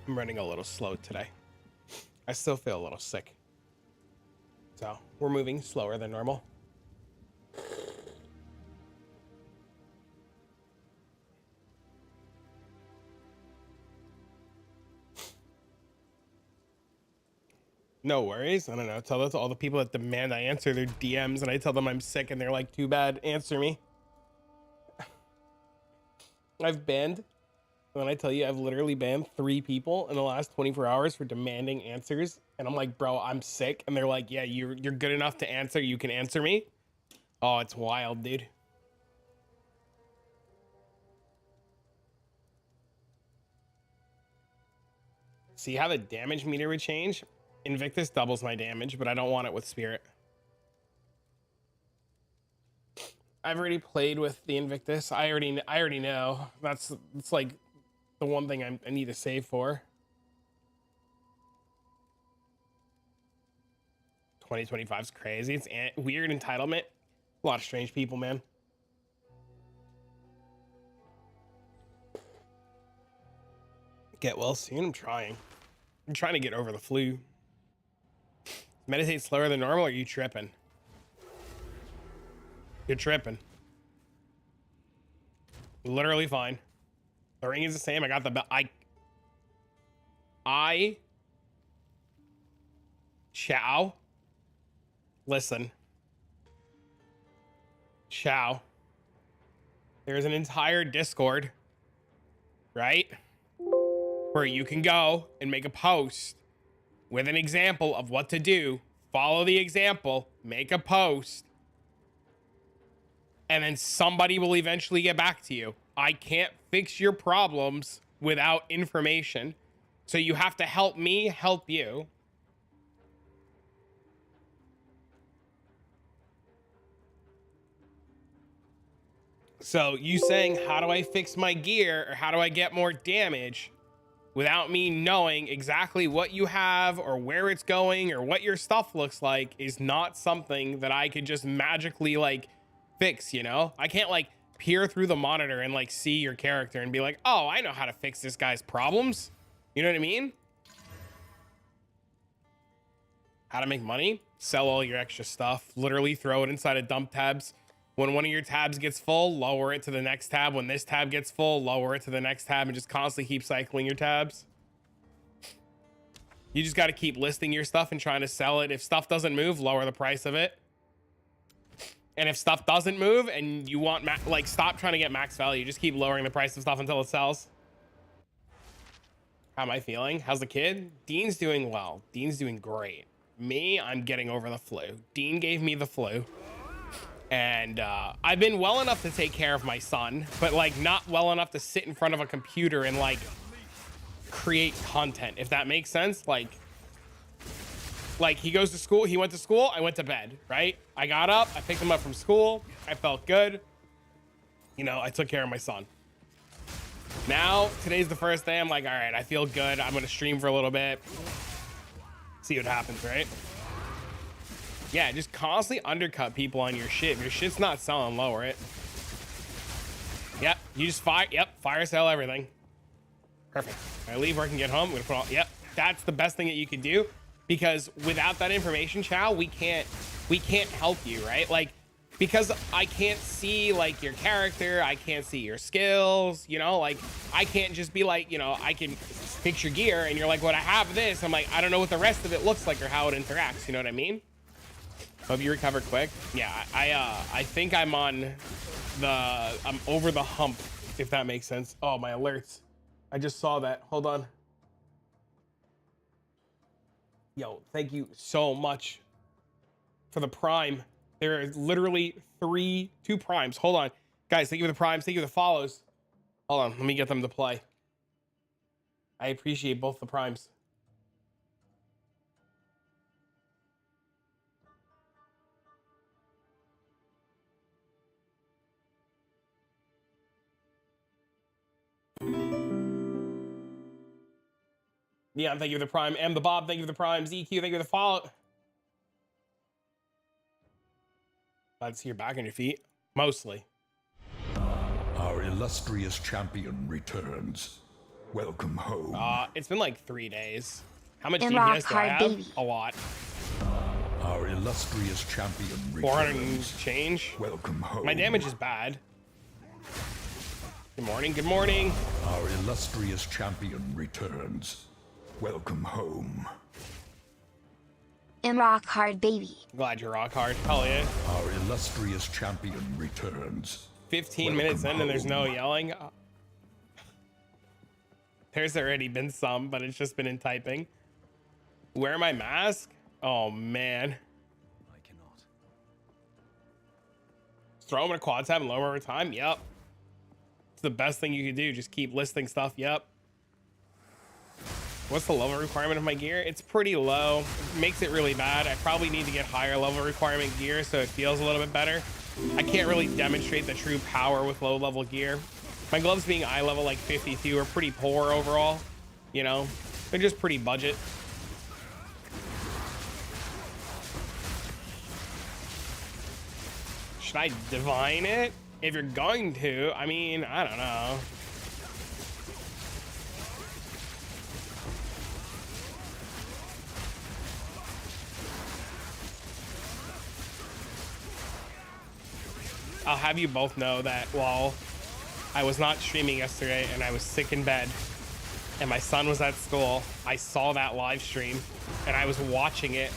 I'm running a little slow today. I still feel a little sick. So we're moving slower than normal. No worries. I don't know. Tell that to all the people that demand I answer their DMs and I tell them I'm sick and they're like, too bad, answer me. I've banned, when I tell you I've literally banned 3 people in the last 24 hours for demanding answers. And I'm like, bro, I'm sick. And they're like, yeah, you're good enough to answer. You can answer me. Oh, it's wild, dude. See how the damage meter would change? Invictus doubles my damage, but I don't want it with Spirit. I've already played with the Invictus. I already know. It's like the one thing I need to save for. 2025 is crazy. It's weird entitlement. A lot of strange people, man. Get well soon. I'm trying to get over the flu. Meditate slower than normal, or are you tripping? You're tripping. Literally fine. The ring is the same. I got the belt. Chow. Listen. Chow. There's an entire Discord, right? Where you can go and make a post with an example of what to do. Follow the example, make a post, and then somebody will eventually get back to you. I can't fix your problems without information. So you have to help me help you. So you saying, how do I fix my gear or how do I get more damage without me knowing exactly what you have or where it's going or what your stuff looks like is not something that I could just magically like fix, you know? I can't like peer through the monitor and like see your character and be like, oh, I know how to fix this guy's problems. You know what I mean? How to make money? Sell all your extra stuff. Literally throw it inside of dump tabs. When one of your tabs gets full, lower it to the next tab. When this tab gets full, lower it to the next tab and just constantly keep cycling your tabs. You just got to keep listing your stuff and trying to sell it. If stuff doesn't move, lower the price of it. And if stuff doesn't move and you want, like, stop trying to get max value. Just keep lowering the price of stuff until it sells. How am I feeling? How's the kid? Dean's doing well. Dean's doing great. Me, I'm getting over the flu. Dean gave me the flu. And I've been well enough to take care of my son, but like not well enough to sit in front of a computer and like create content, if that makes sense. Like he goes to school, he went to school, I went to bed, right? I got up, I picked him up from school, I felt good. You know, I took care of my son. Now, today's the first day, I'm like, all right, I feel good. I'm gonna stream for a little bit. See what happens, right? Yeah, just constantly undercut people on your shit. If your shit's not selling, lower it. Yep, you just fire sale everything. Perfect. I leave work and get home. I'm gonna put all, yep, that's the best thing that you can do, because without that information, Chow, we can't help you, right? Like, because I can't see like your character, I can't see your skills, you know, like I can't just be like, you know, I can fix your gear and you're like, what, I have this. I'm like, I don't know what the rest of it looks like or how it interacts. You know what I mean? Hope you recover quick. Yeah, I think I'm over the hump, if that makes sense. Oh, my alerts. I just saw that. Hold on. Yo, thank you so much for the prime. There are literally 2 primes. Hold on. Guys, thank you for the primes. Thank you for the follows. Hold on, let me get them to play. I appreciate both the primes. Yeah, thank you for the prime. M the Bob, thank you for the primes. EQ, thank you for the follow. Glad to see you're back on your feet. Mostly. Our illustrious champion returns. Welcome home. It's been like 3 days. How much And rock DPS do I hard, have? baby. A lot. Our illustrious champion 400 and returns. change. Welcome home. My damage is bad. Good morning, good morning. Our illustrious champion returns. Welcome home. And rock hard, baby. Glad you're rock hard. Hell yeah. Our illustrious champion returns. 15 minutes in and there's no yelling. There's already been some, but it's just been in typing. Wear my mask? Oh man. I cannot. Throw him in a quad tab and lower over time? Yep. It's the best thing you can do. Just keep listing stuff. Yep. What's the level requirement of my gear? It's pretty low. It makes it really bad. I probably need to get higher level requirement gear so it feels a little bit better. I can't really demonstrate the true power with low level gear. My gloves being eye level like 52 are pretty poor overall. You know, they're just pretty budget. Should I divine it? If you're going to, I mean, I don't know. I'll have you both know that while I was not streaming yesterday and I was sick in bed and my son was at school, I saw that live stream and I was watching it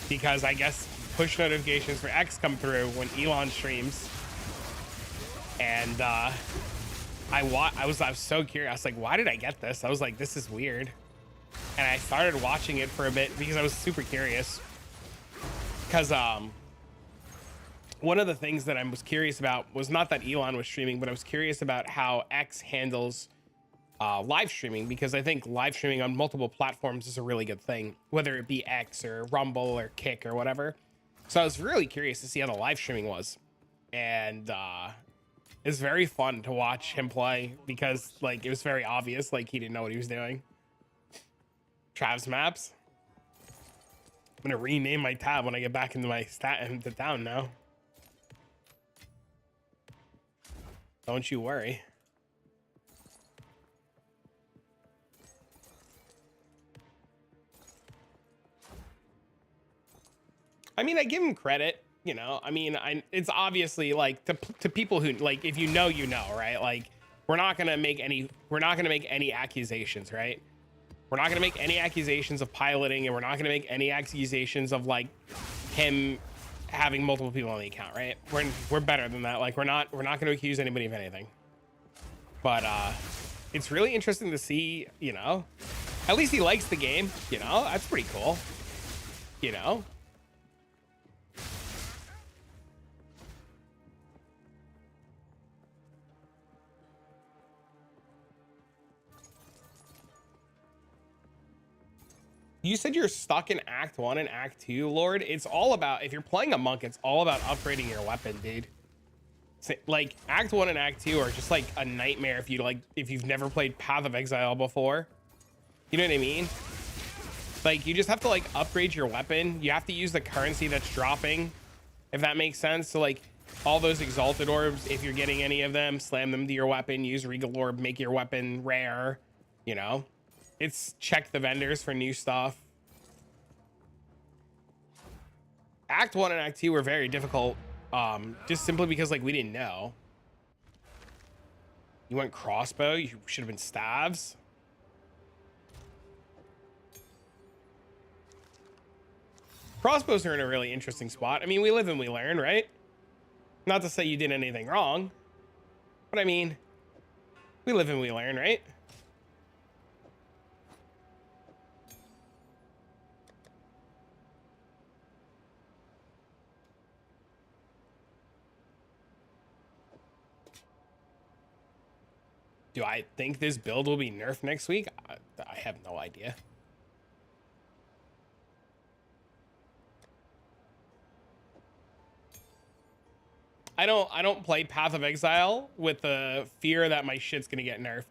because I guess push notifications for X come through when Elon streams. And I was so curious. I was like, why did I get this? I was like, this is weird. And I started watching it for a bit because I was super curious. Because one of the things that I was curious about was not that Elon was streaming, but I was curious about how X handles live streaming, because I think live streaming on multiple platforms is a really good thing, whether it be X or Rumble or Kick or whatever. So I was really curious to see how the live streaming was. And it's very fun to watch him play because like it was very obvious, like he didn't know what he was doing. Trav's maps. I'm gonna rename my tab when I get back into my into town now. Don't you worry. I mean, I give him credit, you know. I mean, it's obviously like to people who like, if you know, right? Like, we're not gonna make any accusations, right? We're not gonna make any accusations of piloting, and we're not gonna make any accusations of like him having multiple people on the account, right? We're better than that. Like, we're not gonna accuse anybody of anything. But it's really interesting to see, you know. At least he likes the game, you know. That's pretty cool, you know. You said you're stuck in Act 1 and Act 2, Lord. It's all about, if you're playing a monk, it's all about upgrading your weapon, dude. Like, Act 1 and Act 2 are just like a nightmare if you've never played Path of Exile before. You know what I mean? Like, you just have to like upgrade your weapon. You have to use the currency that's dropping, if that makes sense. So like all those exalted orbs, if you're getting any of them, slam them to your weapon, use Regal Orb, make your weapon rare, you know? It's check the vendors for new stuff. Act 1 and Act 2 were very difficult, just simply because like we didn't know. You went crossbow, you should have been staves. Crossbows are in a really interesting spot. I mean, we live and we learn, right? Not to say you did anything wrong, but I mean, we live and we learn, right? Do I think this build will be nerfed next week? I have no idea. I don't play Path of Exile with the fear that my shit's gonna get nerfed.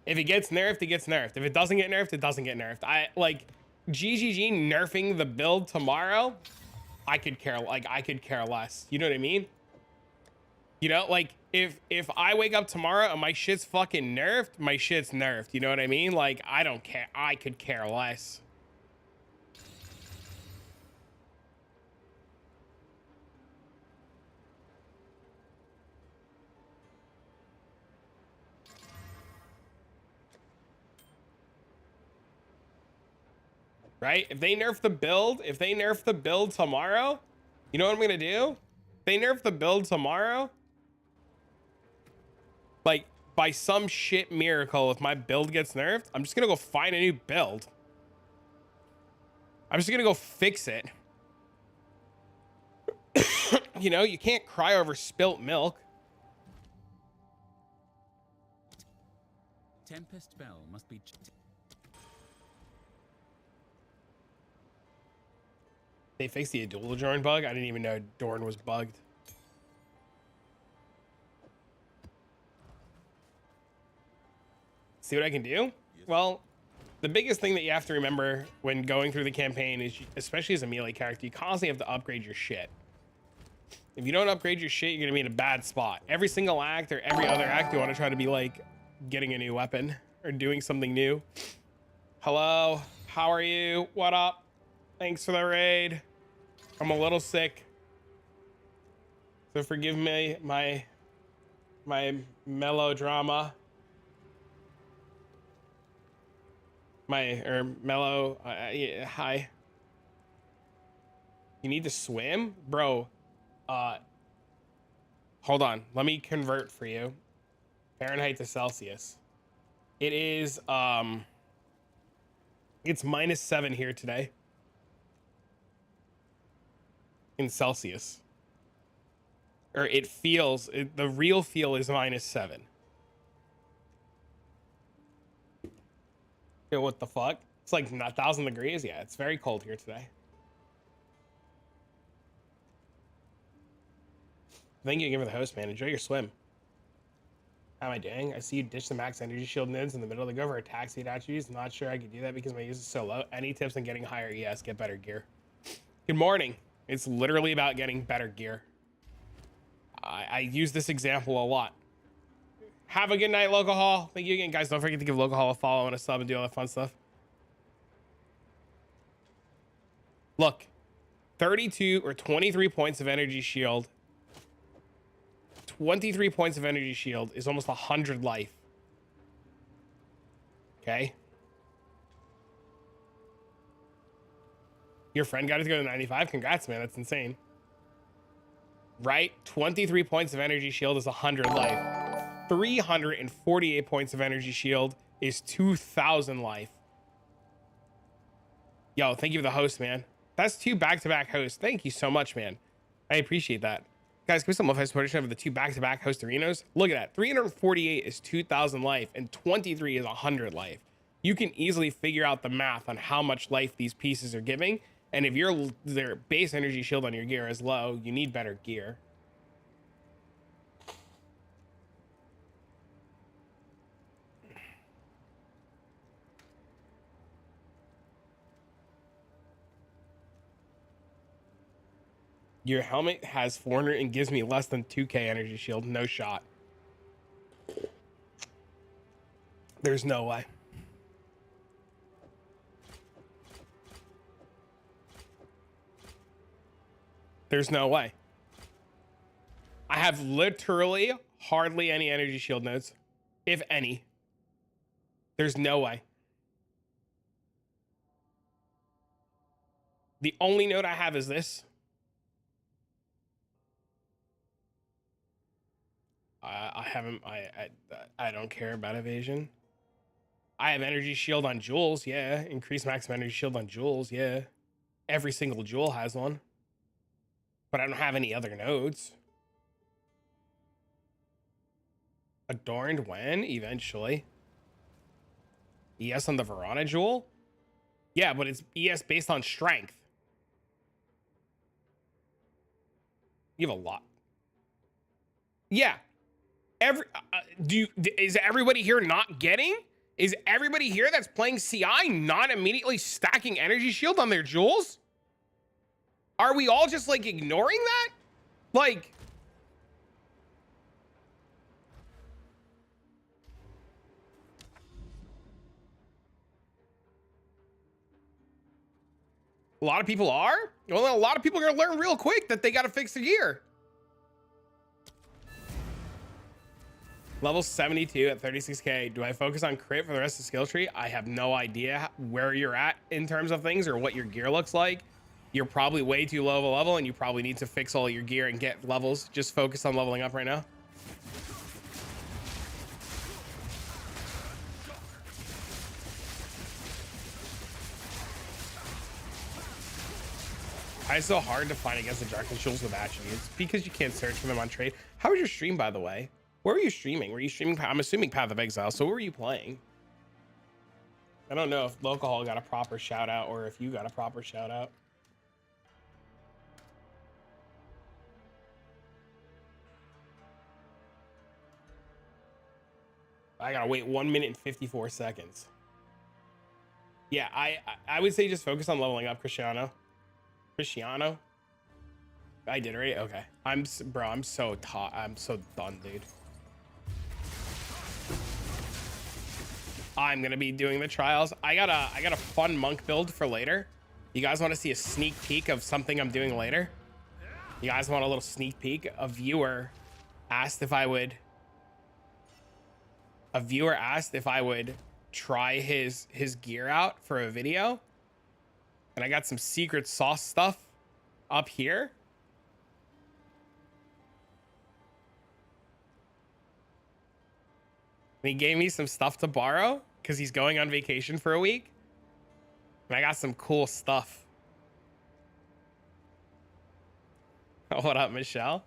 If it gets nerfed, it gets nerfed. If it doesn't get nerfed, it doesn't get nerfed. I like GGG nerfing the build tomorrow. I could care less. You know what I mean? You know, like if I wake up tomorrow and my shit's fucking nerfed, my shit's nerfed. You know what I mean? Like, I don't care. I could care less. Right? If they nerf the build tomorrow, you know what I'm gonna do? If they nerf the build tomorrow, like by some shit miracle, if my build gets nerfed, I'm just gonna go find a new build. I'm just gonna go fix it. You know, you can't cry over spilt milk. Tempest Bell must be. They fixed the dual Dorn bug. I didn't even know Dorn was bugged. See what I can do? Well, the biggest thing that you have to remember when going through the campaign is, especially as a melee character, you constantly have to upgrade your shit. If you don't upgrade your shit, you're gonna be in a bad spot. Every single act or every other act, you want to try to be like getting a new weapon or doing something new. Hello, how are you? What up? Thanks for the raid. I'm a little sick, so forgive me my melodrama. Mellow. Yeah, hi. You need to swim, bro. Hold on. Let me convert for you. Fahrenheit to Celsius. It is it's -7 here today. In Celsius. Or it feels, the real feel is -7. Yeah, what the fuck? It's like 1,000 degrees. Yeah, it's very cold here today. Thank you again for the host, man. Enjoy your swim. How am I doing? I see you ditch the max energy shield nodes in the middle to go for attack speed attributes. I'm not sure I could do that because my use is so low. Any tips on getting higher? Yes, get better gear. Good morning. It's literally about getting better gear. I use this example a lot. Have a good night, Local Hall. Thank you again, guys. Don't forget to give Local Hall a follow and a sub and do all that fun stuff. Look, 32 or 23 points of energy shield. 23 points of energy shield is almost 100 life. Okay. Your friend got it to go to 95. Congrats, man. That's insane. Right? 23 points of energy shield is 100 life. 348 points of energy shield is 2,000 life. Yo, thank you for the host, man. That's 2 back-to-back hosts. Thank you so much, man. I appreciate that. Guys, can we still love host supporters of the 2 back-to-back host arenas? Look at that. 348 is 2,000 life and 23 is 100 life. You can easily figure out the math on how much life these pieces are giving. And if their base energy shield on your gear is low, you need better gear. Your helmet has 400 and gives me less than 2k energy shield. No shot. There's no way. There's no way. I have literally hardly any energy shield nodes, if any. There's no way. The only node I have is this. I don't care about evasion. I have energy shield on jewels, yeah. Increase maximum energy shield on jewels, yeah. Every single jewel has one. But I don't have any other nodes. Adorned when? Eventually. ES on the Verana jewel? Yeah, but it's ES based on strength. You have a lot. Yeah. Is everybody here not getting? Is everybody here that's playing CI not immediately stacking energy shield on their jewels? Are we all just like ignoring that? Like, A lot of people are? Well, a lot of people are gonna learn real quick that they gotta fix the gear. Level 72 at 36k. Do I focus on crit for the rest of the skill tree? I have no idea where you're at in terms of things or what your gear looks like. You're probably way too low of a level and you probably need to fix all your gear and get levels. Just focus on leveling up right now. Why is it so hard to find against the Dark Tools with attributes? Because you can't search for them on trade. How was your stream, by the way? Where were you streaming? Were you streaming? I'm assuming Path of Exile. So where were you playing? I don't know if Locahol got a proper shout out or if you got a proper shout out. I gotta wait 1 minute and 54 seconds. Yeah, I would say just focus on leveling up, Cristiano. I did, right? Okay. I'm so done, dude. I'm gonna be doing the trials. I got a fun monk build for later. You guys want to see a sneak peek of something I'm doing later? You guys want a little sneak peek? A viewer asked if I would try his gear out for a video. And I got some secret sauce stuff up here. And he gave me some stuff to borrow because he's going on vacation for a week. And I got some cool stuff. What up, Michelle?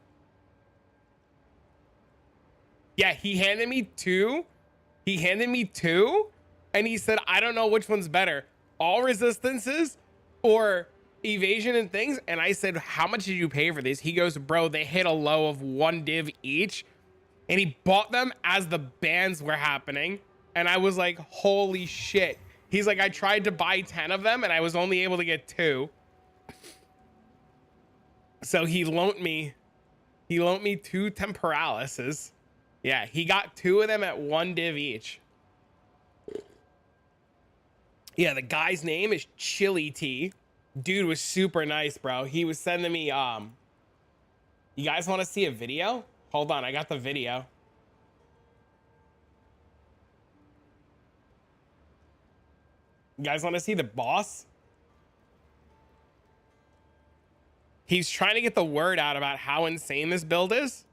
Yeah, he handed me two. And he said, I don't know which one's better. All resistances or evasion and things. And I said, how much did you pay for these? He goes, bro, they hit a low of 1 div each. And he bought them as the bans were happening. And I was like, holy shit. He's like, I tried to buy 10 of them and I was only able to get 2. So he loaned me 2 Temporalises. Yeah, he got 2 of them at 1 div each. Yeah, the guy's name is Chili T. Dude was super nice, bro. He was sending me, you guys want to see a video? Hold on, I got the video. You guys want to see the boss? He's trying to get the word out about how insane this build is.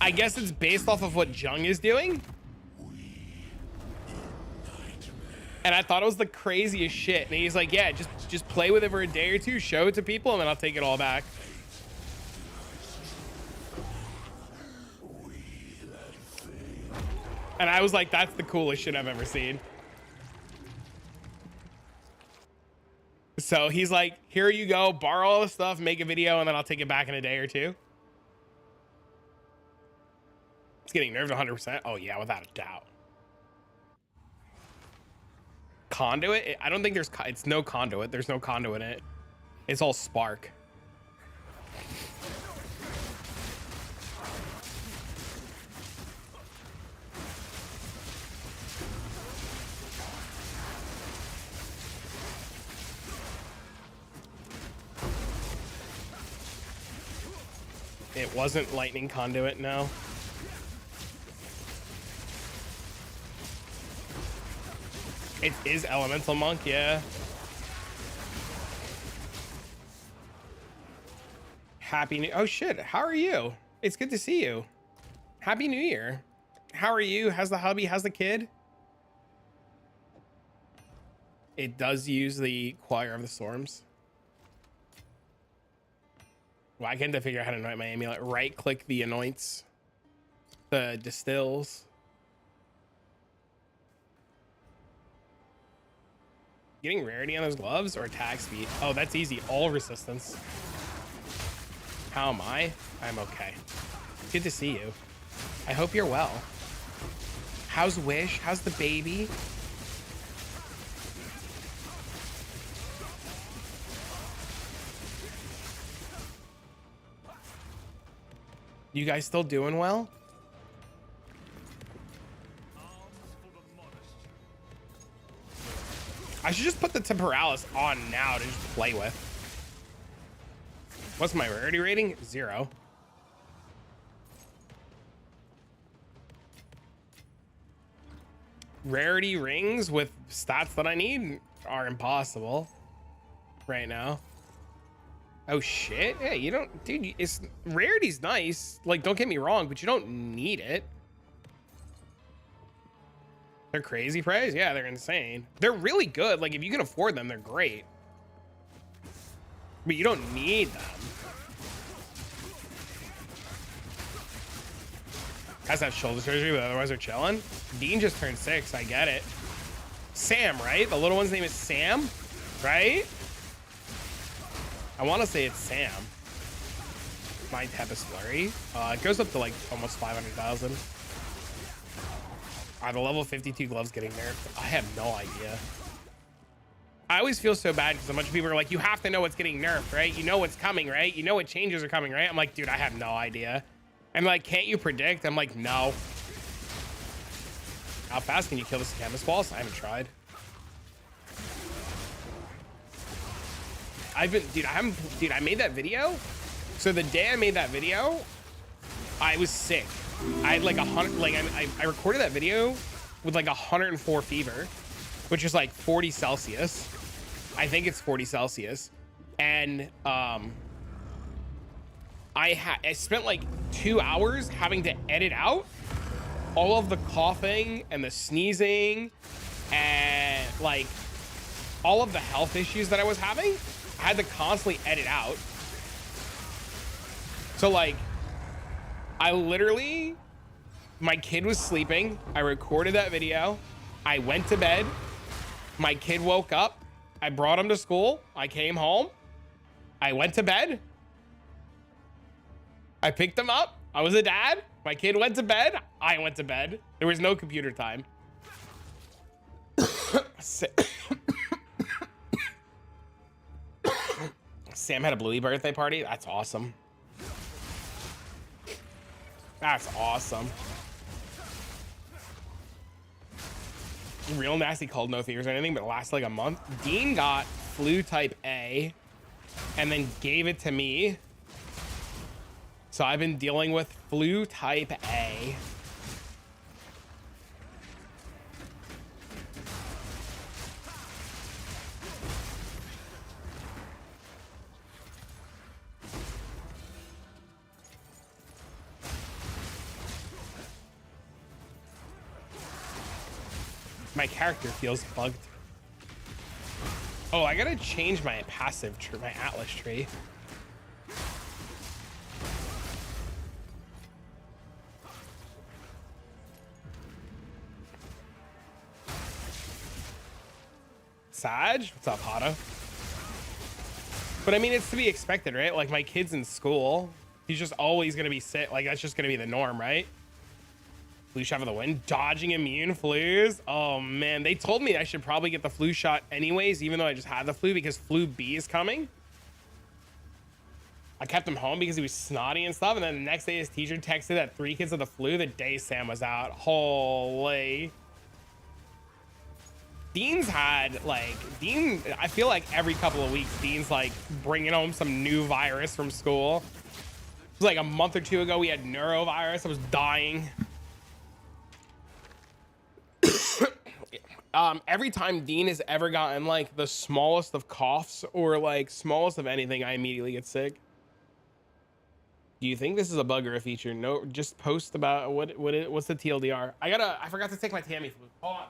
I guess it's based off of what Jung is doing. And I thought it was the craziest shit. And he's like, yeah, just play with it for a day or two, show it to people, and then I'll take it all back. And I was like, that's the coolest shit I've ever seen. So he's like, here you go, borrow all the stuff, make a video, and then I'll take it back in a day or two. It's getting nerfed 100%. Oh yeah, without a doubt. Conduit? I don't think it's no conduit. There's no conduit in it. It's all spark. It wasn't lightning conduit, no. It is elemental monk, yeah. Happy New... Oh shit, how are you? It's good to see you. Happy New Year. How are you? How's the hubby? How's the kid? It does use the Choir of the Storms. Why can't I figure out how to anoint my amulet? Right click the anoints. The distills. Getting rarity on those gloves or attack speed? Oh, that's easy. All resistance. How am I? I'm okay. Good to see you. I hope you're well. How's Wish? How's the baby? You guys still doing well? I should just put the Temporalis on now to just play with. What's my rarity rating? 0. Rarity rings with stats that I need are impossible right now. Oh shit. Hey, you don't, dude, it's rarity's nice. Like, don't get me wrong, but you don't need it. They're crazy price. Yeah, they're insane. They're really good. Like, if you can afford them, they're great. But you don't need them. Guys have shoulder surgery, but otherwise they're chilling. Dean just turned 6. I get it. Sam, right? The little one's name is Sam, right? I want to say it's Sam. My Tempest Flurry. It goes up to like almost 500,000. Are the level 52 gloves getting nerfed? I have no idea. I always feel so bad because a bunch of people are like, you have to know what's getting nerfed, right? You know what's coming, right? You know what changes are coming, right? I'm like, dude, I have no idea. I'm like, can't you predict? I'm like, no. How fast can you kill this Chemist Boss? I haven't tried. Dude, I made that video. So the day I made that video, I was sick. I had like 100, like I recorded that video with like 104 fever, which is like 40 Celsius. I think it's 40 Celsius. And I spent like 2 hours having to edit out all of the coughing and the sneezing and like all of the health issues that I was having. I had to constantly edit out. So like, I literally, my kid was sleeping. I recorded that video. I went to bed. My kid woke up. I brought him to school. I came home. I went to bed. I picked him up. I was a dad. My kid went to bed. I went to bed. There was no computer time. Sam had a Bluey birthday party. That's awesome. That's awesome. Real nasty cold, no fevers or anything, but it lasted like a month. Dean got flu type A and then gave it to me. So I've been dealing with flu type A. My character feels bugged. Oh, I gotta change my passive tree, my Atlas tree. Sag? What's up, Hada? But I mean, it's to be expected, right? Like, my kid's in school. He's just always gonna be sick. Like, that's just gonna be the norm, right? Flu shot for the win. Dodging immune flus. Oh man, they told me I should probably get the flu shot anyways, even though I just had the flu, because flu B is coming. I kept him home because he was snotty and stuff, and then the next day his teacher texted that 3 kids had the flu the day Sam was out. Holy. Dean's had like, Dean, I feel like every couple of weeks Dean's like bringing home some new virus from school. It was like a month or 2 ago we had neurovirus. I was dying. Every time Dean has ever gotten like the smallest of coughs or like smallest of anything, I immediately get sick. Do you think this is a bug or a feature? No, just post about what's the TLDR. I forgot to take my Tamiflu. Hold on.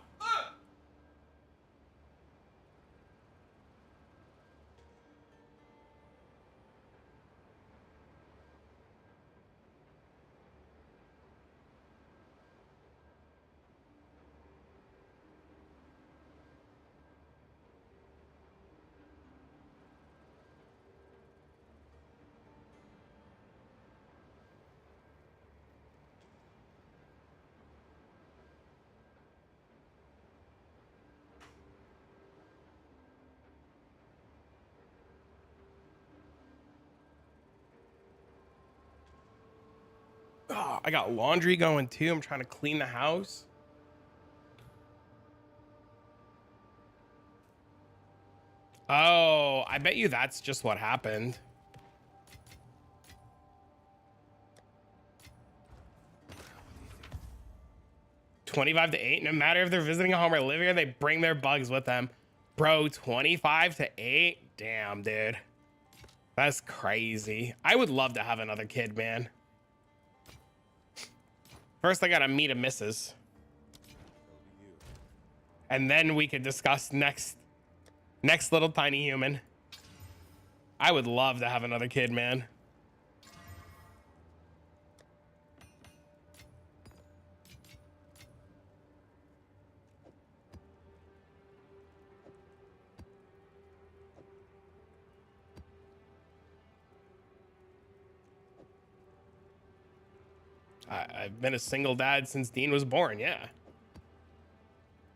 Oh, I got laundry going too. I'm trying to clean the house. Oh, I bet you that's just what happened. $25 to $8. No matter if they're visiting a home or living here, they bring their bugs with them. Bro, 25 to 8? Damn, dude. That's crazy. I would love to have another kid, man. First, I gotta meet a missus. And then we could discuss next little tiny human. I would love to have another kid, man. I've been a single dad since Dean was born, yeah.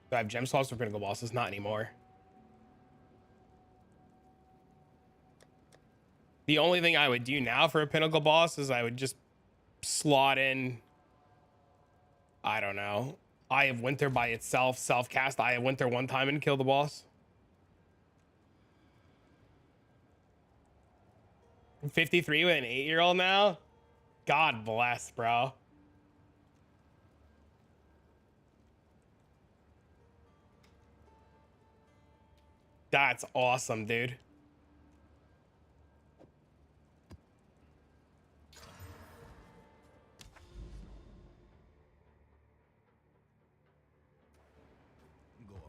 Do I have gem swaps for pinnacle bosses? Not anymore. The only thing I would do now for a pinnacle boss is I would just slot in, I don't know, Eye of Winter by itself, self-cast Eye of Winter one time and kill the boss. I'm 53 with an 8-year-old now? God bless, bro. That's awesome, dude. Go on.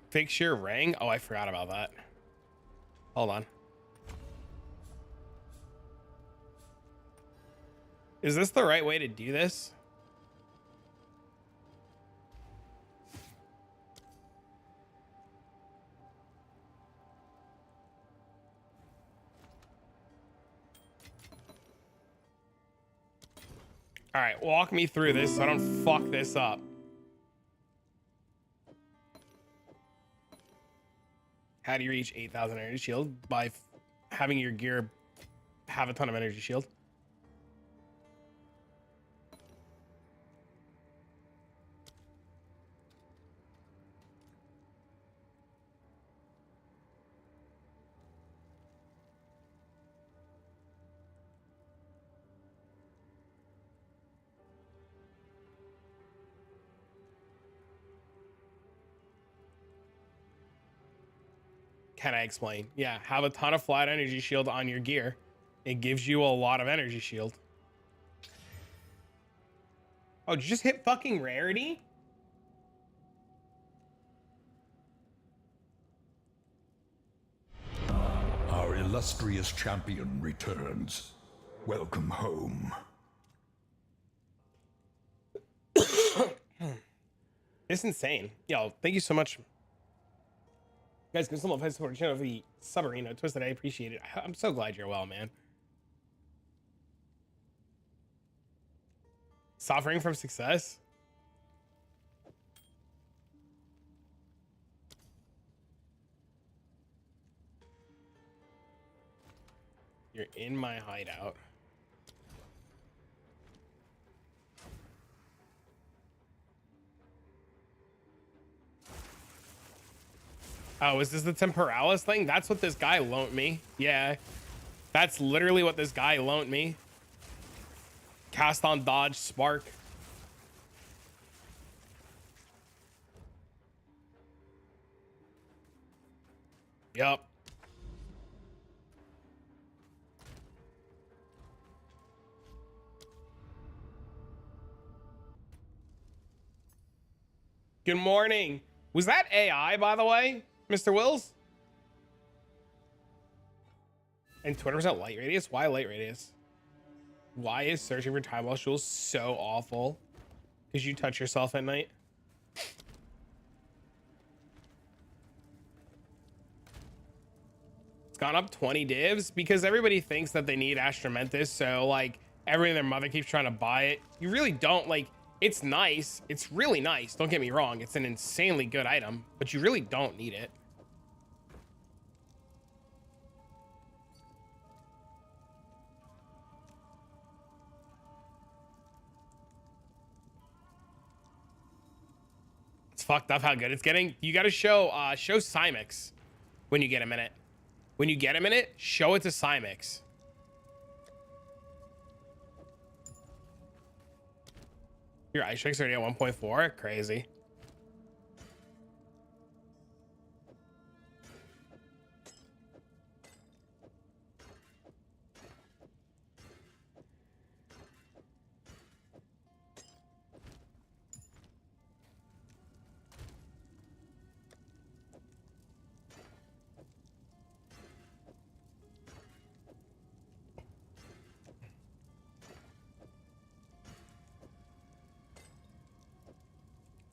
Fix your ring? Oh, I forgot about that. Hold on. Is this the right way to do this? All right, walk me through this so I don't fuck this up. How do you reach 8,000 energy shield? By having your gear have a ton of energy shield. Can I explain? Yeah, have a ton of flat energy shield on your gear. It gives you a lot of energy shield. Oh, did you just hit fucking rarity? Our illustrious champion returns. Welcome home. It's insane. Yo, thank you so much. Guys, can someone support the channel for the submarine twisted? I appreciate it. I'm so glad you're well, man. Suffering from success? You're in my hideout. Oh, is this the Temporalis thing? That's what this guy loaned me. Yeah. That's literally what this guy loaned me. Cast on dodge, spark. Yup. Good morning. Was that AI, by the way, Mr. Wills? And 20% light radius? Why light radius? Why is searching for time lost jewels so awful? Because you touch yourself at night? It's gone up 20 divs because everybody thinks that they need Astramentis. So like everyone and their mother keeps trying to buy it. You really don't. Like, it's nice. It's really nice. Don't get me wrong. It's an insanely good item, but you really don't need it. It's fucked up how good it's getting. You got to show Cymix when you get a minute. When you get a minute, show it to Cymix. Your ice strike's already at 1.4. Crazy.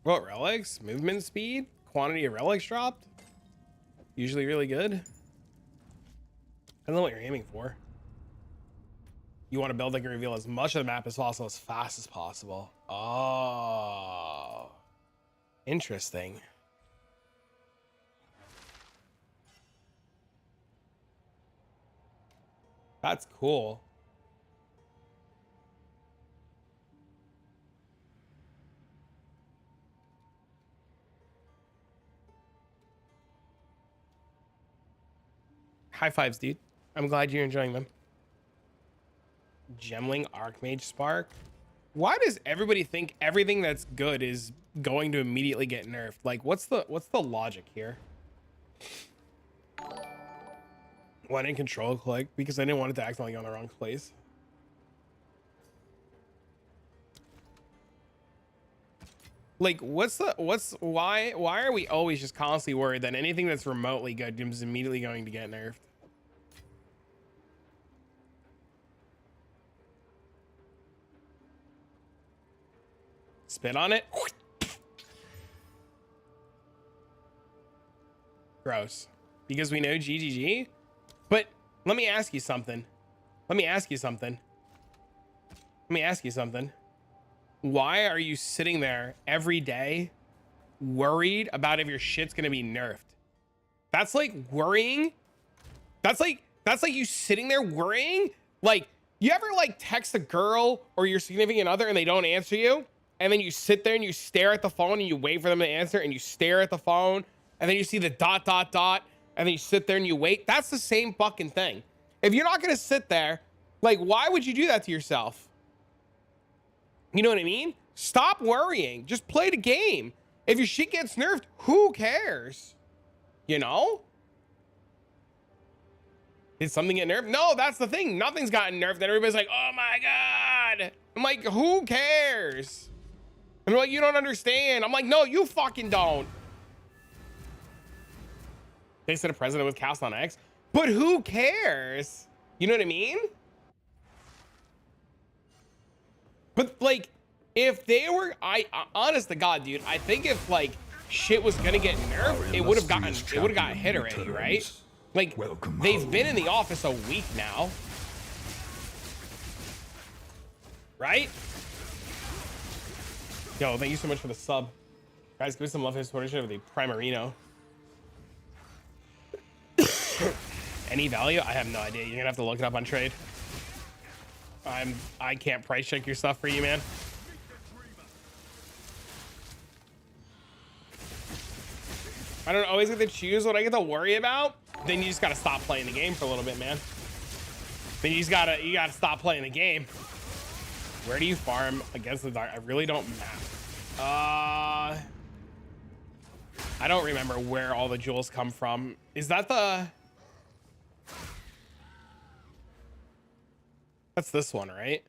What relics? Movement speed? Quantity of relics dropped? Usually really good. I don't know what you're aiming for. You want to build that can reveal as much of the map as possible as fast as possible. Oh. Interesting. That's cool. High fives, dude. I'm glad you're enjoying them. Gemling Archmage Spark. Why does everybody think everything that's good is going to immediately get nerfed? Like, what's the logic here? Why didn't control click? Because I didn't want it to accidentally go in the wrong place. Like, why are we always just constantly worried that anything that's remotely good is immediately going to get nerfed? Spit on it. Gross. Because we know GGG. But let me ask you something. Why are you sitting there every day worried about if your shit's gonna be nerfed? That's like worrying. That's like you sitting there worrying. Like, you ever like text a girl or your significant other and they don't answer you? And then you sit there and you stare at the phone and you wait for them to answer and you stare at the phone and then you see the ... and then you sit there and you wait. That's the same fucking thing. If you're not gonna sit there, like, why would you do that to yourself? You know what I mean? Stop worrying. Just play the game. If your shit gets nerfed, who cares? You know? Did something get nerfed? No, that's the thing. Nothing's gotten nerfed. And everybody's like, oh my God. I'm like, who cares? And they're like, you don't understand. I'm like, no, you fucking don't. They said a president was cast on X. But who cares? You know what I mean? But like, if they were, honest to God, dude, I think if like shit was gonna get nerfed, it would have got hit already, right? Like, they've been in the office a week now, right? Yo, thank you so much for the sub, guys. Give me some love and support of the Primarino. Any value? I have no idea. You're gonna have to look it up on trade. I can't price check your stuff for you, man. I don't always get to choose what I get to worry about. Then you just gotta stop playing the game for a little bit, man. Then you gotta stop playing the game. Where do you farm against the dark? I really don't map. I don't remember where all the jewels come from. Is that the... That's this one, right?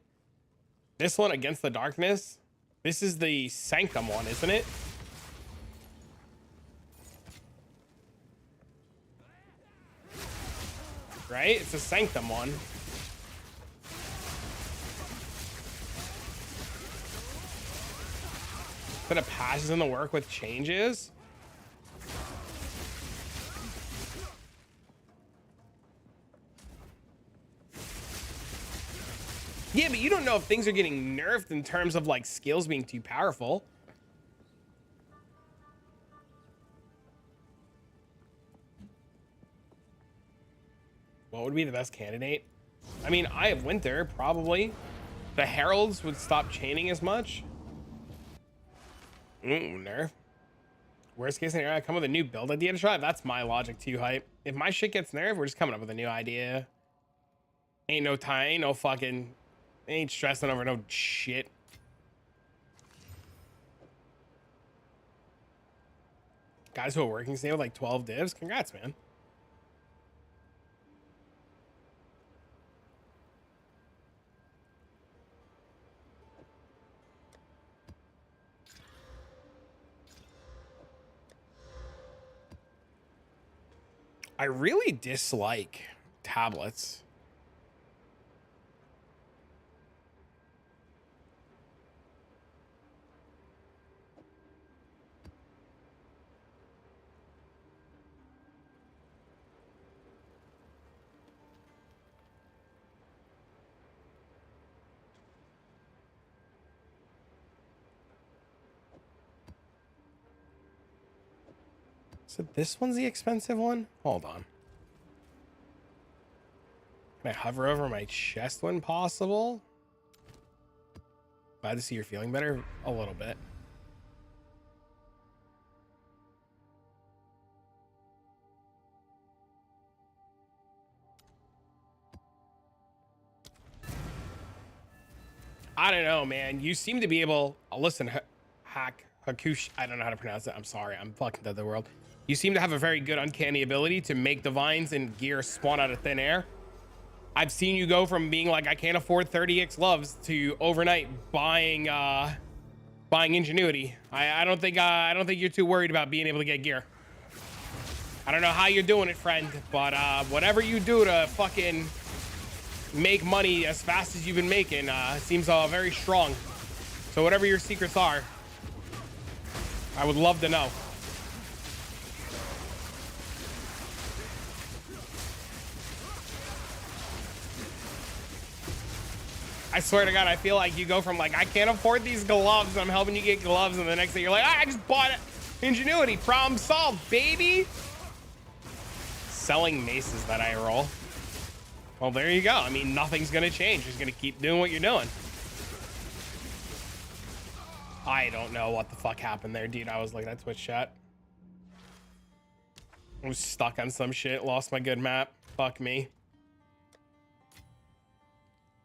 This one against the darkness. This is the Sanctum one, isn't it? Right? It's a Sanctum one. But it passes in the work with changes. Yeah, but you don't know if things are getting nerfed in terms of like skills being too powerful. What would be the best candidate? I mean, Eye of Winter, probably. The Heralds would stop chaining as much. Ooh, nerf. Worst case scenario, I come with a new build idea to try. That's my logic too, hype. If my shit gets nerfed, we're just coming up with a new idea. Ain't no time, ain't no fucking, ain't stressing over no shit. Guys who are working today with like 12 divs, congrats, man. I really dislike tablets. So this one's the expensive one? Hold on. Can I hover over my chest when possible? Glad to see you're feeling better a little bit. I don't know, man. You seem to be able. Listen, Hakush. I don't know how to pronounce it. I'm sorry. I'm fucking dead the world. You seem to have a very good uncanny ability to make divines and gear spawn out of thin air. I've seen you go from being like, I can't afford 30x gloves to overnight buying ingenuity. I don't think you're too worried about being able to get gear. I don't know how you're doing it, friend, but whatever you do to fucking make money as fast as you've been making seems very strong. So whatever your secrets are, I would love to know. I swear to God, I feel like you go from like, I can't afford these gloves, and I'm helping you get gloves, and the next thing you're like, I just bought it. Ingenuity, problem solved, baby. Selling maces that I roll. Well, there you go. I mean, nothing's gonna change. You're just gonna keep doing what you're doing. I don't know what the fuck happened there, dude. I was like, that's Twitch chat. I was stuck on some shit, lost my good map. Fuck me.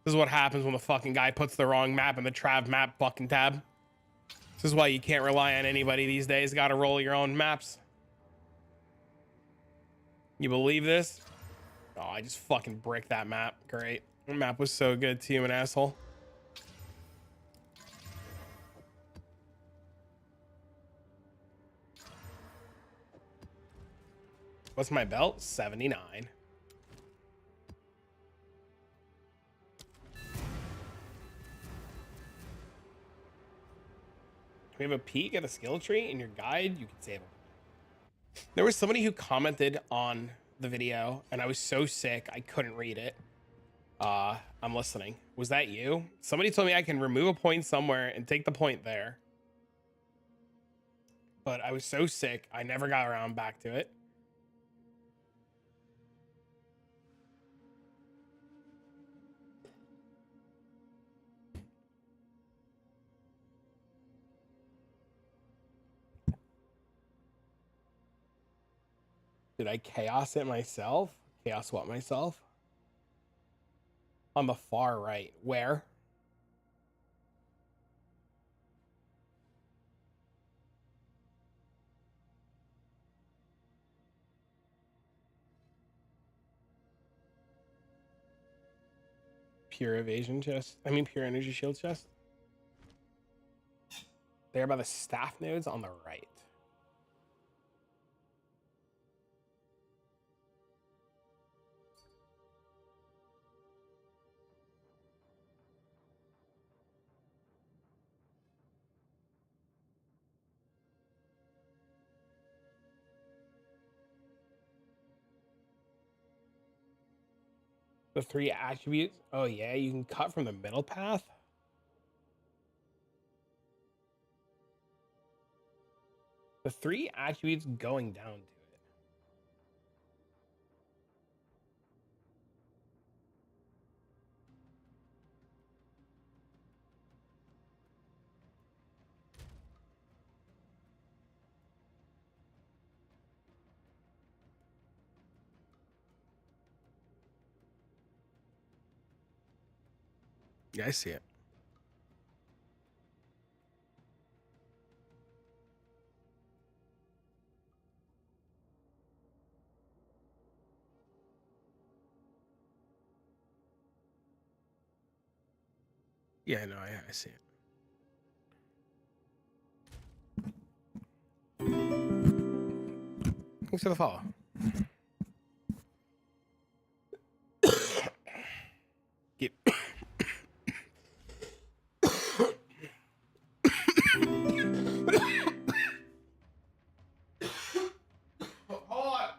This is what happens when the fucking guy puts the wrong map in the Trav map fucking tab. This is why you can't rely on anybody these days. Gotta roll your own maps. You believe this? Oh, I just fucking bricked that map. Great. The map was so good to you, an asshole. What's my belt? 79. We have a peek at a skill tree in your guide. You can save them. There was somebody who commented on the video, and I was so sick I couldn't read it. I'm listening. Was that you? Somebody told me I can remove a point somewhere and take the point there. But I was so sick, I never got around back to it. Did I chaos it myself? Chaos what myself? On the far right. Where? Pure evasion chest. I mean, pure energy shield chest. There by the staff nodes on the right. The 3 attributes. Oh yeah, you can cut from the middle path. The 3 attributes going down to it. Yeah, I see it. Yeah, no, I see it. Thanks for the follow. Get hold on.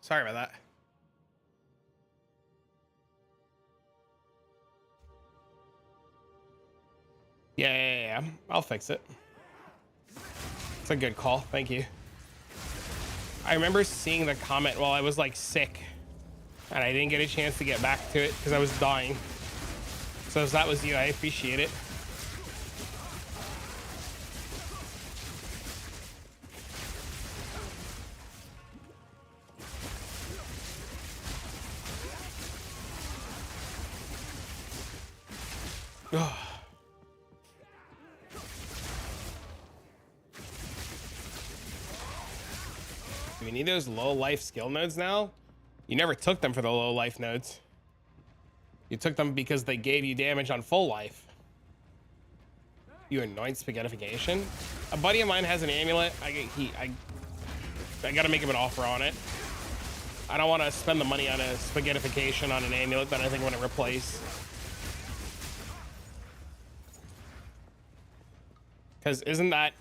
Sorry about that. Yeah. I'll fix it. It's a good call. Thank you. I remember seeing the comment while I was like sick and I didn't get a chance to get back to it because I was dying. So if that was you, I appreciate it. Do we need those low life skill nodes now? You never took them for the low life nodes. You took them because they gave you damage on full life. You anoint spaghettification? A buddy of mine has an amulet. I gotta make him an offer on it. I don't want to spend the money on a spaghettification on an amulet that I think I'm gonna replace. Because isn't that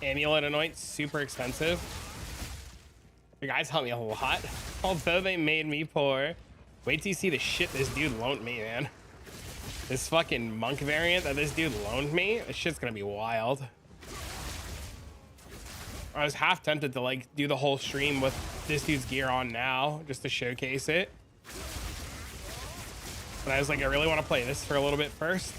amulet anoint super expensive? You guys helped me a lot, although they made me poor. Wait till you see the shit this dude loaned me, man. This fucking monk variant that this dude loaned me, this shit's gonna be wild. I was half tempted to like do the whole stream with this dude's gear on now, just to showcase it. But I was like, I really want to play this for a little bit first.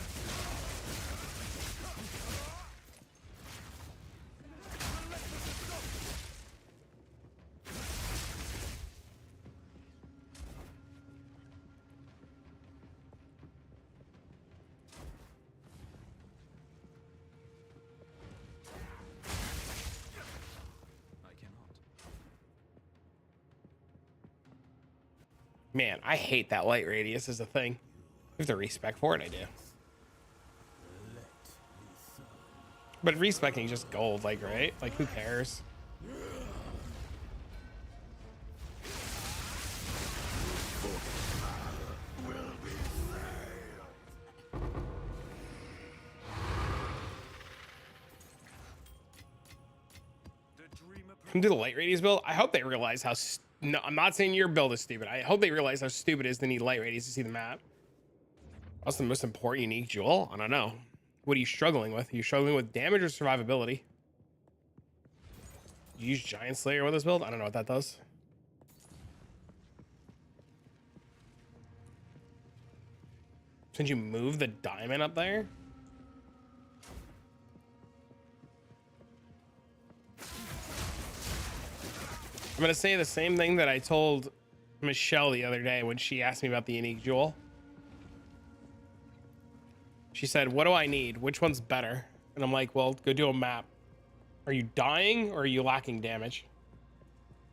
Man, I hate that light radius is a thing. If the respec for it, I do. But respecing just gold, like, right? Like, who cares? Do the light radius build. I hope they realize how. No, I'm not saying your build is stupid. I hope they realize how stupid it is to need light radius to see the map. What's the most important unique jewel? I don't know. What are you struggling with? Are you struggling with damage or survivability? You use Giant Slayer with this build? I don't know what that does. Since you move the diamond up there? I'm gonna say the same thing that I told Michelle the other day when she asked me about the unique jewel. She said, what do I need? Which one's better? And I'm like, well, go do a map. Are you dying or are you lacking damage?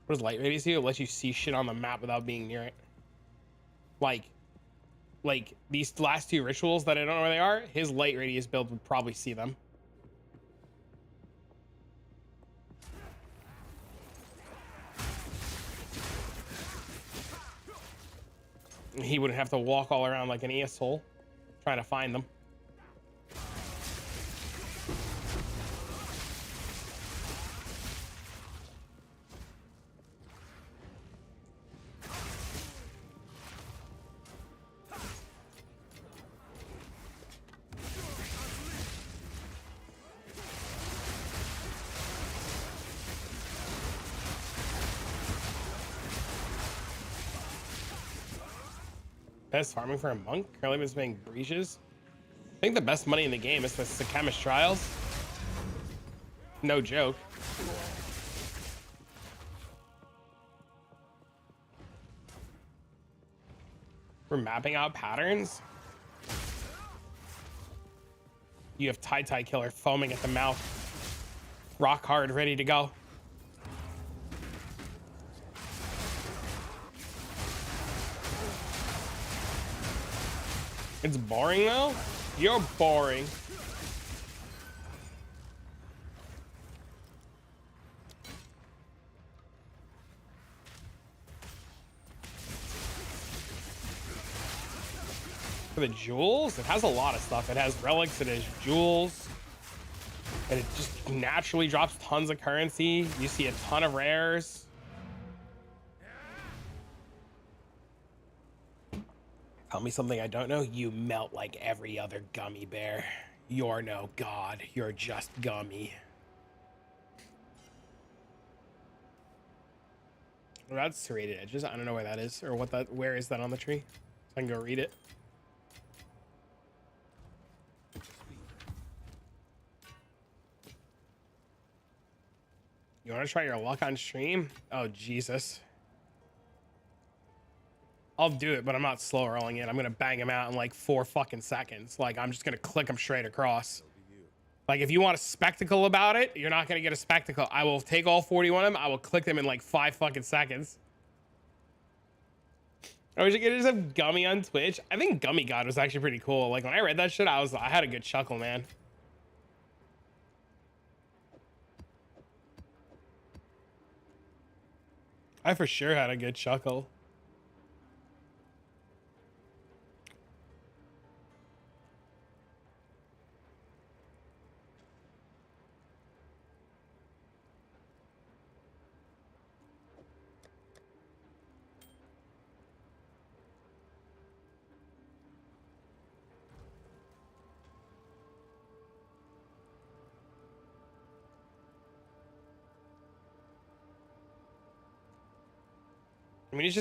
What does light radius do? It lets you see shit on the map without being near it. Like these last two rituals that I don't know where they are, his light radius build would probably see them. He wouldn't have to walk all around like an asshole trying to find them. Best farming for a monk? Currently been making breaches. I think the best money in the game is the chemist trials. No joke. We're mapping out patterns. You have tie killer foaming at the mouth. Rock hard, ready to go. It's boring though? You're boring. For the jewels, it has a lot of stuff. It has relics, it has jewels. And it just naturally drops tons of currency. You see a ton of rares. Tell me something I don't know. You melt like every other gummy bear. You're no god. You're just gummy. Well, that's serrated edges. I don't know where that is or what that. Where is that on the tree? So I can go read it. You want to try your luck on stream? Oh Jesus. I'll do it, but I'm not slow rolling it. I'm gonna bang him out in like 4 fucking seconds. Like I'm just gonna click him straight across. Like if you want a spectacle about it, you're not gonna get a spectacle. I will take all 41 of them. I will click them in like 5 fucking seconds. I wish I could just have Gummy on Twitch. I think Gummy God was actually pretty cool. Like when I read that shit, I had a good chuckle, man. I for sure had a good chuckle. I mean, it's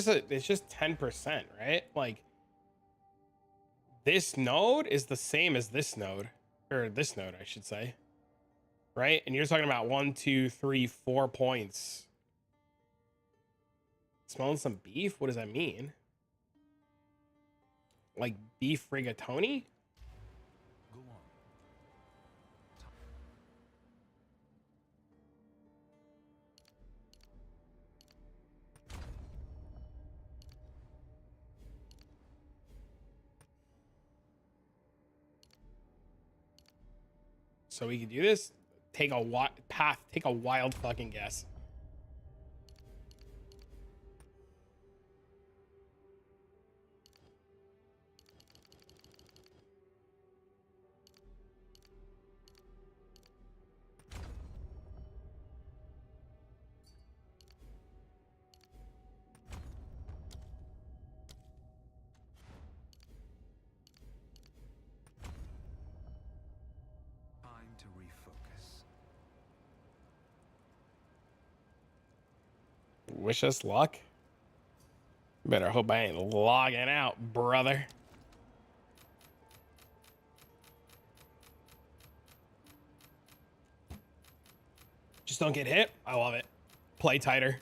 just 10%, right? Like this node is the same as this node, or this node, I should say, right? And you're talking about 1, 2, 3, 4 points. Smelling some beef? What does that mean? Like beef rigatoni? So we can do this. Take a path. Take a wild fucking guess. Wish us luck. Better hope I ain't logging out, brother. Just don't get hit. I love it. Play tighter.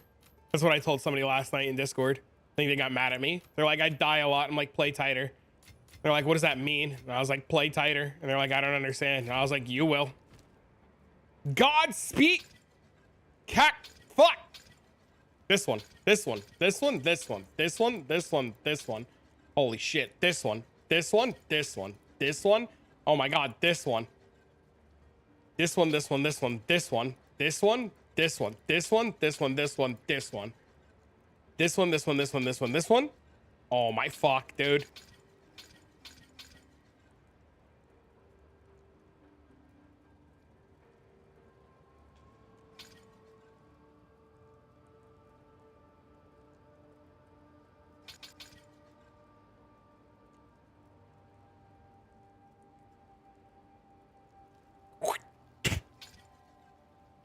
That's what I told somebody last night in Discord. I think they got mad at me. They're like, I die a lot. I'm like, play tighter. They're like, what does that mean? And I was like, play tighter. And they're like, I don't understand. And I was like, you will. Godspeed. Cack. Fuck. This one. This one. This one. This one. This one. This one. This one. Holy shit. This one. This one. This one. This one. Oh my god. This one. This one. This one. This one. This one. This one. This one. This one. This one. This one. This one. This one. This one. This one. This one. This one. Oh my fuck, dude.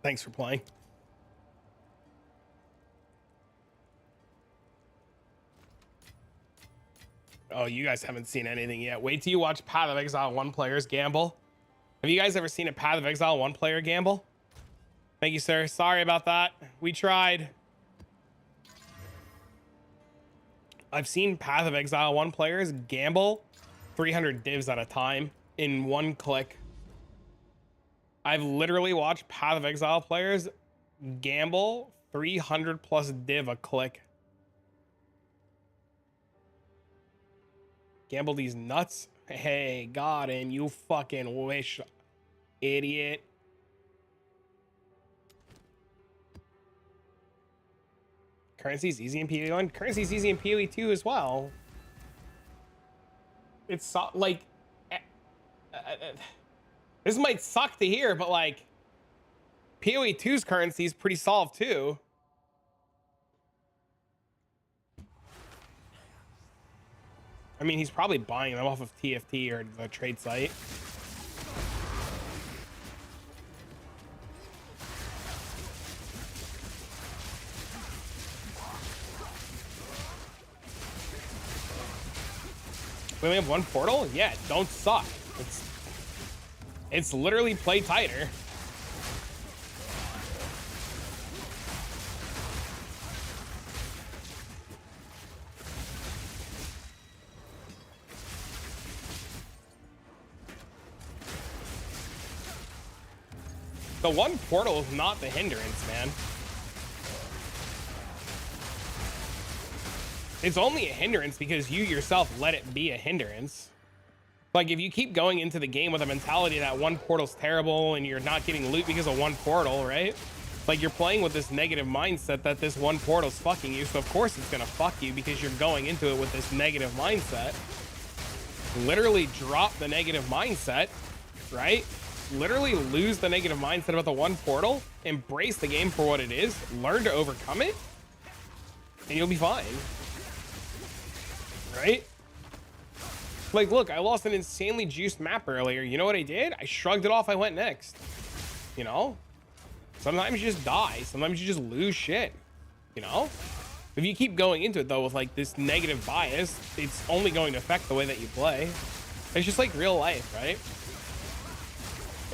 Thanks for playing. Oh, you guys haven't seen anything yet. Wait till you watch Path of Exile 1 players gamble. Have you guys ever seen a Path of Exile 1 player gamble? Thank you, sir. Sorry about that. We tried. I've seen Path of Exile 1 players gamble 300 divs at a time in one click. I've literally watched Path of Exile players gamble 300 plus div a click. Gamble these nuts. Hey, got him. You fucking wish, idiot. Currency's easy in PoE 1. Currency's easy in PoE 2 as well. It's so, like... this might suck to hear, but like... PoE 2's currency is pretty solved too. I mean, he's probably buying them off of TFT or the trade site. We only have one portal? Yeah, don't suck. It's literally play tighter. The one portal is not the hindrance, man. It's only a hindrance because you yourself let it be a hindrance. Like, if you keep going into the game with a mentality that one portal's terrible and you're not getting loot because of one portal, right? Like, you're playing with this negative mindset that this one portal's fucking you, so of course it's gonna fuck you because you're going into it with this negative mindset. Literally drop the negative mindset, right? Literally lose the negative mindset about the one portal, embrace the game for what it is, learn to overcome it, and you'll be fine. Right? Like, look, I lost an insanely juiced map earlier. You know what I did? I shrugged it off. I went next. You know? Sometimes you just die. Sometimes you just lose shit. You know? If you keep going into it, though, with, like, this negative bias, it's only going to affect the way that you play. It's just like real life, right?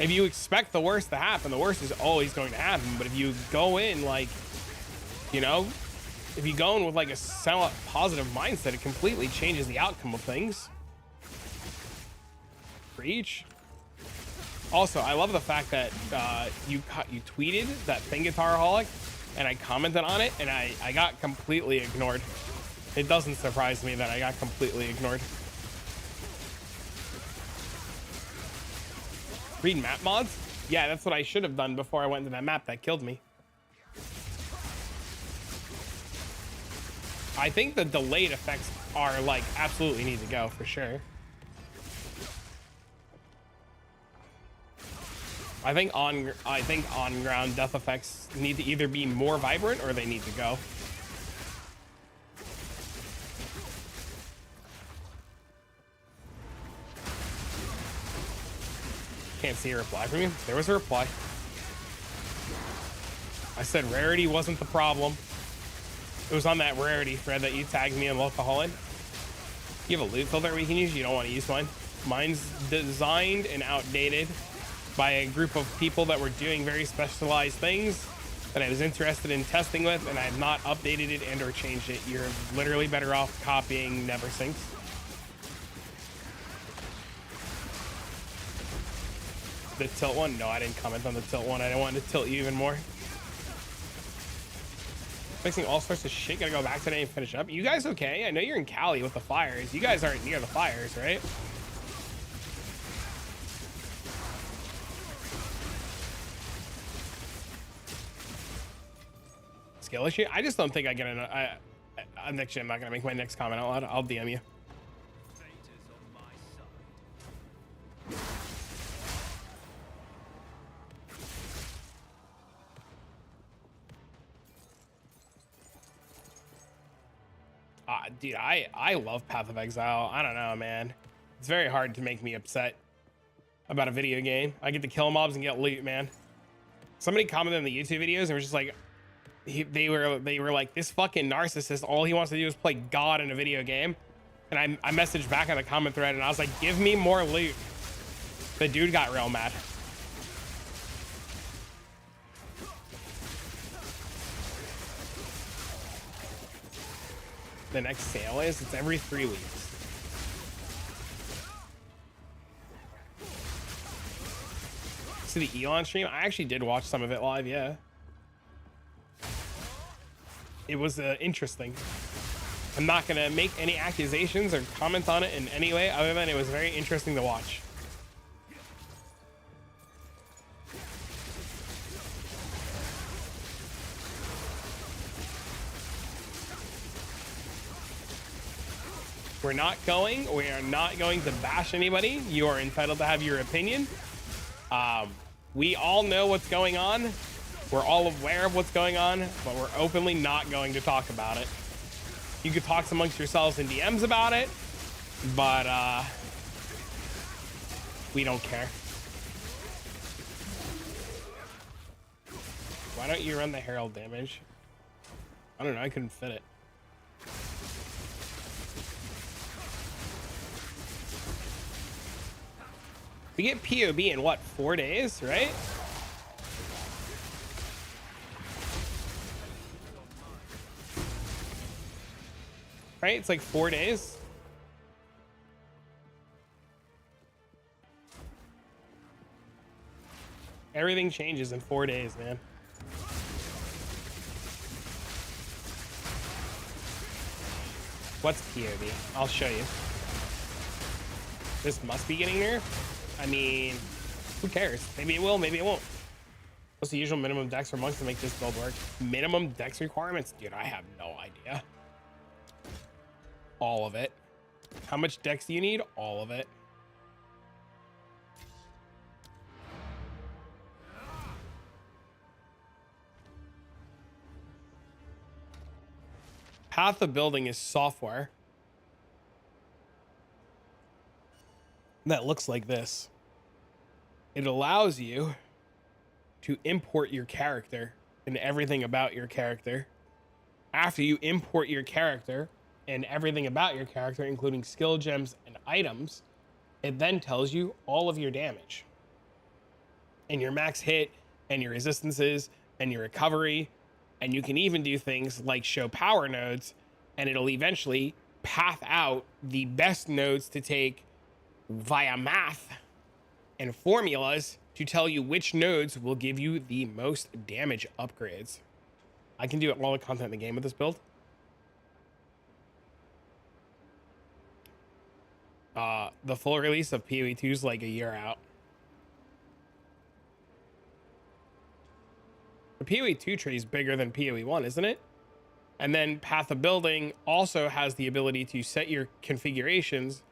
If you expect the worst to happen, the worst is always going to happen. But if you go in, like, you know, if you go in with, like, a somewhat positive mindset, it completely changes the outcome of things. Preach. Also, I love the fact that you tweeted that thing Guitaraholic, and I commented on it, and I got completely ignored. It doesn't surprise me that I got completely ignored. Read map mods? Yeah, that's what I should have done before I went into that map that killed me. I think the delayed effects are, like, absolutely need to go for sure. I think on ground death effects need to either be more vibrant or they need to go. Can't see a reply from you. There was a reply. I said rarity wasn't the problem. It was on that rarity thread that you tagged me in Local. You have a loot filter we can use? You don't want to use mine? Mine's designed and outdated by a group of people that were doing very specialized things that I was interested in testing with, and I have not updated it and or changed it. You're literally better off copying Neversinks. The tilt one? No, I didn't comment on the tilt one. I didn't want to tilt you even more. Fixing all sorts of shit. Gotta go back today and finish up. You guys okay? I know you're in Cali with the fires. You guys aren't near the fires, right? Skill issue? I just don't think I get an... Actually, I'm not gonna make my next comment out loud. I'll DM you. Dude, I love Path of Exile. I don't know, man. It's very hard to make me upset about a video game. I get to kill mobs and get loot, man. Somebody commented in the YouTube videos and was just like, they were like, this fucking narcissist, all he wants to do is play God in a video game. And I messaged back on the comment thread and I was like, give me more loot. The dude got real mad. The next sale is? It's every 3 weeks. See the Elon stream? I actually did watch some of it live, yeah. It was interesting. I'm not gonna make any accusations or comment on it in any way other than it was very interesting to watch. We are not going to bash anybody. You are entitled to have your opinion. We all know what's going on. We're all aware of what's going on, but we're openly not going to talk about it. You could talk amongst yourselves in DMs about it, but we don't care. Why don't you run the Herald damage? I don't know, I couldn't fit it. We get POB in what, 4 days, right? Right, it's like 4 days. Everything changes in 4 days, man. What's POB? I'll show you. This must be getting nerfed. I mean, who cares? Maybe it will, maybe it won't. What's the usual minimum dex for monks to make this build work? Minimum dex requirements? Dude, I have no idea. All of it. How much dex do you need? All of it. Path of building is software that looks like this. It allows you to import your character and everything about your character. After you import your character and everything about your character, including skill gems and items, it then tells you all of your damage and your max hit and your resistances and your recovery. And you can even do things like show power nodes, and it'll eventually path out the best nodes to take via math and formulas to tell you which nodes will give you the most damage upgrades. I can do all the content in the game with this build. The full release of PoE 2 is like a year out. The PoE 2 tree is bigger than PoE 1, isn't it? And then Path of Building also has the ability to set your configurations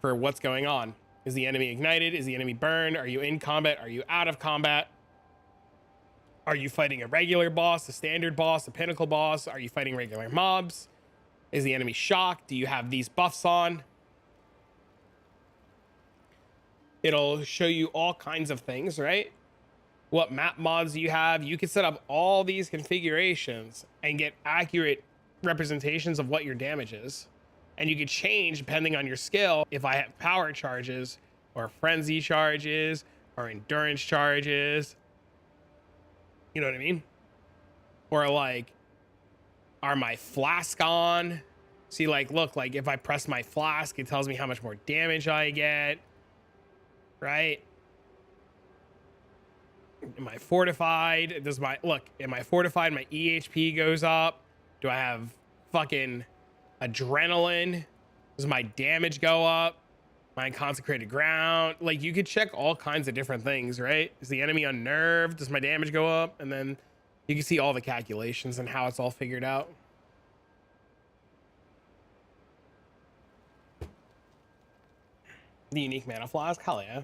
for what's going on. Is the enemy ignited? Is the enemy burned? Are you in combat? Are you out of combat? Are you fighting a regular boss, a standard boss, a pinnacle boss? Are you fighting regular mobs? Is the enemy shocked? Do you have these buffs on? It'll show you all kinds of things, right? What map mods you have. You can set up all these configurations and get accurate representations of what your damage is. And you could change depending on your skill. If I have power charges or frenzy charges or endurance charges, you know what I mean? Or like, are my flask on? See, like, look, like if I press my flask, it tells me how much more damage I get, right? Am I fortified? Does my, look, am I fortified? My EHP goes up. Do I have fucking adrenaline? Does my damage go up? Am I in consecrated ground? Like, you could check all kinds of different things, right? Is the enemy unnerved? Does my damage go up? And then you can see all the calculations and how it's all figured out. The unique mana flask? Hell yeah.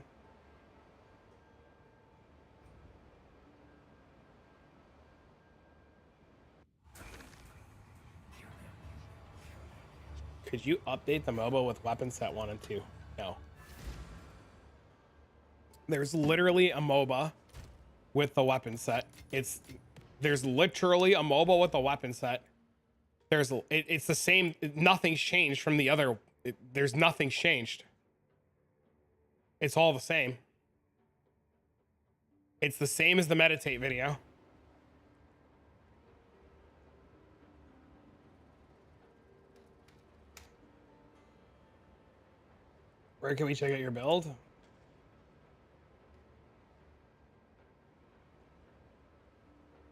Could you update the MOBA with weapon set 1 and 2? No. There's literally a MOBA with the weapon set. There's literally a MOBA with a weapon set. It's the same. Nothing's changed from the other. There's nothing's changed. It's all the same. It's the same as the meditate video. Where can we check out your build?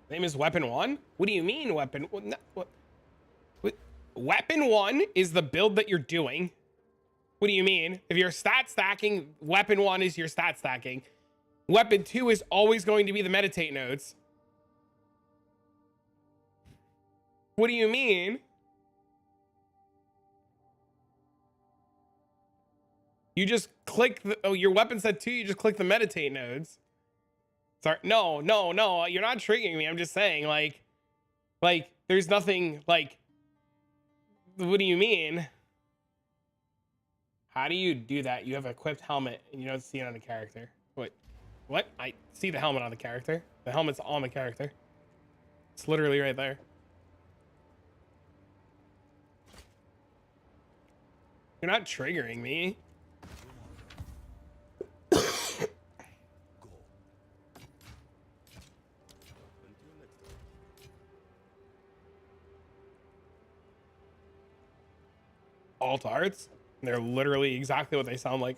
Name is Weapon 1? What do you mean Weapon? What? Weapon 1 is the build that you're doing. What do you mean? If you're stat stacking, Weapon 1 is your stat stacking. Weapon 2 is always going to be the meditate nodes. What do you mean? You just click your weapon set 2, you just click the meditate nodes. Sorry, no, you're not triggering me. I'm just saying, like there's nothing, like, what do you mean? How do you do that? You have an equipped helmet and you don't see it on the character. Wait, what? I see the helmet on the character. The helmet's on the character. It's literally right there. You're not triggering me. Alt arts, they're literally exactly what they sound like.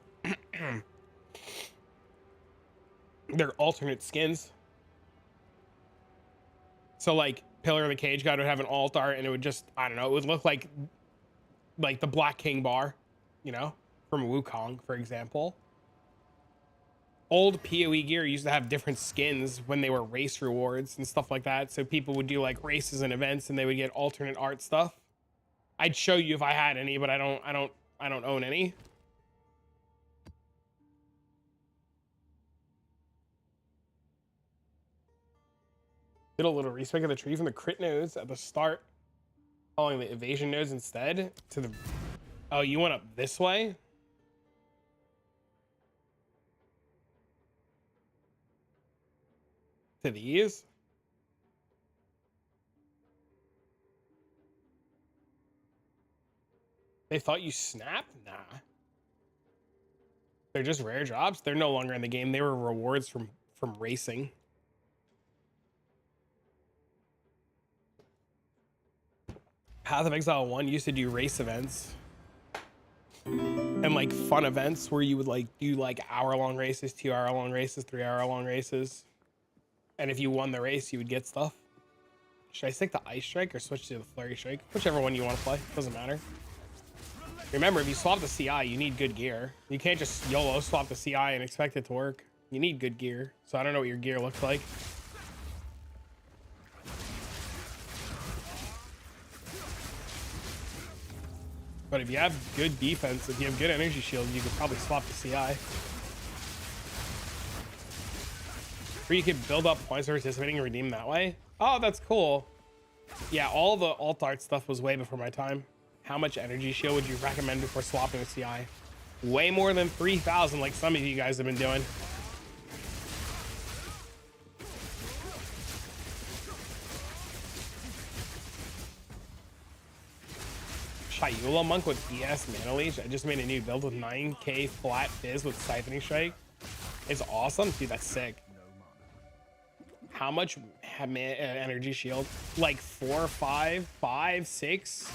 They're alternate skins. So like Pillar of the Cage God would have an alt art and it would just, I don't know, it would look like the Black King bar, you know, from Wukong, for example. Old PoE gear used to have different skins when they were race rewards and stuff like that. So people would do like races and events and they would get alternate art stuff. I'd show you if I had any, but I don't own any. Did a little respec of the tree from the crit nodes at the start, following the evasion nodes instead to the. Oh, you went up this way? To these? They thought you snapped? Nah. They're just rare drops. They're no longer in the game. They were rewards from racing. Path of Exile 1 used to do race events. And like fun events where you would like do like hour-long races, 2-hour-long races, 3-hour-long races. And if you won the race, you would get stuff. Should I stick to Ice Strike or switch to the Flurry Strike? Whichever one you want to play. Doesn't matter. Remember, if you swap the CI, you need good gear. You can't just YOLO swap the CI and expect it to work. You need good gear. So I don't know what your gear looks like. But if you have good defense, if you have good energy shield, you could probably swap the CI. Or you could build up points for participating and redeem that way. Oh, that's cool. Yeah, all the alt art stuff was way before my time. How much energy shield would you recommend before swapping a CI? Way more than 3,000 like some of you guys have been doing. Hyula Monk with ES Mana Leech. I just made a new build with 9k flat fizz with Siphoning Strike. It's awesome. Dude, that's sick. How much energy shield? Like 4, 5, 5, 6.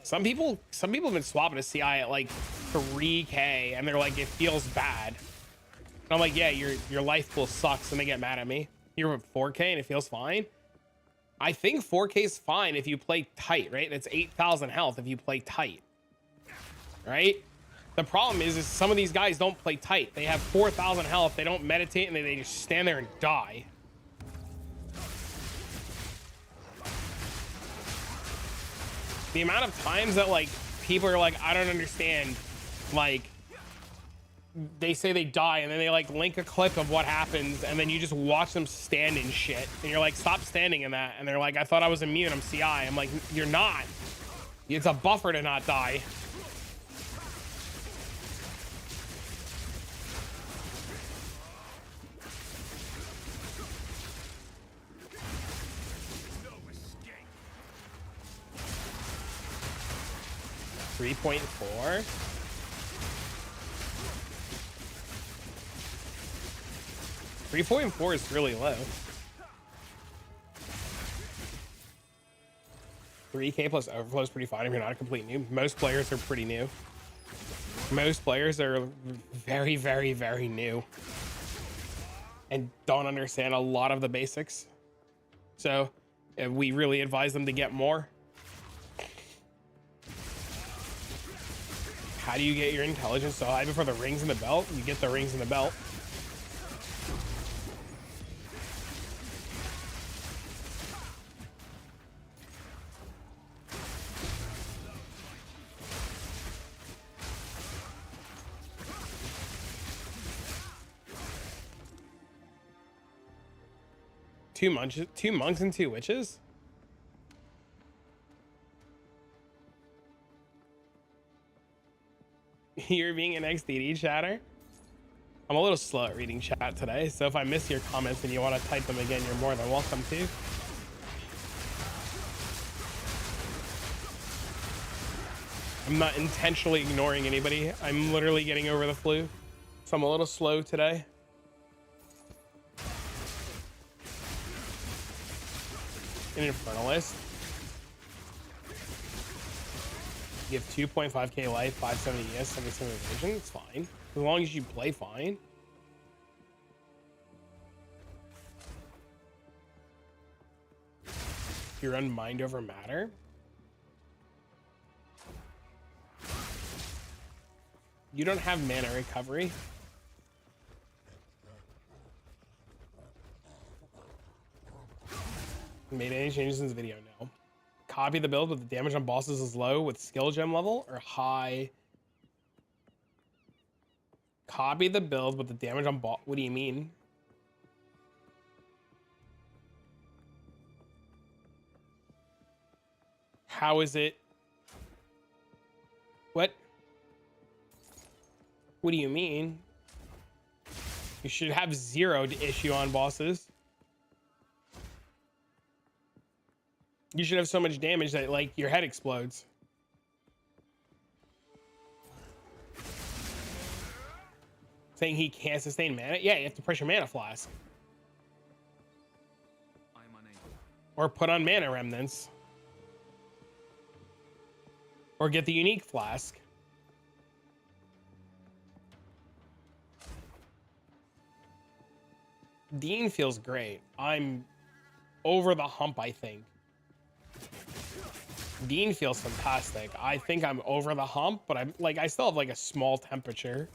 Some people have been swapping a CI at like 3k and they're like, it feels bad. And I'm like, yeah, your life pool sucks, and they get mad at me. You're at 4k and it feels fine. I think 4k is fine if you play tight, right? That's 8,000 health if you play tight, right? The problem is some of these guys don't play tight. They have 4,000 health. They don't meditate, and they just stand there and die. The amount of times that like people are like, I don't understand, like they say they die and then they like link a clip of what happens, and then you just watch them stand in shit, and you're like, stop standing in that. And they're like, I thought I was immune, I'm CI. I'm like, you're not. It's a buffer to not die. 3.4. .4 is really low. 3k plus overflow is pretty fine if you're not a complete noob. Most players are pretty new. Most players are very, very, very new and don't understand a lot of the basics. So we really advise them to get more. How do you get your intelligence so high before the rings in the belt? You get the rings in the belt. Two monks and 2 witches? You're being an XDD chatter? I'm a little slow at reading chat today, so if I miss your comments and you want to type them again, you're more than welcome to. I'm not intentionally ignoring anybody. I'm literally getting over the flu, so I'm a little slow today. An Infernalist. You have 2.5k life, 570 ES, 77 evasion. It's fine. As long as you play fine. You run mind over matter. You don't have mana recovery. Made any changes in this video? No. Copy the build, but the damage on bosses is low with skill gem level or high. Copy the build, but the damage on boss. What do you mean? How is it? What? What do you mean? You should have 0 to issue on bosses. You should have so much damage that like your head explodes. Saying he can't sustain mana? Yeah, you have to pressure mana flask. I'm unable. Or put on mana remnants. Or get the unique flask. Dean feels great. I'm over the hump, I think. Dean feels fantastic. I think I'm over the hump, but I'm like, I still have like a small temperature.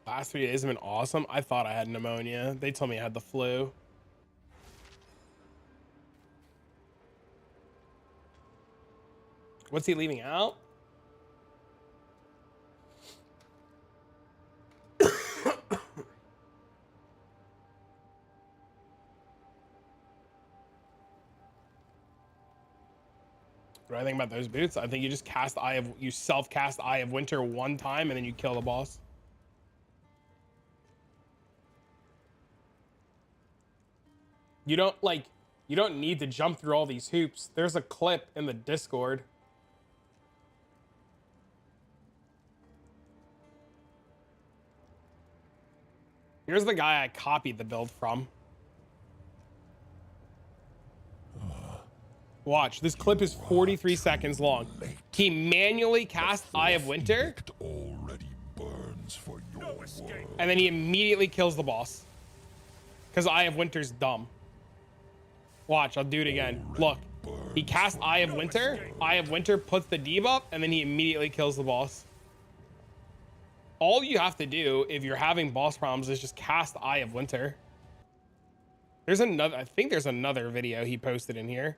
Last 3 days have been awesome. I thought I had pneumonia. They told me I had the flu. What's he leaving out? What do I think about those boots? I think you just you self-cast Eye of Winter one time and then you kill the boss. You don't need to jump through all these hoops. There's a clip in the Discord. Here's the guy I copied the build from. Watch, this clip is 43 seconds long. He manually cast Eye of Winter, already burns for your and then he immediately kills the boss. Because Eye of Winter's dumb. Watch, I'll do it again. Look, he casts Eye of Winter puts the debuff, and then he immediately kills the boss. All you have to do if you're having boss problems is just cast Eye of Winter. There's another, I think there's another video he posted in here.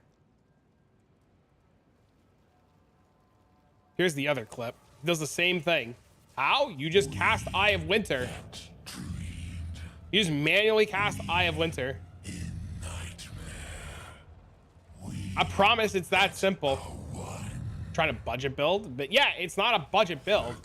Here's the other clip. He does the same thing. How? You just cast Eye of Winter. You just manually cast Eye of Winter. I promise it's that simple. Trying to budget build, but yeah, it's not a budget build.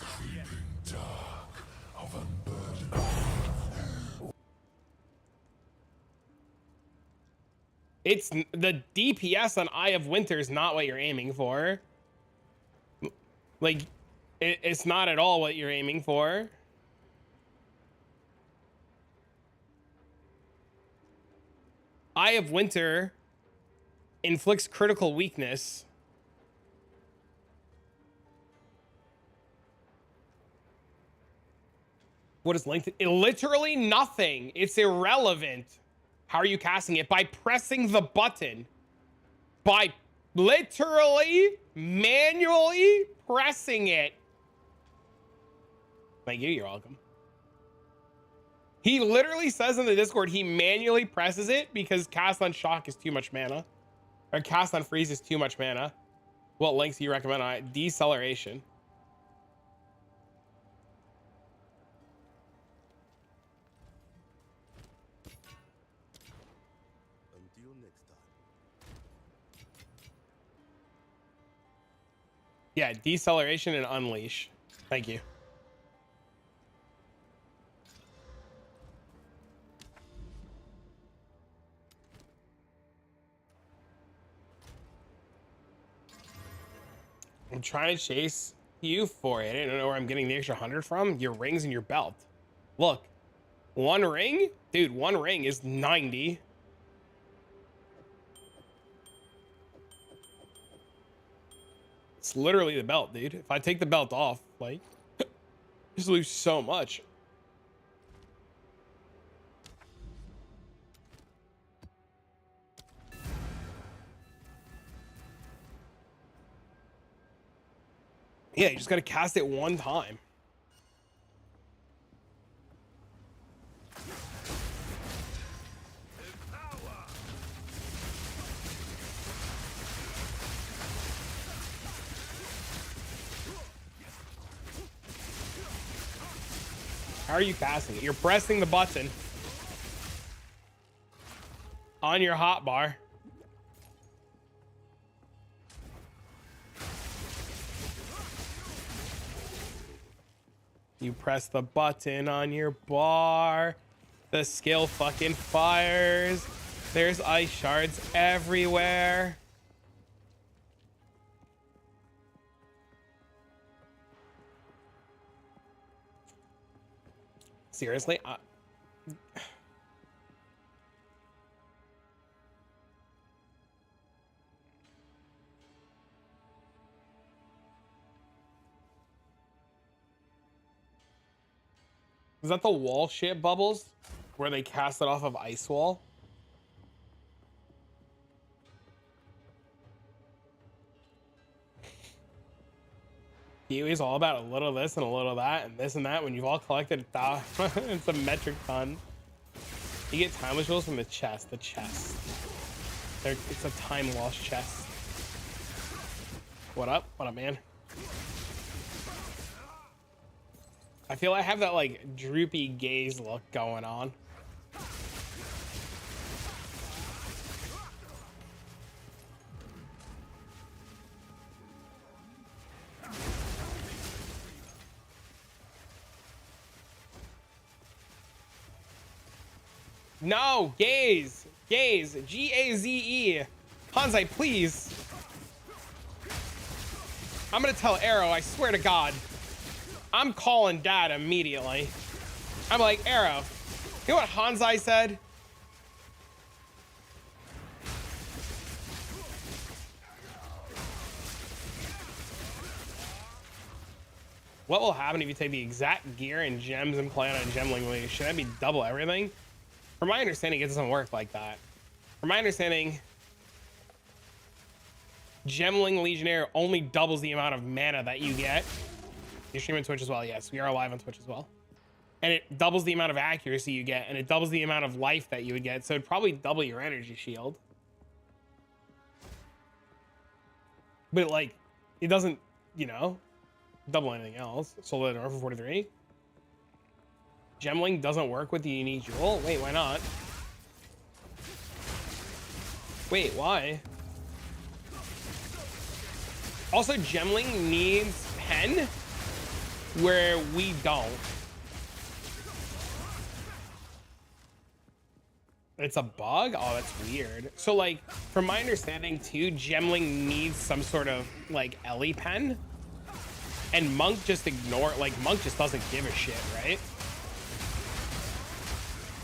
It's the DPS on Eye of Winter is not what you're aiming for. Like, it's not at all what you're aiming for. Eye of Winter inflicts critical weakness. What is length? Literally nothing. It's irrelevant. How are you casting it? By pressing the button. By literally, manually pressing it. Thank you, you're welcome. He literally says in the Discord he manually presses it because cast on shock is too much mana. Or cast on freeze is too much mana. What links do you recommend on it? Deceleration. Until next time. Yeah, deceleration and unleash. Thank you. I'm trying to chase you for it. I don't know where I'm getting the extra 100 from. Your rings and your belt. Look, one ring? Dude, one ring is 90. It's literally the belt, dude. If I take the belt off, like, just lose so much. Yeah, you just gotta cast it one time. How are you casting it? You're pressing the button on your hotbar. You press the button on your bar. The skill fucking fires. There's ice shards everywhere. Seriously? Is that the wall shit bubbles? Where they cast it off of Ice Wall? Kiwi's all about a little of this and a little of that and this and that. When you've all collected it's a metric ton. You get time rituals from the chest. It's a time lost chest. What up? What up, man? I feel I have that like droopy gaze look going on. No, gaze. Gaze. Gaze. Hanzai, please. I'm gonna tell Arrow, I swear to God. I'm calling dad immediately. I'm like, Arrow, you know what Hanzai said? What will happen if you take the exact gear and gems and play on a gemling leash? Should that be double everything? From my understanding, it doesn't work like that. From my understanding, Gemling Legionnaire only doubles the amount of mana that you get. You stream on Twitch as well. Yes, we are live on Twitch as well. And it doubles the amount of accuracy you get, and it doubles the amount of life that you would get. So it'd probably double your energy shield. But like, it doesn't, you know, double anything else. Sold it for 43. Gemling doesn't work with the unique jewel. Wait, why not? Wait, why? Also, Gemling needs pen where we don't. It's a bug? Oh, that's weird. So like, from my understanding too, Gemling needs some sort of like Ellie pen. And Monk just Monk just doesn't give a shit, right?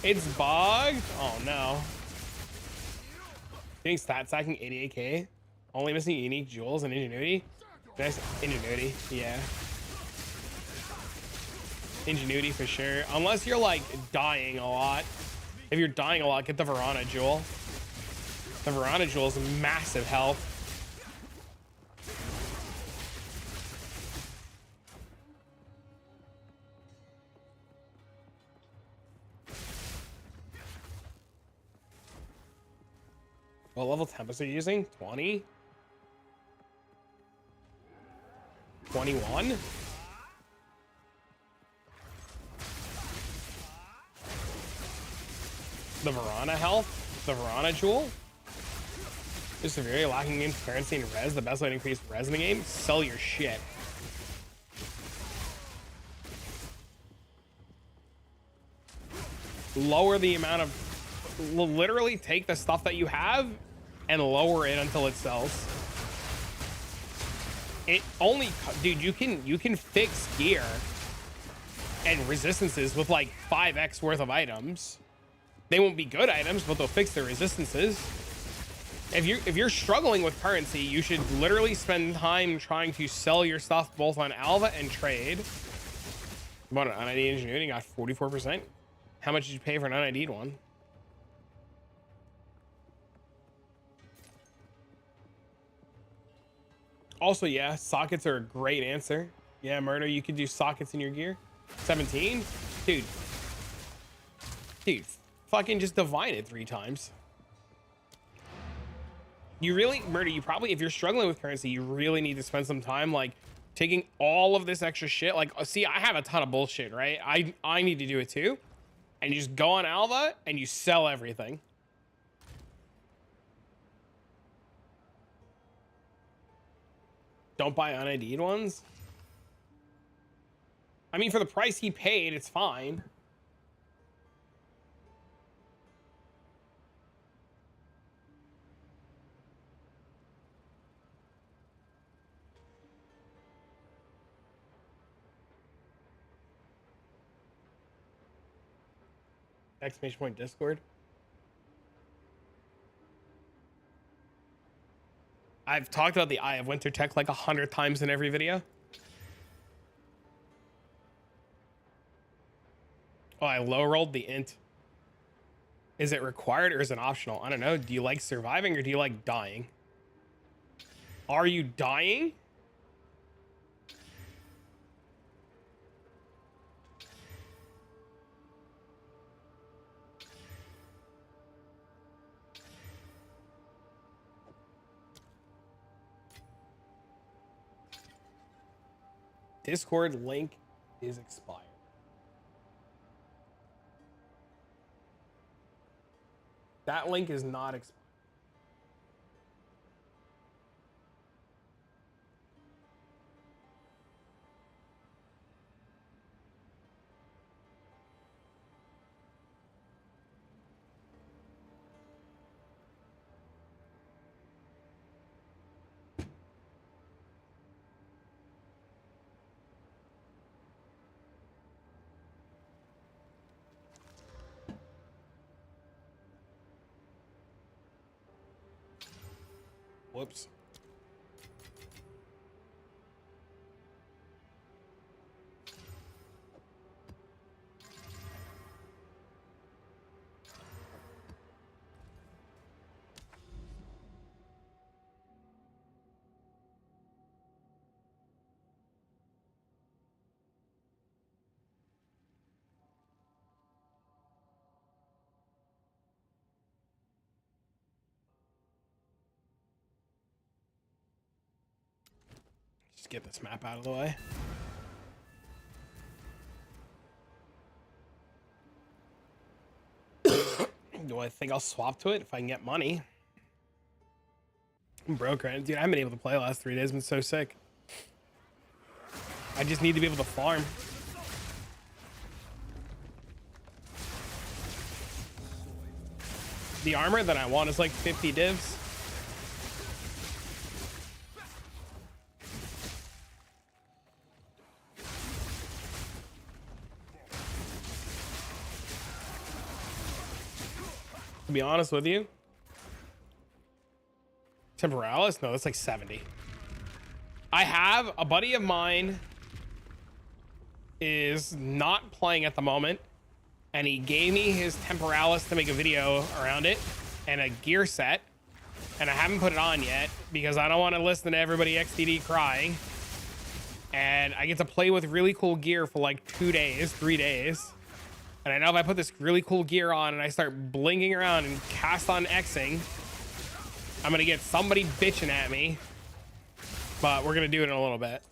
It's bugged? Oh no. Getting stat stacking 88k. Only missing unique jewels and ingenuity. Nice ingenuity, yeah. Ingenuity for sure. Unless you're like dying a lot. If you're dying a lot, get the Verana jewel. The Verana jewel is massive health. What level Tempest are you using? 20? 21? The Verana health? The Verana jewel? Just severely lacking in currency and res. The best way to increase res in the game? Sell your shit. Lower the amount of... Literally take the stuff that you have and lower it until it sells. It only... Dude, you can fix gear and resistances with like 5x worth of items. They won't be good items, but they'll fix their resistances. If you're struggling with currency, you should literally spend time trying to sell your stuff both on Alva and trade. Bought an unID engineering, got 44%. How much did you pay for an unID'd one? Also, yeah, sockets are a great answer. Yeah, Murder, you could do sockets in your gear. 17? Dude, fucking just divide it 3 times. You really, Murder, you probably, if you're struggling with currency, you really need to spend some time like taking all of this extra shit. Like, see, I have a ton of bullshit, right? I need to do it too. And you just go on Alva and you sell everything. Don't buy unID'd ones. I mean, for the price he paid, it's fine. Exclamation point Discord. I've talked about the Eye of Winter tech like 100 times in every video. Oh, I low rolled the int. Is it required or is it optional? I don't know. Do you like surviving or do you like dying? Are you dying? Discord link is expired. That link is not expired. Whoops. Just get this map out of the way. Do I think I'll swap to it if I can get money? I'm broke right now. Dude, I haven't been able to play the last 3 days. I've been so sick. I just need to be able to farm. The armor that I want is like 50 divs. To be honest with you, Temporalis? No, that's like 70. I have a buddy of mine is not playing at the moment, and he gave me his Temporalis to make a video around it and a gear set, and I haven't put it on yet because I don't want to listen to everybody XDD crying. And I get to play with really cool gear for like 2 days, 3 days. And I know if I put this really cool gear on and I start blinking around and cast on Xing, I'm gonna get somebody bitching at me, but we're gonna do it in a little bit.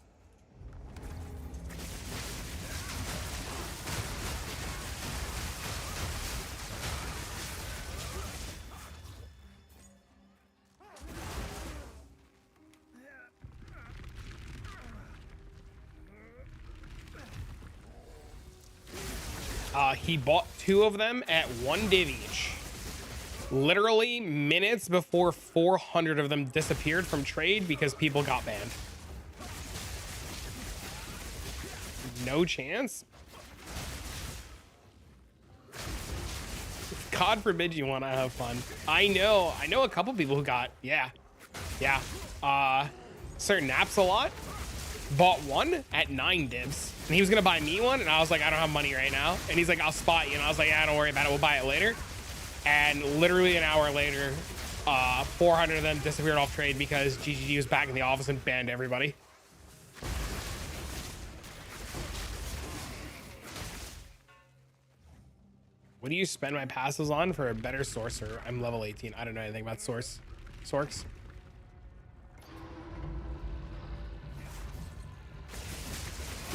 He bought 2 of them at 1 div each. Literally minutes before 400 of them disappeared from trade because people got banned. No chance. God forbid you want to have fun. I know a couple people who got, yeah. Certain naps a lot. Bought 1 at 9 divs. And he was gonna buy me one, and I was like, I don't have money right now. And he's like, I'll spot you. And I was like, yeah, don't worry about it. We'll buy it later. And literally an hour later, 400 of them disappeared off trade because GGG was back in the office and banned everybody. What do you spend my passes on for a better sorcerer? I'm level 18. I don't know anything about sorks.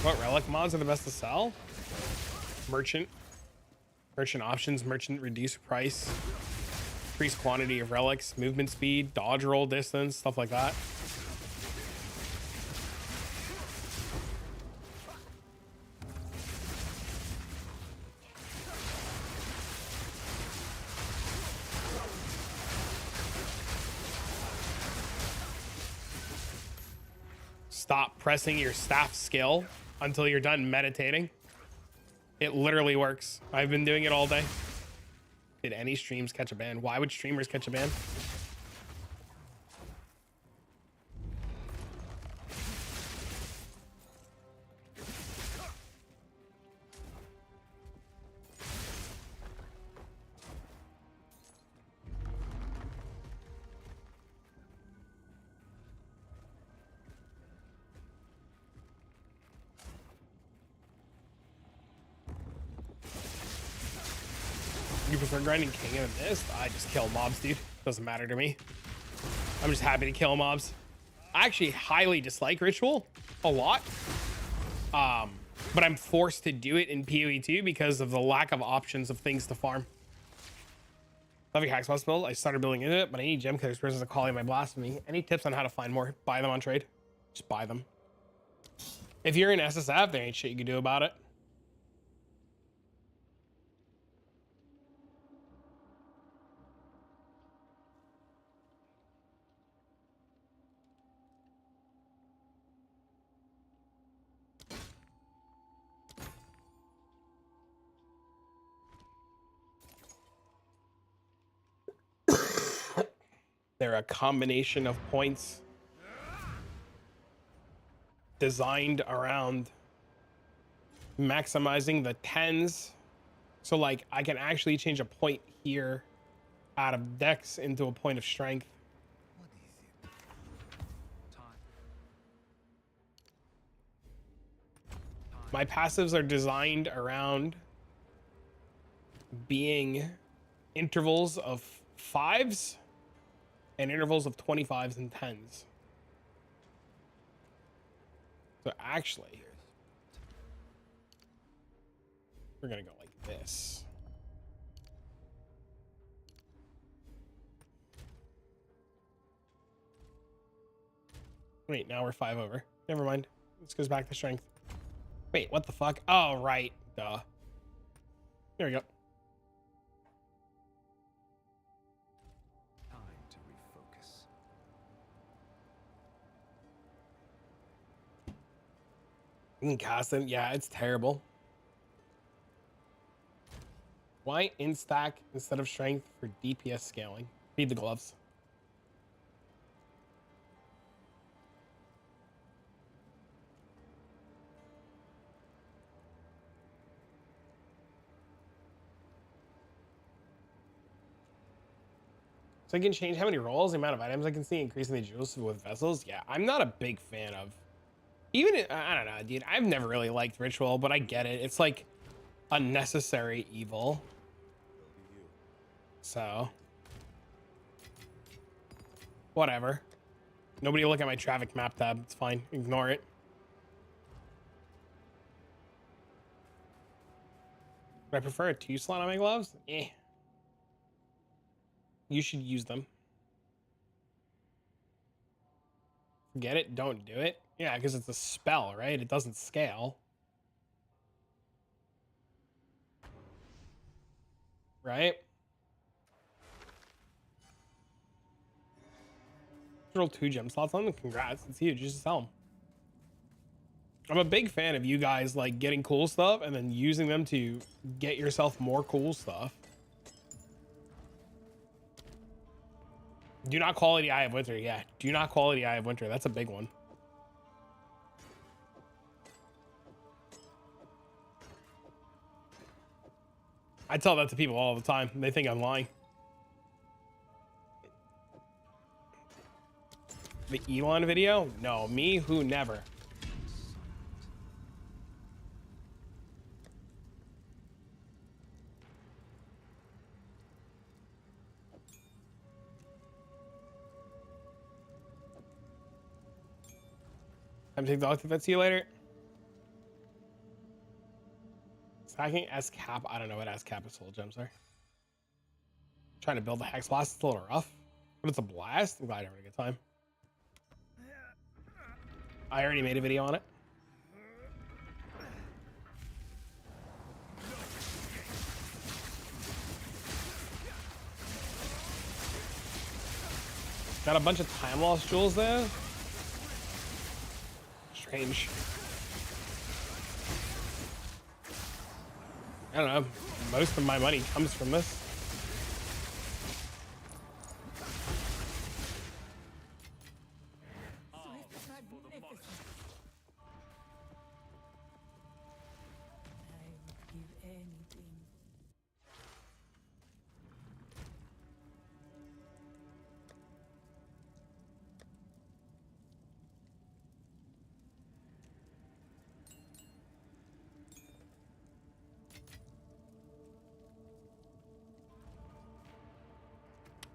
What relic mods are the best to sell? Merchant options, merchant reduce price, increase quantity of relics, movement speed, dodge roll distance, stuff like that. Stop pressing your staff skill until you're done meditating. It literally works. I've been doing it all day. Did any streams catch a ban? Why would streamers catch a ban? You prefer grinding king in a mist? I just kill mobs, dude. Doesn't matter to me. I'm just happy to kill mobs. I actually highly dislike ritual a lot. But I'm forced to do it in PoE 2 because of the lack of options of things to farm. Love your hacks must build. I started building into it, but I need gem cutters versus a calling my blasphemy. Any tips on how to find more? Buy them on trade. Just buy them. If you're in SSF, there ain't shit you can do about it. They're a combination of points designed around maximizing the tens. So like I can actually change a point here out of dex into a point of strength. What is it? Time. My passives are designed around being intervals of 5s and intervals of 25s and 10s. So actually, we're gonna go like this. Wait, now we're 5 over. Never mind. This goes back to strength. Wait, what the fuck? Oh, right. Duh. There we go. Time to refocus. You can cast it. Yeah, it's terrible. Why in stack instead of strength for DPS scaling? Need the gloves. So I can change how many rolls, the amount of items I can see, increasing the jewels with vessels. Yeah, I'm not a big fan of. Even I don't know, dude. I've never really liked ritual, but I get it. It's like a necessary evil. So whatever. Nobody look at my traffic map tab. It's fine. Ignore it. Would I prefer a 2 slot on my gloves? Eh. You should use them. Get it? Don't do it? Yeah, because it's a spell, right? It doesn't scale. Right? Roll 2 gem slots on them. Congrats. It's huge. Just sell them. I'm a big fan of you guys like getting cool stuff and then using them to get yourself more cool stuff. Do not quality Eye of Winter. Yeah, do not quality Eye of Winter. That's a big one. I tell that to people all the time. They think I'm lying. The Elon video? No, me who never. Time to take the octopus. See you later. Stacking S cap. I don't know what S cap is. Soul gems are. Trying to build the hex blast. It's a little rough, but it's a blast. I'm glad you're having a good time. I already made a video on it. Got a bunch of time loss jewels there. Strange. I don't know. Most of my money comes from this.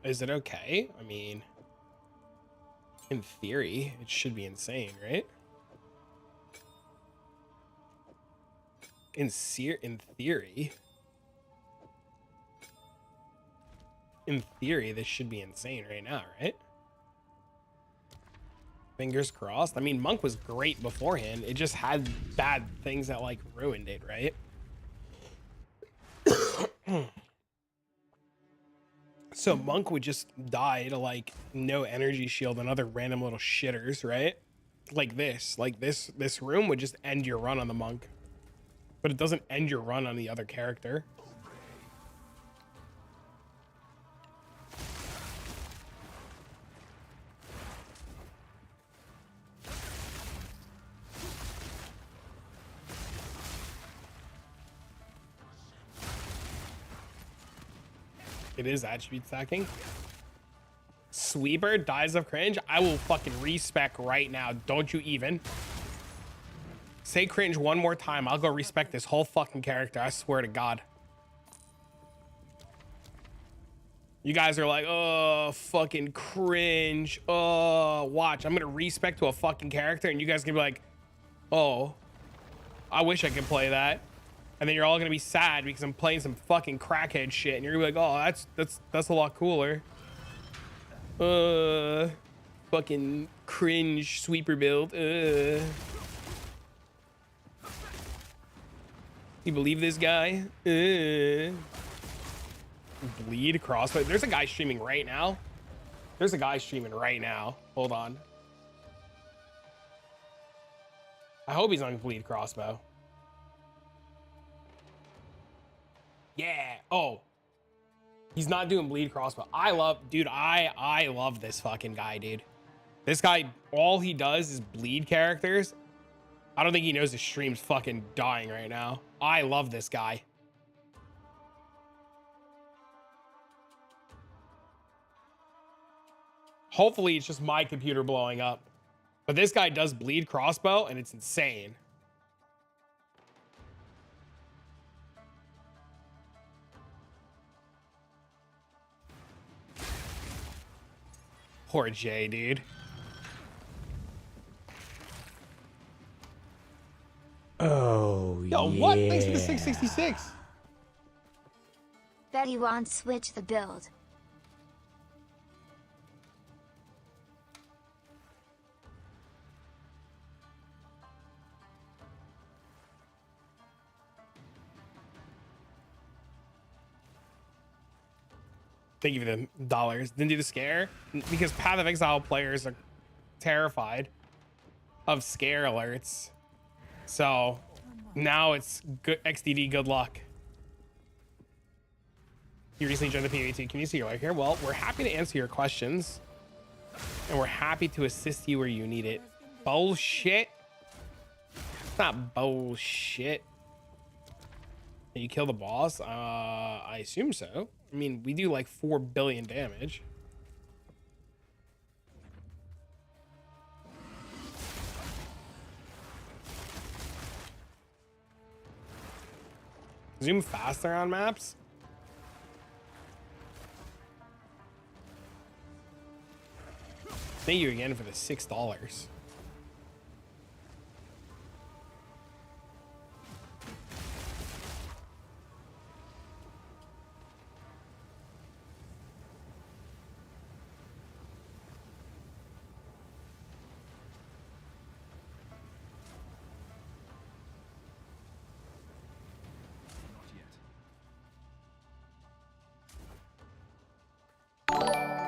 Is it okay? I mean, in theory, it should be insane, right? In theory. In theory, this should be insane right now, right? Fingers crossed. I mean, Monk was great beforehand. It just had bad things that like ruined it, right? So Monk would just die to like no energy shield and other random little shitters, right? Like this room would just end your run on the Monk, but it doesn't end your run on the other character. It is attribute stacking. Sweeper dies of cringe. I will fucking respec right now. Don't you even. Say cringe one more time. I'll go respec this whole fucking character. I swear to God. You guys are like, oh, fucking cringe. Oh, watch. I'm going to respec to a fucking character and you guys can be like, oh, I wish I could play that. And then you're all going to be sad because I'm playing some fucking crackhead shit. And you're going to be like, oh, that's a lot cooler. Fucking cringe sweeper build. You believe this guy? Bleed crossbow. There's a guy streaming right now. Hold on. I hope he's on bleed crossbow. Yeah. Oh. He's not doing bleed crossbow. I love this fucking guy, dude. This guy, all he does is bleed characters. I don't think he knows his stream's fucking dying right now. I love this guy. Hopefully it's just my computer blowing up. But this guy does bleed crossbow and it's insane. Poor Jay, dude. Oh, Yo, yeah. what? Thanks for the 666. Bet he won't switch the build. Thank you for the dollars. Didn't do the scare because Path of Exile players are terrified of scare alerts. So now it's good XDD. Good luck. You recently joined the PAT community. You're like, here. Well, we're happy to answer your questions, and we're happy to assist you where you need it. Bullshit. It's not bullshit. Can you kill the boss? I assume so. I mean, we do like 4 billion damage. Zoom faster on maps. Thank you again for the $6.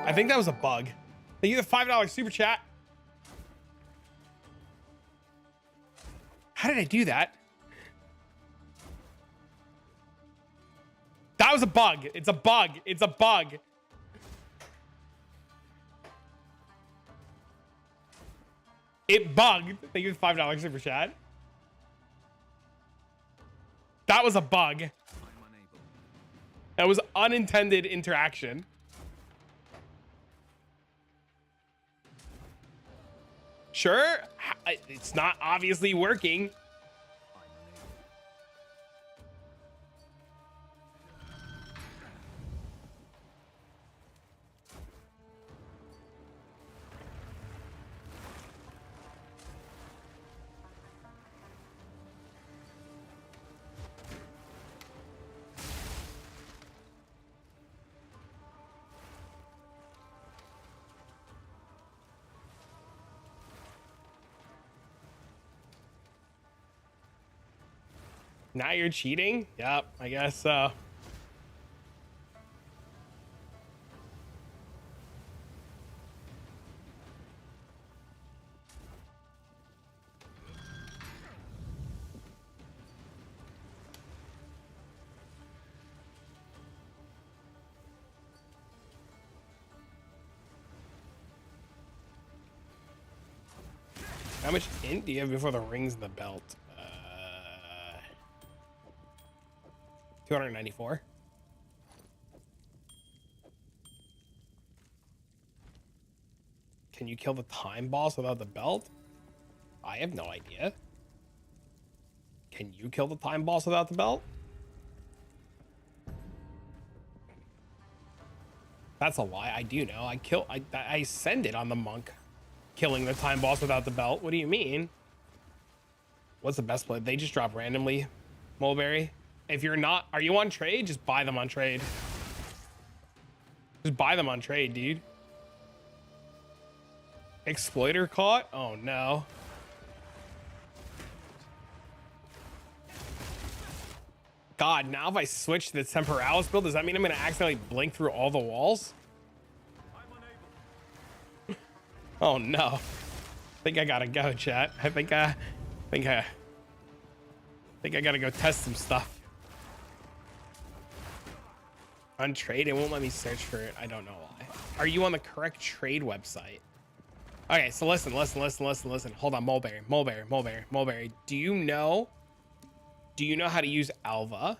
I think that was a bug. Thank you the $5 super chat. How did I do that? That was a bug. It's a bug. It's a bug. It bugged. Thank you the $5 super chat. That was a bug. That was unintended interaction. Sure, it's not obviously working. Now you're cheating? Yep, I guess so. How much int do you have before the rings in the belt? 294. Can you kill the time boss without the belt? I have no idea. Can you kill the time boss without the belt? That's a lie. I do know. I send it on the monk killing the time boss without the belt. What do you mean? What's the best play? They just drop randomly. Mulberry. If you're not, are you on trade? Just buy them on trade. Just buy them on trade, dude. Exploiter caught? Oh no. God, now if I switch to the Temporalis build, does that mean I'm gonna accidentally blink through all the walls? Oh no. I think I gotta go, chat. I think I gotta go test some stuff. On trade, it won't let me search for it. I don't know why. Are you on the correct trade website? Okay, so listen. Hold on, Mulberry. Do you know how to use Alva?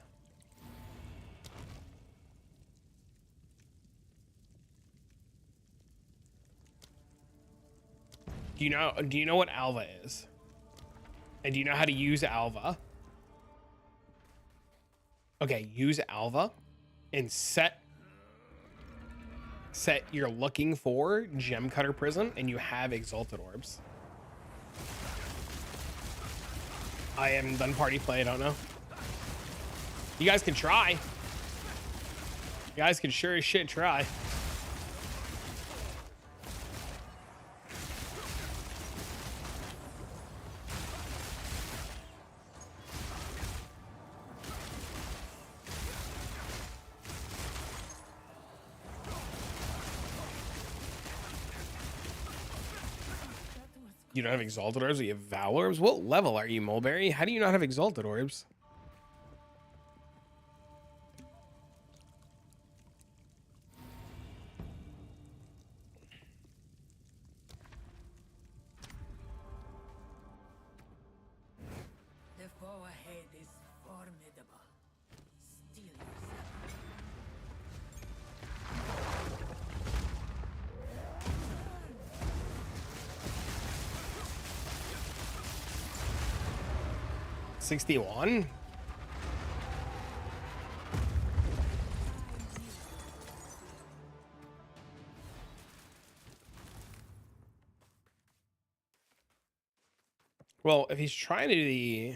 Do you know what Alva is? And do you know how to use Alva? Okay, use Alva and set you're looking for Gem Cutter Prism and you have Exalted Orbs. I haven't done party play, I don't know. You guys can try. You guys can sure as shit try. You don't have Exalted Orbs, or you have Val Orbs? What level are you, Mulberry? How do you not have Exalted Orbs? The foe ahead is formidable. Steel yourself. 61? Well, if he's trying to do the...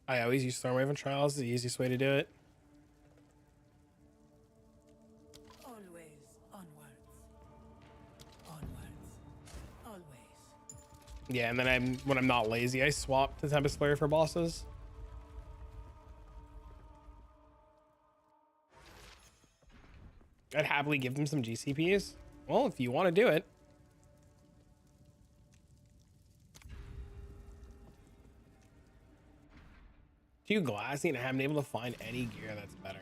I always use Stormwave and Trials. It's the easiest way to do it. Always onwards. Onwards. Always. Yeah, and then when I'm not lazy, I swap to Tempest Flare for bosses. I'd happily give them some GCPs. Well, if you want to do it. Too glassy and I haven't been able to find any gear that's better.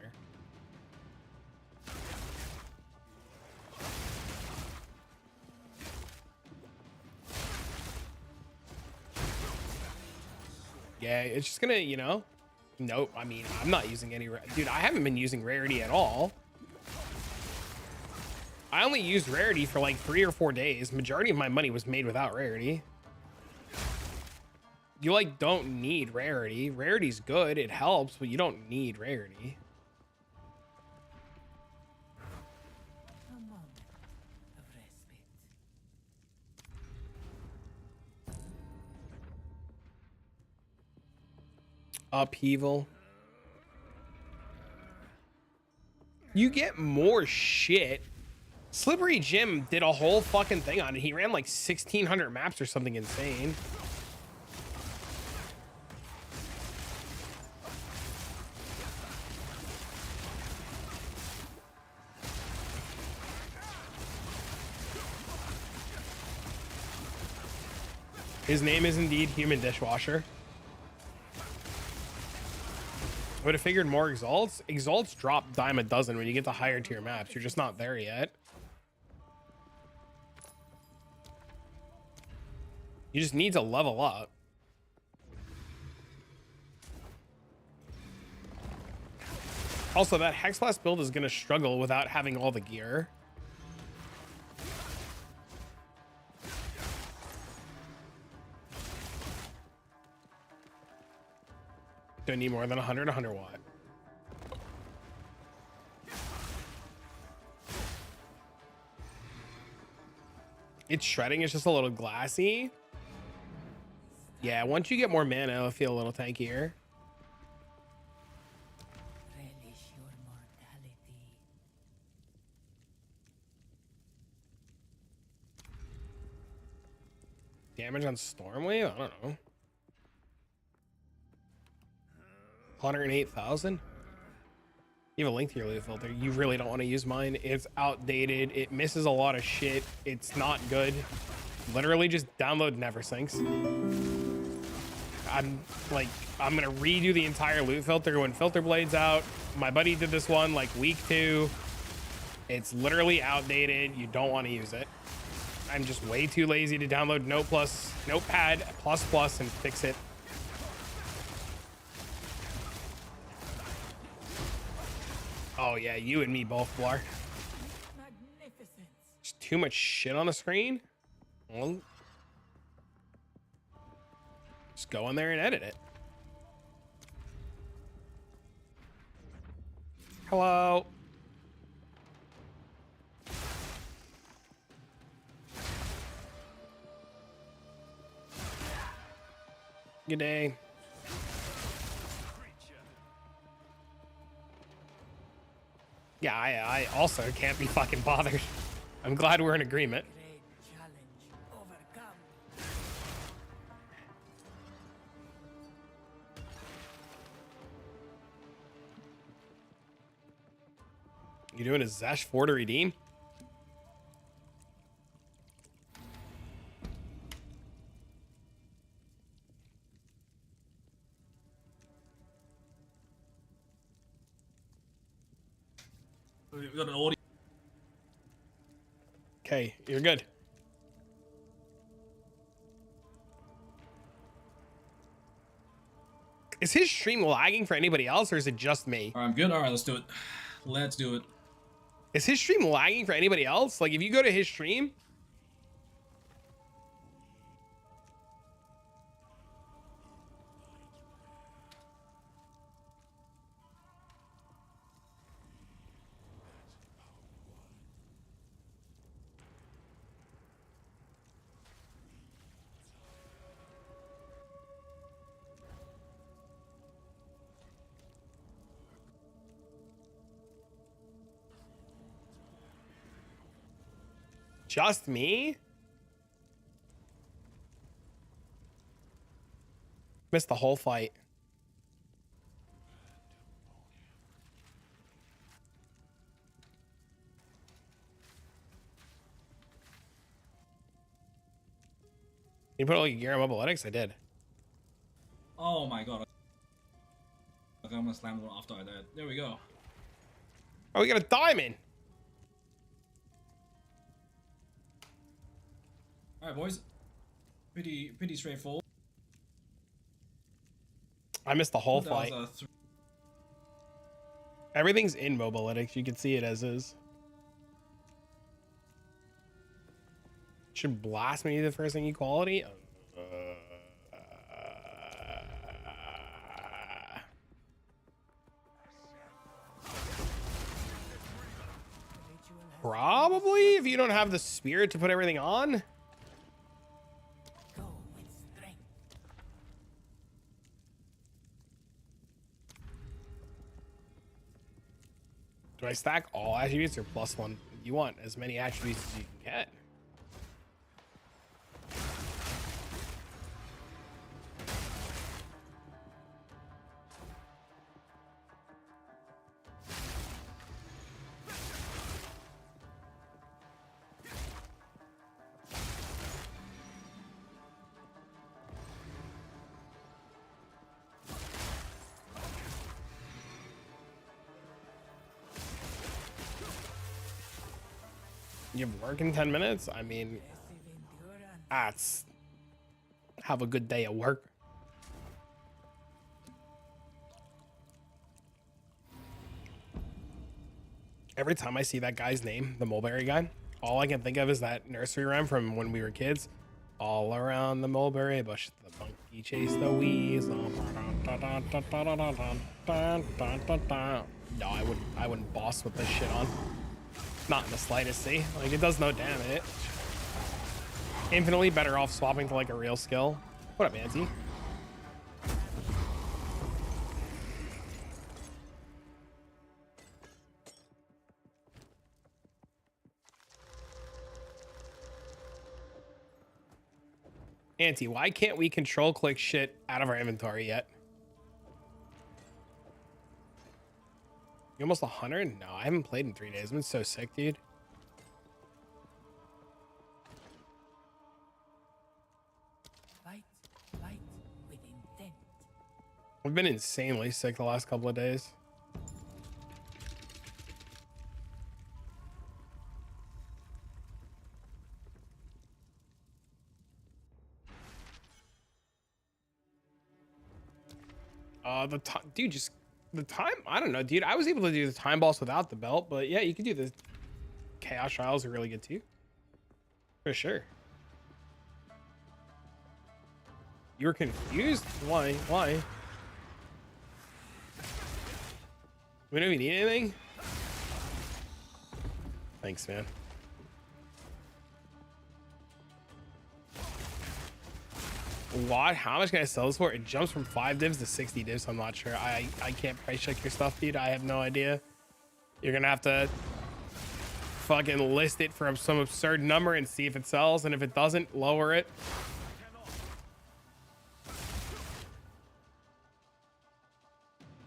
Yeah, it's just gonna, you know. Nope, I mean, I'm not using any... Dude, I haven't been using rarity at all. I only used rarity for like 3 or 4 days. Majority of my money was made without rarity. You like don't need rarity. Rarity's good, it helps, but you don't need rarity. A moment of respite. Upheaval. You get more shit. Slippery Jim did a whole fucking thing on it. He ran like 1,600 maps or something insane. His name is indeed Human Dishwasher. I would have figured more Exalts. Exalts drop dime a dozen when you get to higher tier maps. You're just not there yet. You just need to level up. Also, that Hexblast build is gonna struggle without having all the gear. Don't need more than 100 watt. Its shredding is just a little glassy. Yeah, once you get more mana, it'll feel a little tankier. Relish your mortality. Damage on Stormwave? I don't know. 108,000? You have a link to your loot filter. You really don't want to use mine. It's outdated. It misses a lot of shit. It's not good. Literally just download Neversyncs. I'm gonna redo the entire loot filter when Filter Blade's out. My buddy did this one like week 2. It's literally outdated. You don't want to use it. I'm just way too lazy to download Notepad++ and fix it. Oh yeah, you and me both, Blar. Magnificence. There's too much shit on the screen. Well, just go in there and edit it. Hello. Good day. Yeah, I also can't be fucking bothered. I'm glad we're in agreement. Great challenge overcome. You doing a Zesh 4 to redeem? We got an audio. Okay, you're good. Is his stream lagging for anybody else, or is it just me? All right, I'm good. All right, let's do it. Let's do it. Is his stream lagging for anybody else? Like, if you go to his stream, just me? Missed the whole fight. You put all your gear on Mobilytics? I did. Oh my god. Okay, I'm gonna slam one after I died. There we go. Oh, we got a diamond. All right, boys. Pretty straightforward. I missed the whole That was fight. Everything's in Mobilytics. You can see it as is. Should blast me the first thing equality. Probably, if you don't have the spirit to put everything on. Go with strength. Do I stack all attributes or plus one? You want as many attributes as you can get. You have work in 10 minutes? I mean, that's have a good day at work. Every time I see that guy's name, the mulberry guy, all I can think of is that nursery rhyme from when we were kids. All around the mulberry bush, the monkey chased the weasel. No, I wouldn't boss with this shit on. Not in the slightest, see? Like, it does no damage. Infinitely better off swapping to like a real skill. What up, Auntie? Auntie, why can't we control click shit out of our inventory yet? You almost 100? No, I haven't played in 3 days. I've been so sick, dude. Fight, fight with intent. I've been insanely sick the last couple of days. The time, dude, just the time. I don't know, dude. I was able to do the time boss without the belt, but yeah, you can do the chaos trials are really good too, for sure. You were confused? Why? Why? We don't even need anything. Thanks, man. What? How much can I sell this for? It jumps from 5 divs to 60 divs. I'm not sure. I can't price check your stuff, dude. I have no idea. You're gonna have to fucking list it for some absurd number and see if it sells, and if it doesn't, lower it.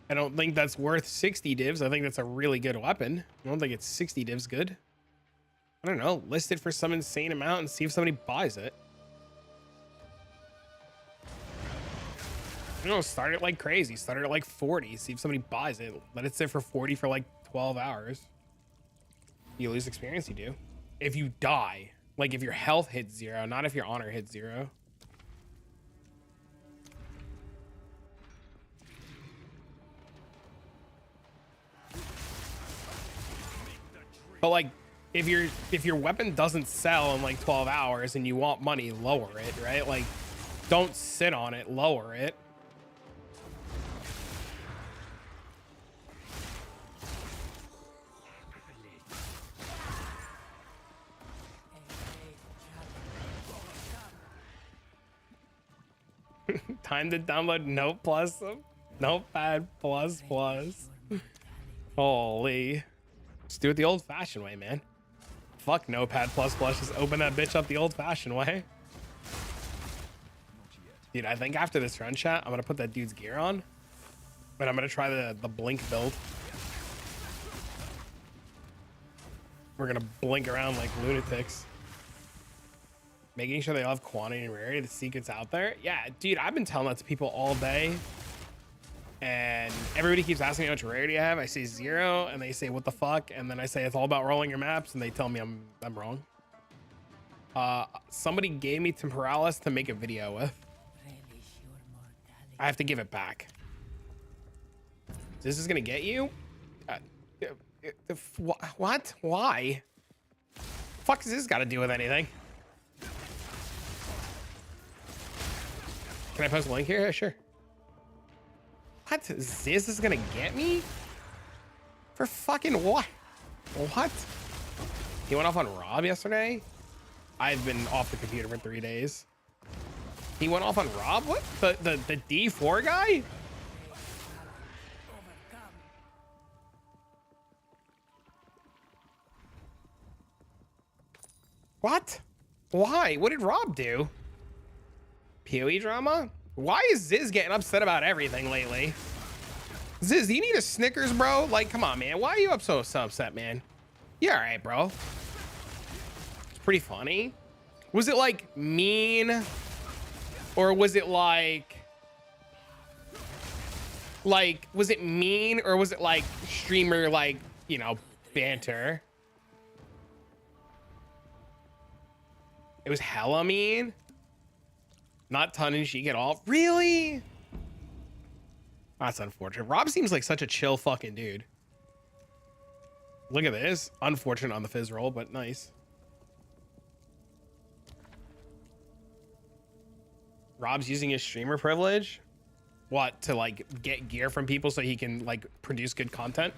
I don't think that's worth 60 divs. I think that's a really good weapon. I don't think it's 60 divs good. I don't know. List it for some insane amount and see if somebody buys it. You know, start it like crazy. Start it at like 40. See if somebody buys it. Let it sit for 40 for like 12 hours. You lose experience, you do. If you die, like if your health hits 0, not if your honor hits 0. But like, if your weapon doesn't sell in like 12 hours and you want money, lower it, right? Like, don't sit on it, lower it. Time to download Notepad++. Holy. Just do it the old-fashioned way, man. Fuck Notepad++. Just open that bitch up the old-fashioned way. Dude, I think after this run chat, I'm gonna put that dude's gear on. But I'm gonna try the blink build. We're gonna blink around like lunatics. Making sure they all have quantity and rarity. The secret's out there. Yeah, dude, I've been telling that to people all day. And everybody keeps asking me how much rarity I have. I say 0, and they say, what the fuck? And then I say, it's all about rolling your maps, and they tell me I'm wrong. Somebody gave me Temporalis to make a video with. I have to give it back. This is gonna get you? What? Why? Fuck does this got to do with anything? Can I post a link here? Yeah, sure. What? This is gonna get me? For fucking what? What? He went off on Rob yesterday? I've been off the computer for 3 days. He went off on Rob? What? The D4 guy? What? Why? What did Rob do? PoE drama? Why is Ziz getting upset about everything lately? Ziz, you need a Snickers, bro? Like, come on, man. Why are you so upset, man? You all right, bro? It's pretty funny. Was it like mean? Or was it like, was it mean? Or was it like streamer, like, you know, banter? It was hella mean. Not tongue-in-cheek at all. Really? That's unfortunate. Rob seems like such a chill fucking dude. Look at this. Unfortunate on the fizz roll, but nice. Rob's using his streamer privilege. What, to like get gear from people so he can like produce good content?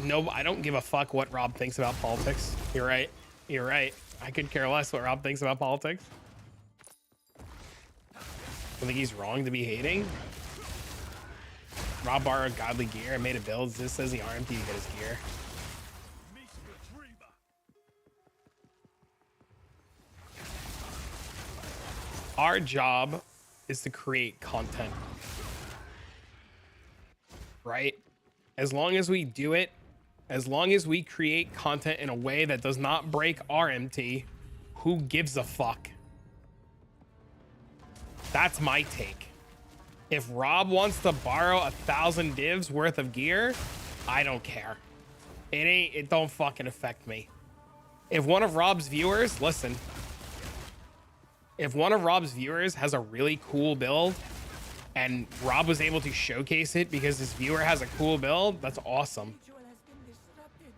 No, I don't give a fuck what Rob thinks about politics. You're right. You're right. I could care less what Rob thinks about politics. I think he's wrong to be hating. Rob borrowed godly gear and made a build. This says the RMT to get his gear. Our job is to create content, right? As long as we do it, as long as we create content in a way that does not break RMT, who gives a fuck? That's my take. If Rob wants to borrow 1,000 divs worth of gear, I don't care. It don't fucking affect me. If one of Rob's viewers, listen, if one of Rob's viewers has a really cool build and Rob was able to showcase it because his viewer has a cool build, that's awesome. Ritual has been disrupted.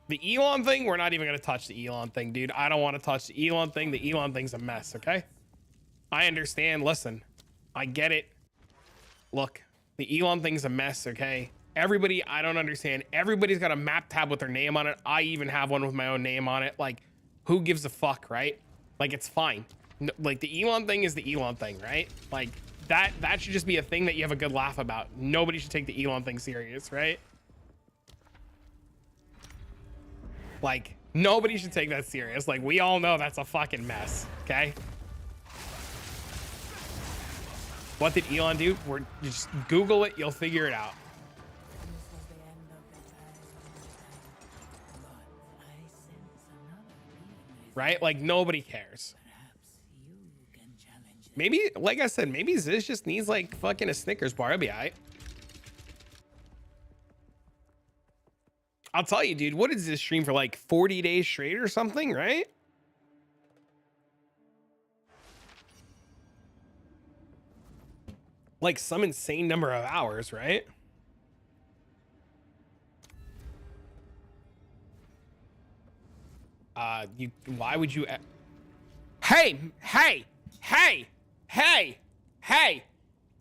The Elon thing, we're not even going to touch the Elon thing, dude. I don't want to touch the Elon thing. The Elon thing's a mess, okay? I understand. Listen, I get it. Look, the Elon thing's a mess, okay? Everybody, I don't understand. Everybody's got a map tab with their name on it. I even have one with my own name on it. Like, who gives a fuck, right? Like, it's fine. No, like, the Elon thing is the Elon thing, right? Like, that should just be a thing that you have a good laugh about. Nobody should take the Elon thing serious, right? Like, nobody should take that serious. Like, we all know that's a fucking mess, okay? What did Elon do? Just Google it. You'll figure it out. This was the end of the time. But I sense another being. Right? Like, nobody cares. Perhaps you can challenge them. Maybe, like I said, maybe Ziz just needs, like, fucking a Snickers bar. It'll be all right. I'll tell you, dude, what is this stream for, like 40 days straight or something, right? Like some insane number of hours, right? Why would you? Hey,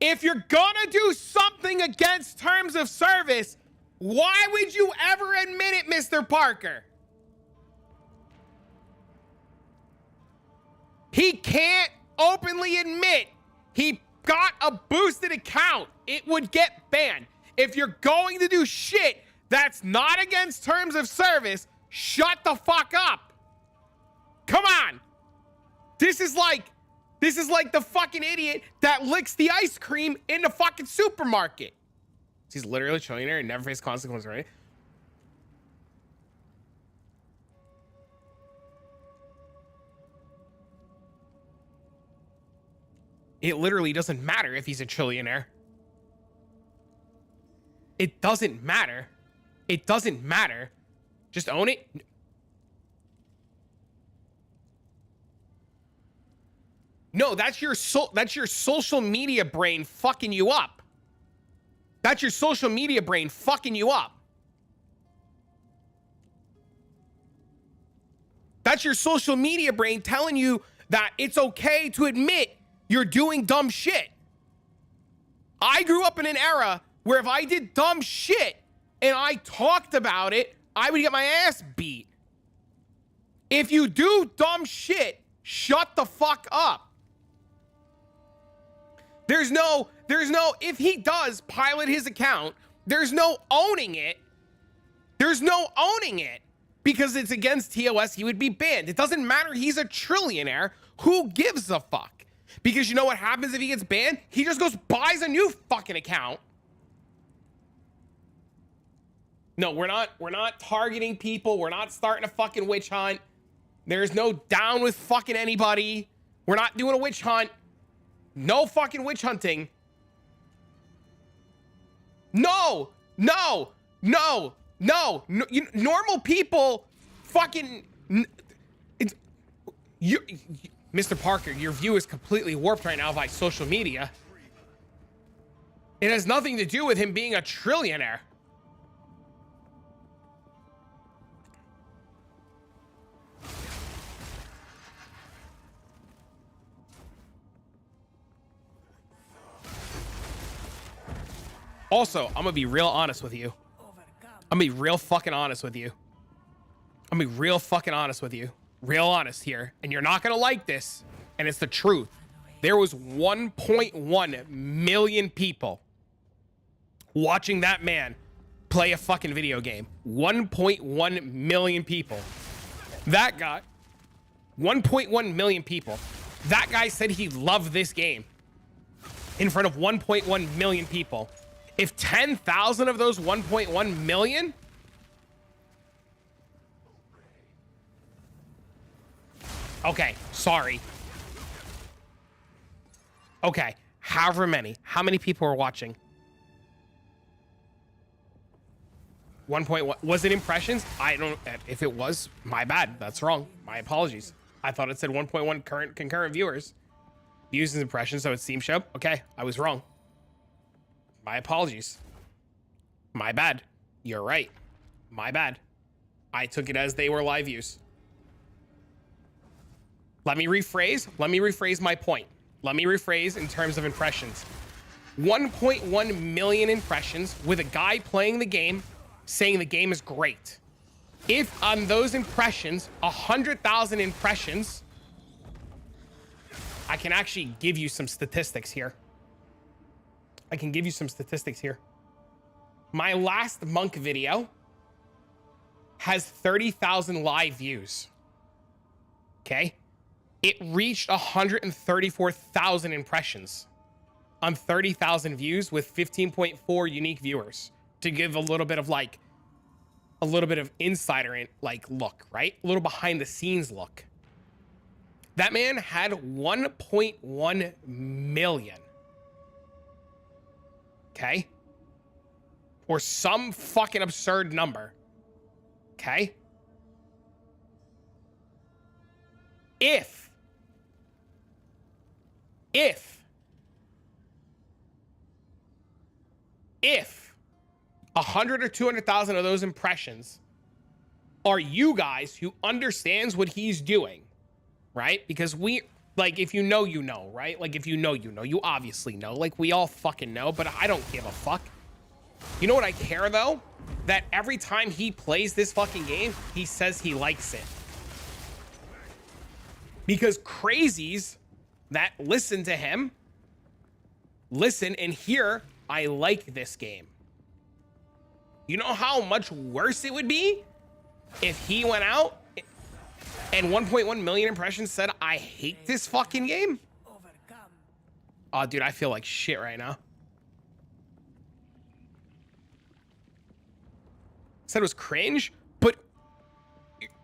if you're gonna do something against terms of service, why would you ever admit it, Mr. Parker? He can't openly admit he got a boosted account. It would get banned. If you're going to do shit that's not against terms of service, shut the fuck up. Come on. This is like the fucking idiot that licks the ice cream in the fucking supermarket. He's literally a trillionaire and never faced consequences, right? It literally doesn't matter if he's a trillionaire. It doesn't matter. It doesn't matter. Just own it. No, that's your social media brain fucking you up. That's your social media brain fucking you up. That's your social media brain telling you that it's okay to admit you're doing dumb shit. I grew up in an era where if I did dumb shit and I talked about it, I would get my ass beat. If you do dumb shit, shut the fuck up. There's no, if he does pilot his account, there's no owning it. There's no owning it because it's against TOS. He would be banned. It doesn't matter. He's a trillionaire. Who gives a fuck? Because you know what happens if he gets banned? He just goes, buys a new fucking account. No, we're not targeting people. We're not starting a fucking witch hunt. There's no down with fucking anybody. We're not doing a witch hunt. No fucking witch hunting. No. Normal people fucking... Mr. Parker, your view is completely warped right now by social media. It has nothing to do with him being a trillionaire. Also, I'm gonna be real honest with you. I'm gonna be real fucking honest with you. I'm gonna be real fucking honest with you. Real honest here. And you're not gonna like this. And it's the truth. There was 1.1 million people watching that man play a fucking video game. 1.1 million people. That guy, 1.1 million people. That guy said he loved this game in front of 1.1 million people. If 10,000 of those 1.1 million okay, sorry. Okay, however many. How many people were watching? 1.1. Was it impressions? I don't. If it was, my bad. That's wrong. My apologies. I thought it said 1.1 current concurrent viewers. Views and impressions, so it seems show. Okay, I was wrong. My apologies. My bad. You're right. My bad. I took it as they were live views. Let me rephrase my point. Let me rephrase in terms of impressions. 1.1 million impressions with a guy playing the game saying the game is great. If on those impressions, 100,000 impressions, I can actually give you some statistics here. I can give you some statistics here. My last Monk video has 30,000 live views. Okay? It reached 134,000 impressions on 30,000 views with 15.4 unique viewers, to give a little bit of like, a little bit of insider look, right? A little behind the scenes look. That man had 1.1 million. Okay? Or some fucking absurd number. Okay? If 100 or 200,000 of those impressions are you guys who understands what he's doing, right? Because we, like, if you know, you know, right? Like, if you know, you know. You obviously know. Like, we all fucking know, but I don't give a fuck. You know what I care, though? That every time he plays this fucking game, he says he likes it. Because crazies that listen to him, listen and hear, I like this game. You know how much worse it would be if he went out and 1.1 million impressions said, I hate this fucking game? Oh, dude, I feel like shit right now. Said it was cringe, but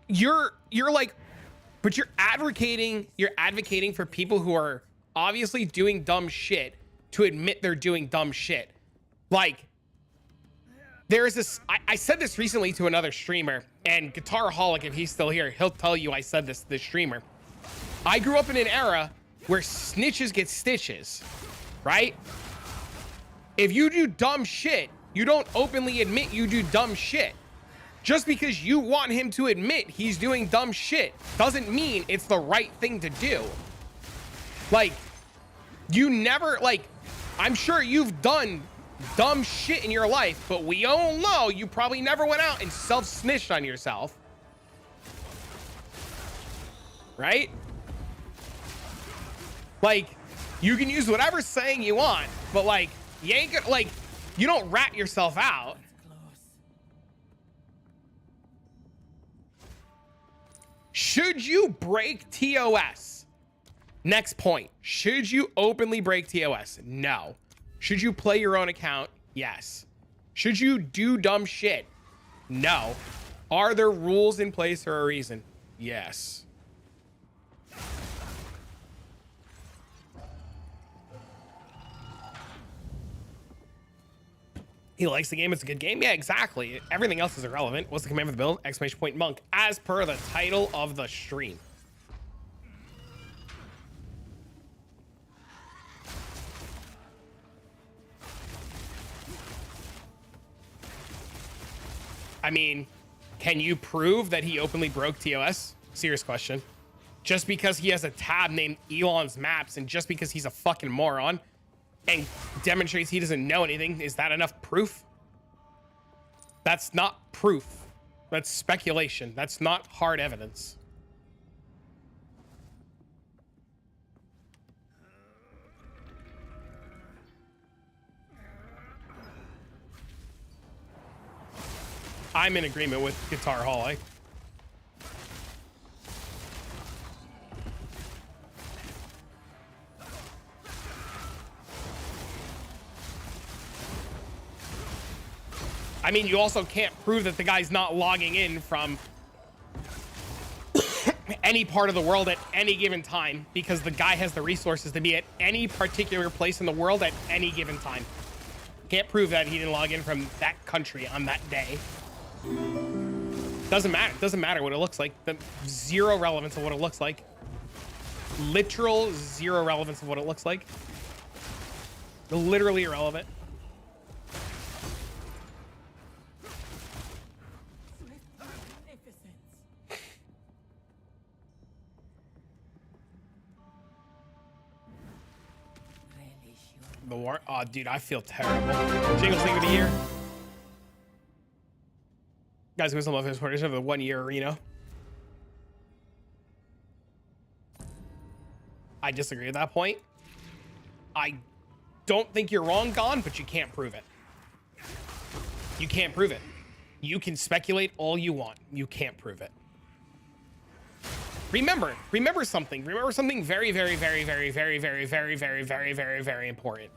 you're like, but you're advocating for people who are obviously doing dumb shit to admit they're doing dumb shit. Like, there's this, I said this recently to another streamer, and Guitaraholic, if he's still here, he'll tell you I said this to this streamer. I grew up in an era where snitches get stitches, right? If you do dumb shit, you don't openly admit you do dumb shit. Just because you want him to admit he's doing dumb shit doesn't mean it's the right thing to do. Like, you never, like, I'm sure you've done dumb shit in your life, but we all know you probably never went out and self-snitched on yourself. Right? Like, you can use whatever saying you want, but like, you ain't gonna, like, you don't rat yourself out. Should you break TOS? Next point. Should you openly break TOS? No. Should you play your own account? Yes. Should you do dumb shit? No. Are there rules in place for a reason? Yes. He likes the game. It's a good game. Yeah, exactly. Everything else is irrelevant. What's the command for the build? Exclamation point monk. As per the title of the stream. I mean, can you prove that he openly broke TOS? Serious question. Just because he has a tab named Elon's Maps and just because he's a fucking moron and demonstrates he doesn't know anything, is that enough proof? That's not proof. That's speculation. That's not hard evidence. I'm in agreement with Guitar Hall. I mean, you also can't prove that the guy's not logging in from any part of the world at any given time because the guy has the resources to be at any particular place in the world at any given time. Can't prove that he didn't log in from that country on that day. Doesn't matter. Doesn't matter what it looks like. The zero relevance of what it looks like. Literal zero relevance of what it looks like. Literally irrelevant. The war. Oh, dude, I feel terrible. Jingles thing of the year. Guys, wisdom love his supporters of the 1 year arena. I disagree with that point. I don't think you're wrong, Gon, but you can't prove it. You can't prove it. You can speculate all you want. You can't prove it. Remember something. Remember something very, very, very, very, very, very, very, very, very, very, very important.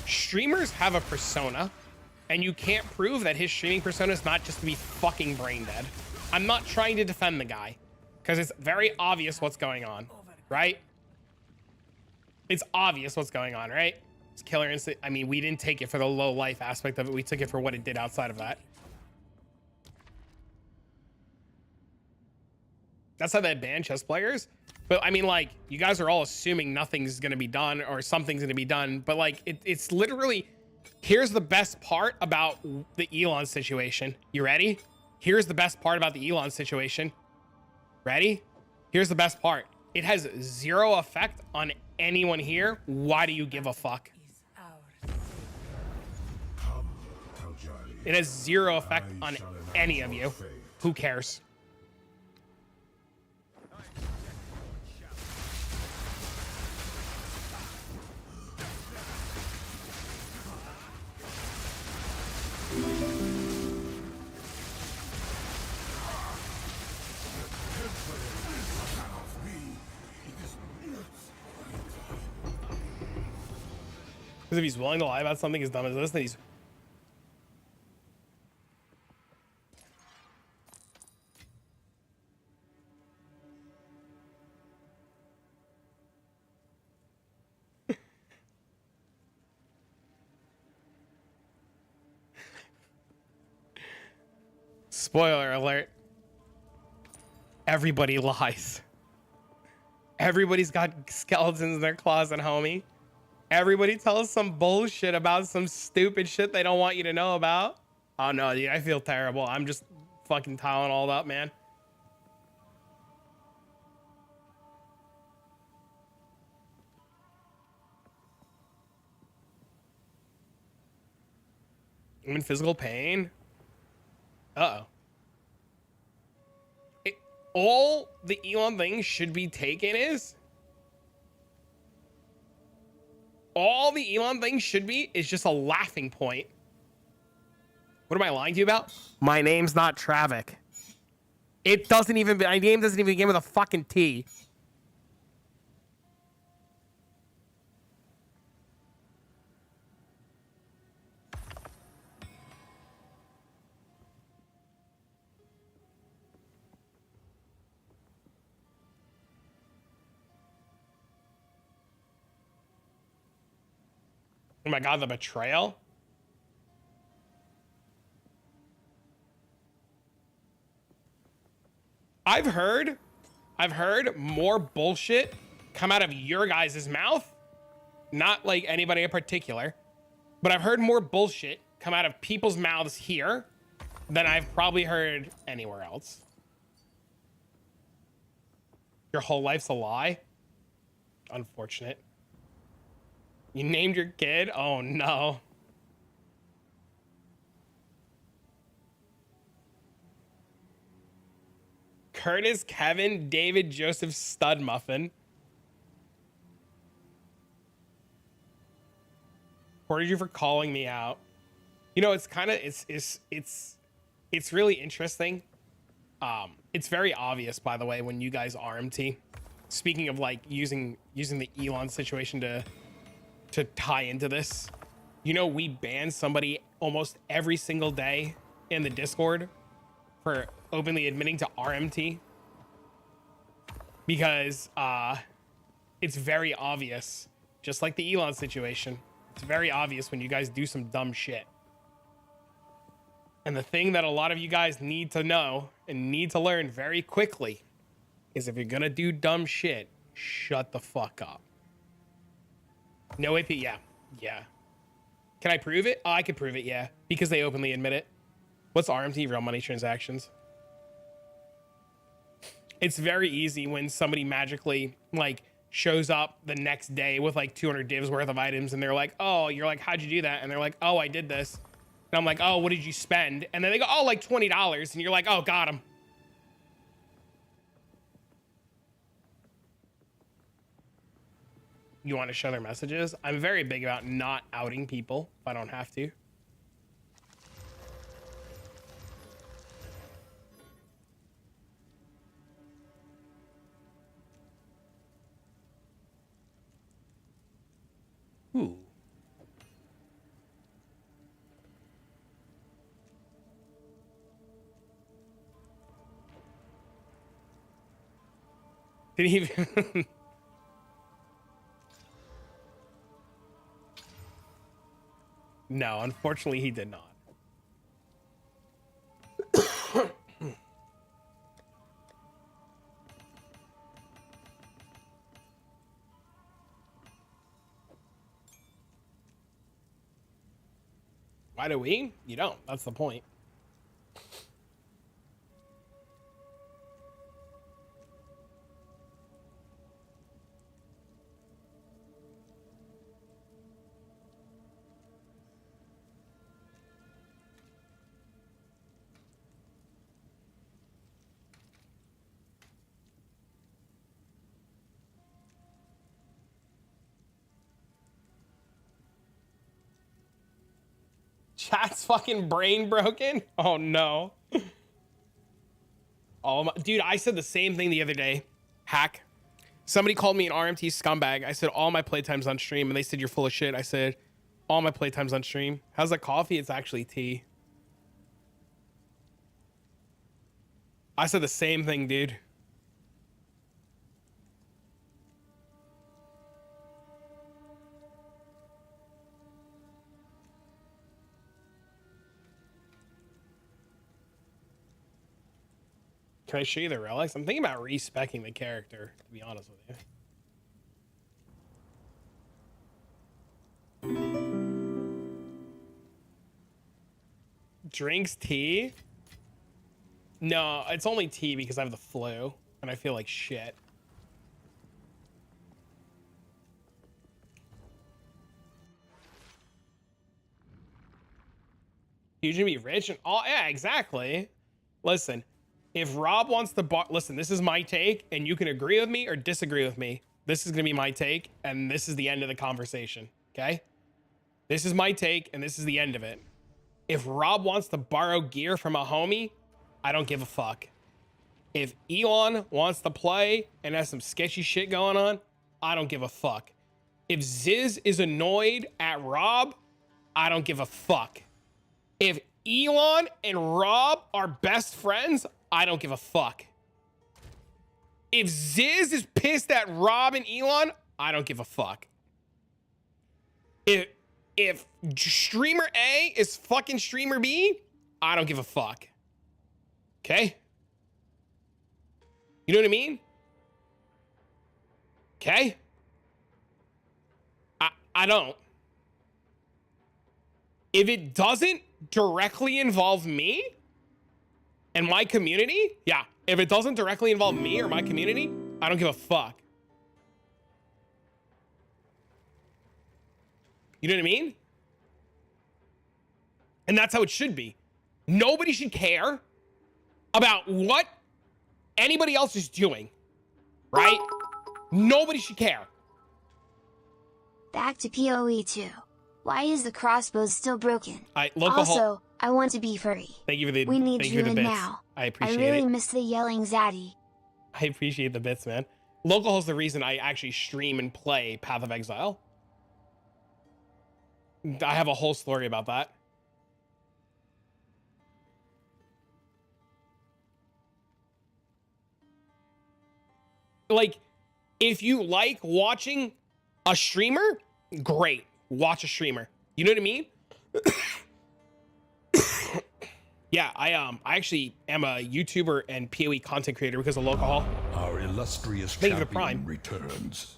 Streamers have a persona, and you can't prove that his streaming persona is not just to be fucking brain dead. I'm not trying to defend the guy, because it's very obvious what's going on, right? It's obvious what's going on, right? It's killer instinct. I mean, we didn't take it for the low life aspect of it. We took it for what it did outside of that. That's how they ban chess players. But I mean, like, you guys are all assuming nothing's going to be done or something's going to be done. But like, it's literally, here's the best part about the Elon situation. You ready? Here's the best part about the Elon situation. Ready? Here's the best part. It has zero effect on anyone here. Why do you give a fuck? It has zero effect on any of you. Who cares? Because if he's willing to lie about something as dumb as this, then he's... Spoiler alert. Everybody lies. Everybody's got skeletons in their closet, homie. Everybody tells some bullshit about some stupid shit they don't want you to know about. Oh no, dude, I feel terrible. I'm just fucking tiling all up, man. I'm in physical pain. Uh-oh. All the Elon thing should be taken is... All the Elon thing should be is just a laughing point. What am I lying to you about? My name's not Travik. It doesn't even... My name doesn't even begin with a fucking T. Oh my god, the betrayal? I've heard more bullshit come out of your guys' mouth. Not like anybody in particular, but I've heard more bullshit come out of people's mouths here than I've probably heard anywhere else. Your whole life's a lie? Unfortunate. You named your kid? Oh no. Curtis, Kevin, David, Joseph, Stud Muffin. Reported you for calling me out. You know, it's kind of it's really interesting. It's very obvious, by the way, when you guys RMT. Speaking of like using the Elon situation to tie into this, you know, we ban somebody almost every single day in the Discord for openly admitting to RMT because it's very obvious, just like the Elon situation. It's very obvious when you guys do some dumb shit. And the thing that a lot of you guys need to know and need to learn very quickly is if you're gonna do dumb shit, shut the fuck up. No AP, yeah. Can I prove it? Oh, I could prove it, yeah. Because they openly admit it. What's RMT, real money transactions? It's very easy when somebody magically like shows up the next day with like 200 divs worth of items and they're like, oh, you're like, how'd you do that? And they're like, oh, I did this. And I'm like, oh, what did you spend? And then they go, oh, like $20. And you're like, oh, got him. You want to show their messages? I'm very big about not outing people if I don't have to. Ooh. Did he even... No, unfortunately he did not. Why do we? You don't. That's the point. Chat's fucking brain broken? Oh no. Dude, I said the same thing the other day. Hack. Somebody called me an RMT scumbag. I said all my playtime's on stream and they said you're full of shit. I said all my playtime's on stream. How's that coffee? It's actually tea. I said the same thing, dude. Can I show you the relics? I'm thinking about respecing the character, to be honest with you. Drinks tea? No, it's only tea because I have the flu and I feel like shit. You should be rich and all. Yeah, exactly. Listen. If Rob wants to listen, this is my take and you can agree with me or disagree with me. This is going to be my take and this is the end of the conversation. Okay. This is my take and this is the end of it. If Rob wants to borrow gear from a homie, I don't give a fuck. If Elon wants to play and has some sketchy shit going on, I don't give a fuck. If Ziz is annoyed at Rob, I don't give a fuck. If Elon and Rob are best friends, I don't give a fuck. If Ziz is pissed at Rob and Elon, I don't give a fuck. If streamer A is fucking streamer B, I don't give a fuck. Okay? You know what I mean? Okay? I don't. If it doesn't directly involve me, And my community, yeah, if it doesn't directly involve me or my community, I don't give a fuck. You know what I mean? And that's how it should be. Nobody should care about what anybody else is doing, right? Nobody should care. Back to PoE 2. Why is the crossbow still broken? Also, I want to be furry. Thank you for the We need thank you you for the in bits. now. I appreciate I really it. miss the yelling zaddy. I appreciate the bits, man. Local is the reason I actually stream and play Path of Exile. I have a whole story about that. Like, if you like watching a streamer, great. Watch a streamer. You know what I mean? Yeah, I actually am a YouTuber and PoE content creator because of Local Hall. Our illustrious Thank you for the champion Prime. returns.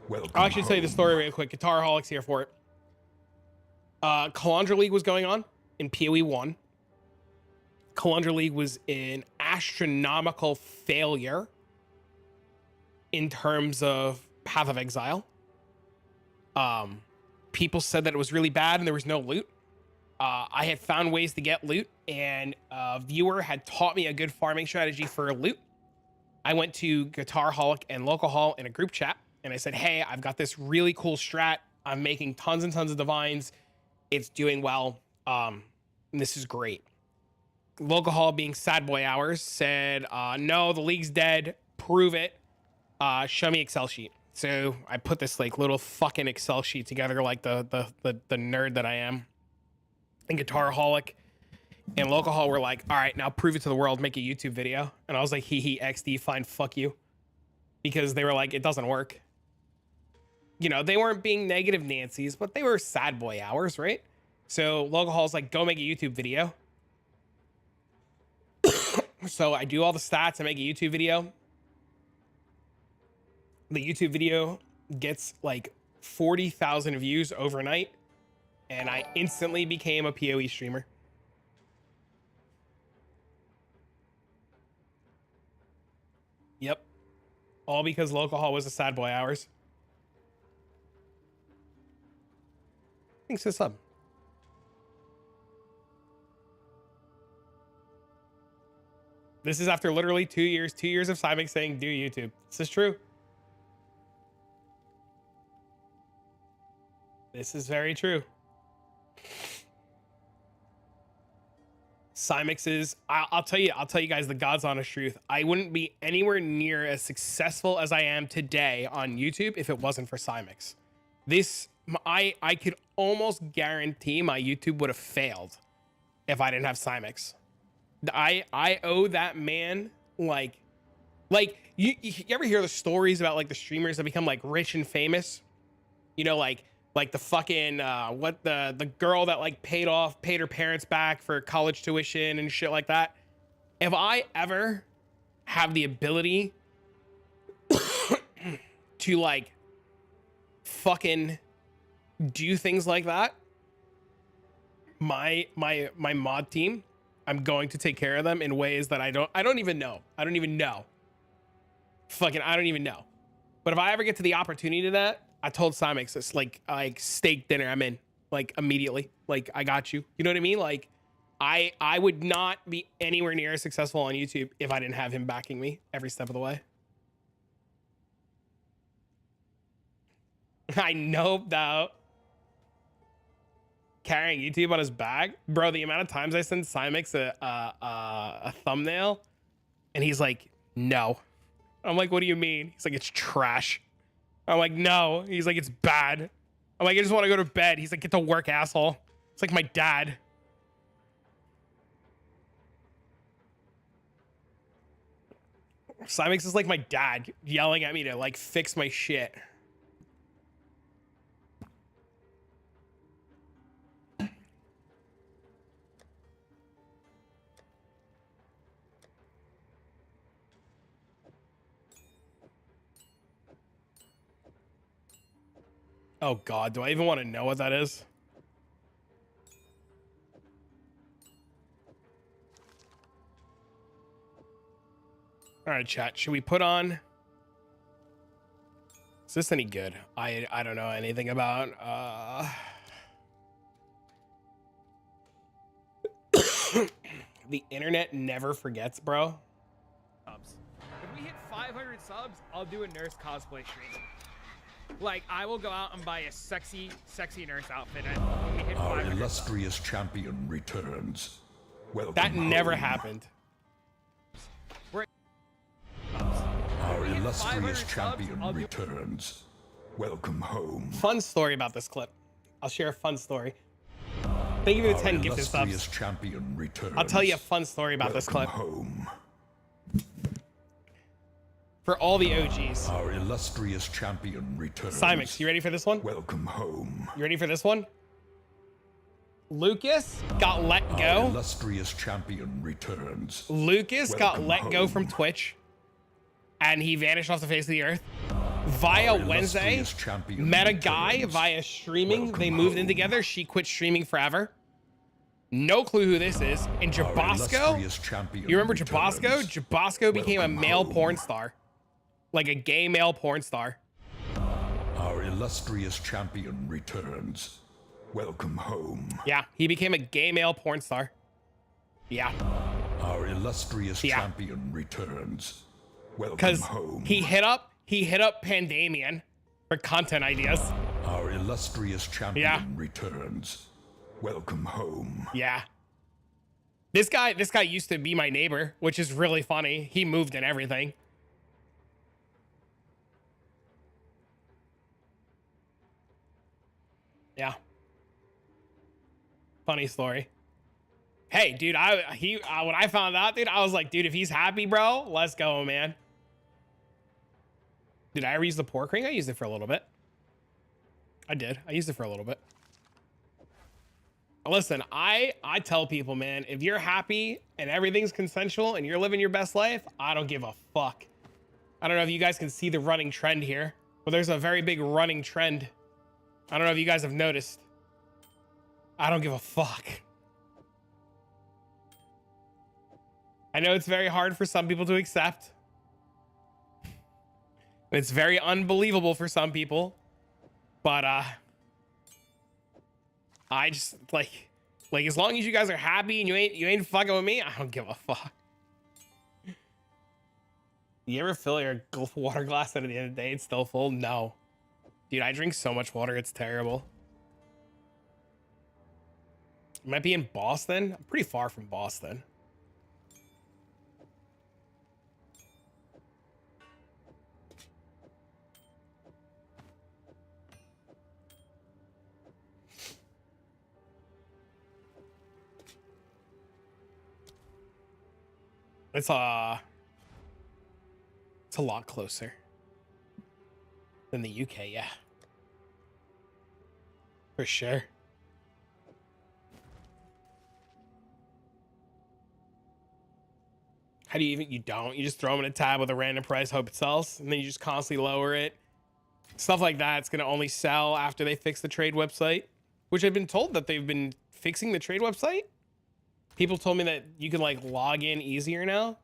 Welcome I'll actually tell you the home. story real quick. Guitar Holic's here for it. Calandra League was going on in PoE 1. Calandra League was an astronomical failure in terms of Path of Exile. People said that it was really bad and there was no loot. I had found ways to get loot, and a viewer had taught me a good farming strategy for loot. I went to Guitar Holic and Local Hall in a group chat, and I said, hey, I've got this really cool strat. I'm making tons and tons of divines. It's doing well. This is great. Local Hall, being sad boy hours, said, no, the league's dead. Prove it. Show me Excel sheet. So I put this like little fucking Excel sheet together like the nerd that I am. And Guitar Holic and Local Hall were like, all right, now prove it to the world, make a YouTube video. And I was like, hee XD, fine, fuck you. Because they were like, it doesn't work. You know, they weren't being negative Nancy's, but they were sad boy hours, right? So Local Hall's like, go make a YouTube video. So I do all the stats, I make a YouTube video. The YouTube video gets like 40,000 views overnight, and I instantly became a PoE streamer. Yep. All because Local Hall was a sad boy hours. Thanks for the sub. This is after literally 2 years of Simon saying do YouTube. This is true. This is very true. Cymix is, I'll tell you guys the God's honest truth. I wouldn't be anywhere near as successful as I am today on YouTube if it wasn't for Cymix. I could almost guarantee my YouTube would have failed if I didn't have Cymix. I owe that man like you ever hear the stories about like the streamers that become like rich and famous? You know, like the fucking the girl that like paid her parents back for college tuition and shit like that. If I ever have the ability to like fucking do things like that, my mod team, I'm going to take care of them in ways that I don't even know. I don't even know. But if I ever get to the opportunity to that, I told Cymix, it's like steak dinner. I'm in like immediately. Like I got you. You know what I mean? Like I would not be anywhere near as successful on YouTube if I didn't have him backing me every step of the way. I know though. Carrying YouTube on his back, bro. The amount of times I send Cymix a thumbnail, and he's like, "No." I'm like, "What do you mean?" He's like, "It's trash." I'm like, "No." He's like, "It's bad." I'm like, "I just want to go to bed." He's like, "Get to work, asshole." It's like my dad. Cymix is like my dad yelling at me to like fix my shit. Oh God, do I even want to know what that is? All right, chat. Should we put on? Is this any good? I don't know anything about. The internet never forgets, bro. Subs. If we hit 500 subs, I'll do a nurse cosplay stream. Like, I will go out and buy a sexy nurse outfit when we hit Our 500 illustrious champion returns. Welcome That never home. happened. Our we hit 500 illustrious subs, champion I'll do- returns. Welcome home. Fun story about this clip. I'll share a fun story. Thank you for the 10 gifted illustrious subs. champion returns. I'll tell you a fun story about this clip. Home. For all the OGs. Our illustrious champion returns. Simix, you ready for this one? Welcome home. You ready for this one? Lucas got let Our go. illustrious champion returns. Lucas got Welcome let go from home. Twitch. And he vanished off the face of the earth. Via Our Wednesday, illustrious champion met a guy returns. via streaming. Welcome They moved in home. together. She quit streaming forever. No clue who this is. And Our Jabasco, illustrious champion you remember returns. Jabasco? Jabasco became a Welcome male home. porn star. Like a gay male porn star. Our illustrious champion returns. Welcome home. Yeah, he became a gay male porn star. Yeah, Our illustrious Yeah. champion returns. Welcome because home. he hit up Pandamian for content ideas. Our illustrious champion Yeah. returns. Welcome home. Yeah. This guy used to be my neighbor, which is really funny. He moved and everything. Yeah. Funny story. Hey, dude, when I found out, dude, I was like, dude, if he's happy, bro, let's go, man. Did I ever use the pork ring? I used it for a little bit. I did. I used it for a little bit. Listen, I tell people, man, if you're happy and everything's consensual and you're living your best life, I don't give a fuck. I don't know if you guys can see the running trend here, but there's a very big running trend. I don't know if you guys have noticed. I don't give a fuck. I know it's very hard for some people to accept. It's very unbelievable for some people. But I just like as long as you guys are happy and you ain't fucking with me, I don't give a fuck. You ever fill your water glass and at the end of the day it's still full? No. Dude, I drink so much water, it's terrible. It might be in Boston. I'm pretty far from Boston. It's a lot closer than the UK, yeah. For sure. How do you even, you just throw them in a tab with a random price, hope it sells, and then you just constantly lower it. Stuff like that, it's gonna only sell after they fix the trade website, which I've been told that they've been fixing the trade website. People told me that you can like log in easier now.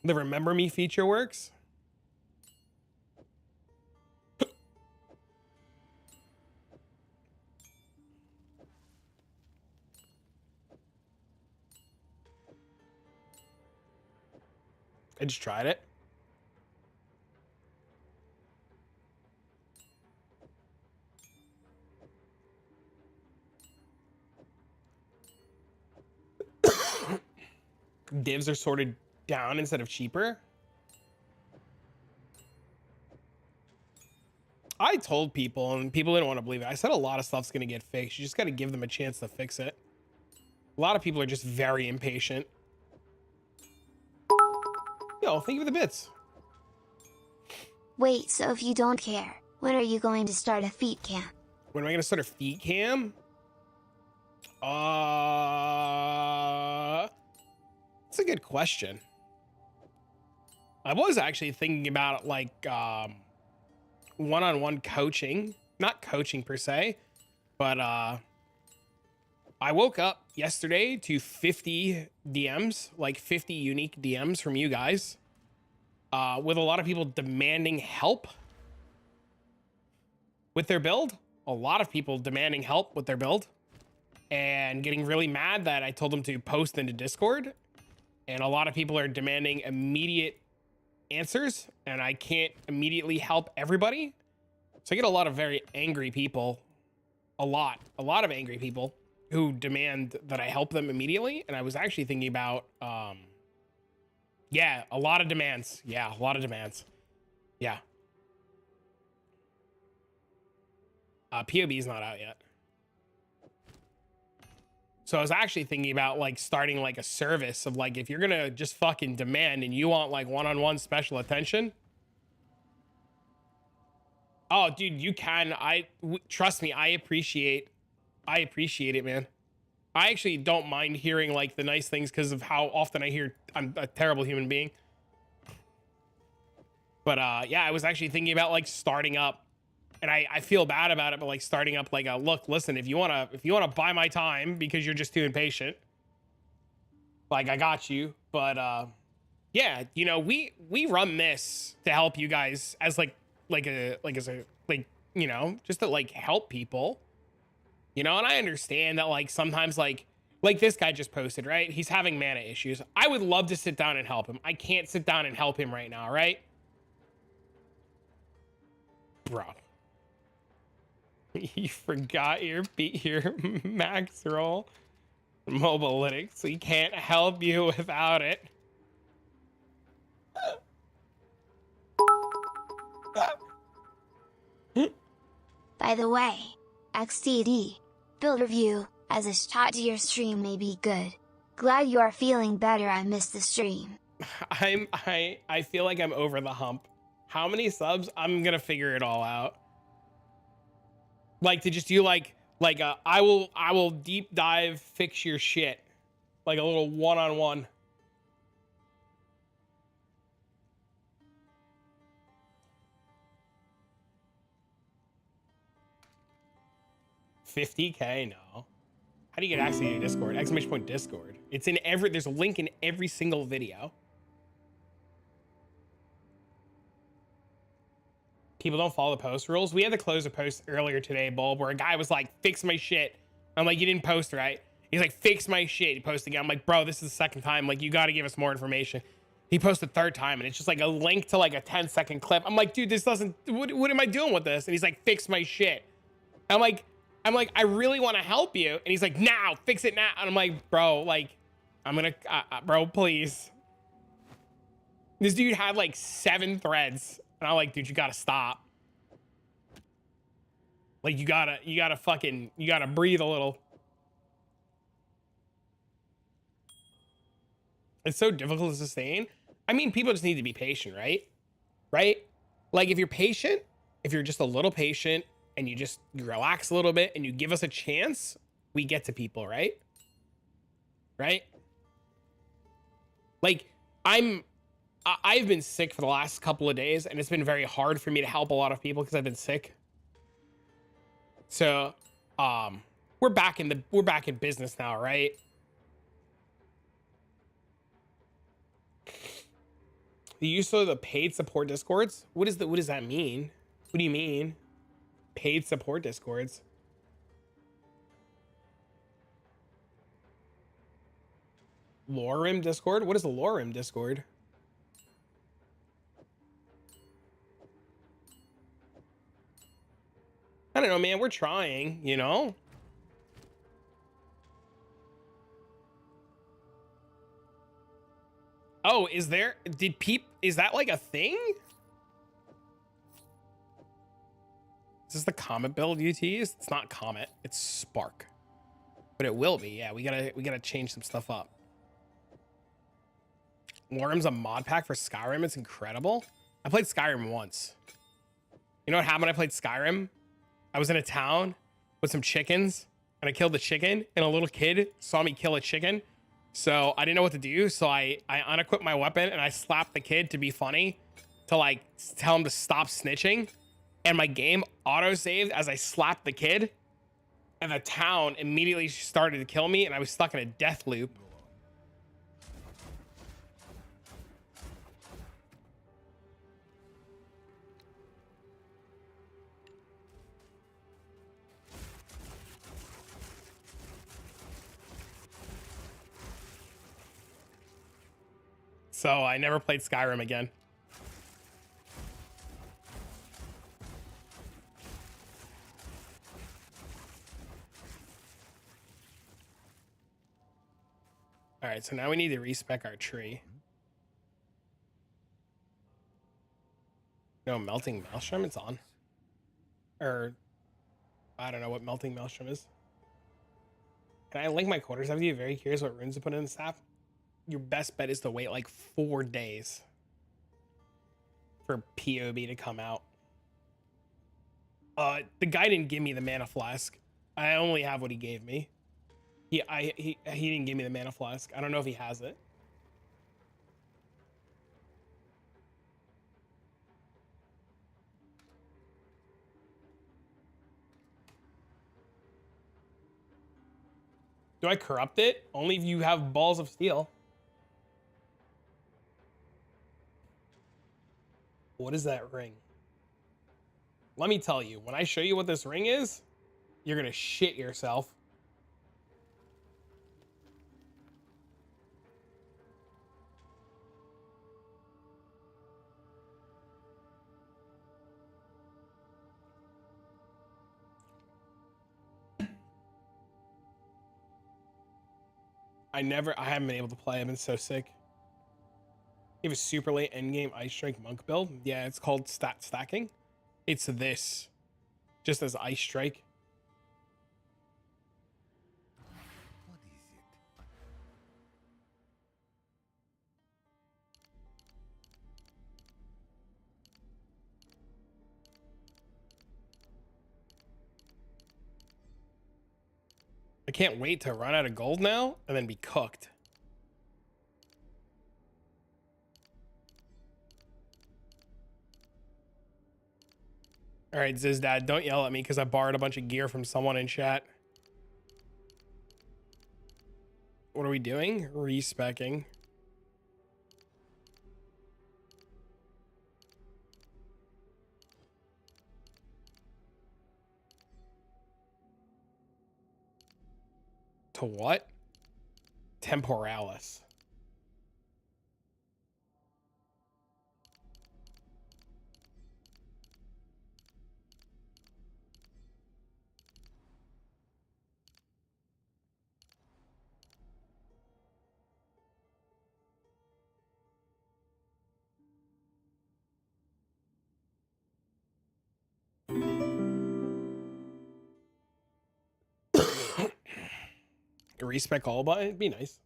The Remember Me feature works. I just tried it. Divs are sorted down instead of cheaper. I told people and people didn't want to believe it. I said a lot of stuff's going to get fixed. You just got to give them a chance to fix it. A lot of people are just very impatient. Yo, thank you for the bits. Wait, so if you don't care, when are you going to start a feet camp? When am I going to start a feet cam? That's a good question. I was actually thinking about like one-on-one coaching, not coaching per se, but I woke up yesterday to 50 DMs, like 50 unique DMs from you guys, with a lot of people demanding help with their build. A lot of people demanding help with their build and getting really mad that I told them to post into Discord. And a lot of people are demanding immediate answers, and I can't immediately help everybody. So I get a lot of very angry people, a lot of angry people who demand that I help them immediately. And I was actually thinking about, yeah, a lot of demands. Yeah, a lot of demands. Yeah. POB is not out yet. So I was actually thinking about like starting like a service of like, if you're gonna just fucking demand and you want like one-on-one special attention. Oh, dude, you can. Trust me, I appreciate it, man. I actually don't mind hearing like the nice things because of how often I hear I'm a terrible human being. But yeah, I was actually thinking about like starting up, and I feel bad about it, but like starting up like a look, listen, if you wanna buy my time because you're just too impatient, like I got you. But yeah, you know, we run this to help you guys as you know, just to like help people, you know. And I understand that like sometimes like this guy just posted, right? He's having mana issues. I would love to sit down and help him. I can't sit down and help him right now, right? Bro. You forgot your max roll mobilytics, so he can't help you without it. By the way, XTD, build review, as a shot to your stream may be good. Glad you are feeling better. I missed the stream. I feel like I'm over the hump. How many subs? I'm gonna figure it all out. Like to just do like I will deep dive fix your shit, like a little one-on-one. $50K? No. How do you get access to Discord? Exclamation point Discord. It's in there's a link in every single video. People don't follow the post rules. We had to close a post earlier today, Bulb, where a guy was like, fix my shit. I'm like, you didn't post, right? He's like, fix my shit. He posted again. I'm like, bro, this is the second time. Like, you got to give us more information. He posted third time, and it's just like a link to like a 10-second clip. I'm like, dude, this doesn't, what am I doing with this? And he's like, fix my shit. I'm like, I really want to help you. And he's like, now, fix it now. And I'm like, bro, like, I'm going to, bro, please. This dude had like 7 threads. And I'm like, dude, you got to stop. Like, you gotta breathe a little. It's so difficult to sustain. I mean, people just need to be patient, right? Right? Like, if you're patient, if you're just a little patient and you just relax a little bit and you give us a chance, we get to people, right? Right? Like, I've been sick for the last couple of days, and it's been very hard for me to help a lot of people because I've been sick. So, we're back in business now, right? The use of the paid support discords? What does that mean? What do you mean? Paid support discords? Lorem Discord? What is the Lorem Discord? I don't know, man. We're trying, you know? Oh, is that like a thing? Is this the Comet build you teased? It's not Comet, it's Spark. But it will be, yeah. We gotta change some stuff up. Lorem's a mod pack for Skyrim. It's incredible. I played Skyrim once. You know what happened when I played Skyrim? I was in a town with some chickens, and I killed the chicken, and a little kid saw me kill a chicken. So I didn't know what to do. So I unequipped my weapon, and I slapped the kid to be funny, to like tell him to stop snitching. And my game auto-saved as I slapped the kid. And the town immediately started to kill me, and I was stuck in a death loop. So I never played Skyrim again. All right, so now we need to respec our tree. No, melting maelstrom, it's on. Or, I don't know what melting maelstrom is. Can I link my quarters? I'm very curious what runes to put in the staff. Your best bet is to wait like 4 days for POB to come out. The guy didn't give me the mana flask. I only have what he gave me. He didn't give me the mana flask. I don't know if he has it. Do I corrupt it? Only if you have balls of steel. What is that ring? Let me tell you, when I show you what this ring is, you're gonna shit yourself. I haven't been able to play. I've been so sick. You have a super late endgame Ice Strike Monk build? Yeah, it's called stat stacking. It's this. Just as Ice Strike. What is it? I can't wait to run out of gold now and then be cooked. All right, Zizdad, don't yell at me because I borrowed a bunch of gear from someone in chat. What are we doing? Respecking. To what? Temporalis. Respec all, but it'd be nice.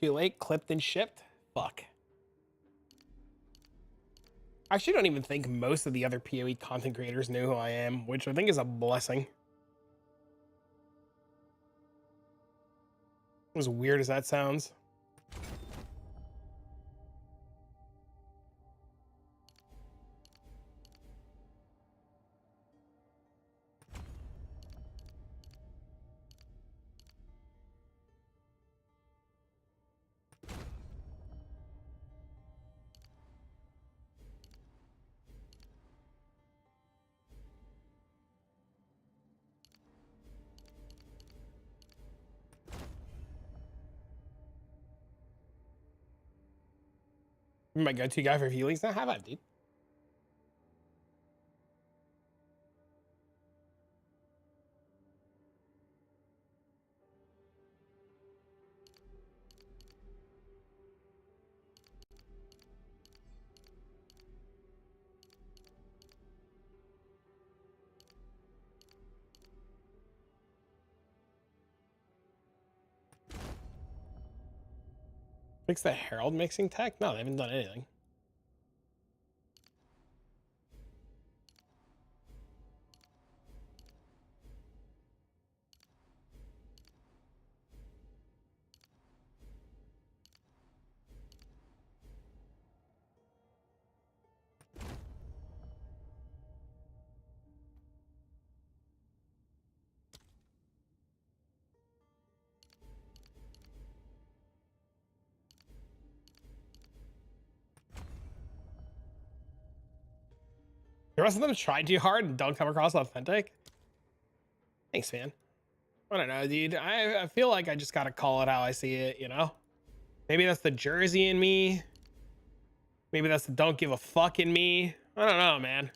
Too late, clipped and shipped. Fuck. I actually don't even think most of the other PoE content creators knew who I am, which I think is a blessing. As weird as that sounds. My go-to guy for healings now? Have I, dude? Fix the Herald mixing tech? No, they haven't done anything. The rest of them try too hard and don't come across authentic. Thanks, man. I don't know, dude. I feel like I just gotta call it how I see it, you know? Maybe that's the Jersey in me. Maybe that's the don't give a fuck in me. I don't know, man.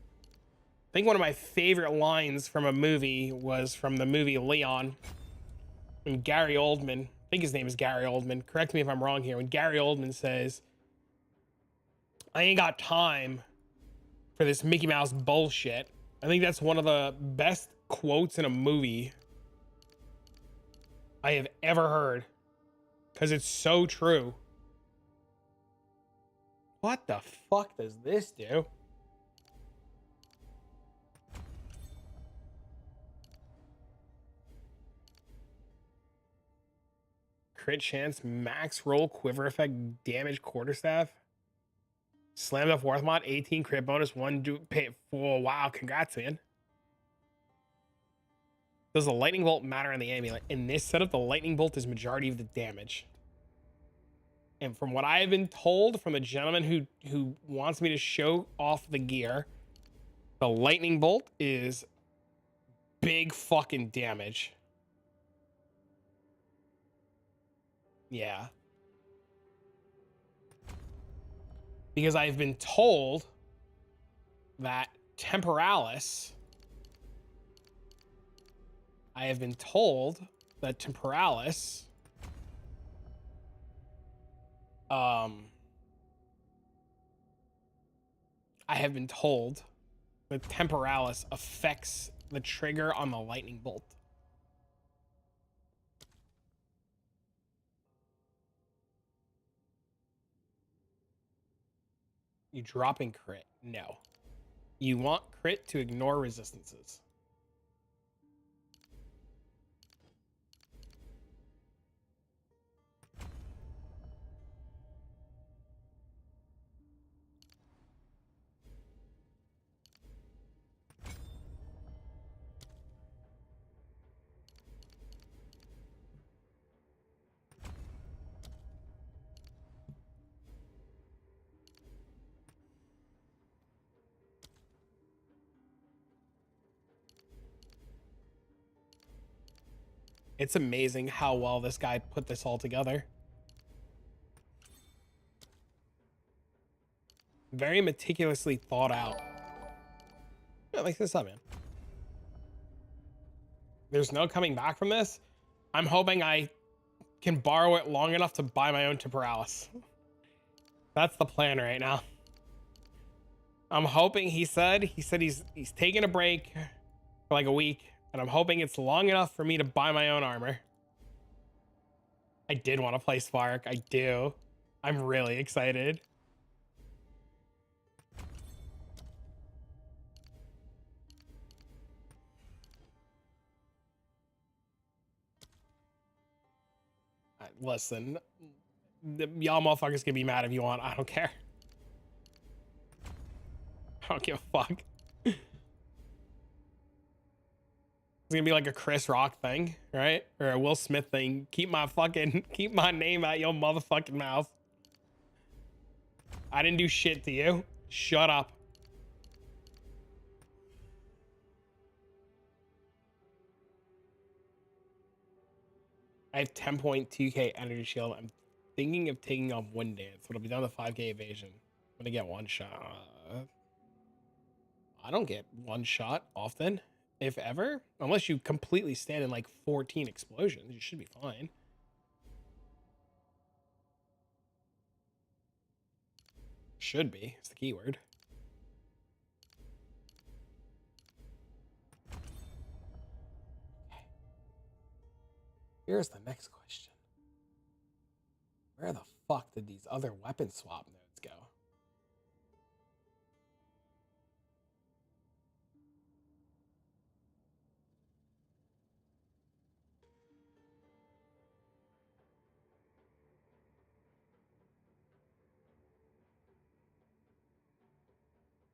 I think one of my favorite lines from a movie was from the movie Leon. When Gary Oldman, I think his name is Gary Oldman. Correct me if I'm wrong here. When Gary Oldman says, I ain't got time for this Mickey Mouse bullshit. I think that's one of the best quotes in a movie I have ever heard. Because it's so true. What the fuck does this do? Crit chance, max roll, quiver effect, damage, quarterstaff. Slam the fourth mod, 18 crit bonus, 1 do pay. Oh, wow, congrats, man. Does the lightning bolt matter on the amulet? In this setup, the lightning bolt is majority of the damage. And from what I have been told from a gentleman who wants me to show off the gear, the lightning bolt is big fucking damage. Yeah. Because I've been told that Temporalis, I have been told that Temporalis, I have been told that Temporalis affects the trigger on the lightning bolt. You dropping crit? No. You want crit to ignore resistances. It's amazing how well this guy put this all together. Very meticulously thought out. Yeah, like this up, man. There's no coming back from this. I'm hoping I can borrow it long enough to buy my own Temporalis. That's the plan right now. I'm hoping he said he's taking a break for like a week, and I'm hoping it's long enough for me to buy my own armor. I did want to play Spark. I do. I'm really excited. Listen, y'all motherfuckers can be mad if you want. I don't care. I don't give a fuck. It's gonna be like a Chris Rock thing, right? Or a Will Smith thing. Keep my name out your motherfucking mouth. I didn't do shit to you. Shut up. I have 10.2k energy shield. I'm thinking of taking off Wind Dance. It'll be down to 5k evasion. I'm gonna get one shot. I don't get one shot often, if ever. Unless you completely stand in like 14 explosions. You should be fine. Should be. It's the keyword. Okay. Here's the next question. Where the fuck did these other weapon swap nodes go?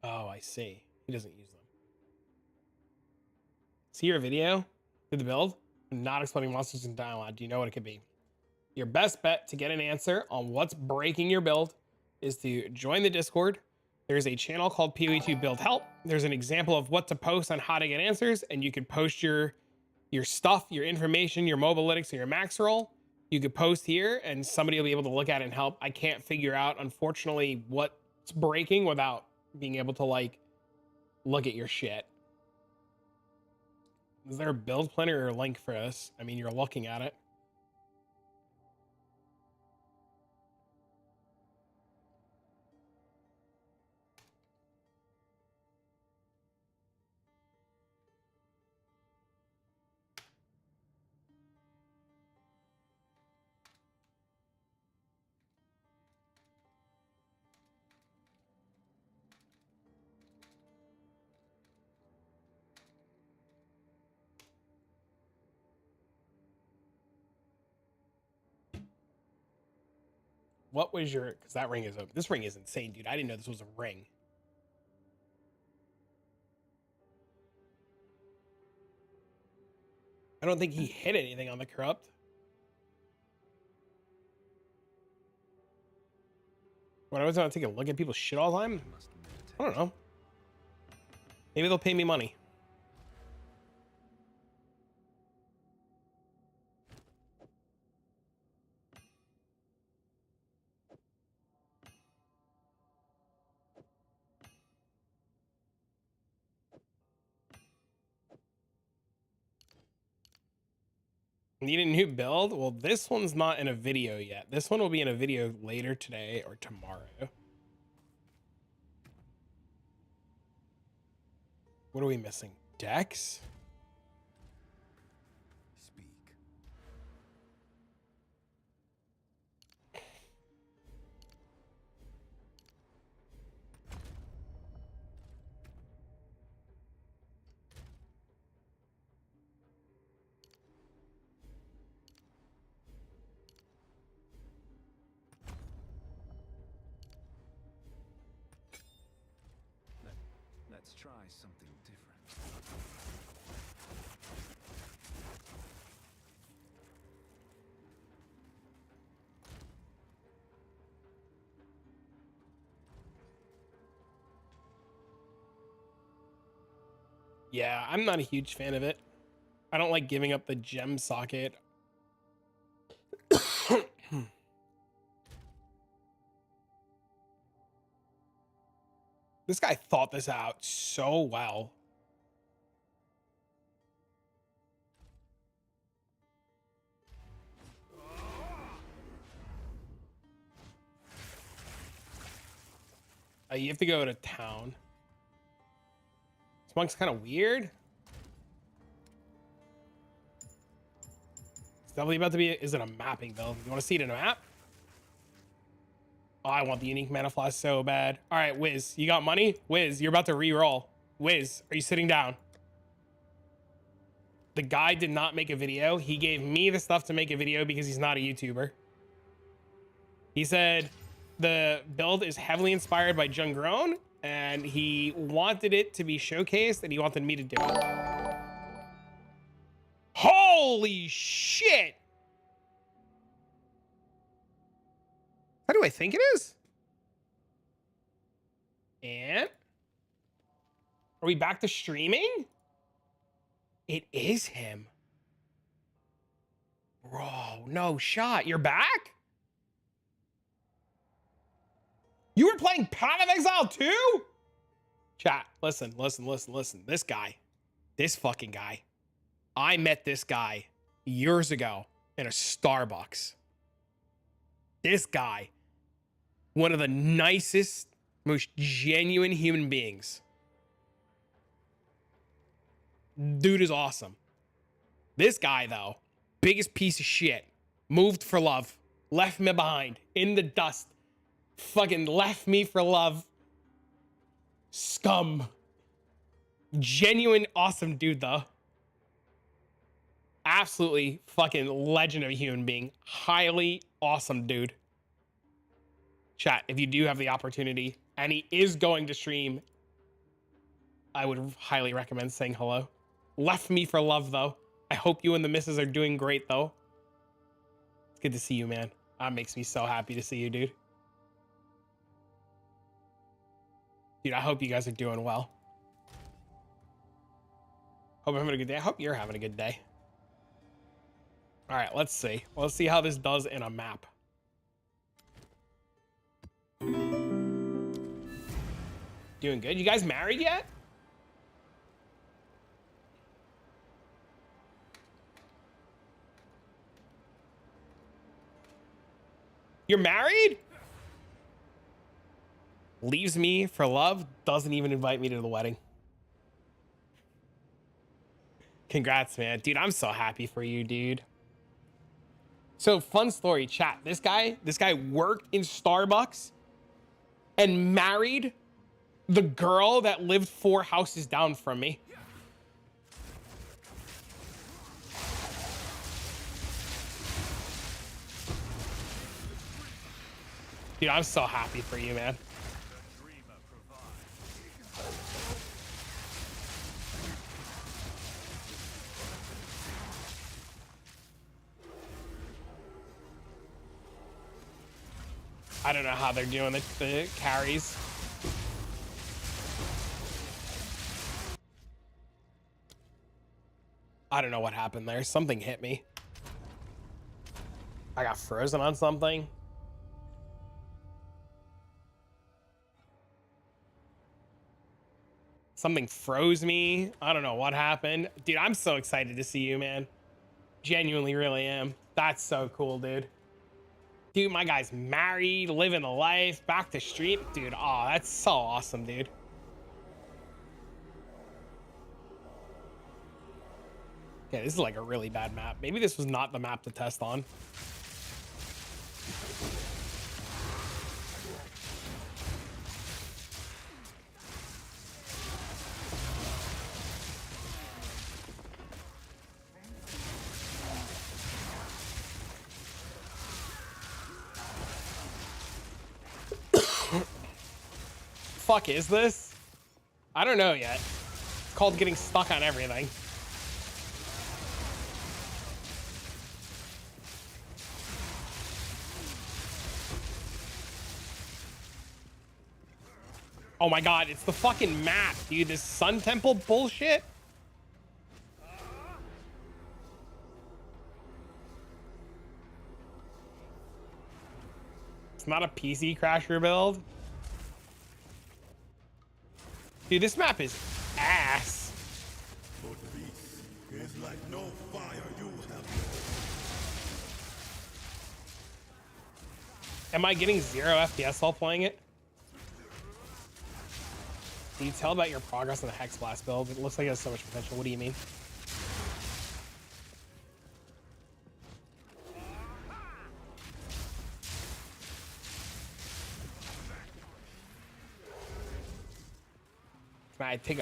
Oh, I see. He doesn't use them. See your video? Did the build? Not exploding monsters in dialogue. Do you know what it could be? Your best bet to get an answer on what's breaking your build is to join the Discord. There's a channel called PoE2 Build Help. There's an example of what to post on how to get answers, and you could post your stuff, your information, your mobalytics, or your max roll. You could post here, and somebody will be able to look at it and help. I can't figure out, unfortunately, what's breaking without being able to like look at your shit. Is there a build planner or a link for this? I mean, you're looking at it. What was your, because that ring is open. This ring is insane, dude. I didn't know this was a ring. I don't think he hit anything on the corrupt. When I was going to take a look at people's shit all the time, I don't know. Maybe they'll pay me money. Need a new build? Well, this one's not in a video yet. This one will be in a video later today or tomorrow. What are we missing? Dex? Speak. Let's try something different. Yeah, I'm not a huge fan of it. I don't like giving up the gem socket. This guy thought this out so well. You have to go to town. This monk's kind of weird. It's definitely about to be. Is it a mapping build? You want to see it in a map? Oh, I want the unique mana flash so bad. All right, Wiz, you got money? Wiz, you're about to re-roll. Wiz, are you sitting down? The guy did not make a video. He gave me the stuff to make a video because he's not a YouTuber. He said the build is heavily inspired by Jungrown, and he wanted it to be showcased, and he wanted me to do it. Holy shit! How do I think it is? And are we back to streaming? It is him. Bro, no shot. You're back? You were playing Path of Exile too? Chat, listen. This guy, this fucking guy. I met this guy years ago in a Starbucks. This guy, one of the nicest, most genuine human beings. Dude is awesome. This guy, though, biggest piece of shit. Moved for love. Left me behind in the dust. Fucking left me for love. Scum. Genuine awesome dude though. Absolutely fucking legend of a human being. Highly awesome dude. Chat, if you do have the opportunity and he is going to stream, I would highly recommend saying hello. Left me for love though. I hope you and the missus are doing great though. It's good to see you, man. That makes me so happy to see you, dude. Dude, I hope you guys are doing well. Hope I'm having a good day. I hope you're having a good day. All right, let's see. Let's see how this does in a map. Doing good. You guys married yet? You're married? Leaves me for love, doesn't even invite me to the wedding. Congrats, man. Dude, I'm so happy for you, dude. So, fun story, chat. This guy worked in Starbucks and married the girl that lived 4 houses down from me. Dude, I'm so happy for you, man. I don't know how they're doing the carries. I don't know what happened there. Something hit me. I got frozen on something. Something froze me. I don't know what happened. Dude, I'm so excited to see you, man. Genuinely really am. That's so cool, dude. Dude, my guy's married, living the life, back to street. Dude, oh, that's so awesome, dude. Okay, this is like a really bad map. Maybe this was not the map to test on. Fuck is this? I don't know yet. It's called getting stuck on everything. Oh my god, it's the fucking map, dude. This Sun Temple bullshit. It's not a PC crasher build. Dude, this map is ass. But this is like no fire you have. Am I getting 0 FPS while playing it? Can you tell about your progress on the Hex Blast build? It looks like it has so much potential. What do you mean?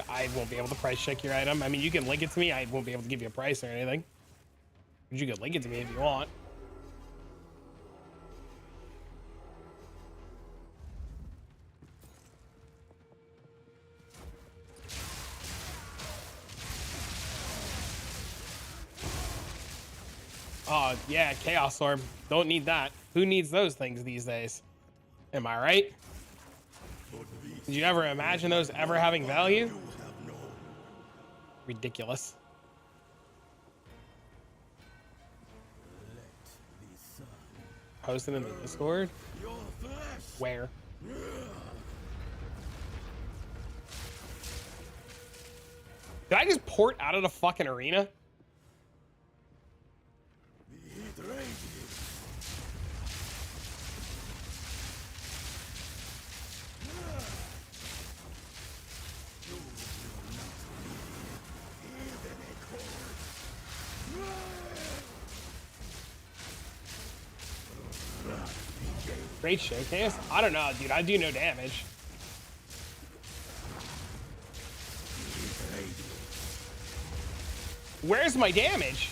I won't be able to price check your item. I mean, you can link it to me. I won't be able to give you a price or anything. But you can link it to me if you want. Oh, yeah, Chaos Orb. Don't need that. Who needs those things these days? Am I right? Did you ever imagine those ever having value? Ridiculous. Posted in the Discord? Where? Did I just port out of the fucking arena? Great showcase. I don't know, dude. I do no damage. Where's my damage?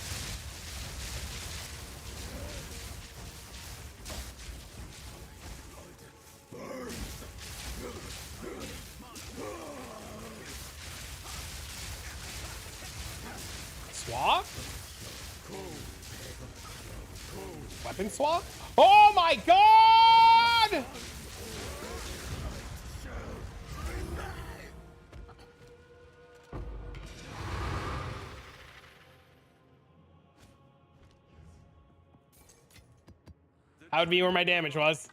Swap? Weapon swap? Oh my god! That would be where my damage was.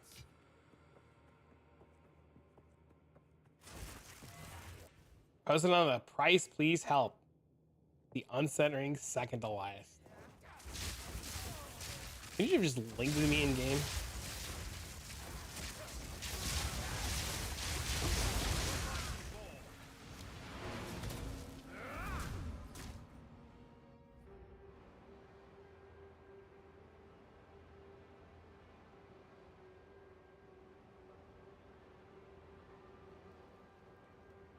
Posted on the price, please help. The uncentering second to last. Can you just link with me in game?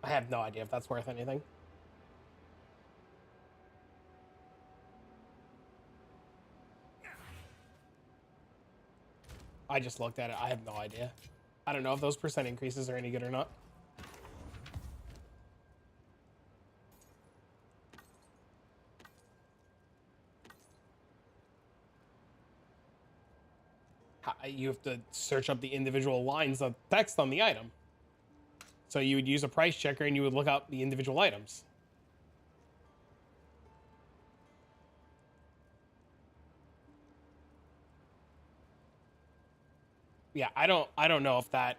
I have no idea if that's worth anything. I just looked at it. I have no idea. I don't know if those percent increases are any good or not. You have to search up the individual lines of text on the item. So you would use a price checker and you would look up the individual items. Yeah, I don't know if that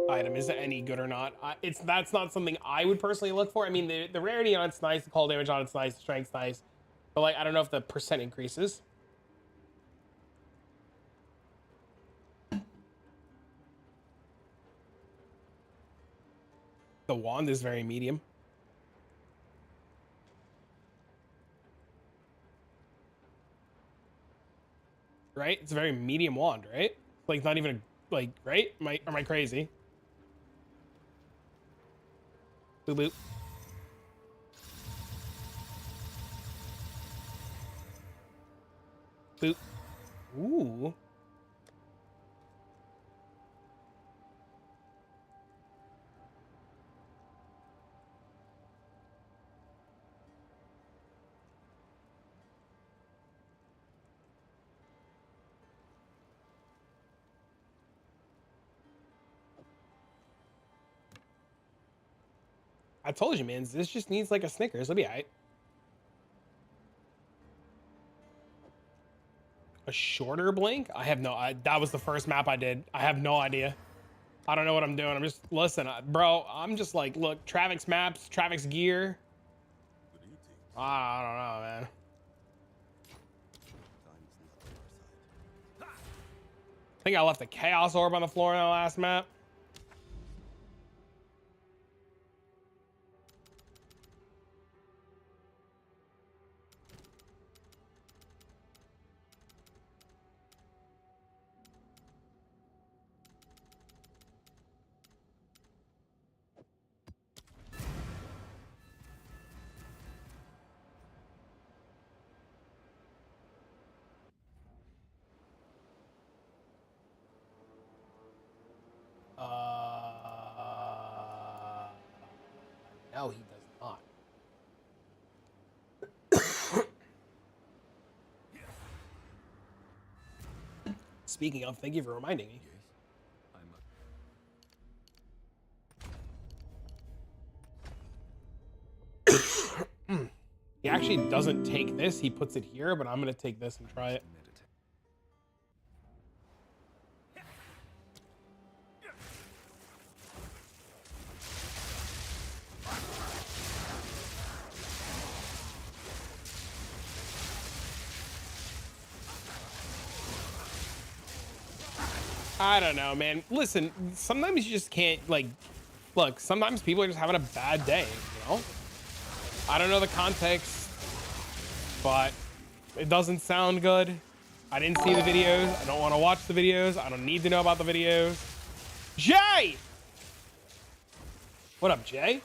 item is any good or not. That's not something I would personally look for. I mean, the rarity on it's nice, the call damage on it's nice, the strength's nice, but like I don't know if the percent increases. The wand is very medium. Right? It's a very medium wand, right? Like not even like, right? Am I crazy? Boop boop. Boop. Ooh. I told you, man, this just needs like a Snickers. It'll be all right. A shorter blink? I have no, that was the first map I did. I have no idea. I don't know what I'm doing. I'm just, listen, bro, I'm just like, look, Travik's maps, Travik's gear. I don't know, man. I think I left a Chaos Orb on the floor in the last map. No, he does not. Speaking of, thank you for reminding me. He actually doesn't take this, he puts it here, but I'm gonna take this and try it. I don't know, man. Listen, sometimes you just can't, like, look, sometimes people are just having a bad day, you know? I don't know the context, but it doesn't sound good. I didn't see the videos. I don't want to watch the videos. I don't need to know about the videos. Jay! What up, Jay?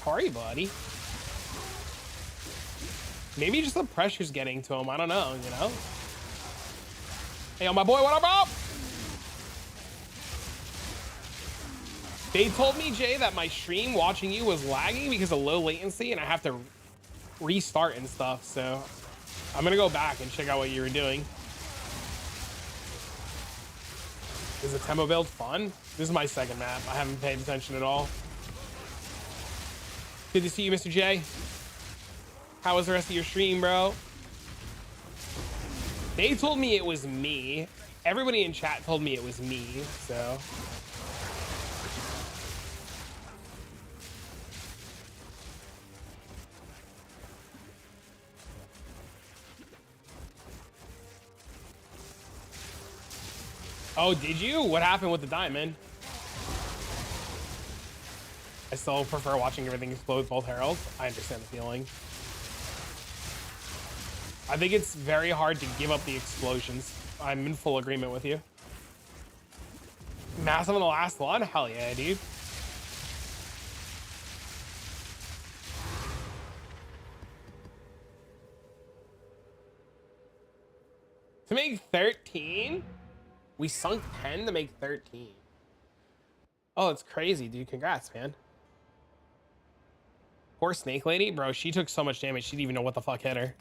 How are you, buddy? Maybe just the pressure's getting to him. I don't know, you know? Hey, yo, my boy, what up, bro? They told me, Jay, that my stream watching you was lagging because of low latency and I have to restart and stuff. So I'm going to go back and check out what you were doing. Is the tempo build fun? This is my second map. I haven't paid attention at all. Good to see you, Mr. J. How was the rest of your stream, bro? They told me it was me. Everybody in chat told me it was me, so. Oh, did you? What happened with the diamond? I still prefer watching everything explode with both heralds. I understand the feeling. I think it's very hard to give up the explosions. I'm in full agreement with you. Massive on the last one? Hell yeah, dude. To make 13? We sunk 10 to make 13. Oh, it's crazy, dude. Congrats, man. Poor Snake Lady. Bro, she took so much damage, she didn't even know what the fuck hit her.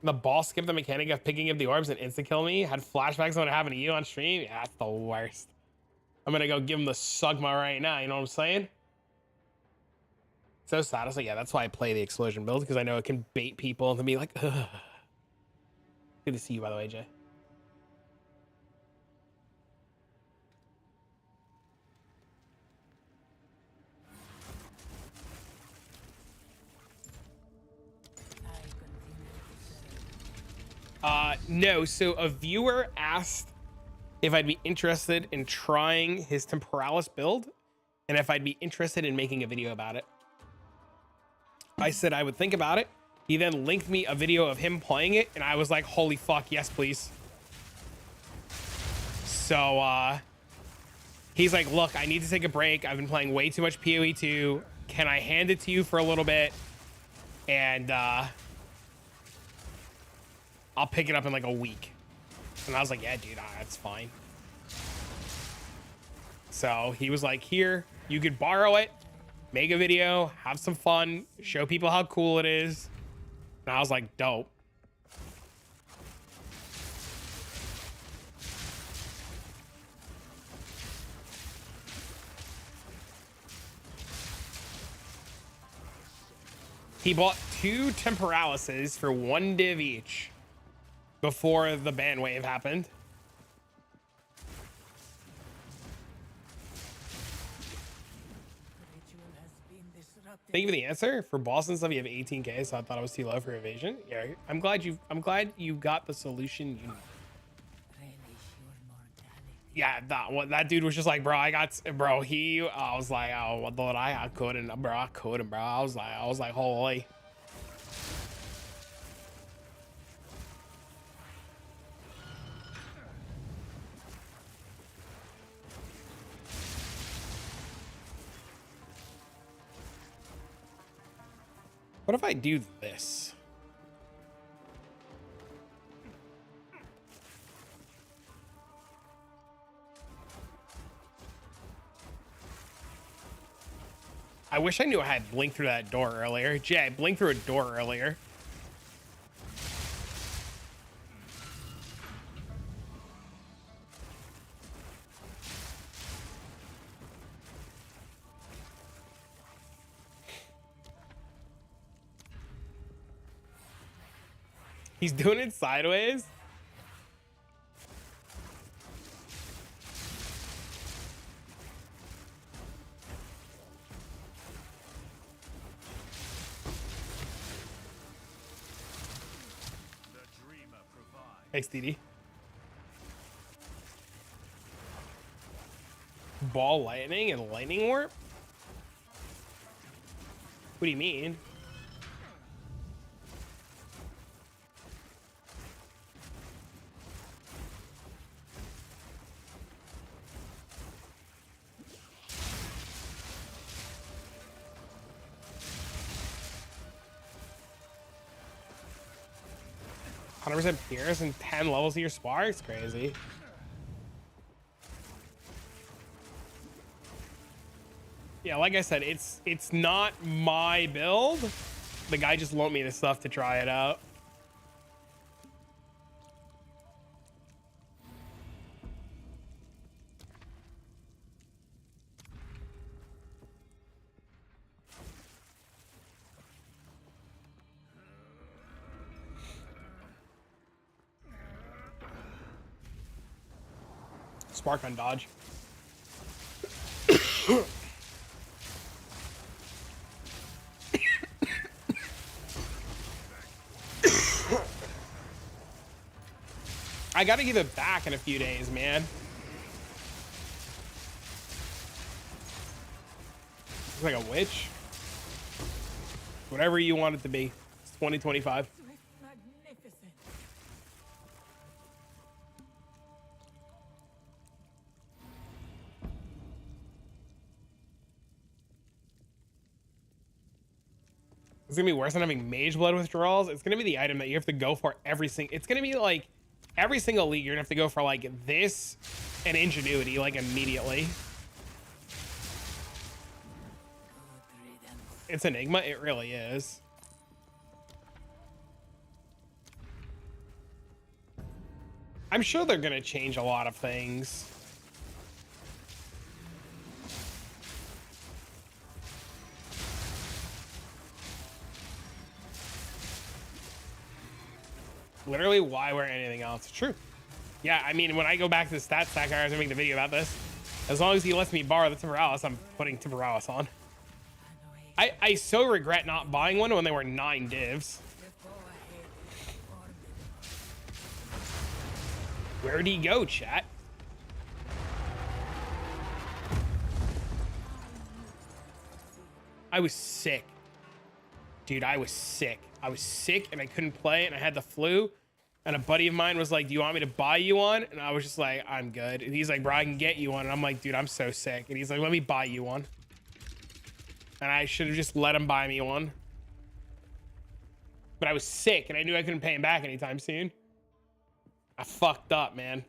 The boss skipped the mechanic of picking up the orbs and insta-kill me. Had flashbacks on what happened to you on stream. Yeah, that's the worst. I'm gonna go give him the Sugma right now, you know what I'm saying? So sad. I was like, yeah, that's why I play the explosion build, because I know it can bait people and be like, ugh. Good to see you, by the way, Jay. No, so a viewer asked if I'd be interested in trying his Temporalis build and if I'd be interested in making a video about it. I said I would think about it. He then linked me a video of him playing it and I was like, holy fuck, yes, please. So, he's like, look, I need to take a break. I've been playing way too much PoE 2. Can I hand it to you for a little bit? And, I'll pick it up in like a week. And I was like, yeah, dude, that's fine. So he was like, here, you could borrow it, make a video, have some fun, show people how cool it is. And I was like, dope. He bought 2 Temporalises for 1 div each before the ban wave happened. Thank you for the answer. For Boston stuff, you have 18k, so I thought it was too low for evasion. Yeah, I'm glad you got the solution you need. Yeah, that dude was just like, bro, I was like, oh, I thought I couldn't, bro, I was like, holy. What if I do this? I wish I knew I had blinked through that door earlier. Jay, I blinked through a door earlier. He's doing it sideways. Thanks, DD. Ball lightning and lightning warp? What do you mean? %, Pierce and 10 levels of your sparks? Crazy. Yeah, like I said, it's not my build. The guy just loaned me this stuff to try it out. Spark on dodge. I gotta give it back in a few days, man. Looks like a witch. Whatever you want it to be. It's 2025. Magnificent. It's gonna be worse than having mage blood withdrawals. It's gonna be the item that you have to go for every single. It's gonna be like every single league. You're gonna have to go for like this and ingenuity like immediately. It's Enigma. It really is. I'm sure they're gonna change a lot of things. Literally, why wear anything else? True. Yeah, I mean, when I go back to the stat stack, I was gonna make the video about this. As long as he lets me borrow the Timberalius, I'm putting Timberalius on. I so regret not buying one when they were 9 divs. Where'd he go, chat? I was sick. Dude, I was sick. I was sick and I couldn't play and I had the flu. And a buddy of mine was like, do you want me to buy you one? And I was just like, I'm good. And he's like, bro, I can get you one. And I'm like, dude, I'm so sick. And he's like, let me buy you one. And I should have just let him buy me one. But I was sick and I knew I couldn't pay him back anytime soon. I fucked up, man.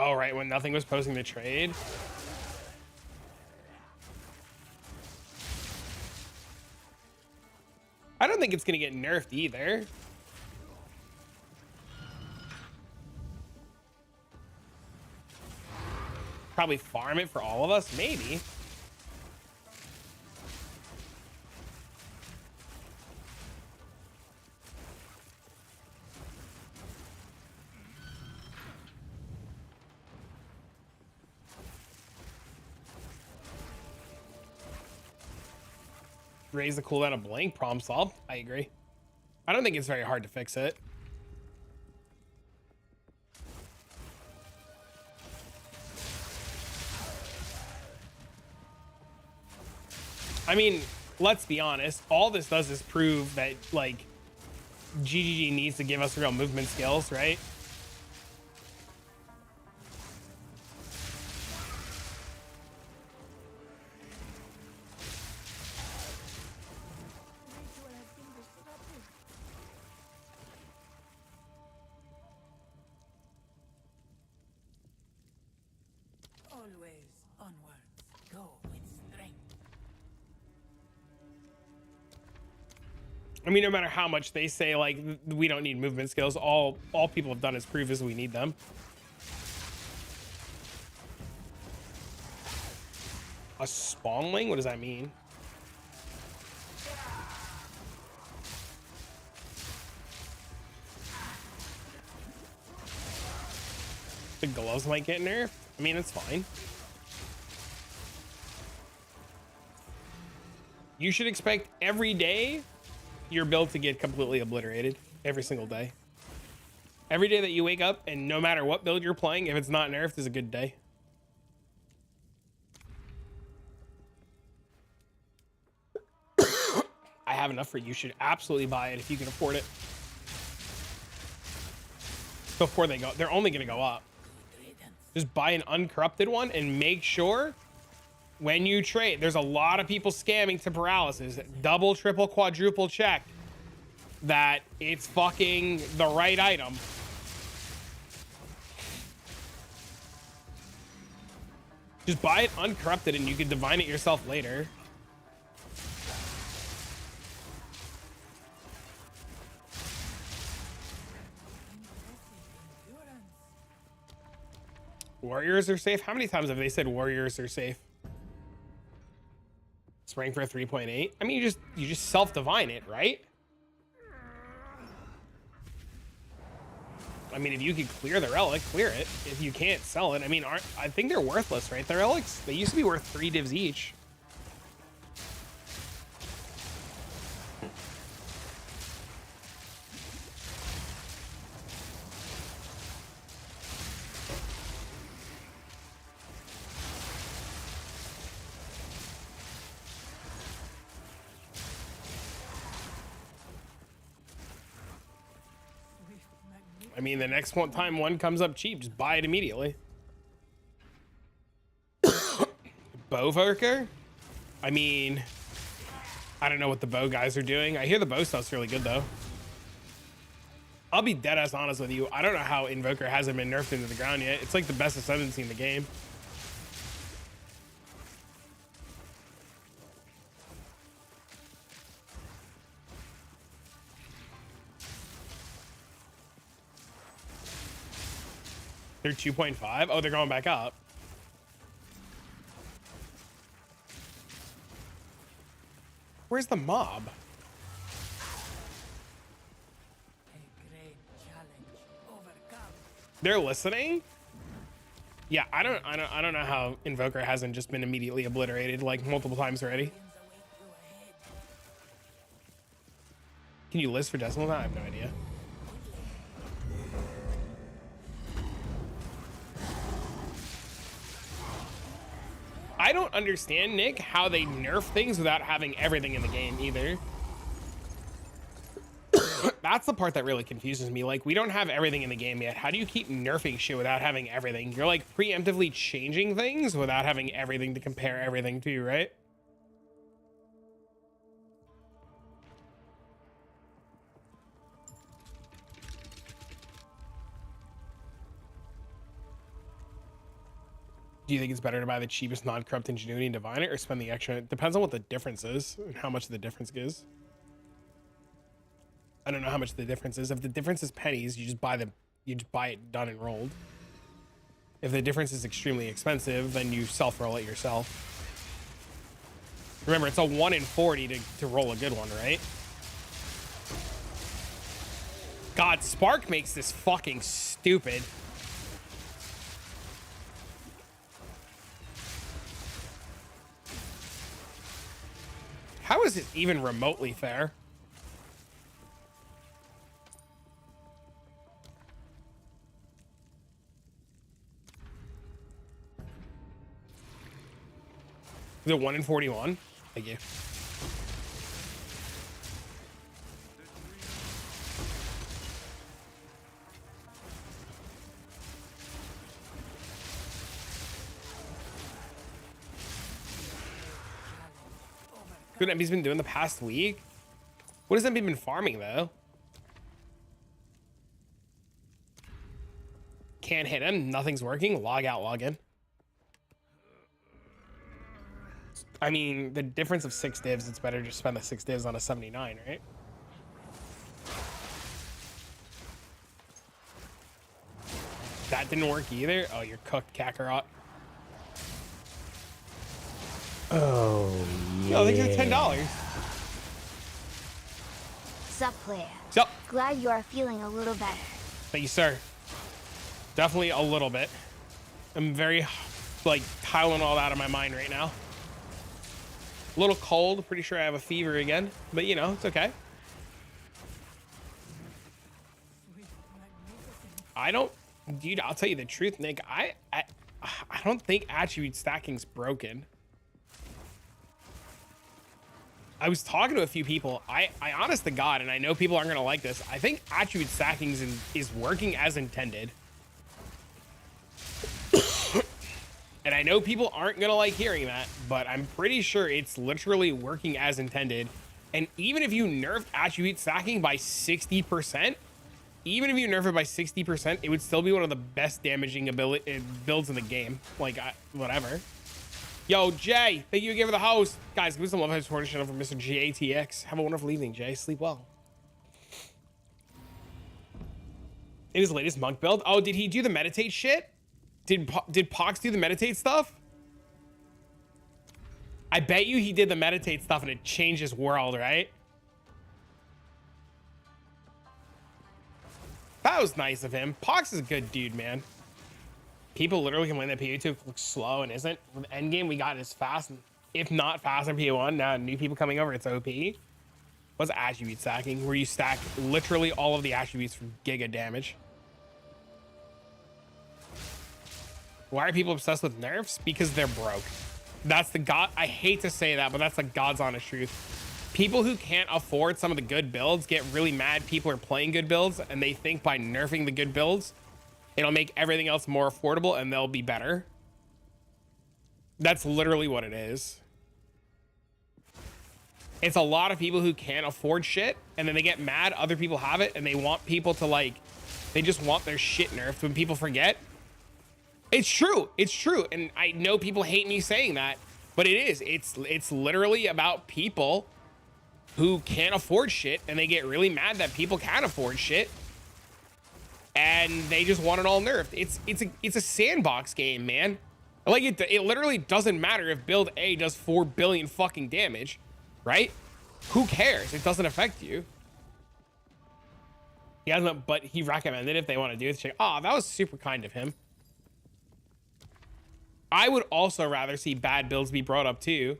Oh, right, when nothing was posting the trade. I don't think it's gonna get nerfed either. Probably farm it for all of us, maybe. Raise the cooldown of Blink, problem solved. I agree. I don't think it's very hard to fix it. I mean, let's be honest. All this does is prove that, like, GGG needs to give us real movement skills, right? Always onwards. Go with strength. I mean, no matter how much they say, like, we don't need movement skills, all people have done is prove is we need them. A spawnling? What does that mean? The gloves might get nerfed. I mean, it's fine. You should expect every day your build to get completely obliterated. Every single day. Every day that you wake up, and no matter what build you're playing, if it's not nerfed, is a good day. I have enough for you. You should absolutely buy it if you can afford it. Before they go, they're only going to go up. Just buy an uncorrupted one and make sure when you trade, there's a lot of people scamming to paralysis. Double, triple, quadruple check that it's fucking the right item. Just buy it uncorrupted and you can divine it yourself later. Warriors are safe? How many times have they said warriors are safe? Spraying for a 3.8? I mean, you just self-divine it, right? I mean, if you could clear the relic, clear it. If you can't, sell it. I mean, I think they're worthless, right? The relics, they used to be worth 3 divs each. I mean, the next time one comes up cheap, just buy it immediately. Bowvoker? I mean, I don't know what the bow guys are doing. I hear the bow stuff's really good, though. I'll be dead ass honest with you. I don't know how Invoker hasn't been nerfed into the ground yet. It's like the best ascendancy in the game. They're 2.5. Oh, they're going back up. Where's the mob? They're listening? Yeah, I don't know how Invoker hasn't just been immediately obliterated like multiple times already. Can you list for decimal? I have no idea. I don't understand, Nick, how they nerf things without having everything in the game either. That's the part that really confuses me. Like, we don't have everything in the game yet. How do you keep nerfing shit without having everything? You're like preemptively changing things without having everything to compare everything to, right? Do you think it's better to buy the cheapest non-corrupt Ingenuity and Divine it, or spend the extra? It depends on what the difference is and how much the difference is. I don't know how much the difference is. If the difference is pennies, you just buy it done and rolled. If the difference is extremely expensive, then you self-roll it yourself. Remember, it's a 1 in 40 to roll a good one, right? God, Spark makes this fucking stupid. How is it even remotely fair? Is it 1 in 41? Thank you. Good MP's been doing the past week. What has MP been farming though? Can't hit him. Nothing's working. Log out, log in. I mean, the difference of 6 divs, it's better just spend the 6 divs on a 79, right? That didn't work either. Oh, you're cooked, Kakarot. Oh, yeah. No, these are $10. Sup, player? Sup? Glad you are feeling a little better. Thank you, sir. Definitely a little bit. I'm very, like, Tylenol out of my mind right now. A little cold. Pretty sure I have a fever again. But, you know, it's okay. I don't... Dude, I'll tell you the truth, Nick. I don't think attribute stacking's broken. I was talking to a few people. I honest to God, and I know people aren't going to like this, I think attribute stacking is working as intended. And I know people aren't going to like hearing that, but I'm pretty sure it's literally working as intended. And even if you nerfed attribute stacking by 60%, even if you nerf it by 60%, it would still be one of the best damaging builds in the game. Like, whatever. Yo, Jay, thank you again for the host. Guys, give us some love and support channel from Mr. GATX. Have a wonderful evening, Jay. Sleep well. In his latest monk build. Oh, did he do the meditate shit? Did Pox do the meditate stuff? I bet you he did the meditate stuff and it changed his world, right? That was nice of him. Pox is a good dude, man. People literally complain that PA2 looks slow and isn't. With endgame, we got it as fast, if not faster than PA1. Now, new people coming over, it's OP. What's attribute stacking? Where you stack literally all of the attributes for giga damage. Why are people obsessed with nerfs? Because they're broke. That's the God. I hate to say that, but that's the God's honest truth. People who can't afford some of the good builds get really mad people are playing good builds, and they think by nerfing the good builds, it'll make everything else more affordable and they'll be better. That's literally what it is. It's a lot of people who can't afford shit, and then they get mad other people have it, and they want people to, like, they just want their shit nerfed when people forget. It's true. It's true. And I know people hate me saying that, but it is. It's literally about people who can't afford shit, and they get really mad that people can afford shit, and they just want it all nerfed. It's a sandbox game, man. Like, it literally doesn't matter if build A does 4 billion fucking damage, right? Who cares? It doesn't affect you. He hasn't, but he recommended if they want to do it. Oh, that was super kind of him. I would also rather see bad builds be brought up too.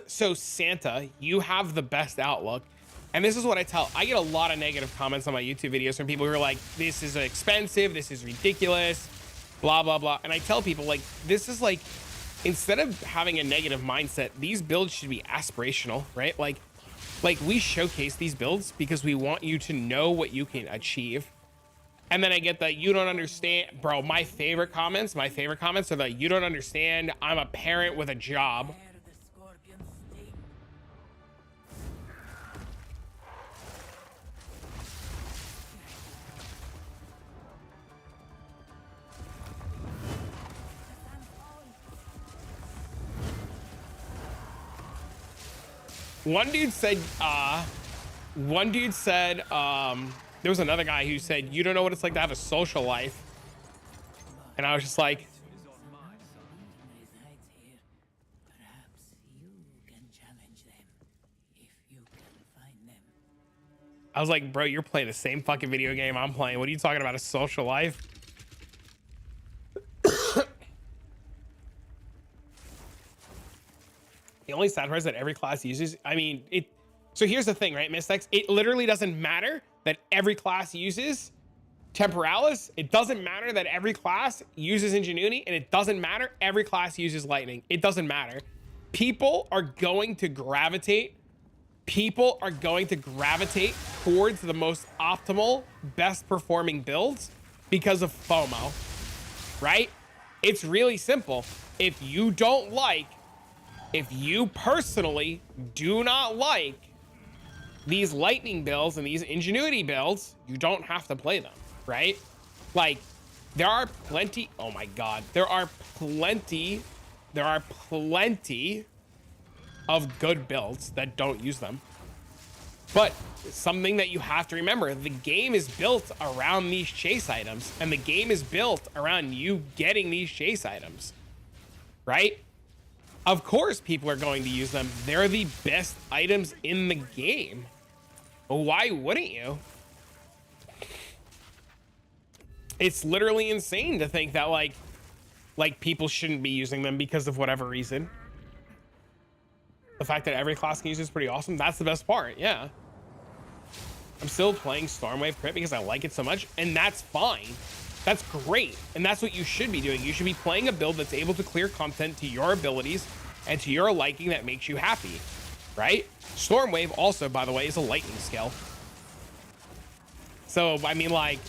So Santa, you have the best outlook. And this is what I get a lot of negative comments on my YouTube videos from people who are like, this is expensive, this is ridiculous, blah, blah, blah. And I tell people, like, this is like, instead of having a negative mindset, these builds should be aspirational, right? Like we showcase these builds because we want you to know what you can achieve. And then I get that you don't understand, bro. My favorite comments are that you don't understand. I'm a parent with a job. One dude said, there was another guy who said, you don't know what it's like to have a social life. And I was just like, I was like, bro, you're playing the same fucking video game I'm playing. What are you talking about, a social life? The only sad part is that every class uses, I mean, so here's the thing, right, Mystex? It literally doesn't matter that every class uses Temporalis. It doesn't matter that every class uses Ingenuity, and it doesn't matter every class uses Lightning. It doesn't matter. People are going to gravitate towards the most optimal, best performing builds because of FOMO, right? It's really simple. If you personally do not like these Lightning builds and these Ingenuity builds, you don't have to play them, right? Like, there are plenty, oh my God, there are plenty of good builds that don't use them. But something that you have to remember, the game is built around these chase items, and the game is built around you getting these chase items, right? Of course people are going to use them. They're the best items in the game. Why wouldn't you? It's literally insane to think that like people shouldn't be using them because of whatever reason. The fact that every class can use it is pretty awesome. That's the best part. Yeah. I'm still playing Stormwave Crit because I like it so much, and that's fine. That's great. And that's what you should be doing. You should be playing a build that's able to clear content to your abilities and to your liking that makes you happy, right? Stormwave also, by the way, is a lightning skill. So, I mean, like,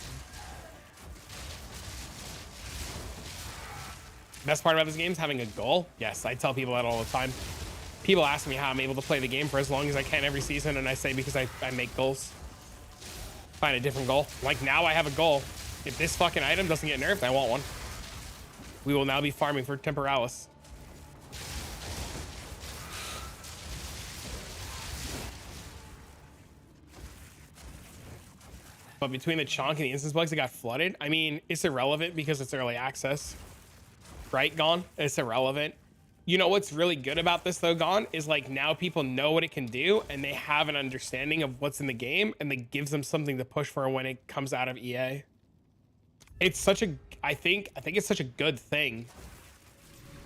best part about this game is having a goal. Yes, I tell people that all the time. People ask me how I'm able to play the game for as long as I can every season, and I say because I make goals. Find a different goal. Like now I have a goal. If this fucking item doesn't get nerfed, I want one. We will now be farming for Temporalis. But between the chonk and the instance bugs that got flooded, I mean, it's irrelevant because it's early access. Right, Gone? It's irrelevant. You know what's really good about this though, Gone, is like now people know what it can do and they have an understanding of what's in the game, and that gives them something to push for when it comes out of EA. It's such a, I think it's such a good thing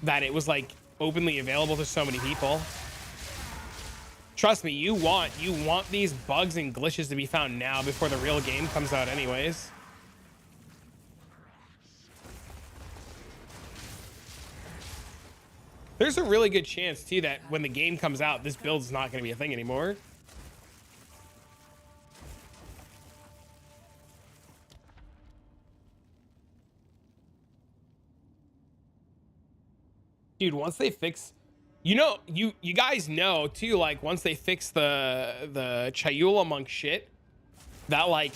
that it was like openly available to so many people. Trust me, you want these bugs and glitches to be found now before the real game comes out anyways. There's a really good chance too that when the game comes out, this build's not going to be a thing anymore. Dude, once they fix, you know, you guys know too, like once they fix the Chayula monk shit, that like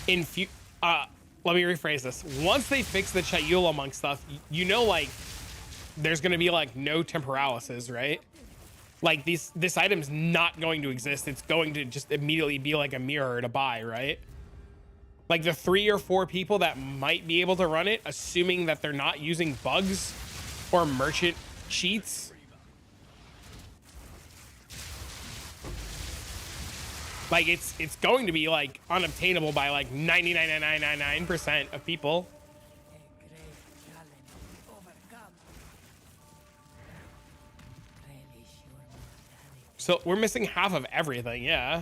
let me rephrase this. Once they fix the Chayula monk stuff, you know, like there's going to be like no Temporalises, right? Like this item's not going to exist. It's going to just immediately be like a mirror to buy, right? Like the 3 or 4 people that might be able to run it, assuming that they're not using bugs or merchant cheats. Like it's going to be like unobtainable by like 99.999% of people. A great challenge overcome. Relish your mortality. So we're missing half of everything, yeah.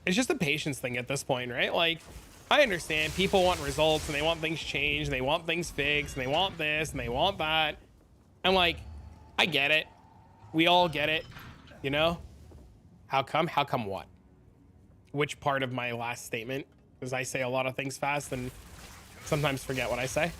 It's just a patience thing at this point, right? Like, I understand people want results and they want things changed and they want things fixed and they want this and they want that. I'm like, I get it. We all get it, you know? How come? How come what? Which part of my last statement? Because I say a lot of things fast and sometimes forget what I say.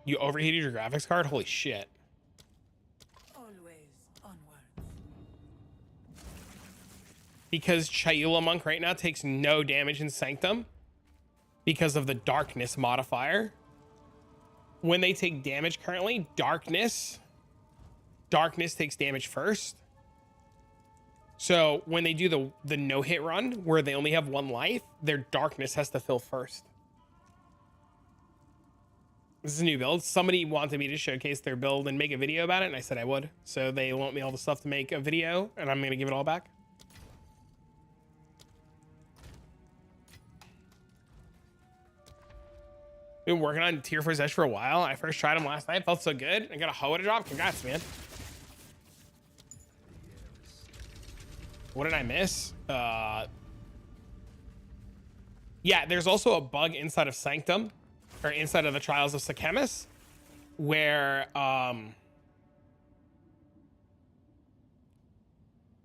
You overheated your graphics card? Holy shit. Always onwards. Because Chayula Monk right now takes no damage in Sanctum because of the darkness modifier. When they take damage currently, darkness takes damage first. So when they do the no-hit run where they only have 1 life, their darkness has to fill first. This is a new build. Somebody wanted me to showcase their build and make a video about it, and I said I would. So they loaned me all the stuff to make a video, and I'm gonna give it all back. Been working on Tier 4 Zesh for a while. I first tried him last night. Felt so good. I got a Hoa to drop. Congrats, man. What did I miss? Yeah, there's also a bug inside of Sanctum, or inside of the Trials of Sechemis, where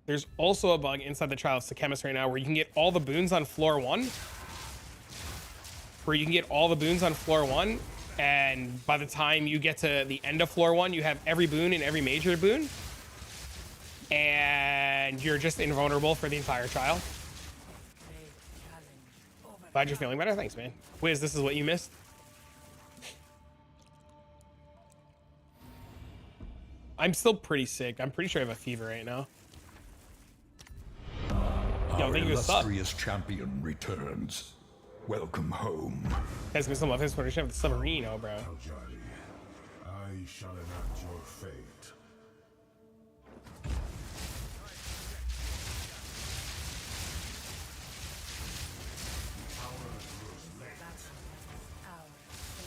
there's also a bug inside the Trials of Sechemis right now where you can get all the boons on floor 1. And by the time you get to the end of floor 1, you have every boon and every major boon. And you're just invulnerable for the entire trial. Glad you're feeling better. Thanks, man. Wiz, this is what you missed. I'm still pretty sick. I'm pretty sure I have a fever right now. Yo, Our thank you for the sub. illustrious champion returns. Welcome home. Guys, give some love. His partnership with the submarine, oh, bro. Jolly, I shall enact your fate.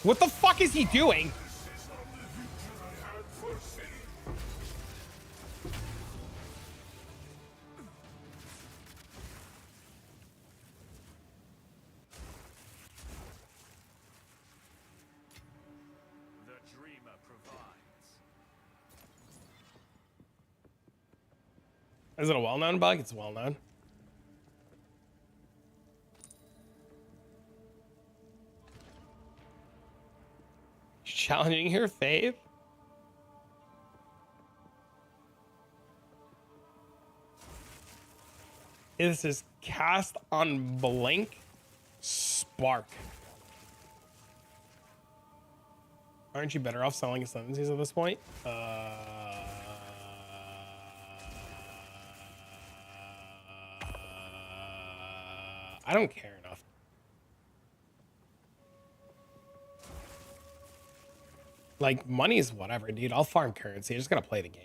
What the fuck is he doing? The dreamer provides. Is it a well-known bug? It's well-known. Challenging your faith? This is cast on Blink Spark. Aren't you better off selling ascendancies at this point? I don't care enough. Like, money is whatever, dude. I'll farm currency. I just gotta play the game.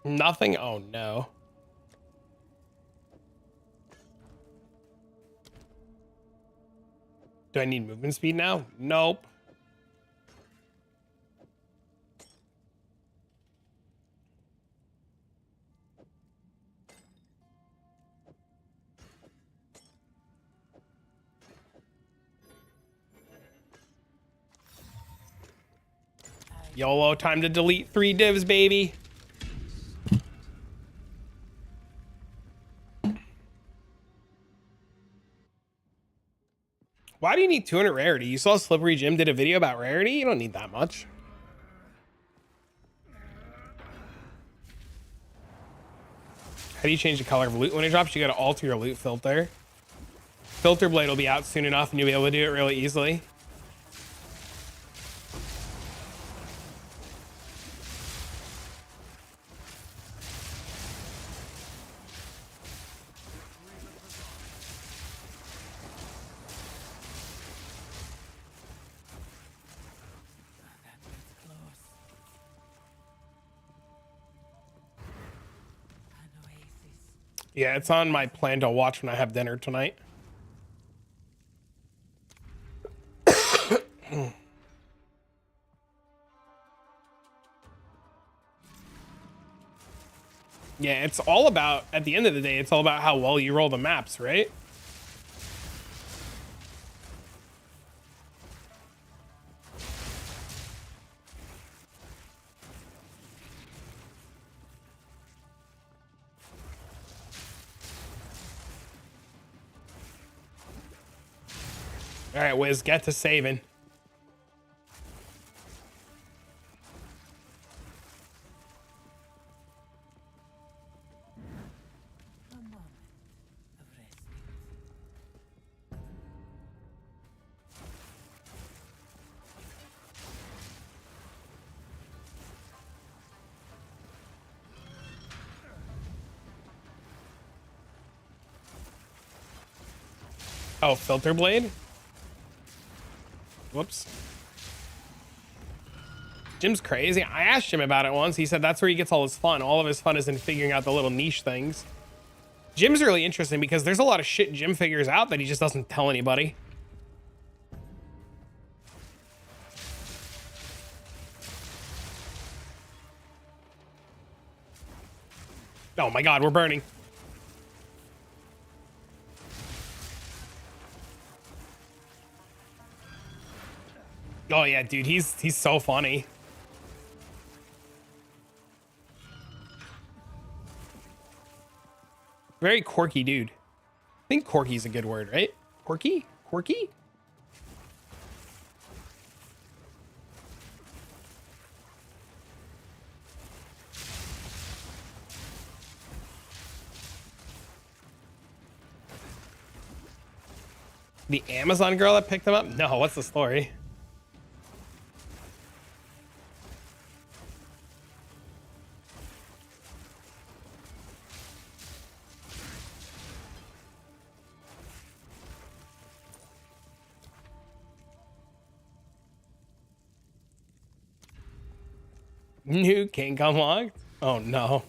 Nothing? Oh, no. Do I need movement speed now? Nope. YOLO, time to delete 3 divs, baby. Why do you need 200 rarity? You saw Slippery Jim did a video about rarity? You don't need that much. How do you change the color of loot when it drops? You gotta alter your loot filter. Filter blade will be out soon enough and you'll be able to do it really easily. Yeah, it's on my plan to watch when I have dinner tonight. Yeah, it's all about, at the end of the day, it's all about how well you roll the maps, right? All right, Wiz, get to saving. A moment of respite. Oh, filter blade? Whoops. Jim's crazy. I asked Jim about it once. He said that's where he gets all his fun. All of his fun is in figuring out the little niche things. Jim's really interesting because there's a lot of shit Jim figures out that he just doesn't tell anybody. Oh my god, we're burning. Oh yeah, dude, he's so funny. Very quirky dude. I think quirky's a good word, right? Quirky? Quirky? The Amazon girl that picked him up? No, what's the story? New kink unlocked? Oh no.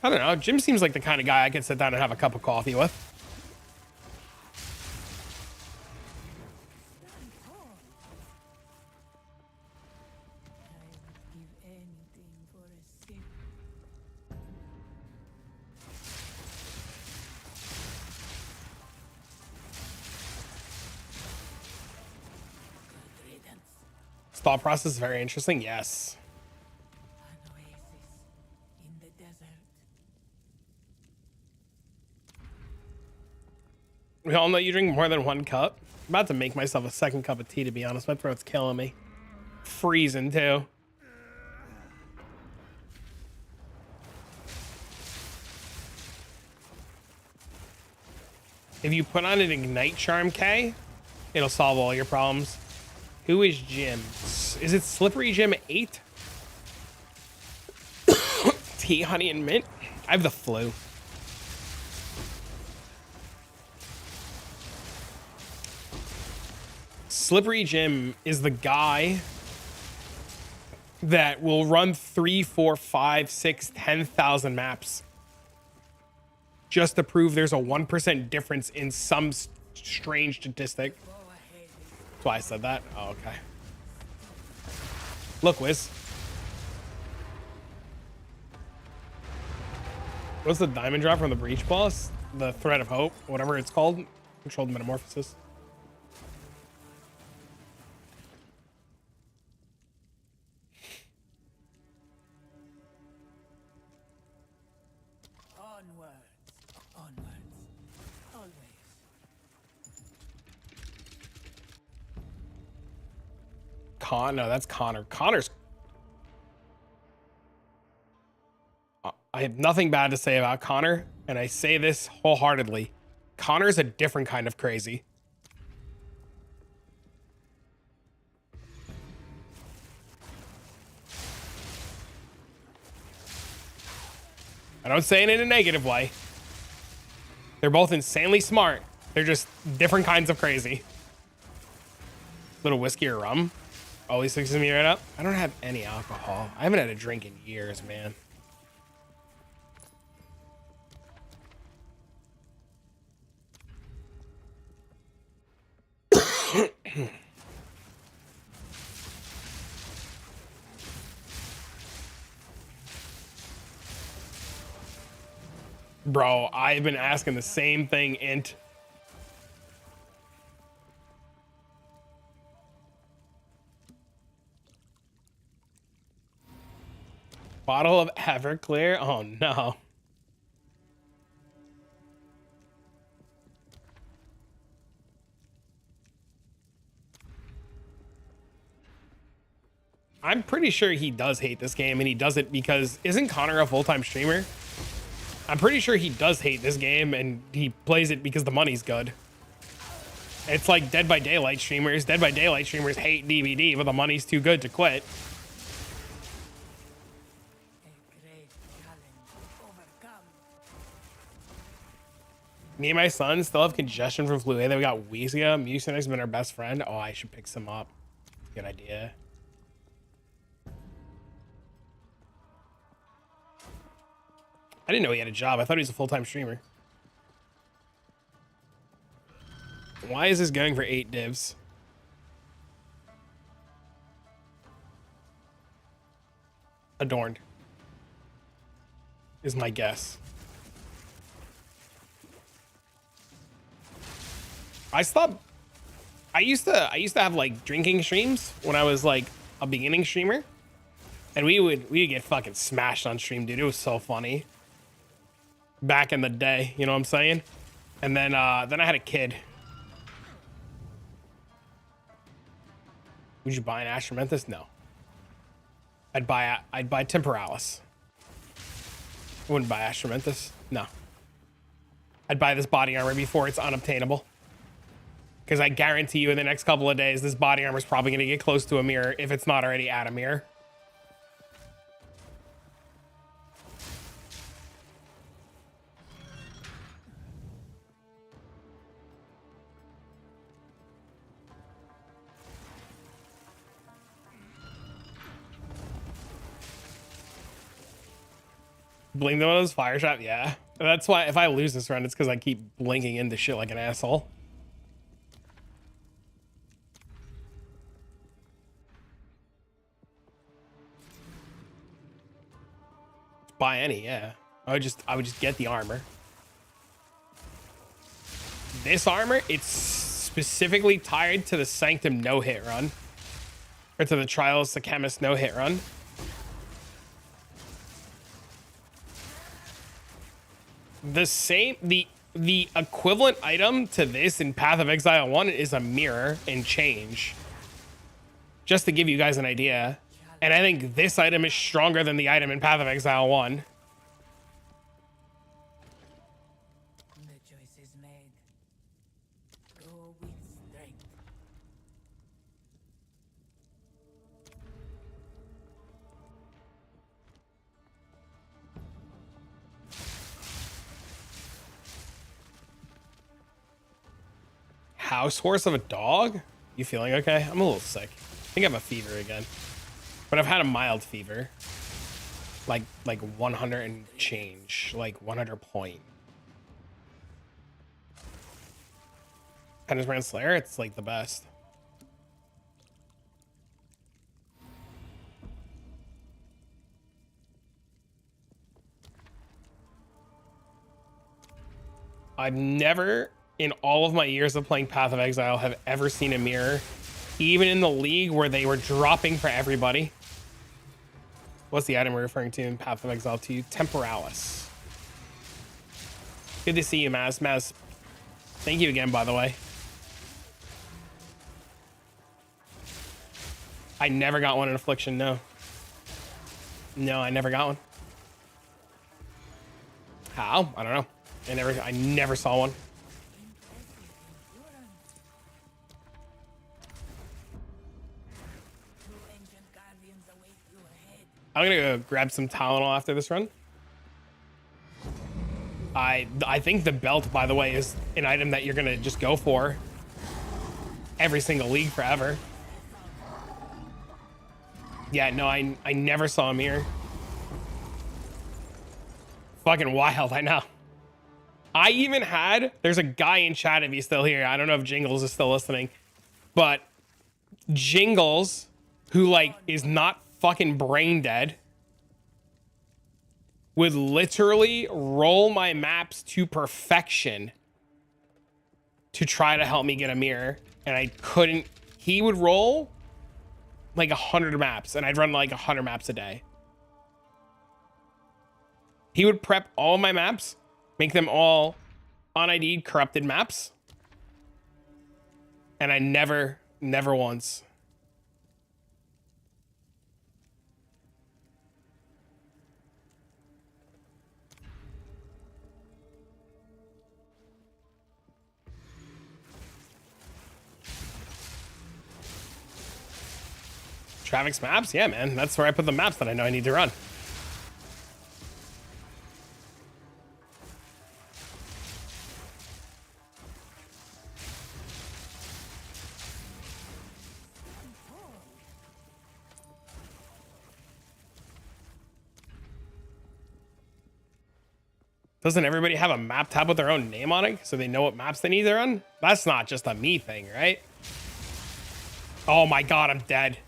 I don't know. Jim seems like the kind of guy I could sit down and have a cup of coffee with. I would give anything for a sip. Good riddance. His thought process is very interesting. Yes. An oasis in the desert. We all know you drink more than one cup. I'm about to make myself a second cup of tea, to be honest. My throat's killing me. Freezing, too. If you put on an Ignite Charm, K, it'll solve all your problems. Who is Jim? Is it Slippery Jim 8? Tea, honey, and mint? I have the flu. Slippery Jim is the guy that will run 3, 4, 5, 6, 10,000 maps just to prove there's a 1% difference in some strange statistic. That's why I said that. Oh, okay. Look, Wiz. What's the diamond drop from the breach boss? The Thread of Hope, whatever it's called. Controlled Metamorphosis. Onwards, always. No, that's Connor. Connor's. I have nothing bad to say about Connor, and I say this wholeheartedly. Connor's a different kind of crazy. I don't say it in a negative way. They're both insanely smart. They're just different kinds of crazy. Little whiskey or rum always fixes me right up. I don't have any alcohol. I haven't had a drink in years, man. Bro, I've been asking the same thing, Int. Bottle of Everclear? Oh no. I'm pretty sure he does hate this game, and he does it because isn't Connor a full-time streamer? I'm pretty sure he does hate this game, and he plays it because the money's good. It's like Dead by Daylight streamers. Dead by Daylight streamers hate DVD, but the money's too good to quit. A great challenge to overcome. Me and my son still have congestion from flu A that we got weeks ago. Mucinex has been our best friend. Oh, I should pick some up. Good idea. I didn't know he had a job. I thought he was a full-time streamer. Why is this going for 8 divs? Adorned is my guess. I used to have like drinking streams when I was like a beginning streamer, and we'd get fucking smashed on stream, dude. It was so funny back in the day, you know what I'm saying? And then I had a kid. Would you buy an Astromenthus? No. I'd buy Temporalis. I wouldn't buy Astromenthus. No. I'd buy this body armor before it's unobtainable. Because I guarantee you in the next couple of days, this body armor is probably going to get close to a mirror if it's not already at a mirror. Blink them on those fire shot, yeah. That's why if I lose this run, it's because I keep blinking into shit like an asshole. Buy any, yeah. I would just get the armor. This armor, it's specifically tied to the Sanctum no-hit run. Or to the Trials the Chemist no-hit run. The equivalent item to this in Path of Exile 1 is a mirror and change. Just to give you guys an idea. And I think this item is stronger than the item in Path of Exile 1. The choice is made. Go with strength. House horse of a dog? You feeling okay? I'm a little sick. I think I have a fever again. But I've had a mild fever. Like 100 and change. Like 100 point. Penance Brand Slayer, it's like the best. I've never, in all of my years of playing Path of Exile, have ever seen a mirror, even in the league where they were dropping for everybody. What's the item we're referring to in Path of Exile 2? Temporalis. Good to see you, Maz. Maz, thank you again, by the way. I never got one in Affliction, no. No, I never got one. How? I don't know. I never saw one. I'm gonna go grab some Tylenol after this run. I think the belt, by the way, is an item that you're gonna just go for every single league forever. Yeah, no, I never saw a mirror. Fucking wild, I know. I even had, there's a guy in chat if he's still here. I don't know if Jingles is still listening, but Jingles, who like is not fucking brain dead, would literally roll my maps to perfection to try to help me get a mirror, and I couldn't. He would roll like 100 maps, and I'd run like 100 maps a day. He would prep all my maps, make them all unID'd corrupted maps, and I never once. Traffic's maps? Yeah, man. That's where I put the maps that I know I need to run. Doesn't everybody have a map tab with their own name on it so they know what maps they need to run? That's not just a me thing, right? Oh my god, I'm dead.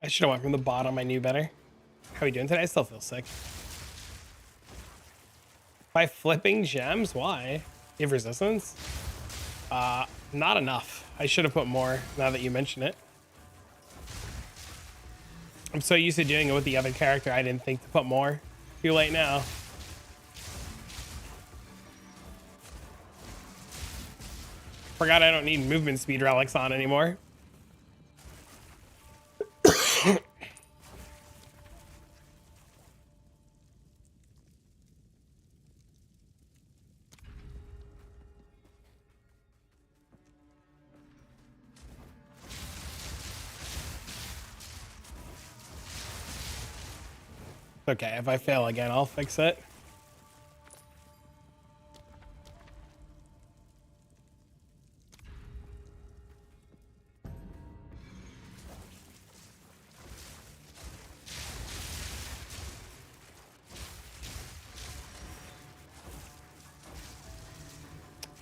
I should have went from the bottom. I knew better. How are we doing today? I still feel sick. By flipping gems? Why? You have resistance? Not enough. I should have put more now that you mention it. I'm so used to doing it with the other character, I didn't think to put more. Too late now. Forgot I don't need movement speed relics on anymore. Okay, if I fail again, I'll fix it.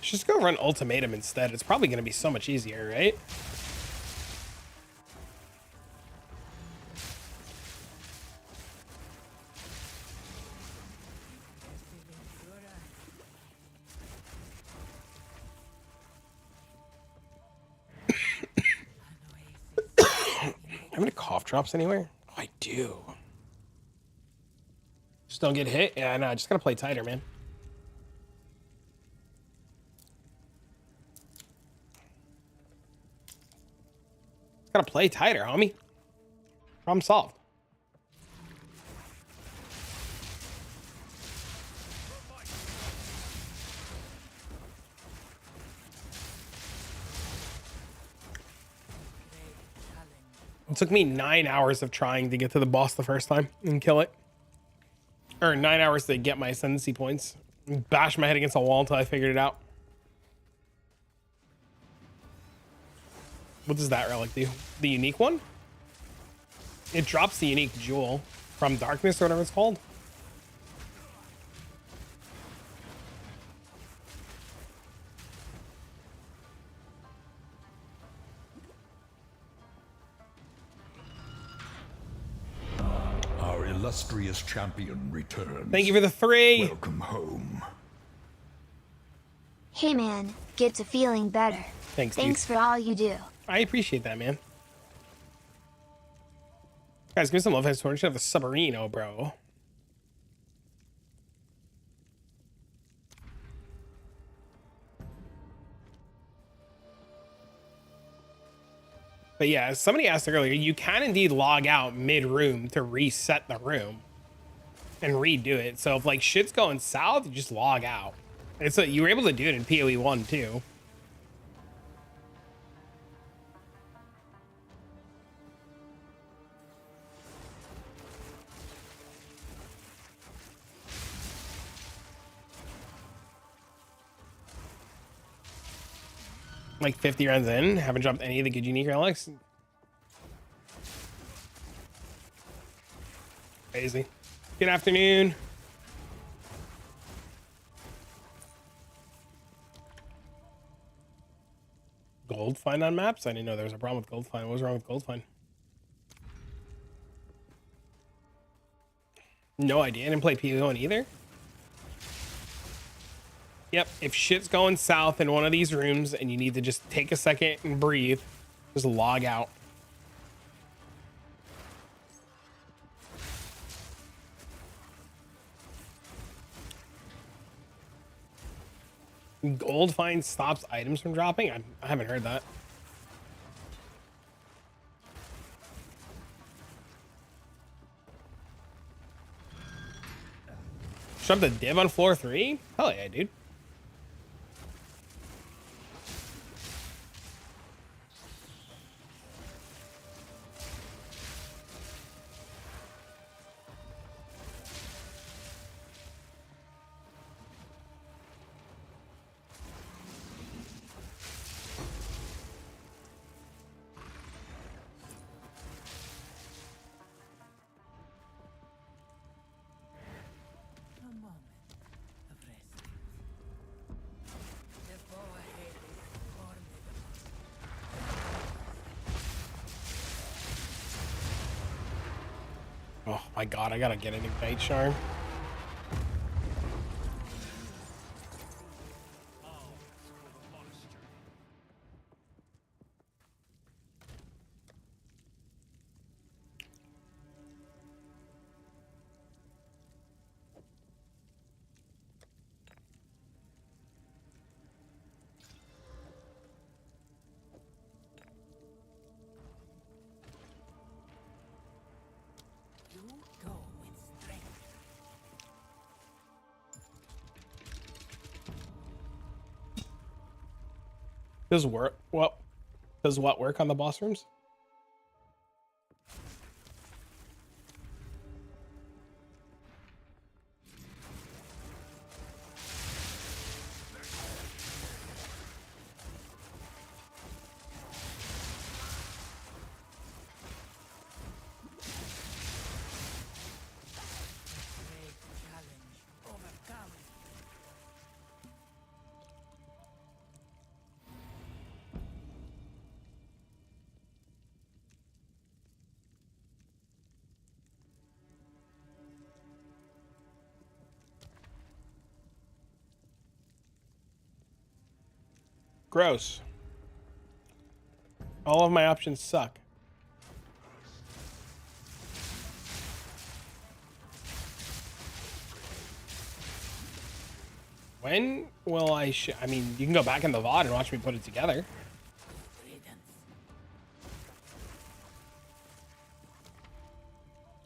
Just go run ultimatum instead. It's probably going to be so much easier, right? Have any cough drops anywhere? Oh, I do. Just don't get hit? Yeah, I know. I just got to play tighter, man. Gotta play tighter, homie. Problem solved. It took me 9 hours of trying to get to the boss the first time and kill it. Or 9 hours to get my ascendancy points. Bash my head against a wall until I figured it out. What does that relic do? The unique one? It drops the unique jewel from darkness or whatever it's called. Our illustrious champion returns. Thank you for the 3. Welcome home. Hey man, get to feeling better. Thanks, dude. Thanks for all you do. I appreciate that, man. Guys, give me some love. I should have the submarino, bro. But yeah, as somebody asked earlier, you can indeed log out mid-room to reset the room and redo it. So if like shit's going south, you just log out. It's you were able to do it in PoE 1 too. Like 50 runs in, haven't dropped any of the good unique relics. Crazy. Good afternoon. Gold find on maps? I didn't know there was a problem with gold find. What was wrong with gold find? No idea. I didn't play PO1 either. Yep, if shit's going south in one of these rooms and you need to just take a second and breathe, just log out. Gold find stops items from dropping? I haven't heard that. Shove the div on floor 3? Hell yeah, dude. Oh my god, I gotta get an Ignite Charm. Does work? Well, does what work on the boss rooms? Gross. All of my options suck. When will I I mean, you can go back in the VOD and watch me put it together.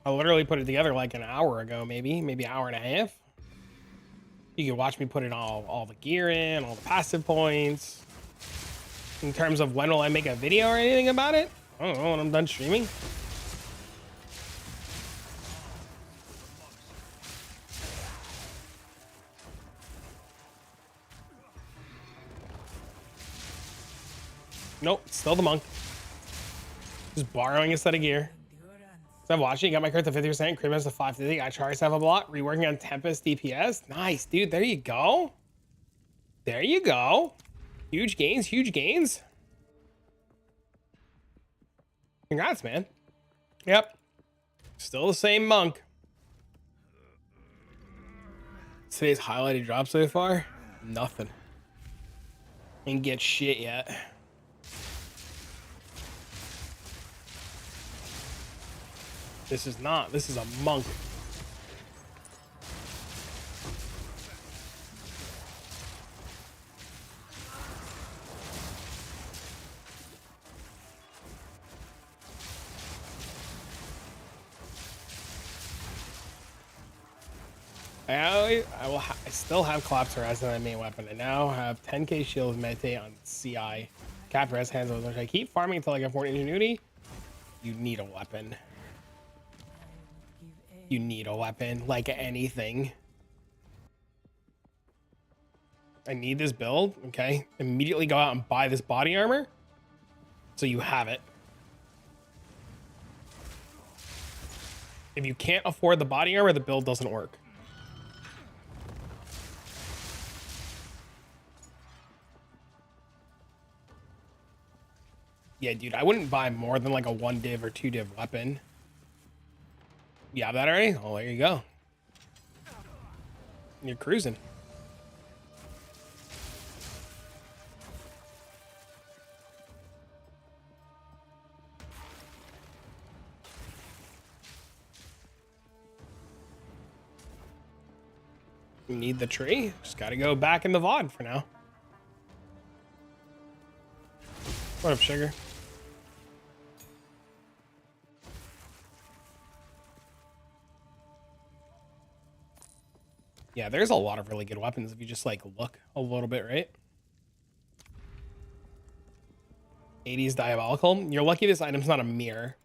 I literally put it together like an hour ago, maybe hour and a half. You can watch me put it all the gear in, all the passive points. In terms of when will I make a video or anything about it? I don't know, when I'm done streaming. Nope, still the monk. Just borrowing a set of gear. So I'm watching, got my card to 50%, Crib has to 550, I charge half a block, reworking on Tempest DPS. Nice, dude, there you go. There you go. Huge gains, huge gains. Congrats, man. Yep. Still the same monk. Today's highlighted drop so far? Nothing. Ain't get shit yet. This is not. This is a monk. I still have collapse arrest as my main weapon. I now have 10k shield meditate on CI. Cap rest hands over. I keep farming until I get 40 ingenuity. You need a weapon. You need a weapon, like anything. I need this build, okay? Immediately go out and buy this body armor so you have it. If you can't afford the body armor, the build doesn't work. Yeah, dude, I wouldn't buy more than like a 1 div or 2 div weapon. You have that already? Oh, there you go. You're cruising. You need the tree. Just gotta go back in the VOD for now. What up, sugar? Yeah, there's a lot of really good weapons if you just like look a little bit, right? 80s diabolical. You're lucky this item's not a mirror.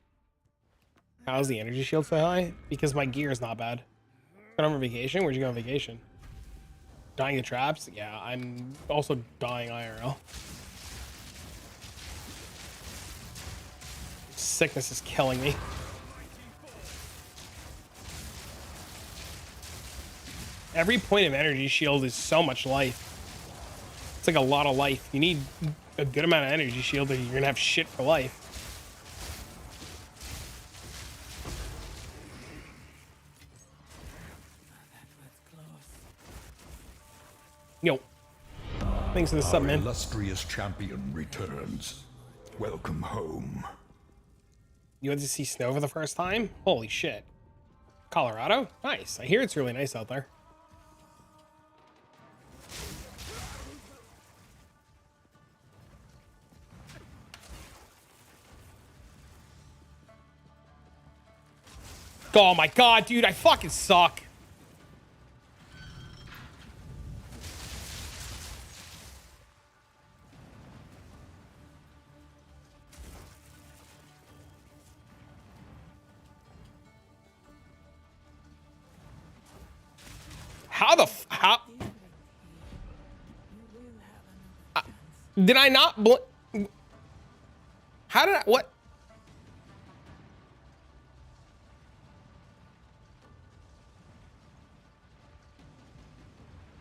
How's the energy shield so high? Because my gear is not bad. Going on vacation? Where'd you go on vacation? Dying to traps? Yeah, I'm also dying IRL. Sickness is killing me. Every point of energy shield is so much life. It's like a lot of life. You need a good amount of energy shield or you're gonna have shit for life. Yo. Thanks for the sub, man. Illustrious champion returns. Welcome home. You went to see snow for the first time? Holy shit. Colorado? Nice. I hear it's really nice out there. Oh my god, dude, I fucking suck. How did I not how did I, what?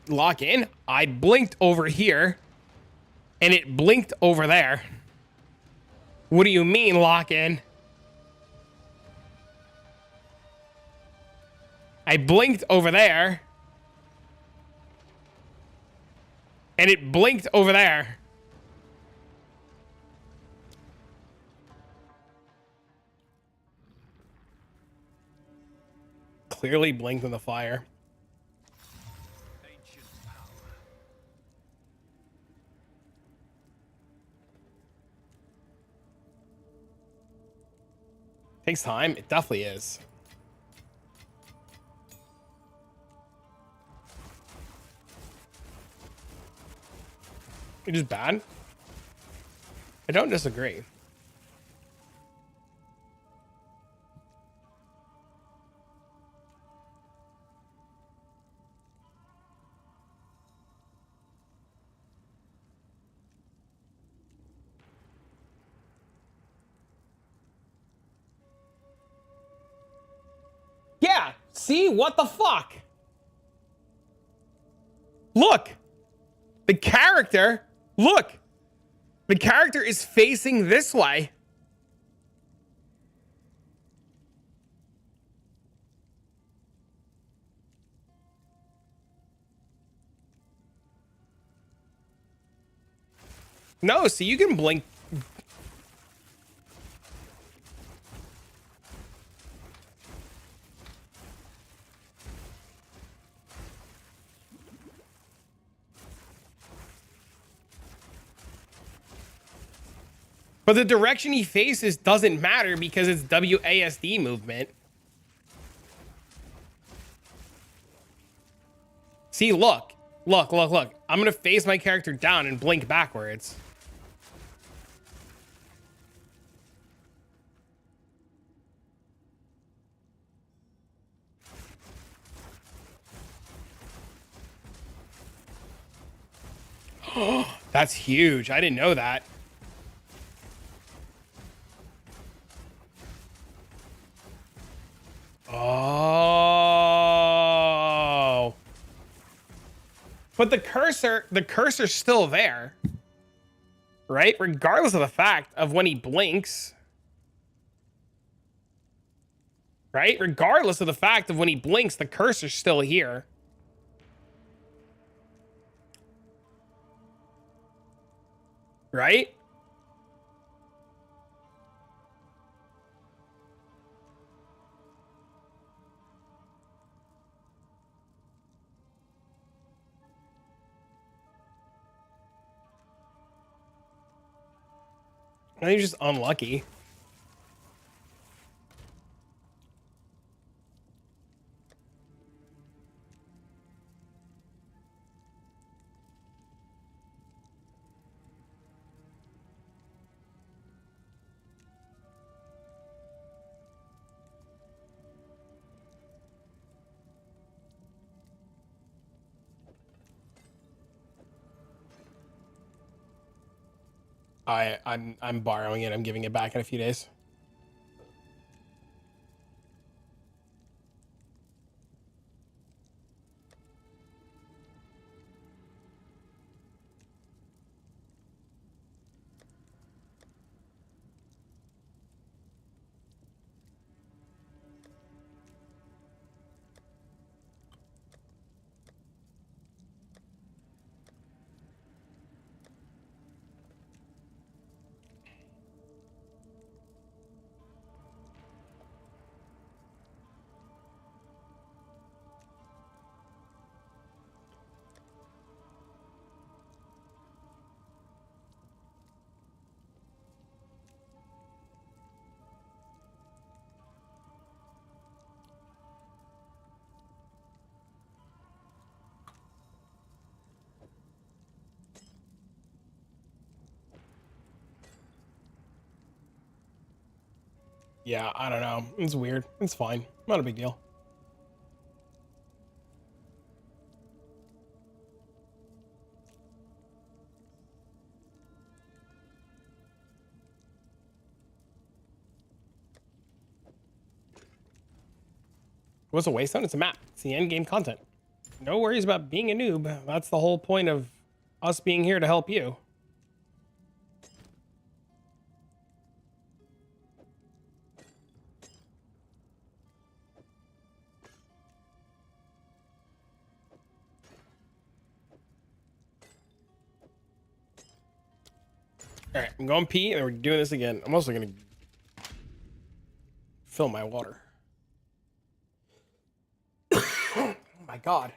Lock in? I blinked over here and it blinked over there. What do you mean lock in? I blinked over there and it blinked over there. Clearly blinked in the fire. Takes time. It definitely is. You're just bad? I don't disagree. Yeah, see? What the fuck? Look. The character, look. The character is facing this way. No, so you can blink. But the direction he faces doesn't matter because it's WASD movement. See, look. Look, look, look. I'm gonna face my character down and blink backwards. That's huge. I didn't know that. Oh. But the cursor's still there. Right? Regardless of the fact of when he blinks. Right? Regardless of the fact of when he blinks, the cursor's still here. Right? I think he's just unlucky. I'm borrowing it. I'm giving it back in a few days. Yeah, I don't know. It's weird. It's fine. Not a big deal. What's a waystone? It's a map. It's the end game content. No worries about being a noob. That's the whole point of us being here to help you. All right, I'm going pee, and we're doing this again. I'm also gonna fill my water. Oh my god.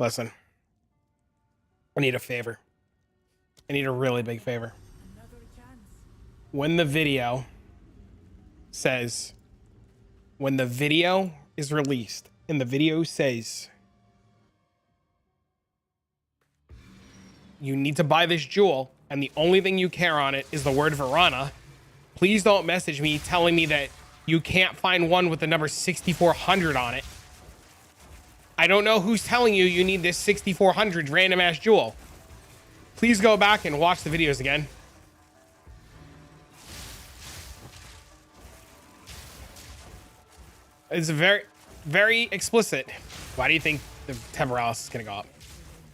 Listen. I need a favor. I need a really big favor. Another chance. When the video says, when the video is released and the video says, you need to buy this jewel and the only thing you care on it is the word Verana, please don't message me telling me that you can't find one with the number 6400 on it. I don't know who's telling you you need this 6400 random ass jewel. Please go back and watch the videos again. It's very, very explicit. Why do you think the Temporalis is going to go up?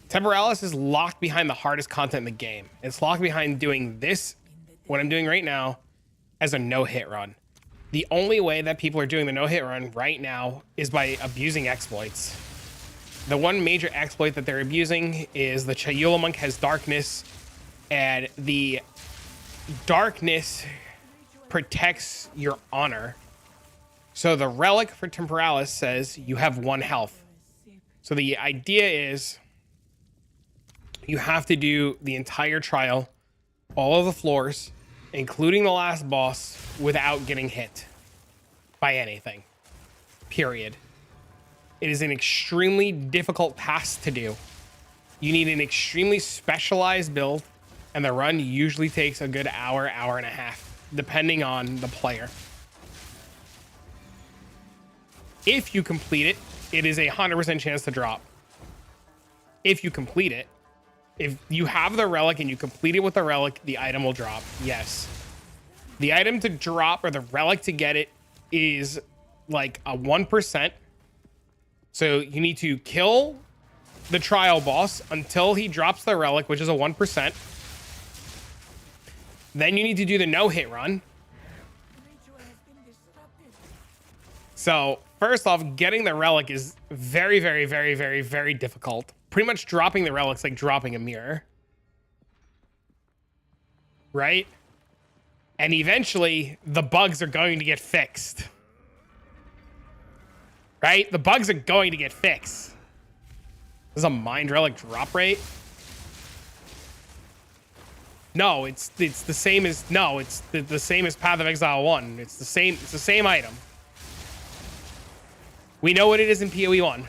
Temporalis is locked behind the hardest content in the game. It's locked behind doing this, what I'm doing right now, as a no-hit run. The only way that people are doing the no-hit run right now is by abusing exploits. The one major exploit that they're abusing is the Chayula Monk has darkness, and the darkness protects your honor. So the relic for Temporalis says you have 1 health. So the idea is you have to do the entire trial, all of the floors, including the last boss, without getting hit by anything. Period. It is an extremely difficult task to do. You need an extremely specialized build, and the run usually takes a good hour, hour and a half, depending on the player. If you complete it, it is a 100% chance to drop. If you complete it, if you have the relic and you complete it with the relic, the item will drop. Yes. The item to drop or the relic to get it is like a 1%. So you need to kill the trial boss until he drops the relic, which is a 1%. Then you need to do the no-hit run. So first off, getting the relic is very, very, very, very, very difficult. Pretty much dropping the relic's like dropping a mirror. Right? And eventually, the bugs are going to get fixed. Right? The bugs are going to get fixed. There's a mind relic drop rate. No, it's the same as it's the same as Path of Exile 1. It's the same item. We know what it is in PoE 1.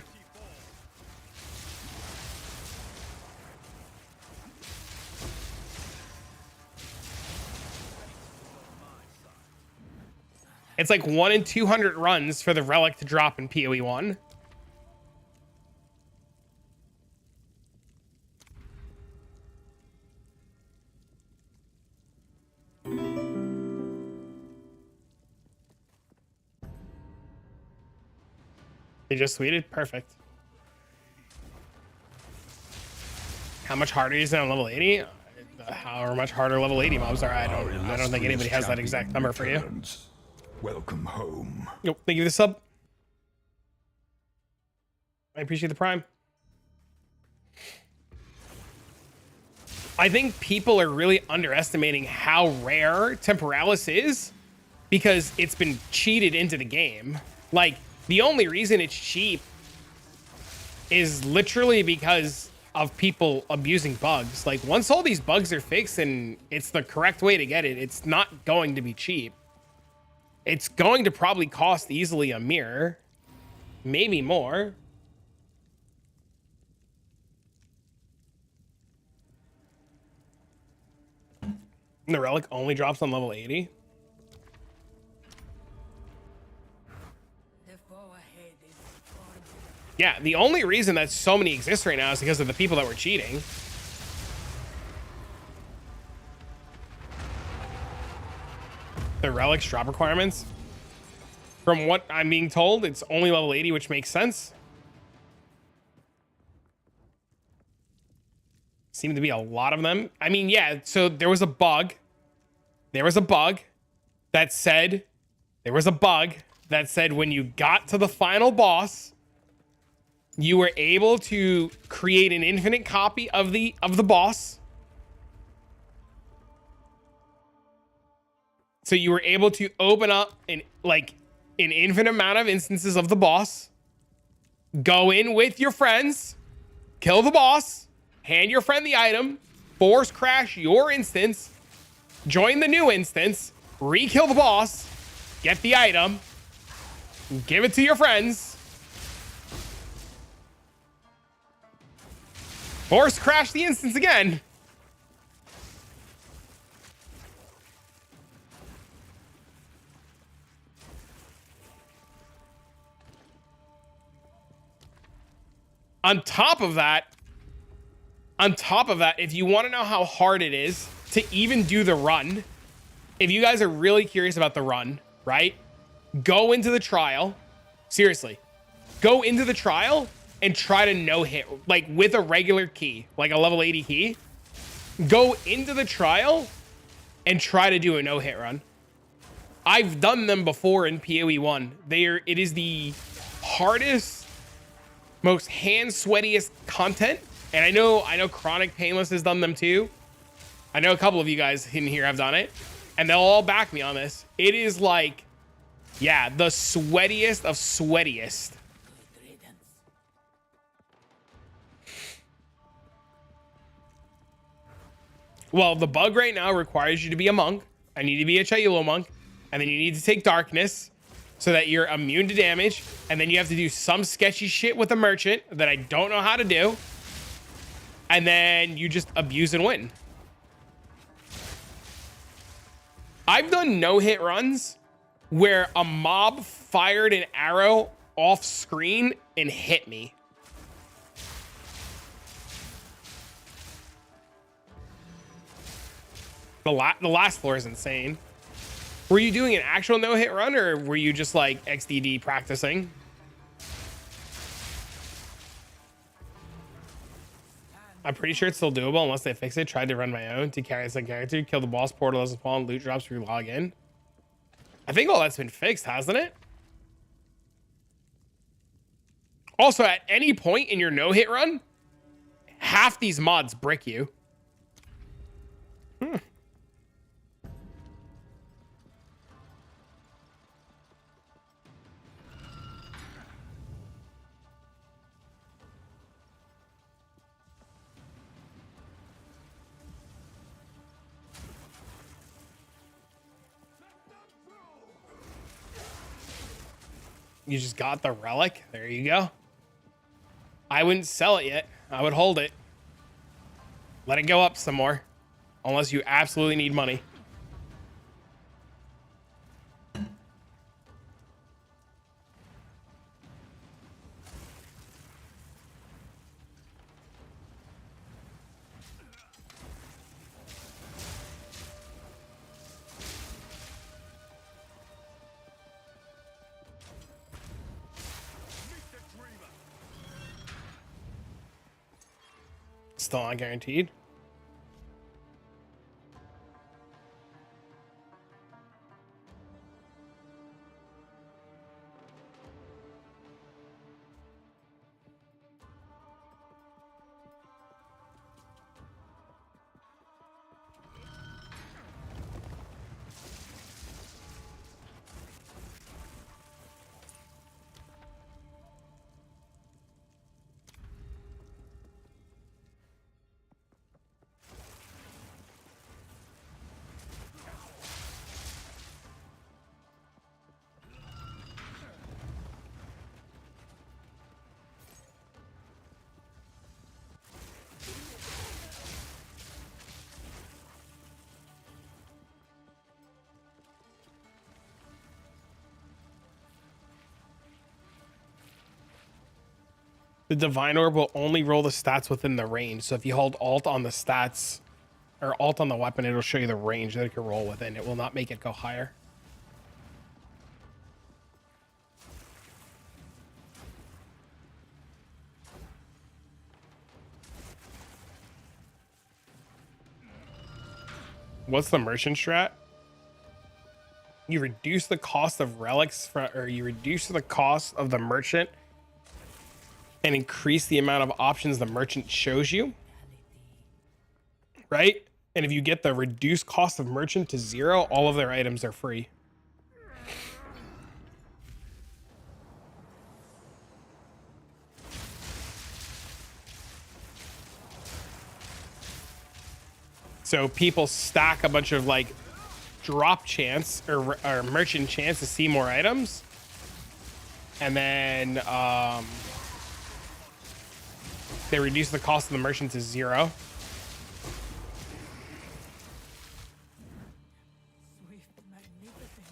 It's like 1 in 200 runs for the relic to drop in PoE 1. They just tweeted? Perfect. How much harder is it on level 80? However much harder level 80 mobs are. I don't think anybody has that exact number for you. Welcome home. Yo, thank you for the sub. I appreciate the prime. I think people are really underestimating how rare Temporalis is because it's been cheated into the game. Like, the only reason it's cheap is literally because of people abusing bugs. Like, once all these bugs are fixed and it's the correct way to get it, it's not going to be cheap. It's going to probably cost easily a mirror, maybe more. And the relic only drops on level 80. Yeah, the only reason that so many exist right now is because of the people that were cheating. The relics drop requirements. From what I'm being told, it's only level 80, which makes sense. Seem to be a lot of them. I mean, yeah, so there was a bug. There was a bug that said when you got to the final boss, you were able to create an infinite copy of the boss. So you were able to open up an infinite amount of instances of the boss, go in with your friends, kill the boss, hand your friend the item, force crash your instance, join the new instance, re-kill the boss, get the item, give it to your friends, force crash the instance again. On top of that, if you want to know how hard it is to even do the run, if you guys are really curious about the run, right? Go into the trial. Seriously, go into the trial and try to no hit, like with a regular key, like a level 80 key. Go into the trial and try to do a no hit run. I've done them before in PoE 1. It is the hardest, most hand sweatiest content. And I know Chronic Painless has done them too. I know a couple of you guys in here have done it, and they'll all back me on this. It is like, yeah, the sweatiest of sweatiest. Well, the bug right now requires you to be a monk. I need to be a Chaiulo monk, and then you need to take darkness so that you're immune to damage, and then you have to do some sketchy shit with a merchant that I don't know how to do, and then you just abuse and win. I've done no-hit runs where a mob fired an arrow off screen and hit me. The last floor is insane. Were you doing an actual no-hit run, or were you just like XDD practicing? I'm pretty sure it's still doable unless they fix it. Tried to run my own to carry some character, kill the boss, portal doesn't spawn, loot drops, re-log in. I think all that's been fixed, hasn't it? Also, at any point in your no-hit run, half these mods brick you. You just got the relic. There you go. I wouldn't sell it yet. I would hold it. Let it go up some more. Unless you absolutely need money. Still not guaranteed. The Divine Orb will only roll the stats within the range. So if you hold Alt on the stats, or Alt on the weapon, it'll show you the range that it can roll within. It will not make it go higher. What's the merchant strat? You reduce the cost of relics, or you reduce the cost of the merchant and increase the amount of options the merchant shows you, right? And if you get the reduced cost of merchant to 0, all of their items are free. So people stack a bunch of like drop chance or merchant chance to see more items. And then they reduce the cost of the merchant to 0. Swift, magnificent.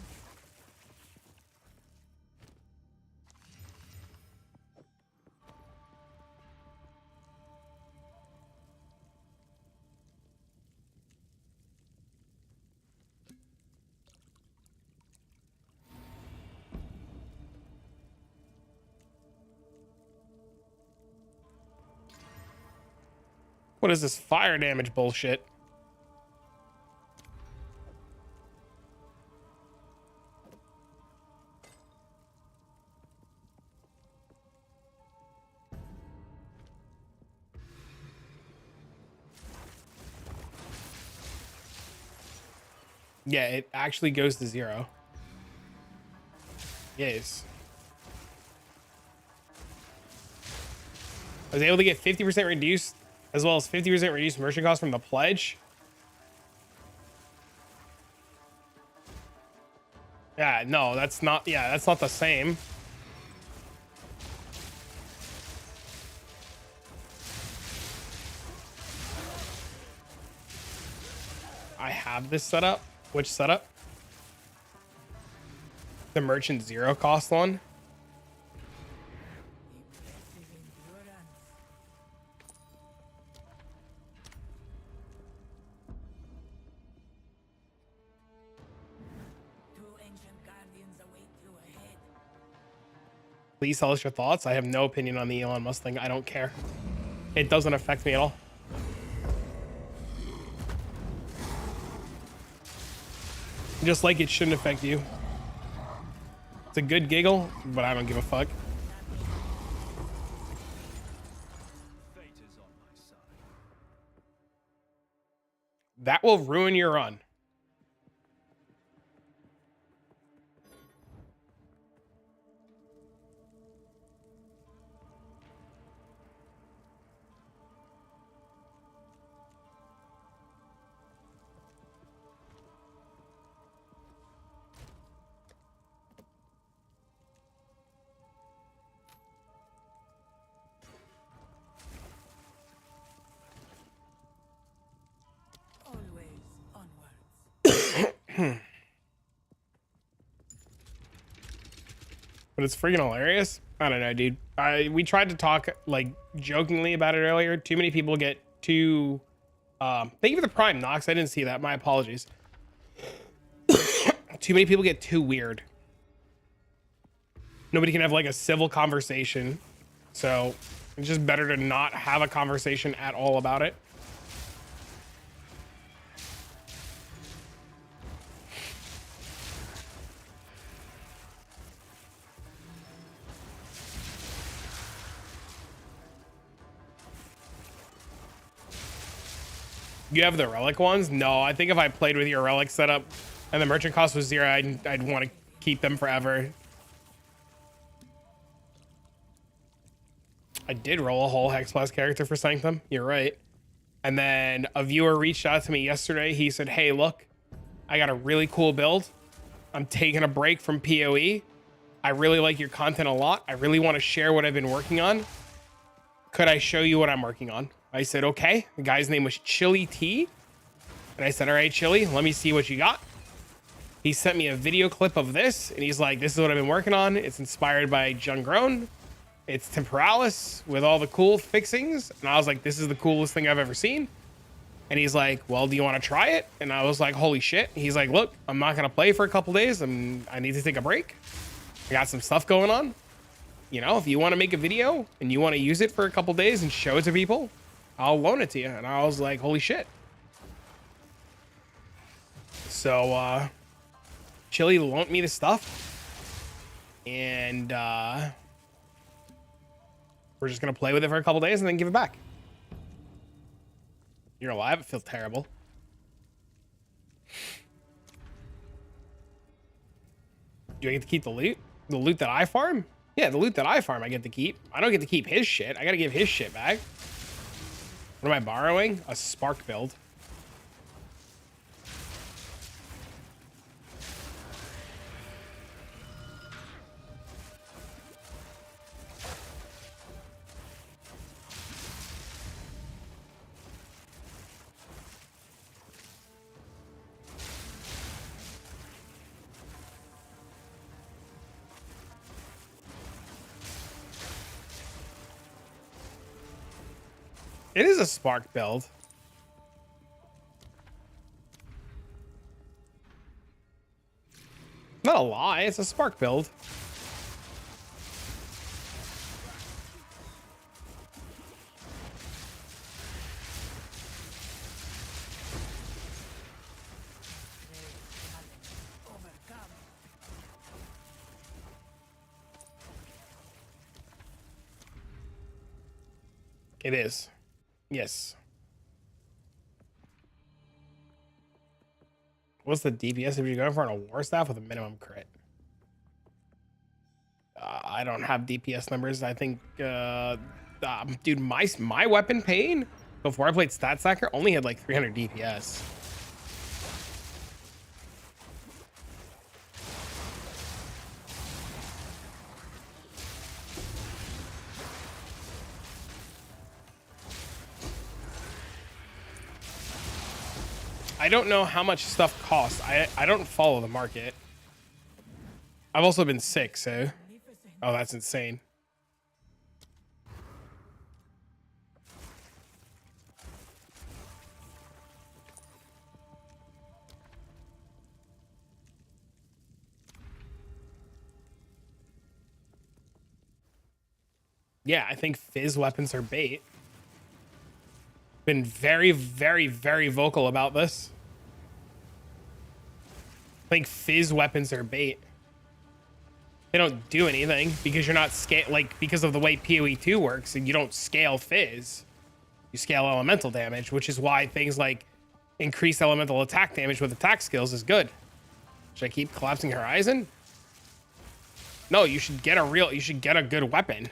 What is this fire damage bullshit? Yeah, it actually goes to 0. Yes. I was able to get 50% reduced, as well as 50% reduced merchant cost from the pledge. Yeah, no, that's not, yeah, that's not the same. I have this setup. Which setup? The merchant 0 cost one. Impressive endurance. Two ancient guardians await you ahead. Please tell us your thoughts. I have no opinion on the Elon Musk thing. I don't care. It doesn't affect me at all. Just like it shouldn't affect you. It's a good giggle, but I don't give a fuck. Fate is on my side. That will ruin your run. Always onwards. But it's freaking hilarious. I don't know, dude. We tried to talk like jokingly about it earlier. Too many people get too thank you for the prime, Nox. I didn't see that. My apologies. Too many people get too weird. Nobody can have like a civil conversation. So it's just better to not have a conversation at all about it. You have the relic ones? No, I think if I played with your relic setup and the merchant cost was 0, I'd want to keep them forever. I did roll a whole Hex Plus character for Sanctum. You're right. And then a viewer reached out to me yesterday. He said, hey, look, I got a really cool build. I'm taking a break from PoE. I really like your content a lot. I really want to share what I've been working on. Could I show you what I'm working on? I said, okay. The guy's name was Chili T. And I said, all right, Chili, let me see what you got. He sent me a video clip of this. And he's like, this is what I've been working on. It's inspired by Jungrown. It's Temporalis with all the cool fixings. And I was like, this is the coolest thing I've ever seen. And he's like, well, do you want to try it? And I was like, holy shit. He's like, look, I'm not going to play for a couple days. I need to take a break. I got some stuff going on. You know, if you want to make a video and you want to use it for a couple days and show it to people, I'll loan it to you. And I was like, holy shit. So, Chili loaned me the stuff. And, we're just going to play with it for a couple days and then give it back. You're alive. It feels terrible. Do I get to keep the loot? The loot that I farm? Yeah, the loot that I farm I get to keep. I don't get to keep his shit. I got to give his shit back. What am I borrowing? A Spark build. It is a spark build. Not a lie, it's a spark build. It is. Yes. What's the DPS if you're going for on a war staff with a minimum crit? I don't have DPS numbers. I think, dude, my weapon pain before I played Stat Stacker only had like 300 DPS. I don't know how much stuff costs. I don't follow the market. I've also been sick, so. Oh, that's insane. Yeah, I think fizz weapons are bait. Been very, very, very vocal about this. I think fizz weapons are bait. They don't do anything because you're not because of the way PoE2 works, and you don't scale fizz. You scale elemental damage, which is why things like increased elemental attack damage with attack skills is good. Should I keep collapsing horizon? No, you should get a good weapon.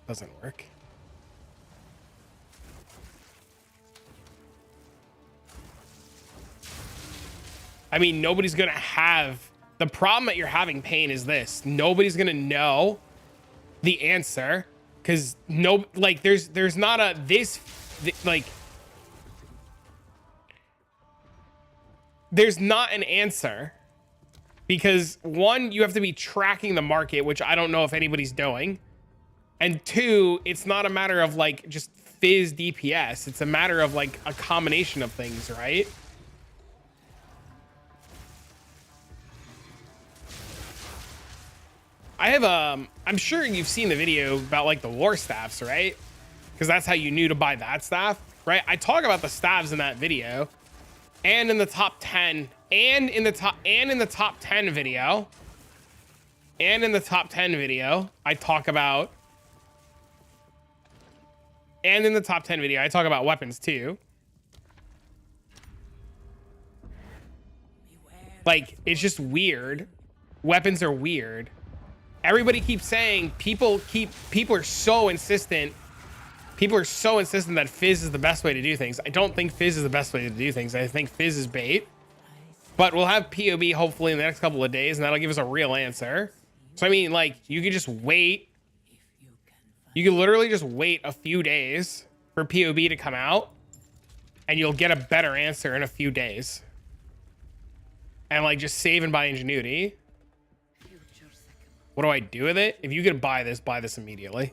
Doesn't work. I mean, nobody's gonna have the problem that you're having, Pain, is this. Nobody's gonna know the answer because there's not a there's not an answer because one, you have to be tracking the market, which I don't know if anybody's doing. And two, it's not a matter of like just fizz DPS. It's a matter of like a combination of things, right? I have I'm sure you've seen the video about like the war staffs, right? Because that's how you knew to buy that staff, right? I talk about the staffs in that video and in the top 10 and in the top 10 video. And in the top 10 video, I talk about I talk about weapons too. Like, it's just weird. Weapons are weird. Everybody keeps saying people are so insistent. People are so insistent that fizz is the best way to do things. I don't think fizz is the best way to do things. I think fizz is bait. But we'll have POB hopefully in the next couple of days, and that'll give us a real answer. So I mean, like, you could just wait. You could literally just wait a few days for POB to come out, and you'll get a better answer in a few days. And like, just save and buy ingenuity. What do I do with it? If you could buy this immediately.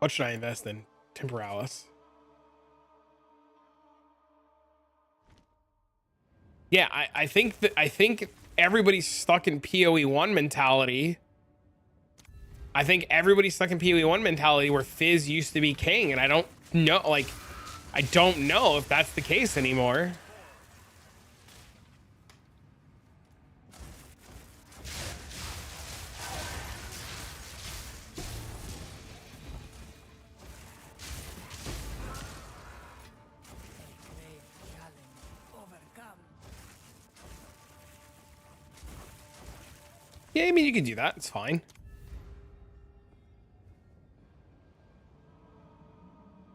What should I invest in? Temporalis. Yeah, I think everybody's stuck in PoE1 mentality. I think everybody's stuck in PoE1 mentality where fizz used to be king, and I don't know, like, I don't know if that's the case anymore. Yeah, I mean, you can do that. It's fine.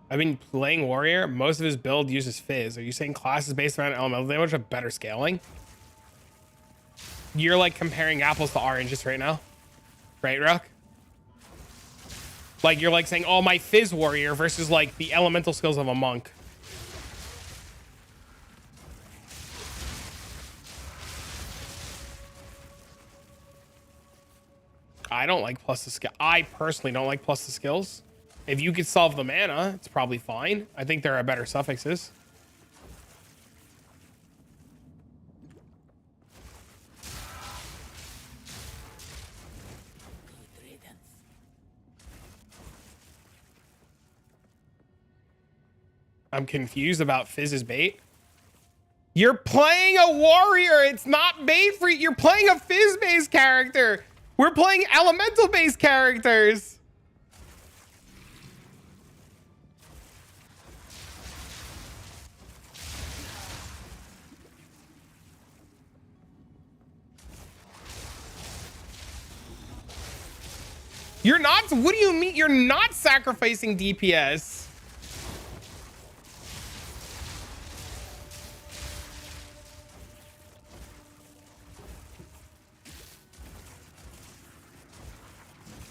I've been playing Warrior. Most of his build uses fizz. Are you saying classes based around elemental damage have better scaling? You're like comparing apples to oranges right now, right, Rook? Like you're like saying, oh, my Fizz warrior versus like the elemental skills of a monk. I don't like plus the skill. I personally don't like plus the skills. If you could solve the mana, it's probably fine. I think there are better suffixes. I'm confused about Fizz's bait. You're playing a warrior. It's not bait for you. You're playing a Fizz-based character. We're playing elemental-based characters. You're not. What do you mean? You're not sacrificing DPS.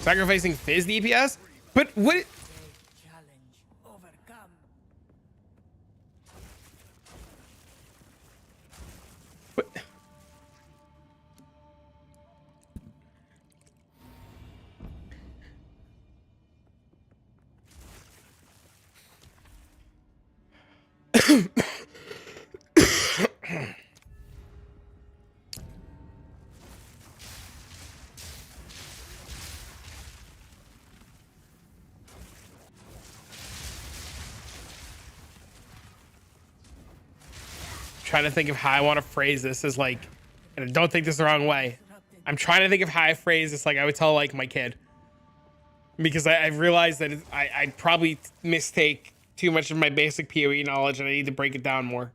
Sacrificing Fizz DPS? But what? Challenge overcome. What? Trying to think of how I want to phrase this as like, and don't take this the wrong way. I'm trying to think of how I phrase this like I would tell like my kid, because I've realized that I probably mistake too much of my basic PoE knowledge and I need to break it down more.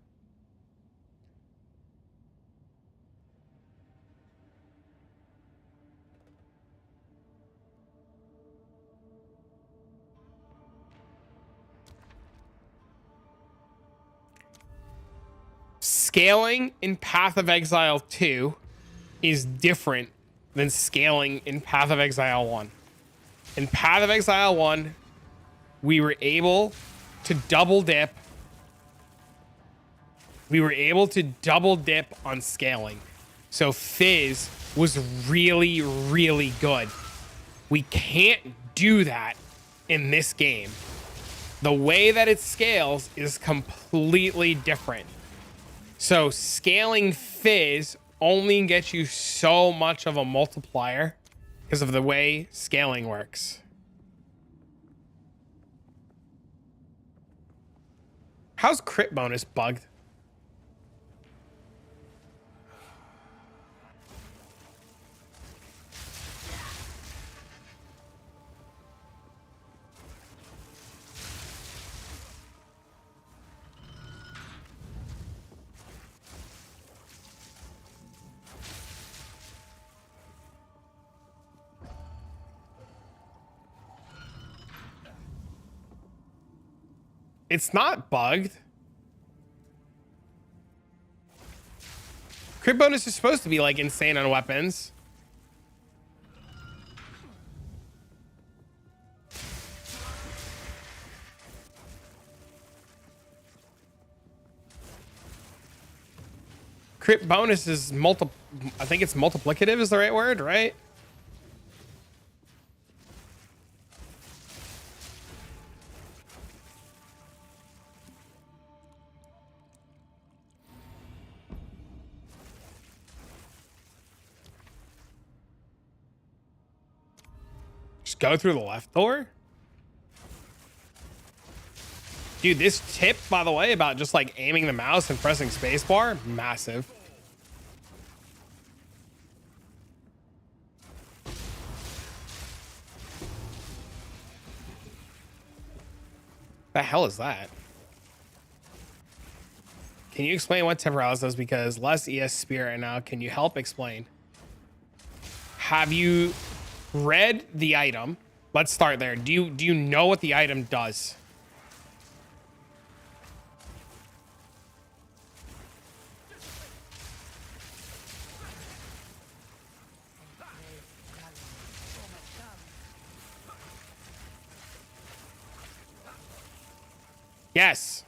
Scaling in Path of Exile 2 is different than scaling in Path of Exile 1. In Path of Exile 1, we were able to double dip. We were able to double dip on scaling. So Fizz was really, really good. We can't do that in this game. The way that it scales is completely different. So scaling Fizz only gets you so much of a multiplier because of the way scaling works. How's crit bonus bugged? It's not bugged. Crit bonus is supposed to be like insane on weapons. Crit bonus is I think it's multiplicative is the right word, right? Just go through the left door? Dude, this tip, by the way, about just like aiming the mouse and pressing spacebar, massive. The hell is that? Can you explain what Temporalis does? Because less ES Spirit right now. Can you help explain? Have you read the item? Let's start there. Do you know what the item does? Yes.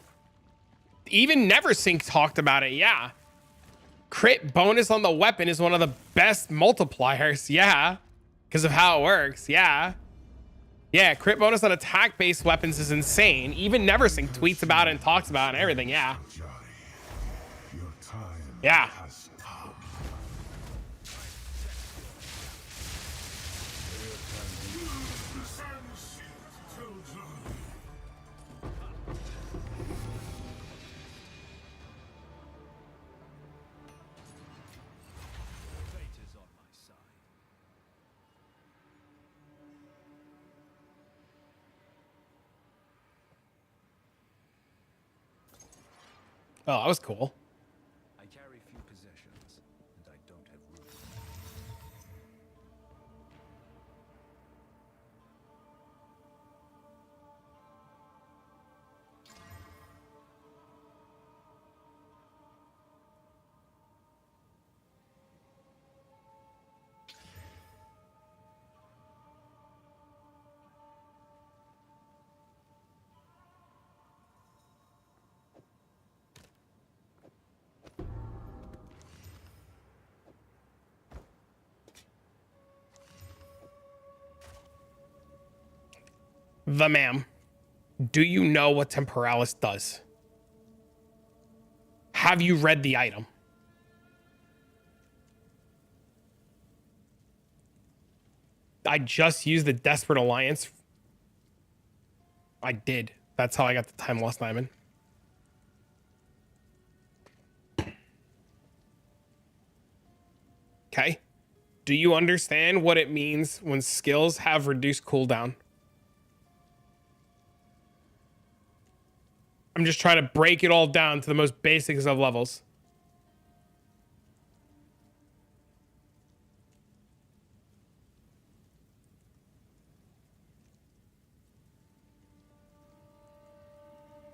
Even Neversink talked about it. Yeah. Crit bonus on the weapon is one of the best multipliers. Yeah. Because of how it works. Yeah. Yeah. Crit bonus on attack based weapons is insane. Even Neversink tweets about it and talks about it and everything. Yeah. Your time Yeah. has come. Fate is on my side. Oh, that was cool. I carry few possessions, and I don't have room. The ma'am. Do you know what Temporalis does? Have you read the item? I just used the Desperate Alliance. I did. That's how I got the Time Lost Diamond. Okay. Do you understand what it means when skills have reduced cooldown? I'm just trying to break it all down to the most basics of levels.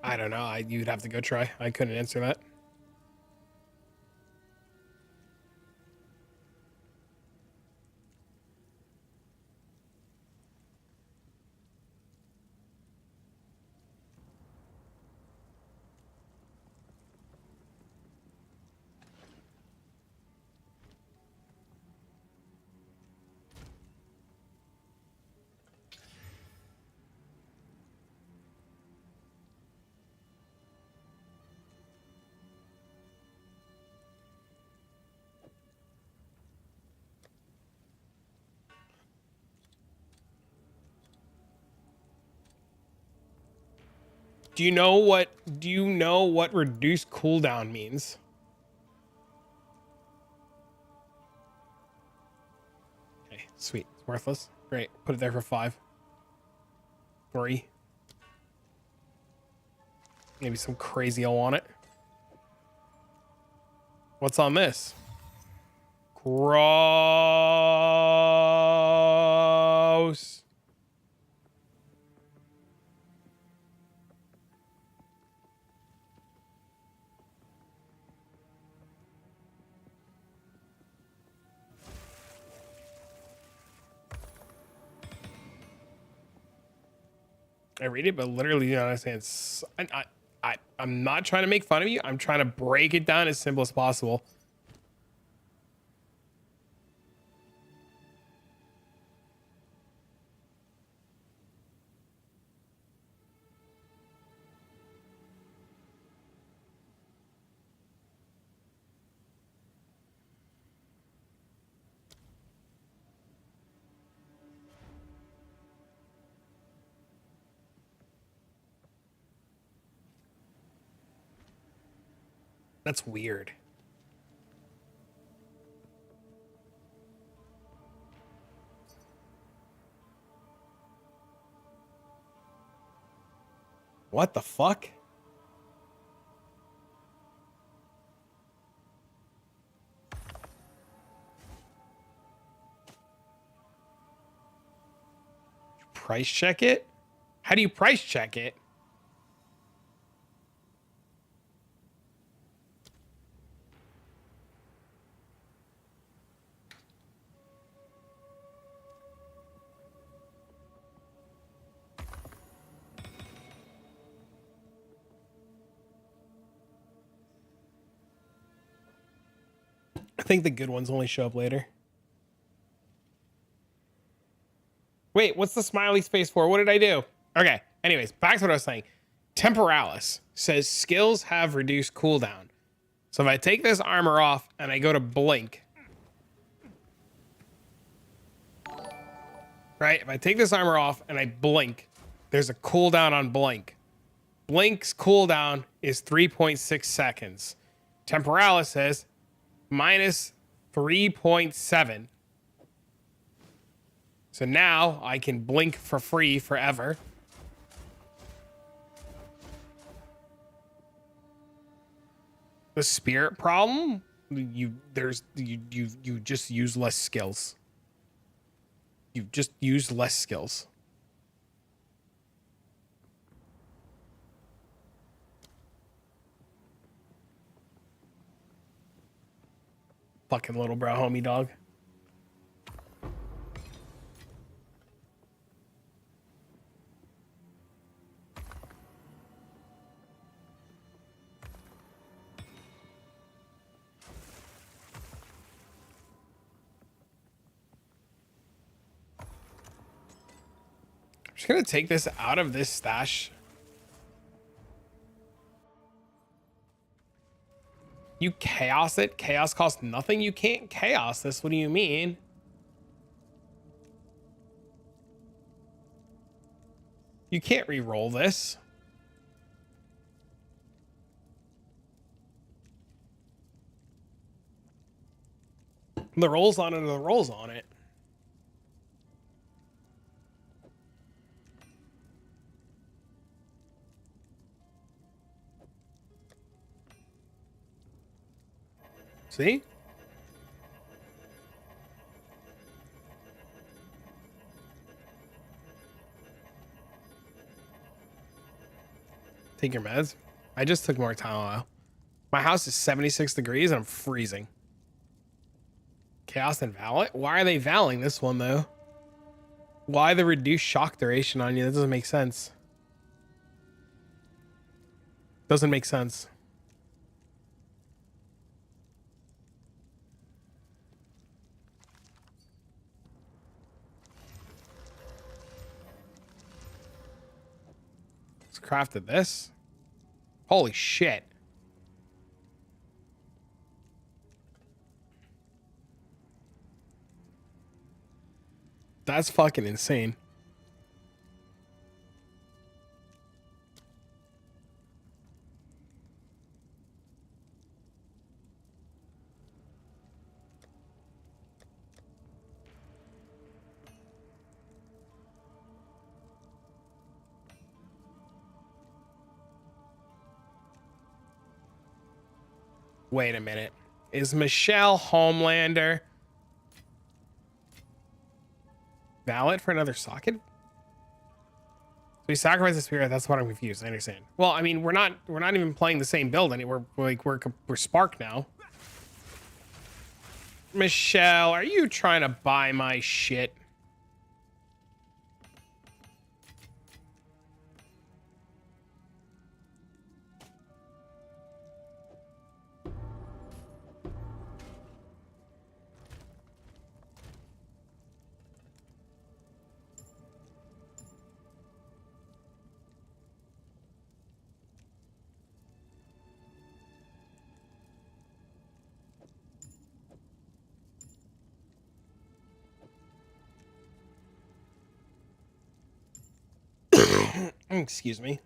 I don't know. You'd have to go try. I couldn't answer that. Do you know what reduced cooldown means? Okay, sweet. It's worthless. Great. Put it there for 5. 3. Maybe some crazy will want it. What's on this? Gross. I read it, but literally, you know what I'm saying? I'm not trying to make fun of you. I'm trying to break it down as simple as possible. That's weird. What the fuck? Price check it? How do you price check it? think the good ones only show up later. Wait, what's the smiley space for? What did I do? Okay, anyways, back to what I was saying. Temporalis says skills have reduced cooldown. So if I take this armor off and I go to blink, right? If I take this armor off and I blink, there's a cooldown on blink. Blink's cooldown is 3.6 seconds. Temporalis says minus 3.7. So now I can blink for free forever. The spirit problem, you just use less skills. You just use less skills. Fucking little bro homie dog. I'm just gonna take this out of this stash. You chaos it? Chaos costs nothing? You can't chaos this. What do you mean? You can't re-roll this. The rolls on it are the rolls on it. See? Take your meds. I just took more Tylenol. My house is 76 degrees and I'm freezing. Chaos and Valet? Why are they valing this one though? Why the reduced shock duration on you? That doesn't make sense. Doesn't make sense. Let's crafted this. Holy shit. That's fucking insane. Wait a minute. Is Michelle Homelander valid for another socket? So we sacrifice the spirit. That's what I'm confused. I understand. Well, I mean, we're not even playing the same build anymore. We're Spark now. Michelle, are you trying to buy my shit? Excuse me.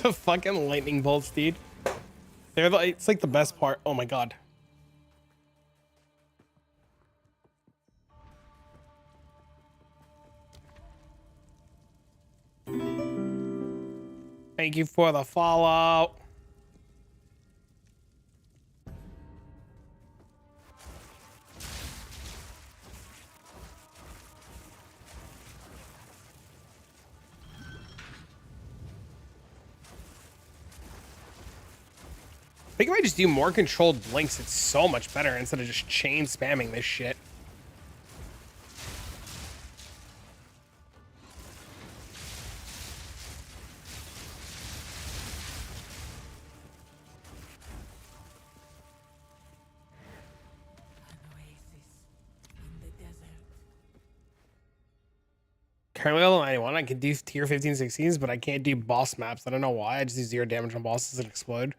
The fucking lightning bolts, dude. They're like, it's like the best part. Oh my god. Thank you for the follow. I think if I just do more controlled blinks, it's so much better instead of just chain spamming this shit. An oasis in the desert. Currently level 91, I can do tier 15, 16s, but I can't do boss maps. I don't know why. I just do 0 damage on bosses and explode.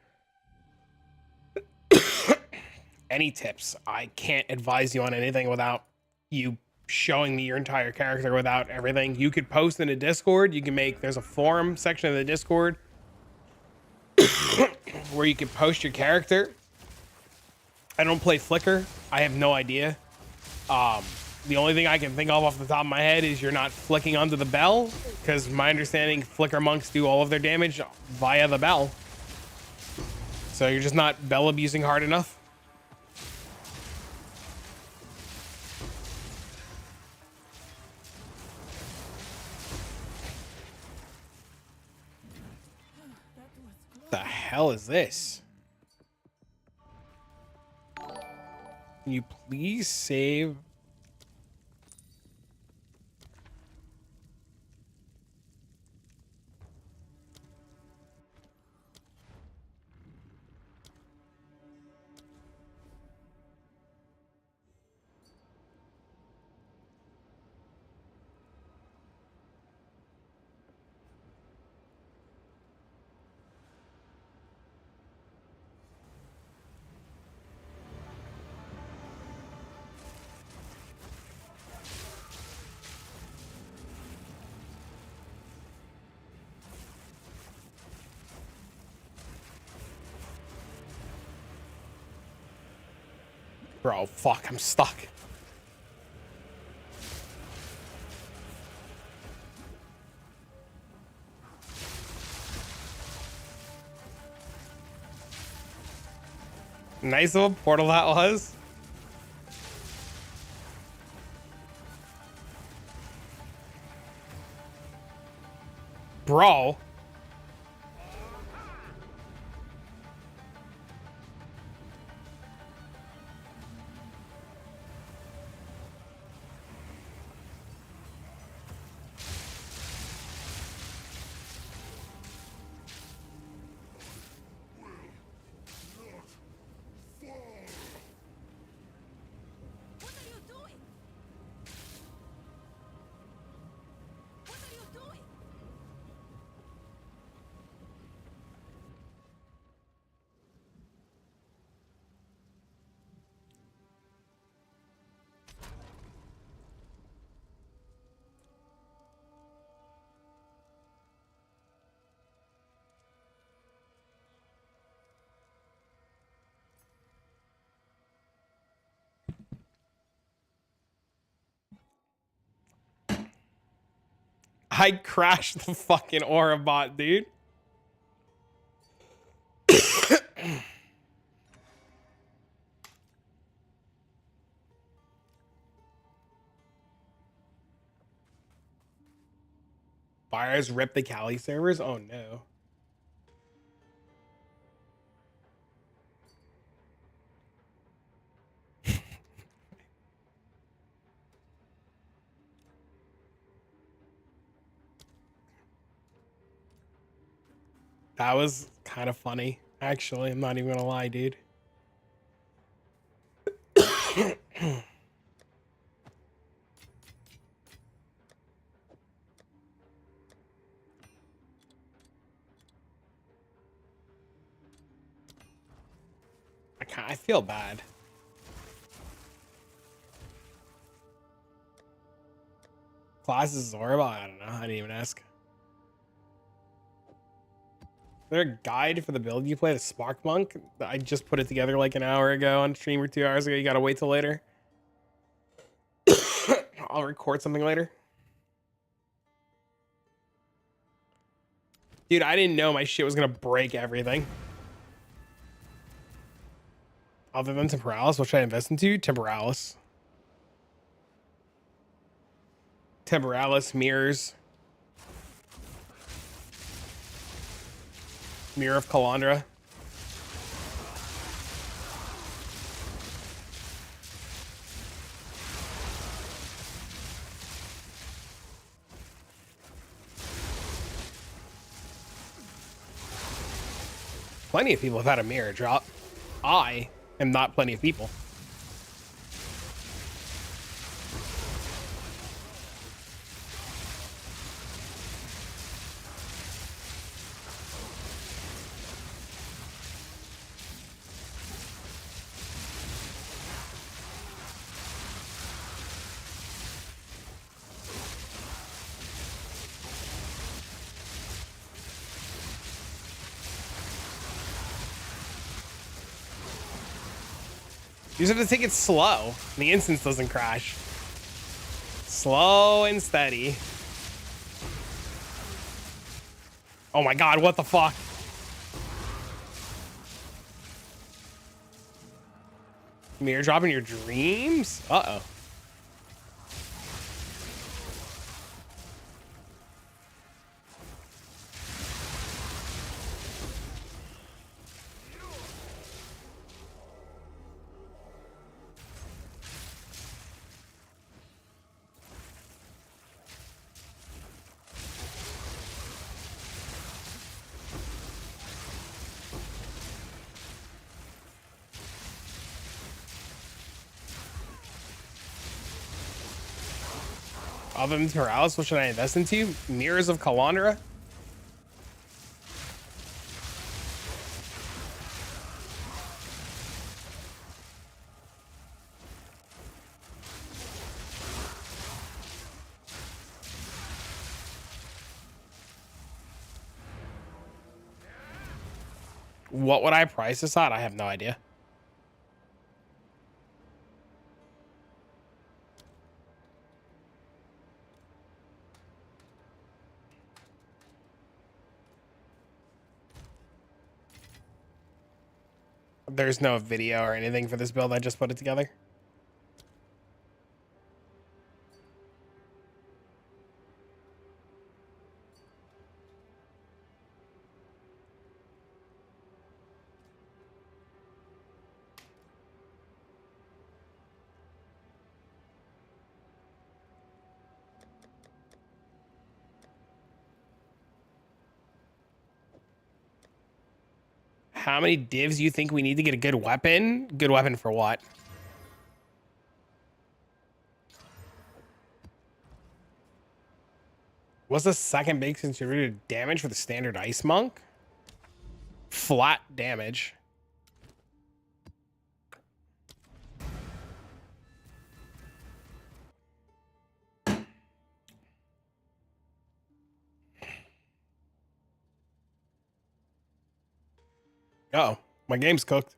Any tips? I can't advise you on anything without you showing me your entire character without everything. You could post in a Discord. You can make, there's a forum section of the Discord where you can post your character. I don't play Flicker. I have no idea. The only thing I can think of off the top of my head is you're not flicking onto the bell, because my understanding, Flicker monks do all of their damage via the bell. So you're just not bell abusing hard enough. The hell is this? Can you please save? Bro, fuck, I'm stuck. Nice little portal that was. Bro. What are you doing? What are you doing? I crashed the fucking Aura bot, dude. Fires rip the Cali servers? Oh no. That was kind of funny, actually. I'm not even gonna lie, dude. I feel bad. Classes is horrible. I don't know. I didn't even ask. there a guide for the build you play, the Spark Monk? I just put it together like an hour ago on stream or 2 hours ago. You gotta wait till later. I'll record something later. Dude, I didn't know my shit was gonna break everything. Other than Temporalis, what should I invest into? Temporalis. Temporalis, mirrors. Mirror of Calandra. Plenty of people have had a mirror drop. I am not plenty of people. You just have to take it slow. The instance doesn't crash. Slow and steady. Oh my god, what the fuck? Mirror drop in your dreams? Uh-oh. Other than Temporalis, what should I invest into? Mirrors of Calandra? What would I price this at? I have no idea. There's no video or anything for this build. I just put it together. How many divs do you think we need to get a good weapon? Good weapon for what? What's the second big contributor to damage for the standard Ice Monk? Flat damage. Uh-oh, my game's cooked.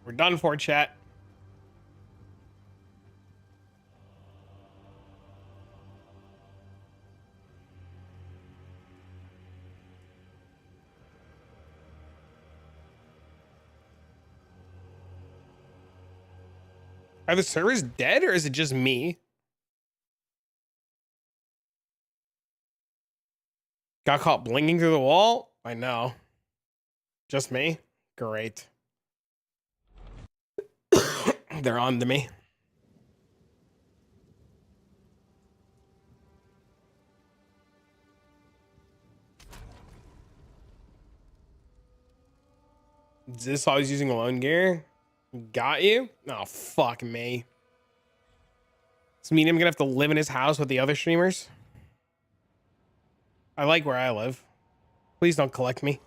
We're done for, chat. Are the servers dead or is it just me? Got caught blinking through the wall? I know. Just me? Great. They're on to me. Is this always using alone gear? Got you? Oh, fuck me. Does it mean I'm gonna have to live in his house with the other streamers? I like where I live. Please don't collect me.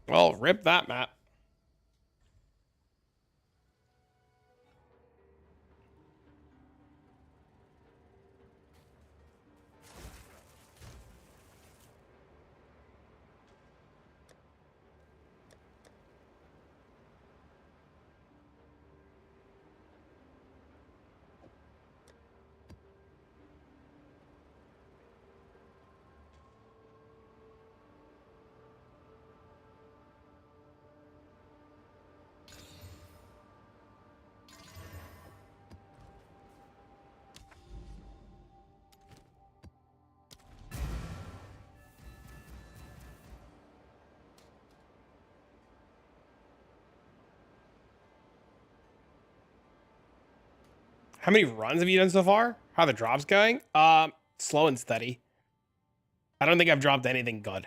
Well, rip that map. How many runs have you done so far? How are the drops going? Slow and steady. I don't think I've dropped anything good.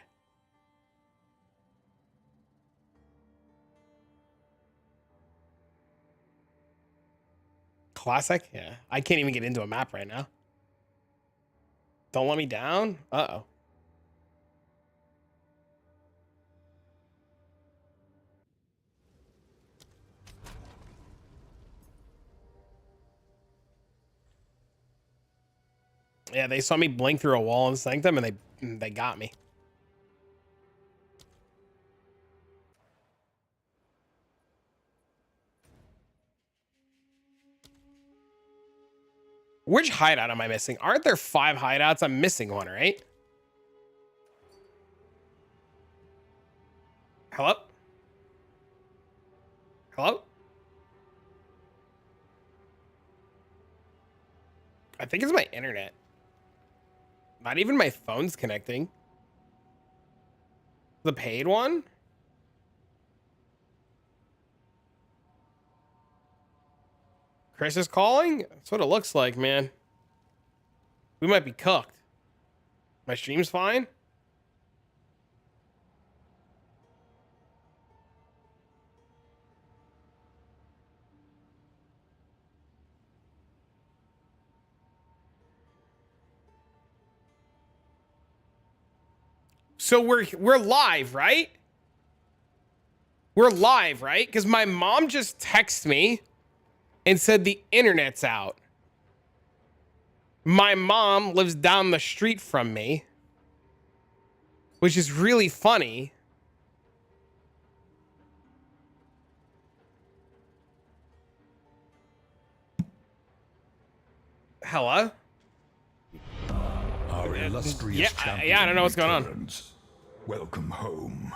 Classic? Yeah. I can't even get into a map right now. Don't let me down? Uh-oh. Yeah, they saw me blink through a wall in Sanctum and they got me. Which hideout am I missing? Aren't there 5 hideouts? I'm missing one, right? Hello? Hello? I think it's my internet. Not even my phone's connecting. The paid one? Chris is calling? That's what it looks like, man. We might be cooked. My stream's fine? So we're live, right? We're live, right? Because my mom just texted me and said the internet's out. My mom lives down the street from me, which is really funny. Hello? Our illustrious champion yeah, I don't know what's going on. returns. Welcome home.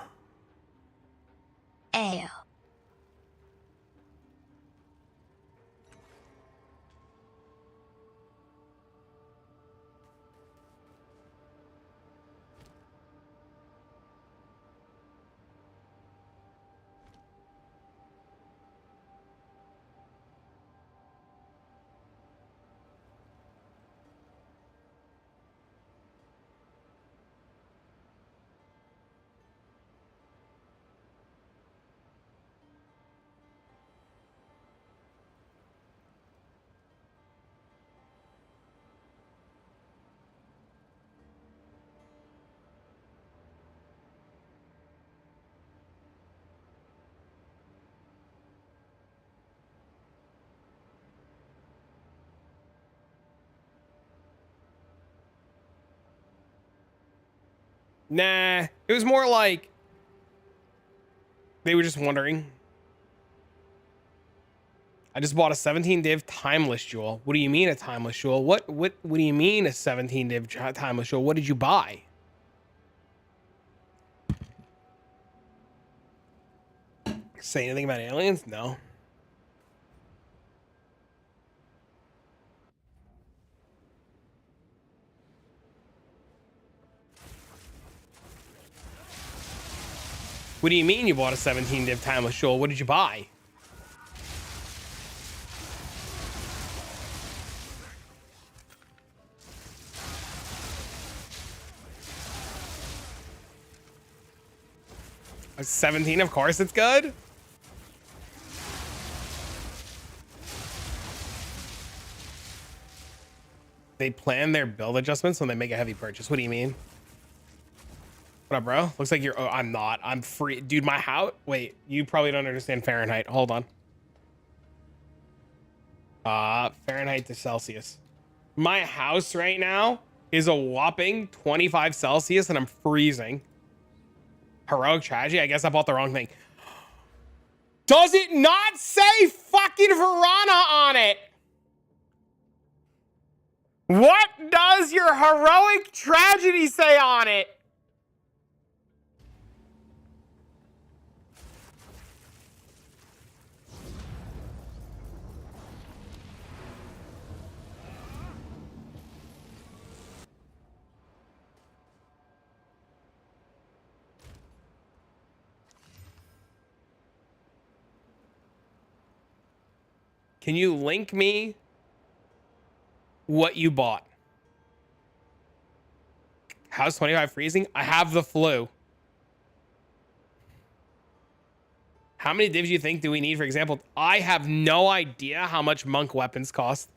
Ayo. Nah, it was more like they were just wondering. I just bought a 17 div timeless jewel. What do you mean a timeless jewel? What do you mean a 17 div timeless jewel? What did you buy? Say anything about aliens? No. What do you mean you bought a 17 div timeless jewel? What did you buy? A 17, of course it's good. They plan their build adjustments when they make a heavy purchase. What do you mean? What up, bro? Looks like you're... Oh, I'm not. I'm free. Dude, my house... Wait, you probably don't understand Fahrenheit. Hold on. Fahrenheit to Celsius. My house right now is a whopping 25 Celsius and I'm freezing. Heroic tragedy? I guess I bought the wrong thing. Does it not say fucking Verana on it? What does your heroic tragedy say on it? Can you link me what you bought? House 25 freezing? I have the flu. How many divs do you think do we need? For example, I have no idea how much monk weapons cost.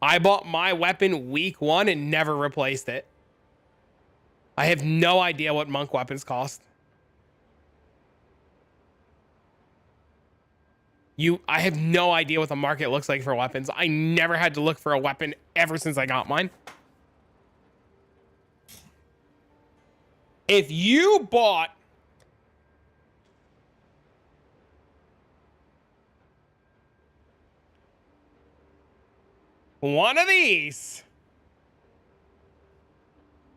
I bought my weapon week 1 and never replaced it. I have no idea what monk weapons cost. I have no idea what the market looks like for weapons. I never had to look for a weapon ever since I got mine. If you bought one of these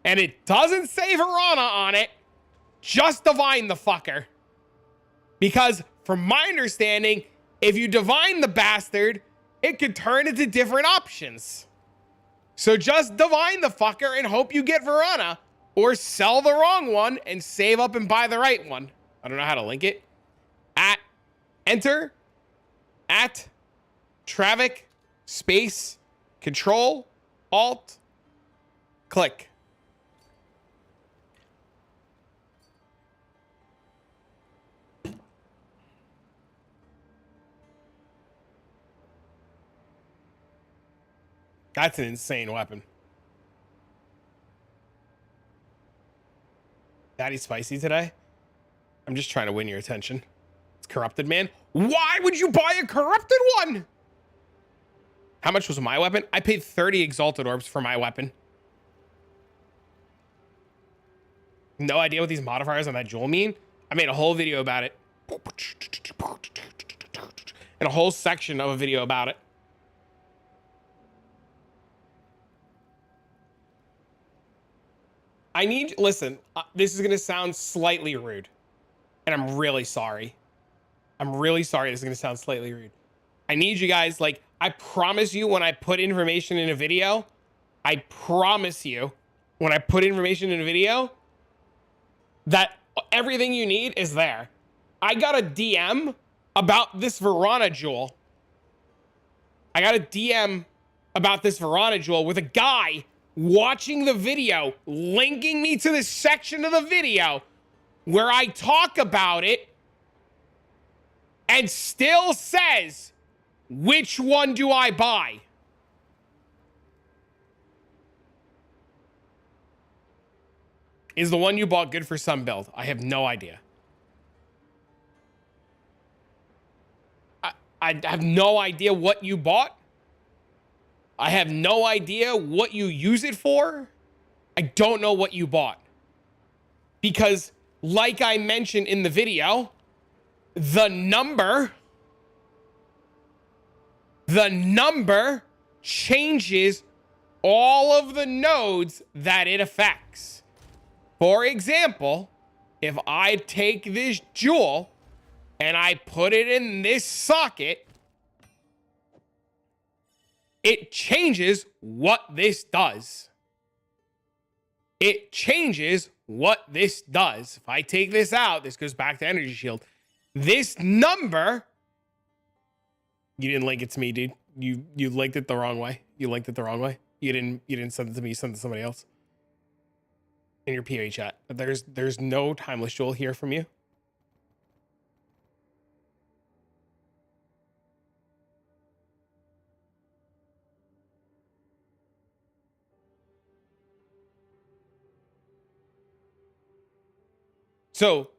and it doesn't say Verana on it, just divine the fucker. Because from my understanding, if you divine the bastard, it could turn into different options. So just divine the fucker and hope you get Verana, or sell the wrong one and save up and buy the right one. I don't know how to link it. Enter Travic space Control Alt click. That's an insane weapon. Daddy's spicy today. I'm just trying to win your attention. It's corrupted, man. Why would you buy a corrupted one? How much was my weapon? I paid 30 exalted orbs for my weapon. No idea what these modifiers on that jewel mean. I made a whole video about it. And a whole section of a video about it. Listen, this is going to sound slightly rude. And I'm really sorry. I'm really sorry this is going to sound slightly rude. I need you guys, like, I promise you when I put information in a video, I promise you when I put information in a video that everything you need is there. I got a DM about this Verana jewel. I got a DM about this Verana jewel with a guy watching the video, linking me to this section of the video where I talk about it and still says, which one do I buy? Is the one you bought good for some build? I have no idea. I have no idea what you bought. I have no idea what you use it for. I don't know what you bought. Because, like I mentioned in the video, the number changes all of the nodes that it affects. For example, if I take this jewel and I put it in this socket, it changes what this does. It changes what this does. If I take this out, this goes back to energy shield. This number, you didn't link it to me, dude. You linked it the wrong way. You linked it the wrong way. You didn't send it to me. You sent it to somebody else. In your PA chat. There's no timeless jewel here from you. So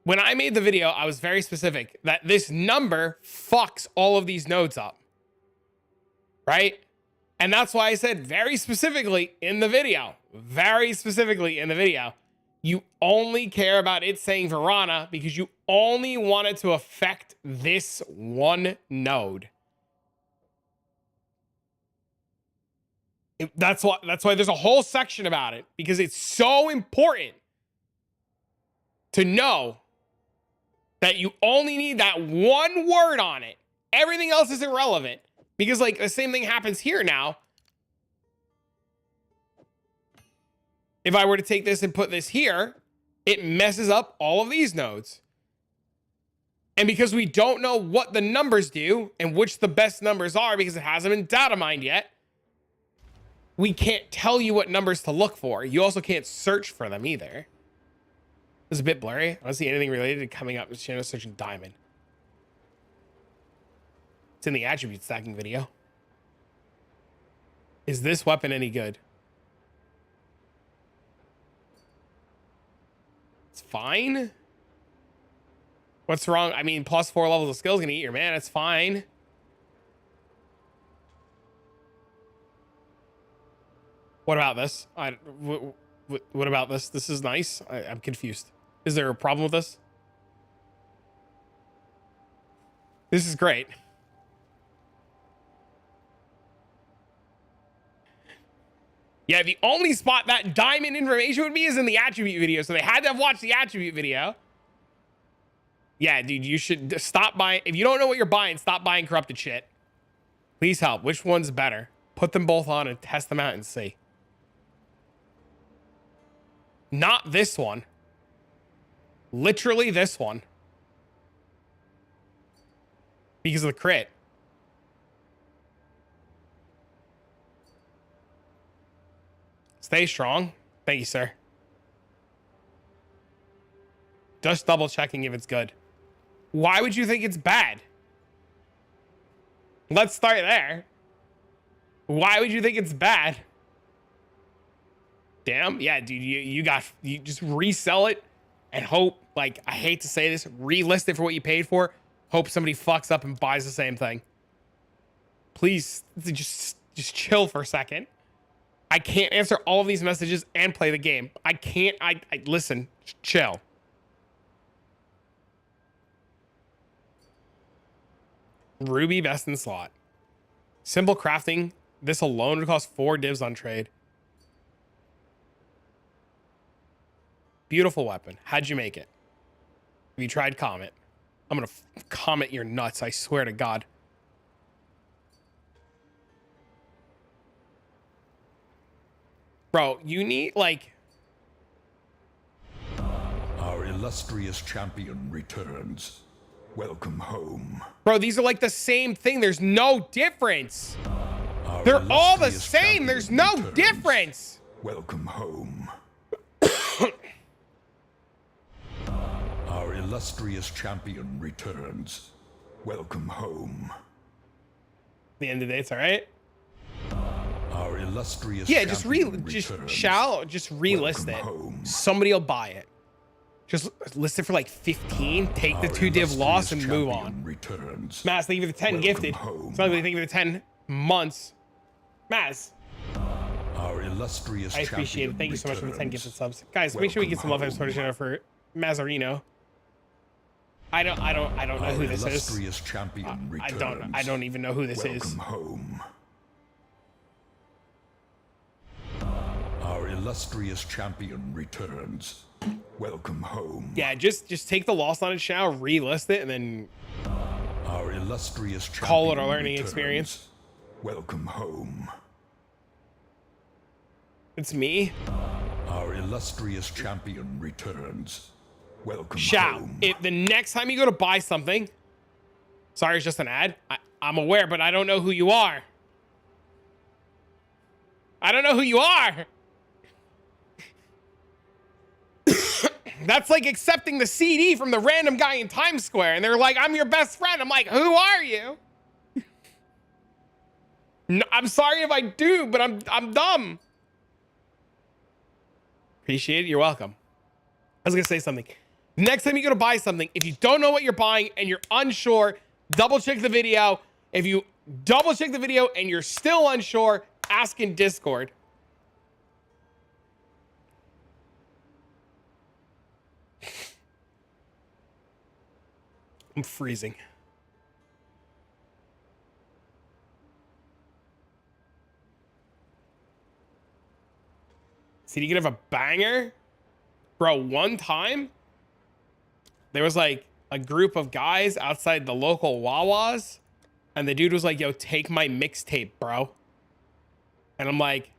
when I made the video, I was very specific that this number fucks all of these nodes up. Right? And that's why I said very specifically in the video, you only care about it saying Verana because you only want it to affect this one node. That's why there's a whole section about it, because it's so important to know that you only need that one word on it. Everything else is irrelevant, because like the same thing happens here now. If I were to take this and put this here, it messes up all of these nodes. And because we don't know what the numbers do and which the best numbers are, because it hasn't been data mined yet, we can't tell you what numbers to look for. You also can't search for them either. It's a bit blurry. I don't see anything related to coming up with channel searching diamond. It's in the attribute stacking video. Is this weapon any good? It's fine. What's wrong? I mean, plus 4 levels of skill is gonna eat your mana. It's fine. What about this? What about this? This is nice. I'm confused. Is there a problem with this? This is great. Yeah, the only spot that diamond information would be is in the attribute video. So they had to have watched the attribute video. Yeah, dude, you should stop buying. If you don't know what you're buying, stop buying corrupted shit. Please help. Which one's better? Put them both on and test them out and see. Not this one. Literally this one. Because of the crit. Stay strong. Thank you, sir. Just double checking if it's good. Why would you think it's bad? Let's start there. Why would you think it's bad? Damn. Yeah, dude, you just resell it and hope, like, I hate to say this, relist it for what you paid for. Hope somebody fucks up and buys the same thing. Please just chill for a second. I can't answer all of these messages and play the game. I can't. I listen, chill. Ruby best in slot. Simple crafting. This alone would cost 4 divs on trade. Beautiful weapon. How'd you make it? Have you tried Comet? I'm gonna comment your nuts, I swear to God. Bro, you need, like... Our illustrious champion returns. Welcome home. Bro, these are like the same thing. There's no difference. They're all the same. There's no difference. Welcome home. Our illustrious champion returns. Welcome home. At the end of the day, it's all right. Our illustrious just relist it. Home. Somebody will buy it. Just list it for like 15. Take the 2 div loss and move on. Returns. Maz, thank you for the 10 Welcome gifted. home. Somebody thank you for the 10 months. Maz, Our illustrious I appreciate it. Thank you so much for the 10 returns. gifted subs. Guys, make sure we get some love and support for Mazzarino. I don't know who this is. Champion I don't even know who this is. Welcome home. Our illustrious champion returns. Welcome home. Yeah, just take the loss on it now, relist it, and then Our illustrious call it a champion learning returns. experience. Welcome home. It's me. Our illustrious champion returns. Welcome Shout. home. If the next time you go to buy something, sorry, it's just an ad. I'm aware, but I don't know who you are. I don't know who you are. That's like accepting the CD from the random guy in Times Square, and they're like, "I'm your best friend." I'm like, "Who are you?" No, I'm sorry if I do, but I'm dumb. Appreciate it. You're welcome. I was gonna say something. Next time you go to buy something, if you don't know what you're buying and you're unsure, double check the video. If you double check the video and you're still unsure, ask in Discord. I'm freezing. See, you can have a banger? Bro, one time, there was like a group of guys outside the local Wawas, and the dude was like, "Yo, take my mixtape, bro." And I'm like,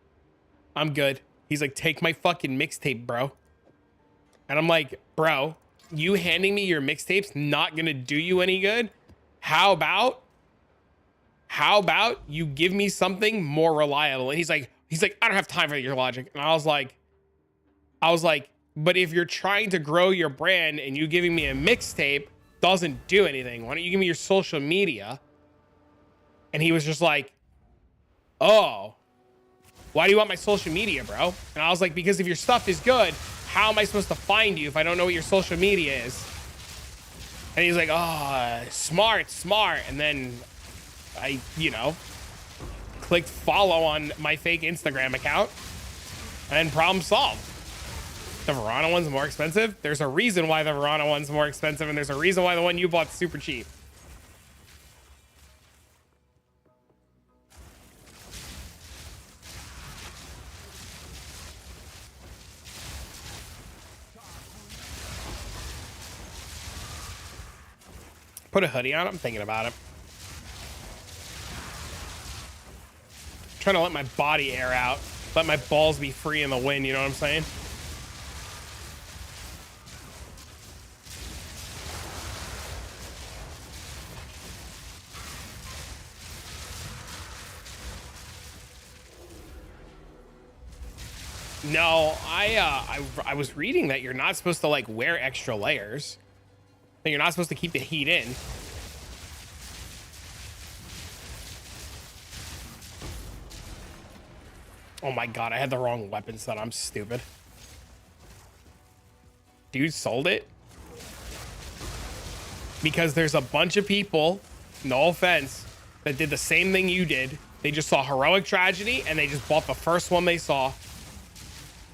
"I'm good." He's like, "Take my fucking mixtape, bro." And I'm like, "Bro, you handing me your mixtape's not gonna do you any good. How about you give me something more reliable?" And he's like, "I don't have time for your logic." And I was like, "But if you're trying to grow your brand and you giving me a mixtape doesn't do anything, why don't you give me your social media?" And he was just like, "Oh, why do you want my social media, bro?" And I was like, "Because if your stuff is good, how am I supposed to find you if I don't know what your social media is?" And he's like, "Oh, smart." And then I, clicked follow on my fake Instagram account, and problem solved. The Verana one's more expensive. There's a reason why the Verana one's more expensive, and there's a reason why the one you bought's super cheap. Put a hoodie on. I'm thinking about it. Trying to let my body air out. Let my balls be free in the wind, you know what I'm saying? No, I was reading that you're not supposed to like wear extra layers. That you're not supposed to keep the heat in. Oh my god, I had the wrong weapon set. I'm stupid. Dude sold it because there's a bunch of people, no offense, that did the same thing you did. They just saw Heroic Tragedy and they just bought the first one they saw.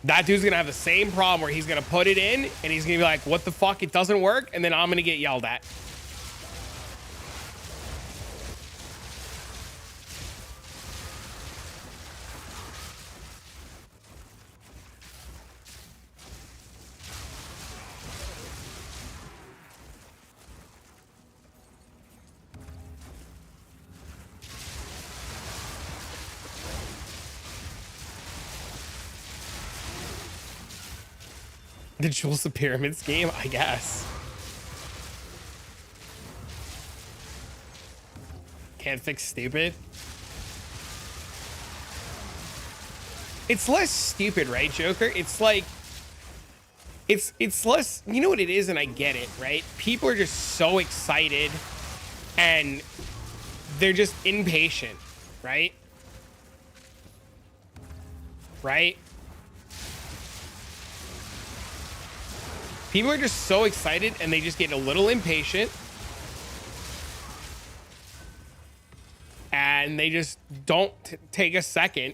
That dude's gonna have the same problem where he's gonna put it in and he's gonna be like, "What the fuck? It doesn't work," and then I'm gonna get yelled at. The Jules the Pyramid Scheme, I guess. Can't fix stupid. It's less stupid, right, Joker? It's like, it's less, you know what it is, and I get it, right? People are just so excited and they're just impatient, right? Right? People are just so excited and they just get a little impatient. And they just don't take a second.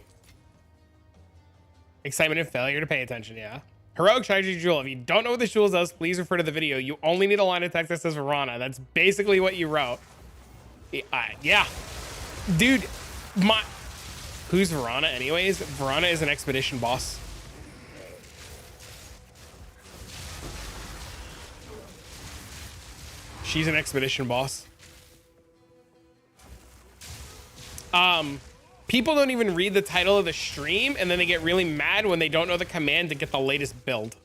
Excitement and failure to pay attention, yeah. Heroic Tragedy Jewel. If you don't know what this jewel does, please refer to the video. You only need a line of text that says Verana. That's basically what you wrote. Yeah. Dude, who's Verana anyways? Verana is an expedition boss. She's an expedition boss. People don't even read the title of the stream, and then they get really mad when they don't know the command to get the latest build.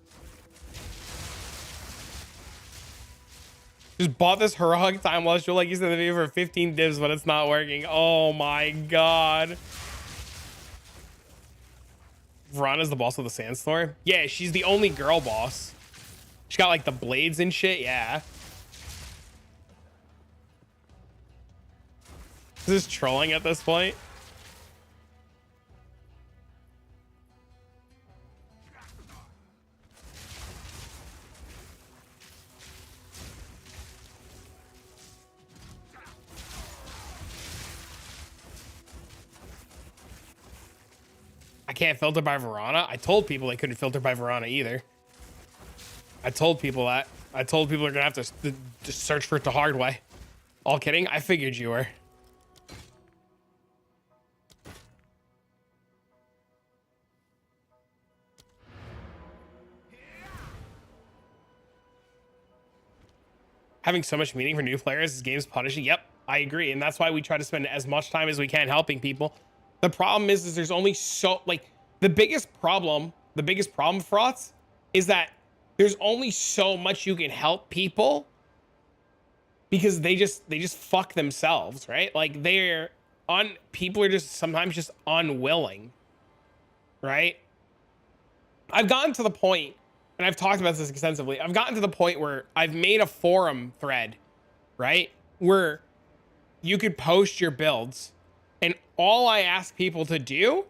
Just bought this heroic time loss. You're like, you said the video for 15 divs, but it's not working. Oh my god. Verana's the boss of the Sandstorm? Yeah, she's the only girl boss. She got like the blades and shit. Yeah. Is this trolling at this point? I can't filter by Verana. I told people they couldn't filter by Verana either. I told people that. I told people they're gonna have to just search for it the hard way. All kidding. I figured you were. Having so much meaning for new players, this game's punishing. Yep, I agree. And that's why we try to spend as much time as we can helping people. The problem is there's only so, like, the biggest problem frauds is that there's only so much you can help people because they just fuck themselves, right? Like people are just sometimes just unwilling, right? I've gotten to the point, and I've talked about this extensively. I've gotten to the point where I've made a forum thread, right? Where you could post your builds, and all I ask people to do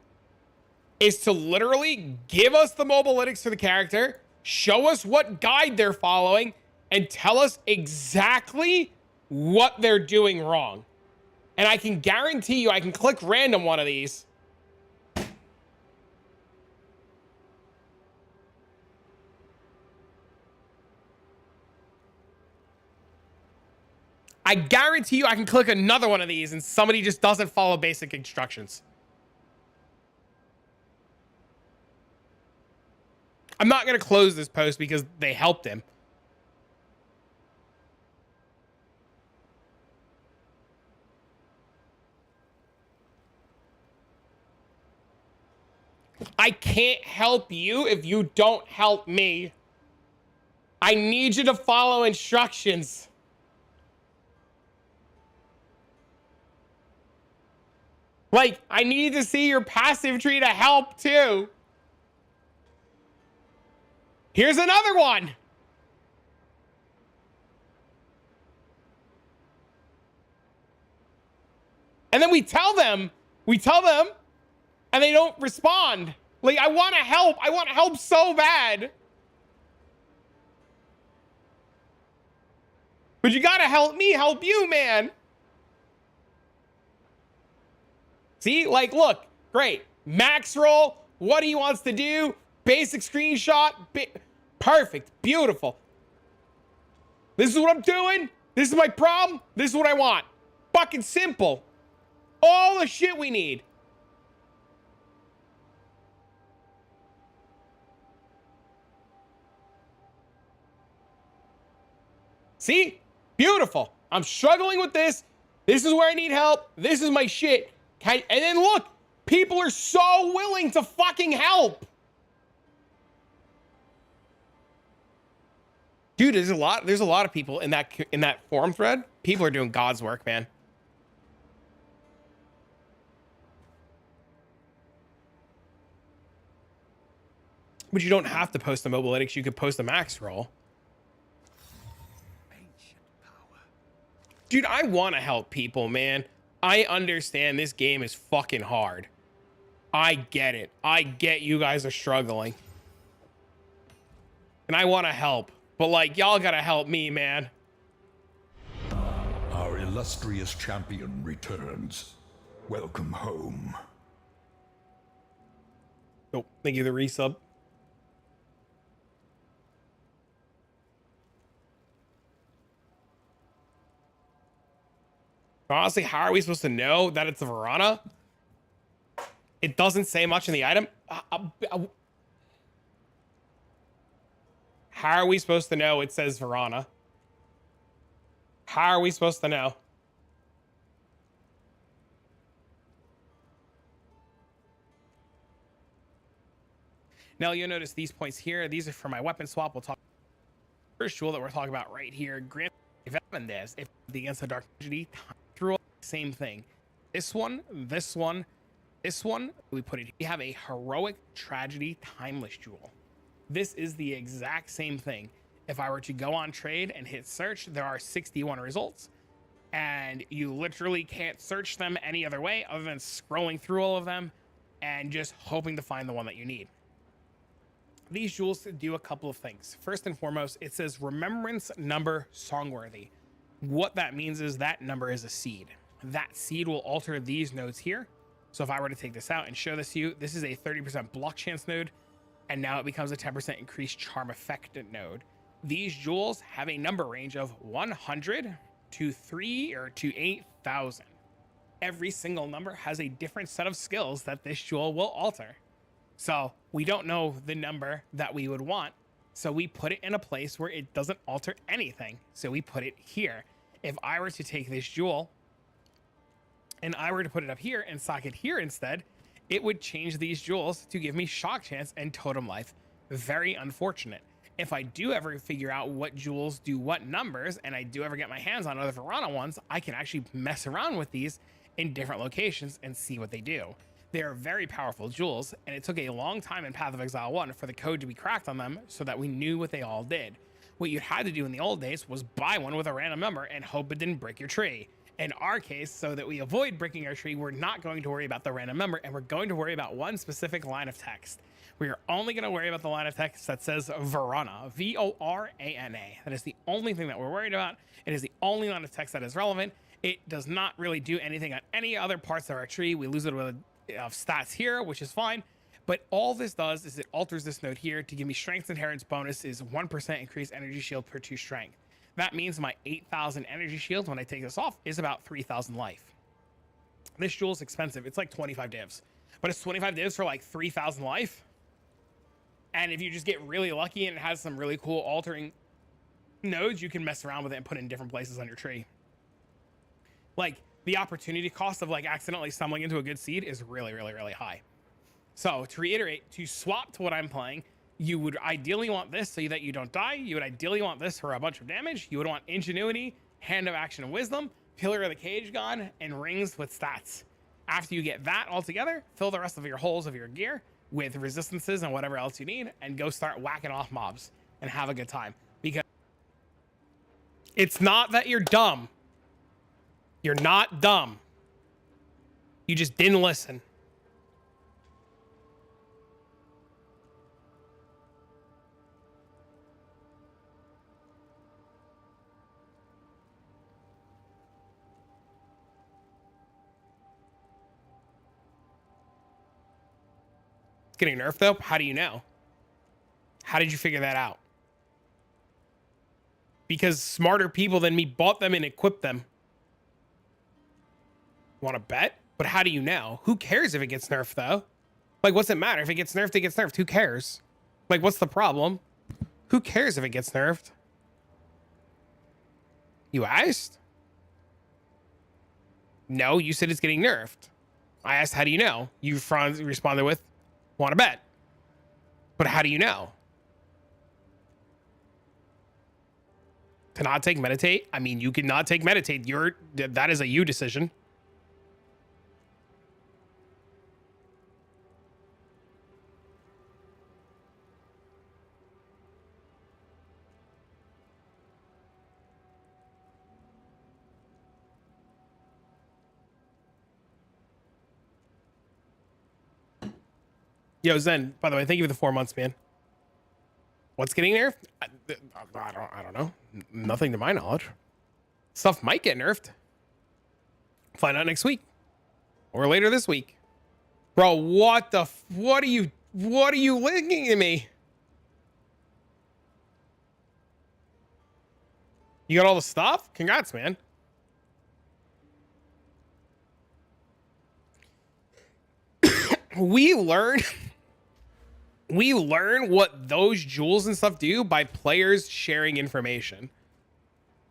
is to literally give us the mobalytics for the character, show us what guide they're following, and tell us exactly what they're doing wrong. And I can guarantee you, I can click random one of these. I guarantee you I can click another one of these and somebody just doesn't follow basic instructions. I'm not going to close this post because they helped him. I can't help you if you don't help me. I need you to follow instructions. Like, I need to see your passive tree to help too. Here's another one. And then we tell them, and they don't respond. Like, I want to help so bad. But you gotta help me help you, man. See, like, look, great. Max roll, what he wants to do, basic screenshot, perfect, beautiful. This is what I'm doing. This is my problem. This is what I want. Fucking simple. All the shit we need. See? Beautiful. I'm struggling with this. This is where I need help. This is my shit. And then look, people are so willing to fucking help. Dude, there's a lot of people in that forum thread. People are doing God's work, man. But you don't have to post the mobalytics. You could post the max roll. Dude, I want to help people, man. I understand this game is fucking hard. I get it. I get you guys are struggling. And I want to help. But, like, y'all gotta help me, man. Our illustrious champion returns. Welcome home. Oh, thank you, the resub. Honestly, how are we supposed to know that it's a Verana? It doesn't say much in the item. How are we supposed to know it says Verana? How are we supposed to know? Now you'll notice these points here. These are for my weapon swap. We'll talk first jewel that we're talking about right here. Grant Veteran this if against the Dark Tragedy through same thing. This one, this one, this one. We put it. We have a Heroic Tragedy Timeless Jewel. This is the exact same thing. If I were to go on trade and hit search, there are 61 results, and you literally can't search them any other way other than scrolling through all of them and just hoping to find the one that you need. These jewels do a couple of things. First and foremost, it says Remembrance Number Songworthy. What that means is that number is a seed. That seed will alter these nodes here. So if I were to take this out and show this to you, this is a 30% block chance node, and now it becomes a 10% increased charm effect node. These jewels have a number range of 100 to 3 or to 8,000. Every single number has a different set of skills that this jewel will alter. So we don't know the number that we would want. So we put it in a place where it doesn't alter anything. So we put it here. If I were to take this jewel and I were to put it up here and sock it here instead, it would change these jewels to give me shock chance and totem life. Very unfortunate. If I do ever figure out what jewels do what numbers, and I do ever get my hands on other Verana ones, I can actually mess around with these in different locations and see what they do. They are very powerful jewels, and it took a long time in Path of Exile 1 for the code to be cracked on them so that we knew what they all did. What you had to do in the old days was buy one with a random number and hope it didn't break your tree. In our case, so that we avoid breaking our tree, we're not going to worry about the random number, and we're going to worry about one specific line of text. We are only going to worry about the line of text that says Verana, V-O-R-A-N-A. That is the only thing that we're worried about. It is the only line of text that is relevant. It does not really do anything on any other parts of our tree. We lose it with stats here, which is fine. But all this does is it alters this node here to give me strength inheritance bonus is 1% increased energy shield per 2 strength. That means my 8,000 energy shield when I take this off is about 3,000 life. This jewel is expensive. It's like 25 divs, but it's 25 divs for like 3,000 life. And if you just get really lucky and it has some really cool altering nodes, you can mess around with it and put it in different places on your tree. Like the opportunity cost of like accidentally stumbling into a good seed is really, really, really high. So to reiterate, to swap to what I'm playing, you would ideally want this so that you don't die. You would ideally want this for a bunch of damage. You would want Ingenuity, Hand of Action and Wisdom, Pillar of the Cage God, and Rings with stats. After you get that all together, fill the rest of your holes of your gear with resistances and whatever else you need, and go start whacking off mobs and have a good time. Because it's not that you're dumb. You're not dumb. You just didn't listen. It's getting nerfed though. How do you know? How did you figure that out? Because smarter people than me bought them and equipped them. Want to bet? But how do you know? Who cares if it gets nerfed though? Like, what's it matter? If it gets nerfed, it gets nerfed. Who cares? Like, what's the problem? Who cares if it gets nerfed? You asked? No, you said it's getting nerfed. I asked, how do you know? You responded with, want to bet. But how do you know? To not take meditate? I mean, you can not take meditate. That is a you decision. Yo, Zen, by the way, thank you for the 4 months, man. What's getting nerfed? I don't know. Nothing to my knowledge. Stuff might get nerfed. Find out next week. Or later this week. Bro, what are you linking at me? You got all the stuff? Congrats, man. We learn what those jewels and stuff do by players sharing information.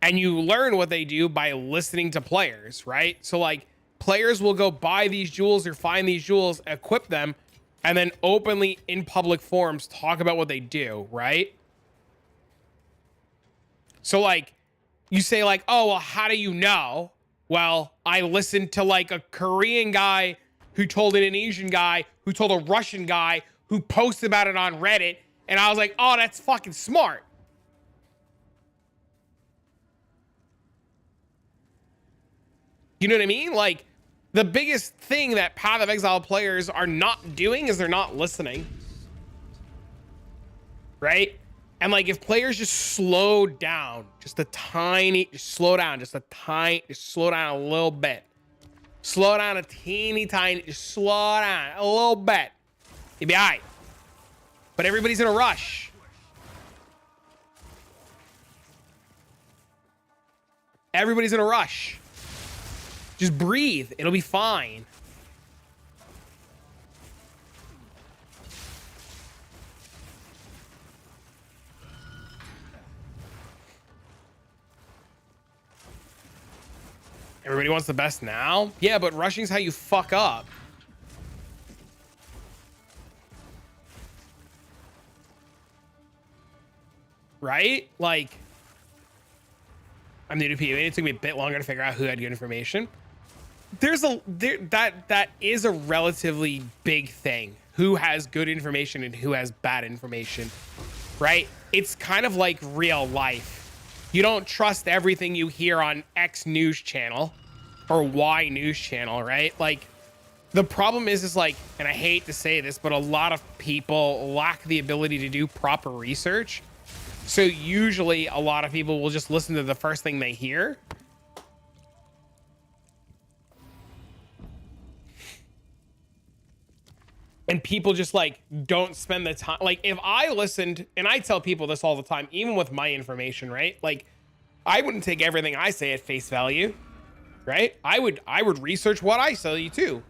And you learn what they do by listening to players, right? So like players will go buy these jewels or find these jewels, equip them, and then openly in public forums talk about what they do, right? So like you say like, oh, well, how do you know? Well, I listened to like a Korean guy who told an Indonesian guy who told a Russian guy who posted about it on Reddit. And I was like, oh, that's fucking smart. You know what I mean? Like, the biggest thing that Path of Exile players are not doing is they're not listening. Right? And like, if players just slow down, just a tiny, just slow down a little bit. Slow down a teeny tiny, just slow down a little bit. You'll be all right. But everybody's in a rush. Everybody's in a rush. Just breathe. It'll be fine. Everybody wants the best now? Yeah, but rushing's how you fuck up. Right? Like, I'm new to PvE. It took me a bit longer to figure out who had good information. That is a relatively big thing. Who has good information and who has bad information, right? It's kind of like real life. You don't trust everything you hear on X news channel or Y news channel, right? Like, the problem is like, and I hate to say this, but a lot of people lack the ability to do proper research. So usually a lot of people will just listen to the first thing they hear. And people just like don't spend the time. Like, if I listened, and I tell people this all the time, even with my information, right? Like, I wouldn't take everything I say at face value, right? I would research what I tell you too.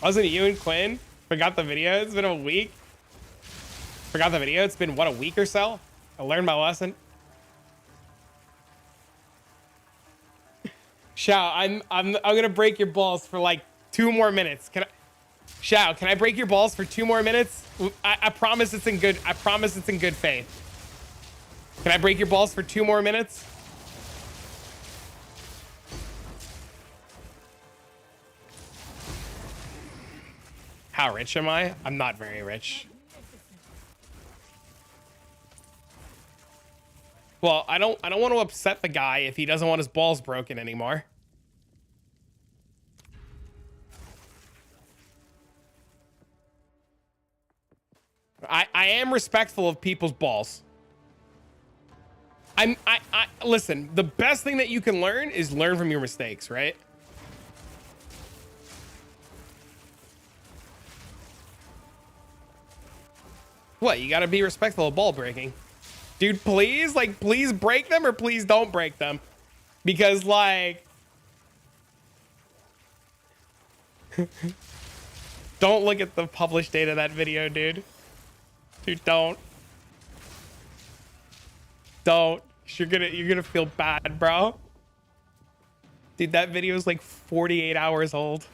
Wasn't it you and Quinn? Forgot the video. It's been a week. Forgot the video. It's been what, a week or so? I learned my lesson. Shao, I'm gonna break your balls for like 2 more minutes. Shao, can I break your balls for 2 more minutes? I promise it's in good. I promise it's in good faith. Can I break your balls for 2 more minutes? How rich am I? I'm not very rich. Well, I don't want to upset the guy if he doesn't want his balls broken anymore. I am respectful of people's balls. I listen, the best thing that you can learn is learn from your mistakes, right? What, you gotta be respectful of ball breaking. Dude, please, like, please break them or please don't break them. Because, like... don't look at the published date of that video, dude. Dude, don't. Don't. You're gonna feel bad, bro. Dude, that video is like 48 hours old.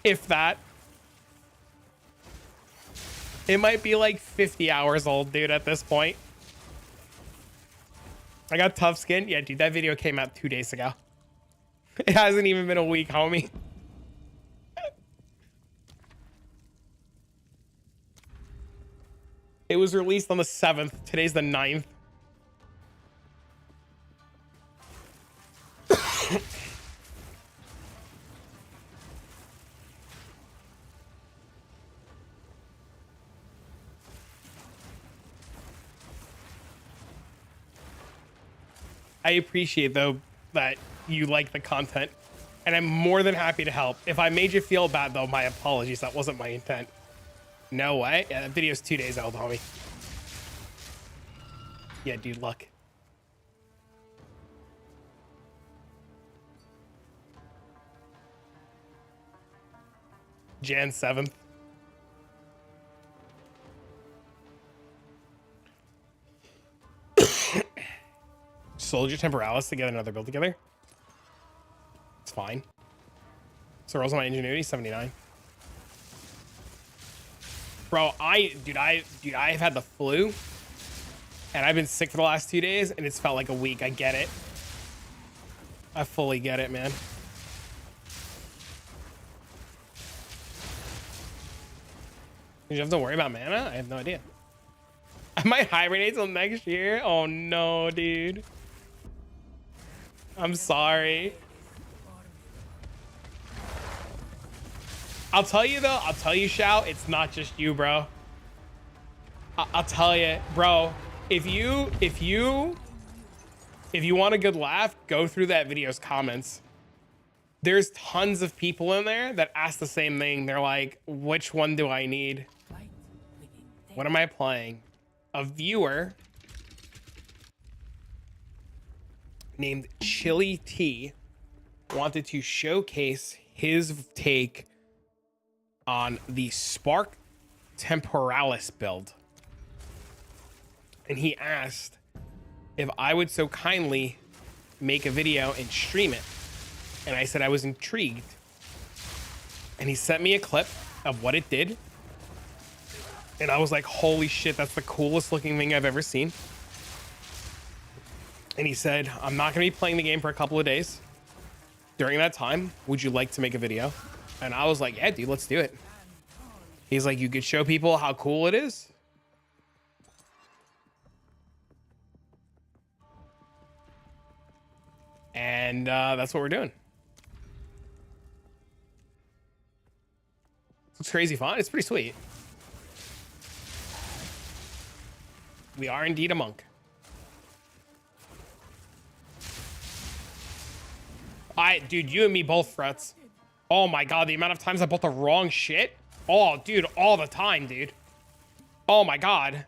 If that. It might be like 50 hours old, dude, at this point. I got tough skin. Yeah, dude, that video came out 2 days ago. It hasn't even been a week, homie. It was released on the 7th. Today's the 9th. I appreciate, though, that you like the content, and I'm more than happy to help. If I made you feel bad, though, my apologies. That wasn't my intent. No way. Yeah, that video's 2 days old, homie. Yeah, dude, look. Jan 7th. Soldier Temporalis to get another build together. It's fine. So rolls on my ingenuity, 79. Bro, dude, I've had the flu. And I've been sick for the last 2 days, and it's felt like a week. I get it. I fully get it, man. Did you have to worry about mana? I have no idea. I might hibernate till next year. Oh no, dude. I'm sorry. I'll tell you though, Shao, it's not just you, bro. I'll tell you, bro, if you want a good laugh, go through that video's comments. There's tons of people in there that ask the same thing. They're like, which one do I need? What am I playing? A viewer named Chili T wanted to showcase his take on the Spark Temporalis build. And he asked if I would so kindly make a video and stream it. And I said I was intrigued. And he sent me a clip of what it did. And I was like, holy shit, that's the coolest looking thing I've ever seen. And he said, I'm not going to be playing the game for a couple of days. During that time, would you like to make a video? And I was like, yeah, dude, let's do it. He's like, you could show people how cool it is. And that's what we're doing. It's crazy fun. It's pretty sweet. We are indeed a monk. Dude, you and me both, Frets. Oh my god, the amount of times I bought the wrong shit. Oh, dude, all the time, dude. Oh my god.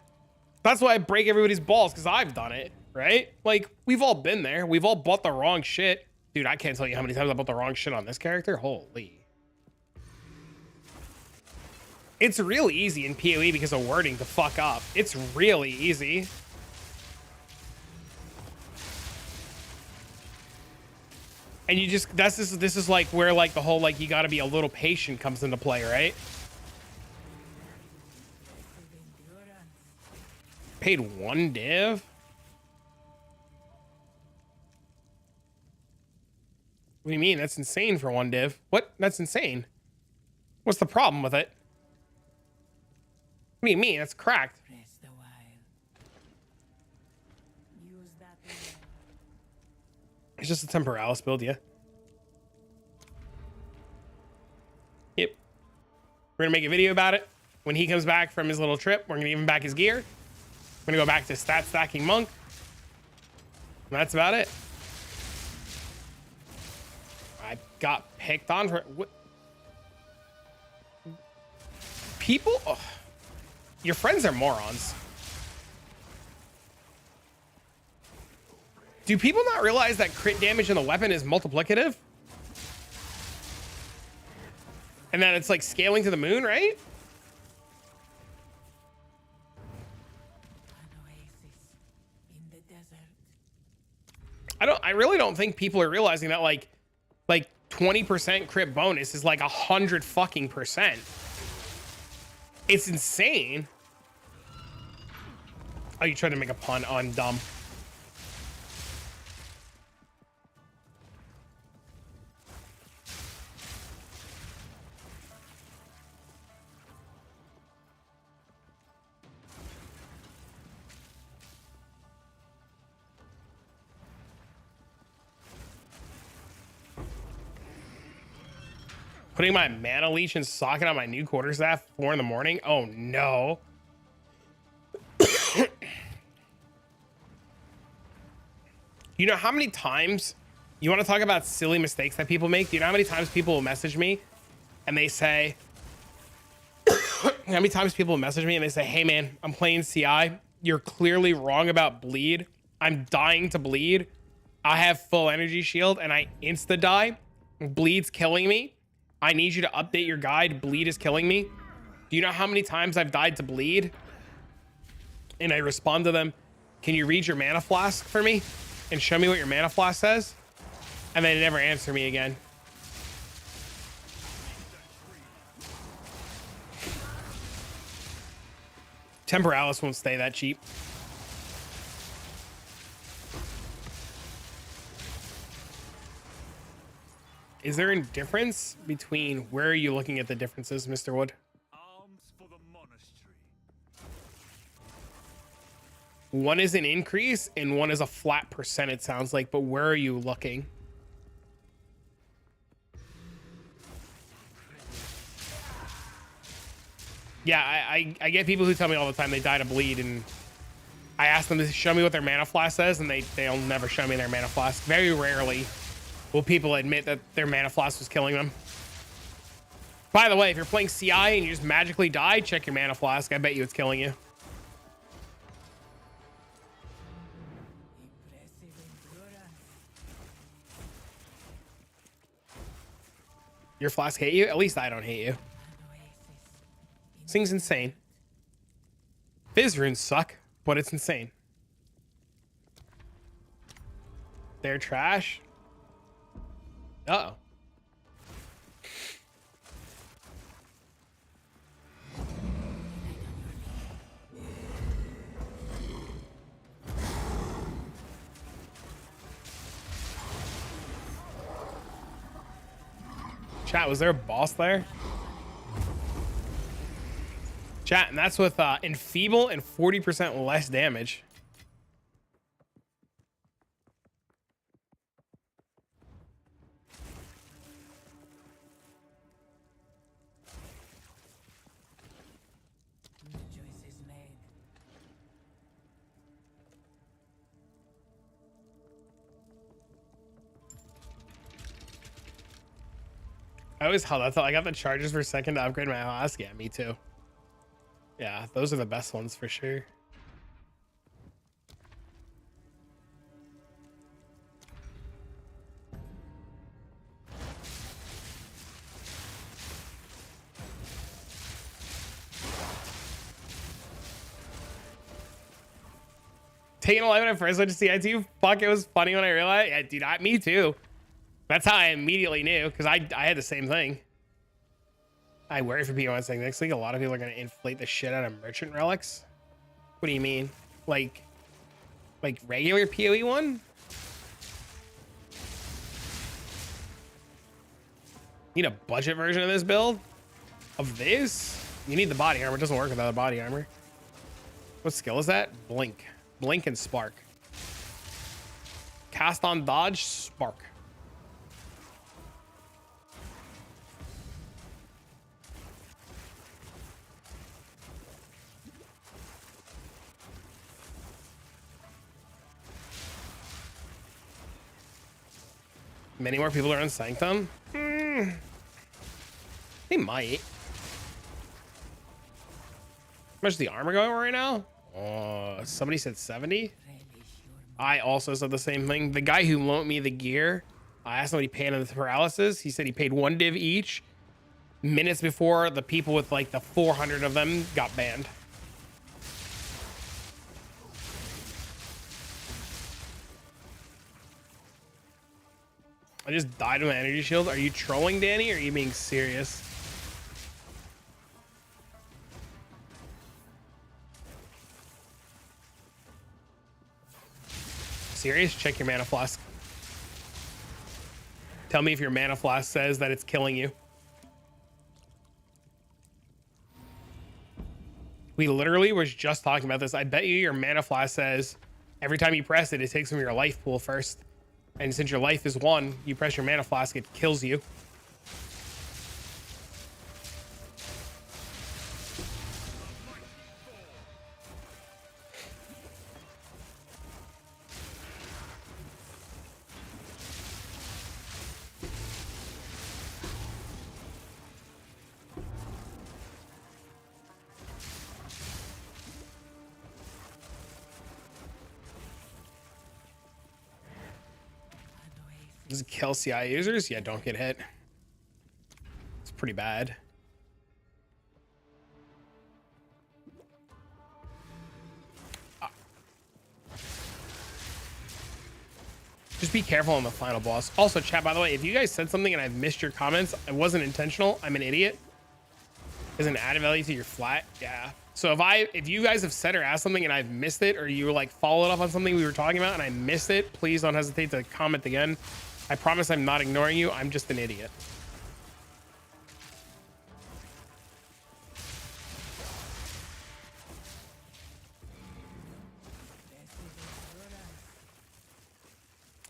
That's why I break everybody's balls, because I've done it, right? Like, we've all been there. We've all bought the wrong shit. Dude, I can't tell you how many times I bought the wrong shit on this character. Holy. It's really easy in PoE because of wording to fuck up. It's really easy. And you just, this is like where like the whole, like, you gotta be a little patient comes into play, right? Paid 1 div? What do you mean? That's insane for 1 div. What? That's insane. What's the problem with it? What do you mean? That's cracked. It's just a Temporalis build, yeah. Yep. We're gonna make a video about it. When he comes back from his little trip, we're gonna give him back his gear. We're gonna go back to stat stacking monk. And that's about it. I got picked on for what? People, oh, your friends are morons. Do people not realize that crit damage in the weapon is multiplicative? And that it's like scaling to the moon, right? I really don't think people are realizing that like 20% crit bonus is like 100 fucking %. It's insane. Oh, you tried to make a pun. Oh, I'm dumb. Putting my mana leech and socket on my new quarterstaff 4 in the morning. Oh no. You know how many times, you want to talk about silly mistakes that people make? Do you know how many times people will message me and they say, how many times people will message me and they say, hey man, I'm playing CI. You're clearly wrong about bleed. I'm dying to bleed. I have full energy shield and I insta die. Bleed's killing me. I need you to update your guide. Bleed is killing me. Do you know how many times I've died to bleed? And I respond to them, can you read your mana flask for me? and show me what your mana flask says? And they never answer me again. Temporalis won't stay that cheap. Is there a difference between where are you looking at the differences, Mr. Wood? Arms for the monastery. One is an increase and one is a flat percent, it sounds like, but where are you looking? Yeah, I get people who tell me all the time they die to bleed, and I ask them to show me what their mana flask says, and they'll never show me their mana flask. Very rarely will people admit that their mana flask was killing them. By the way, if you're playing CI and you just magically die, check your mana flask. I bet you it's killing you. Your flask hate you? At least I don't hate you. This thing's insane. Fizz runes suck, but it's insane. They're trash. Uh-oh. Chat, was there a boss there? Chat, and that's with Enfeeble and 40% less damage. The choice is made. I always held. I thought I got the charges for a second to upgrade my flask. Yeah, me too. Yeah, those are the best ones for sure. Taking 11 at first went to CIT. Fuck, it was funny when I realized. Yeah, dude, me too. That's how I immediately knew, because I had the same thing. I worry for people saying next week a lot of people are going to inflate the shit out of merchant relics. What do you mean? Like regular PoE one? Need a budget version of this build? Of this? You need the body armor. It doesn't work without the body armor. What skill is that? Blink. Blink and spark. Cast on dodge, spark. Many more people are on Sanctum? They might. How much is the armor going right now? Somebody said 70. I also said the same thing. The guy who loaned me the gear, I asked him what he paid on the paralysis. He said he paid 1 div each minutes before the people with like the 400 of them got banned. I just died with my energy shield. Are you trolling, Danny, or are you being serious? Serious? Check your mana flask. Tell me if your mana flask says that it's killing you. We literally was just talking about this. I bet you your mana flask says every time you press it, it takes from your life pool first. And since your life is 1, you press your mana flask, it kills you. Does it kill CI users? Yeah, don't get hit. It's pretty bad. Just be careful on the final boss. Also, chat, by the way, if you guys said something and I've missed your comments, it wasn't intentional. I'm an idiot. Is an added value to your flat? Yeah. So if you guys have said or asked something and I've missed it, or you were like followed up on something we were talking about and I missed it, please don't hesitate to comment again. I promise I'm not ignoring you. I'm just an idiot.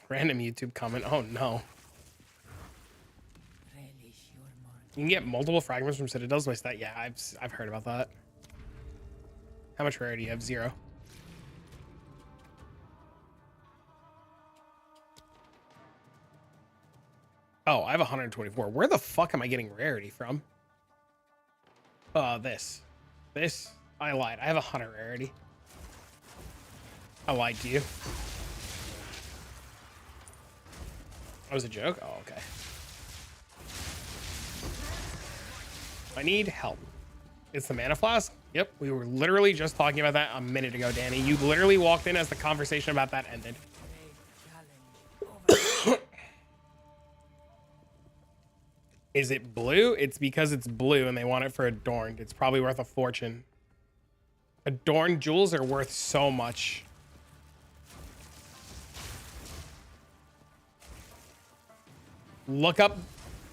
Random YouTube comment. Oh no. You can get multiple fragments from citadels by stat. Yeah, I've heard about that. How much rarity do you have? 0. Oh, I have 124. Where the fuck am I getting rarity from? This. I lied. I have 100 rarity. I lied to you. That was a joke? Oh, okay. I need help. It's the mana flask? Yep, we were literally just talking about that a minute ago, Danny. You literally walked in as the conversation about that ended. Is it blue? It's because it's blue and they want it for adorned. It's probably worth a fortune. Adorned jewels are worth so much. Look up,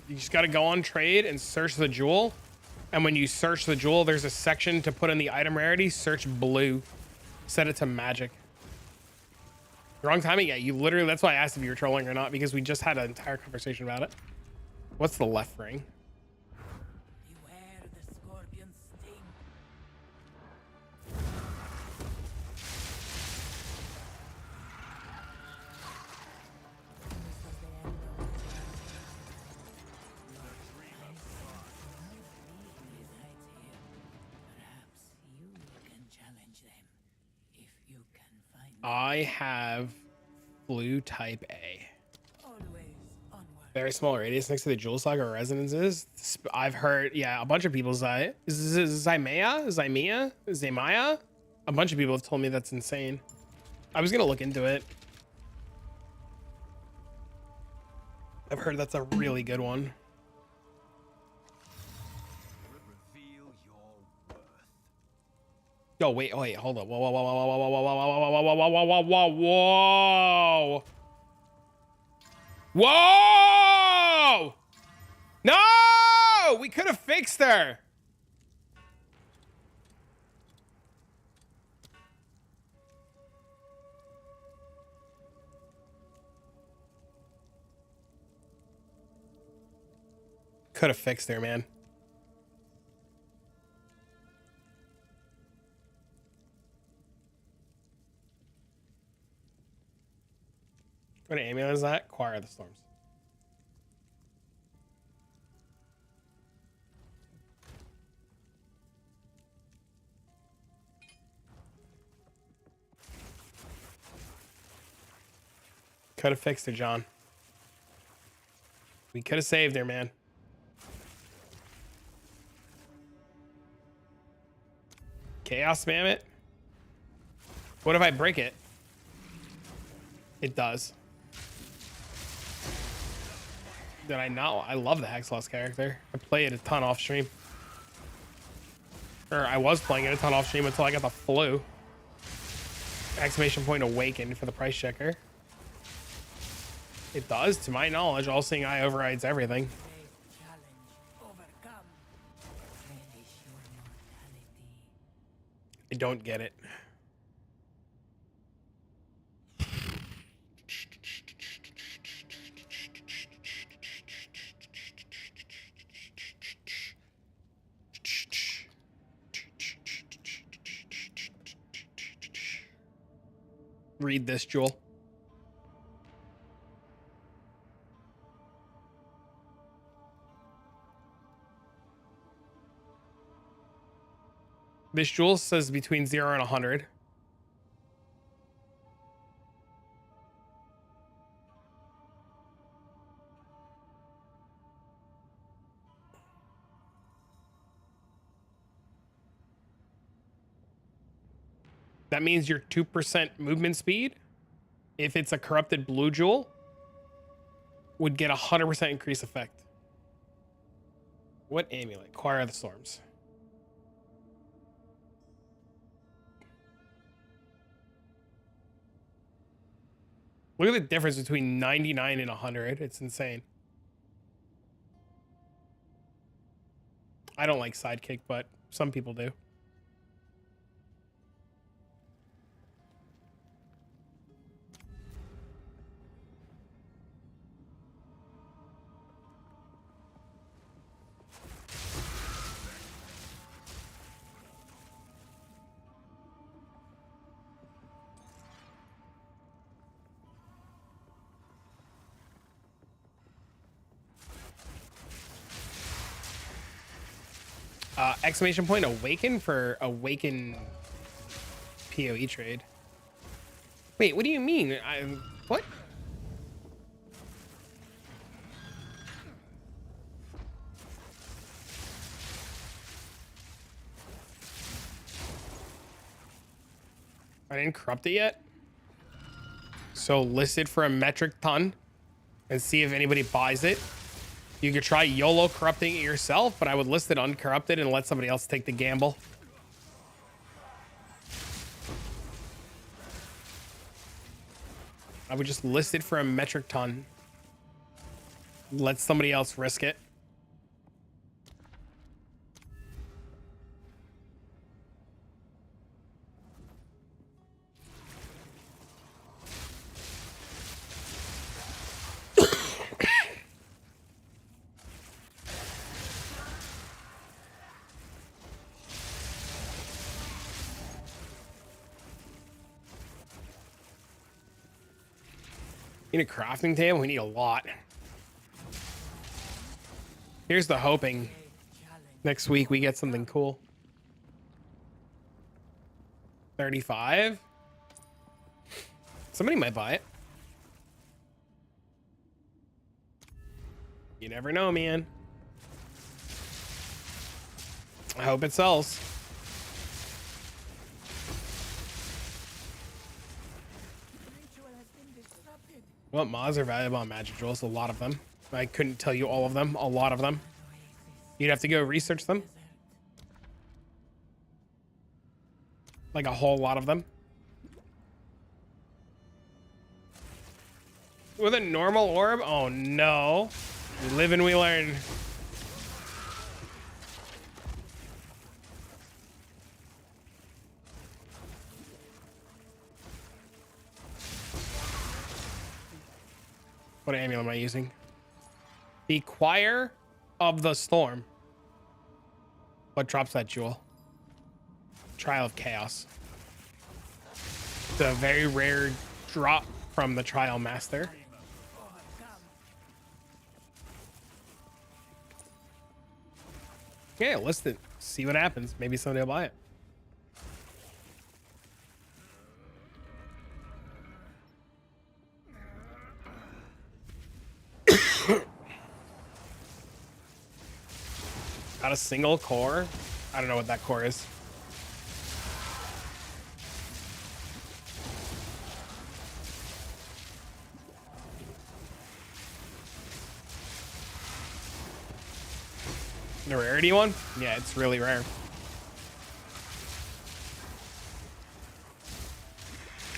you just got to go on trade and search the jewel. And when you search the jewel, there's a section to put in the item rarity. Search blue. Set it to magic. Wrong timing? Yeah, you literally, that's why I asked if you were trolling or not, because we just had an entire conversation about it. What's the left ring? Beware the scorpion's sting. I have blue type A. Always onward. Very small radius next to the jewel saga residences. I've heard, yeah, a bunch of people say, is this Zymaya? A bunch of people have told me that's insane. I was gonna look into it. I've heard that's a really good one. Oh wait, hold up. Whoa. Whoa! No! We could have fixed her. Could have fixed her, man. What amulet is that? Choir of the Storms. Could have fixed her, John. We could have saved her, man. Chaos spam it. What if I break it? It does. Did I not? I love the Hexloss character. I play it a ton off stream. Or I was playing it a ton off stream until I got the flu. Exclamation point awakened for the price checker. It does, to my knowledge. All Seeing Eye overrides everything. I don't get it. Read this, Jewel. This jewel says between 0 and 100. That means your 2% movement speed if it's a corrupted blue jewel, would get 100% increase effect. What amulet? Choir of the Storms. Look at the difference between 99 and 100. It's insane. I don't like Sidekick, but some people do. Exclamation point awaken for awaken PoE trade. Wait, what do you mean? What? I didn't corrupt it yet. So list it for a metric ton and see if anybody buys it. You could try YOLO corrupting it yourself, but I would list it uncorrupted and let somebody else take the gamble. I would just list it for a metric ton. Let somebody else risk it. Need a crafting table? We need a lot. Here's the hoping. Next week we get something cool. 35? Somebody might buy it. You never know, man. I hope it sells. What mods are valuable on Magic Jewels? A lot of them. I couldn't tell you all of them. A lot of them. You'd have to go research them. Like a whole lot of them. With a normal orb? Oh no. We live and we learn. What amulet am I using? The Choir of the Storm. What drops that jewel? Trial of Chaos. It's a very rare drop from the Trial Master. Yeah, list it. See what happens. Maybe somebody will buy it. Not a single core? I don't know what that core is. The rarity one? Yeah, it's really rare.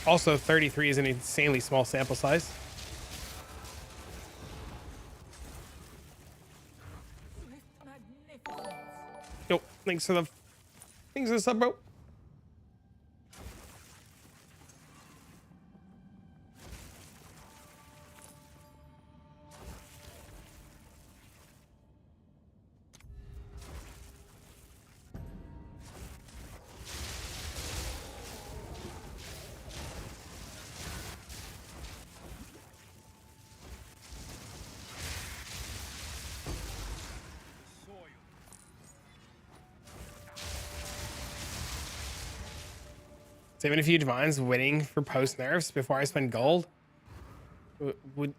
Also, 33 is an insanely small sample size. Nope. Thanks for the sub, bro. Saving a few divines, waiting for post nerfs before I spend gold. Would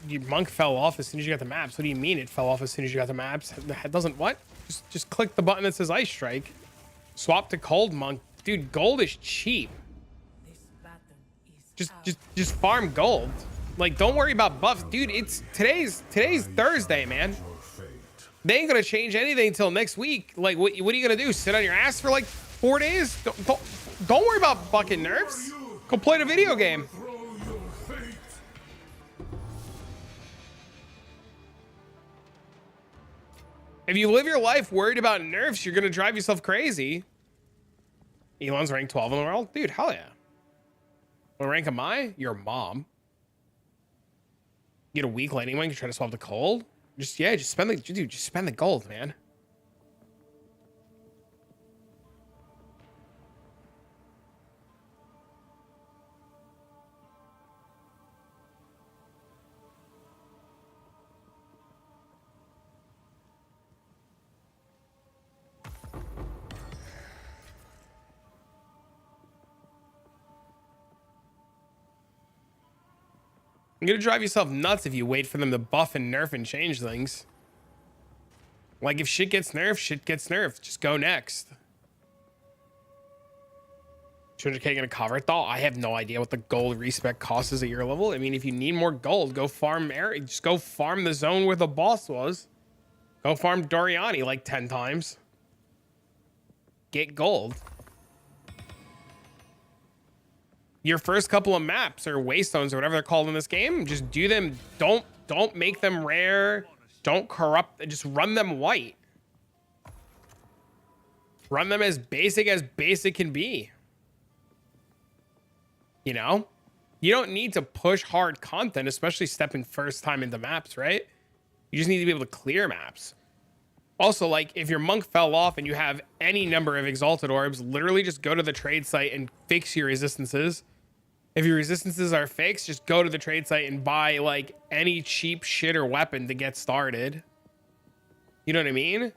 your monk fell off as soon as you got the maps? What do you mean it fell off as soon as you got the maps? It doesn't what? Just click the button that says Ice Strike. Swap to cold monk, dude. Gold is cheap. This battle is Just farm gold. Like, don't worry about buffs, dude. It's today's Thursday, man. Your fate. They ain't gonna change anything until next week. Like, what are you gonna do? Sit on your ass for like 4 days? Don't worry about fucking nerfs. Go play the video game. Throw your fate. If you live your life worried about nerfs, you're gonna drive yourself crazy. Elon's ranked 12 in the world, dude. Hell yeah. What rank am I? Your mom. Get a weak lightning wing to try to swap the cold. Just spend the gold, man. You're gonna drive yourself nuts if you wait for them to buff and nerf and change things. Like, if shit gets nerfed, shit gets nerfed. Just go next. 200k gonna cover it though? I have no idea what the gold respec cost is at your level. I mean, if you need more gold, go farm area. Just go farm the zone where the boss was. Go farm Doriani like 10 times. Get gold. Your first couple of maps or waystones or whatever they're called in this game, just do them. Don't make them rare. Don't corrupt. Just run them white. Run them as basic can be. You know, you don't need to push hard content, especially stepping first time into maps, right? You just need to be able to clear maps. Also, like, if your monk fell off and you have any number of exalted orbs, literally just go to the trade site and fix your resistances. If your resistances are fixed, just go to the trade site and buy like any cheap shit or weapon to get started. You know what I mean?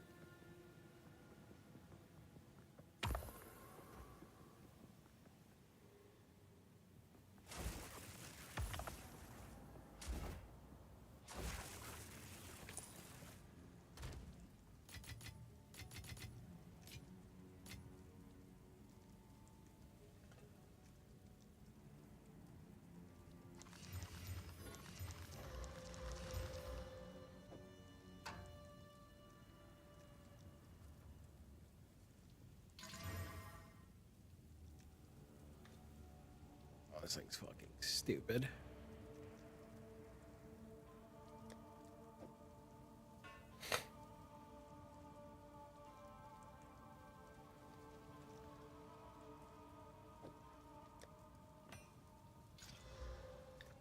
This thing's fucking stupid.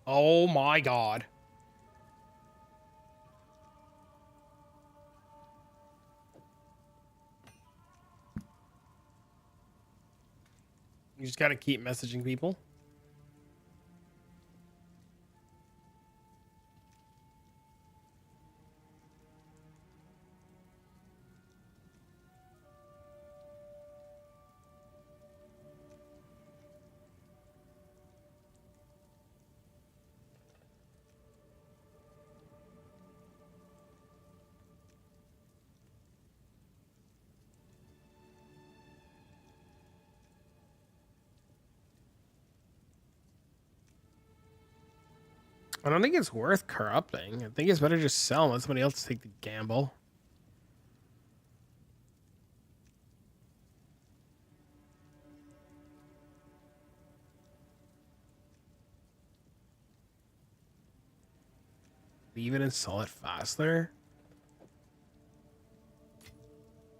Oh my god. You just gotta keep messaging people. I don't think it's worth corrupting. I think it's better just sell and let somebody else take the gamble. Leave it and sell it faster.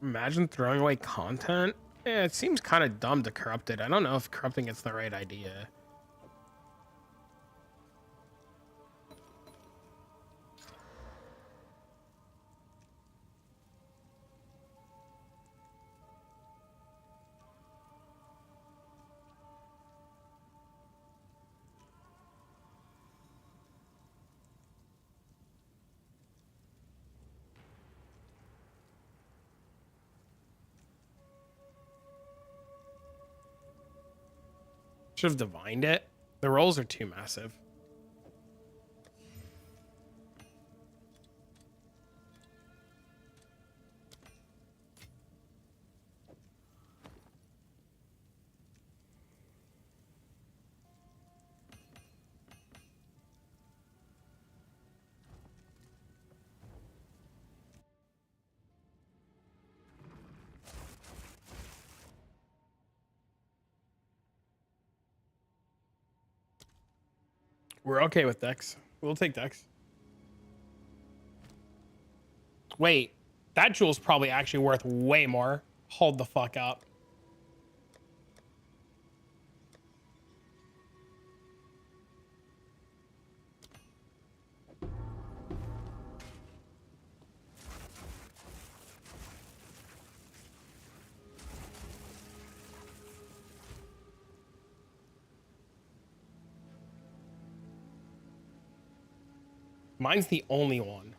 Imagine throwing away content. Yeah, it seems kind of dumb to corrupt it. I don't know if corrupting it's the right idea. Should have divined it. The rolls are too massive. We're okay with Dex. We'll take Dex. Wait, that jewel's probably actually worth way more. Hold the fuck up. Mine's the only one.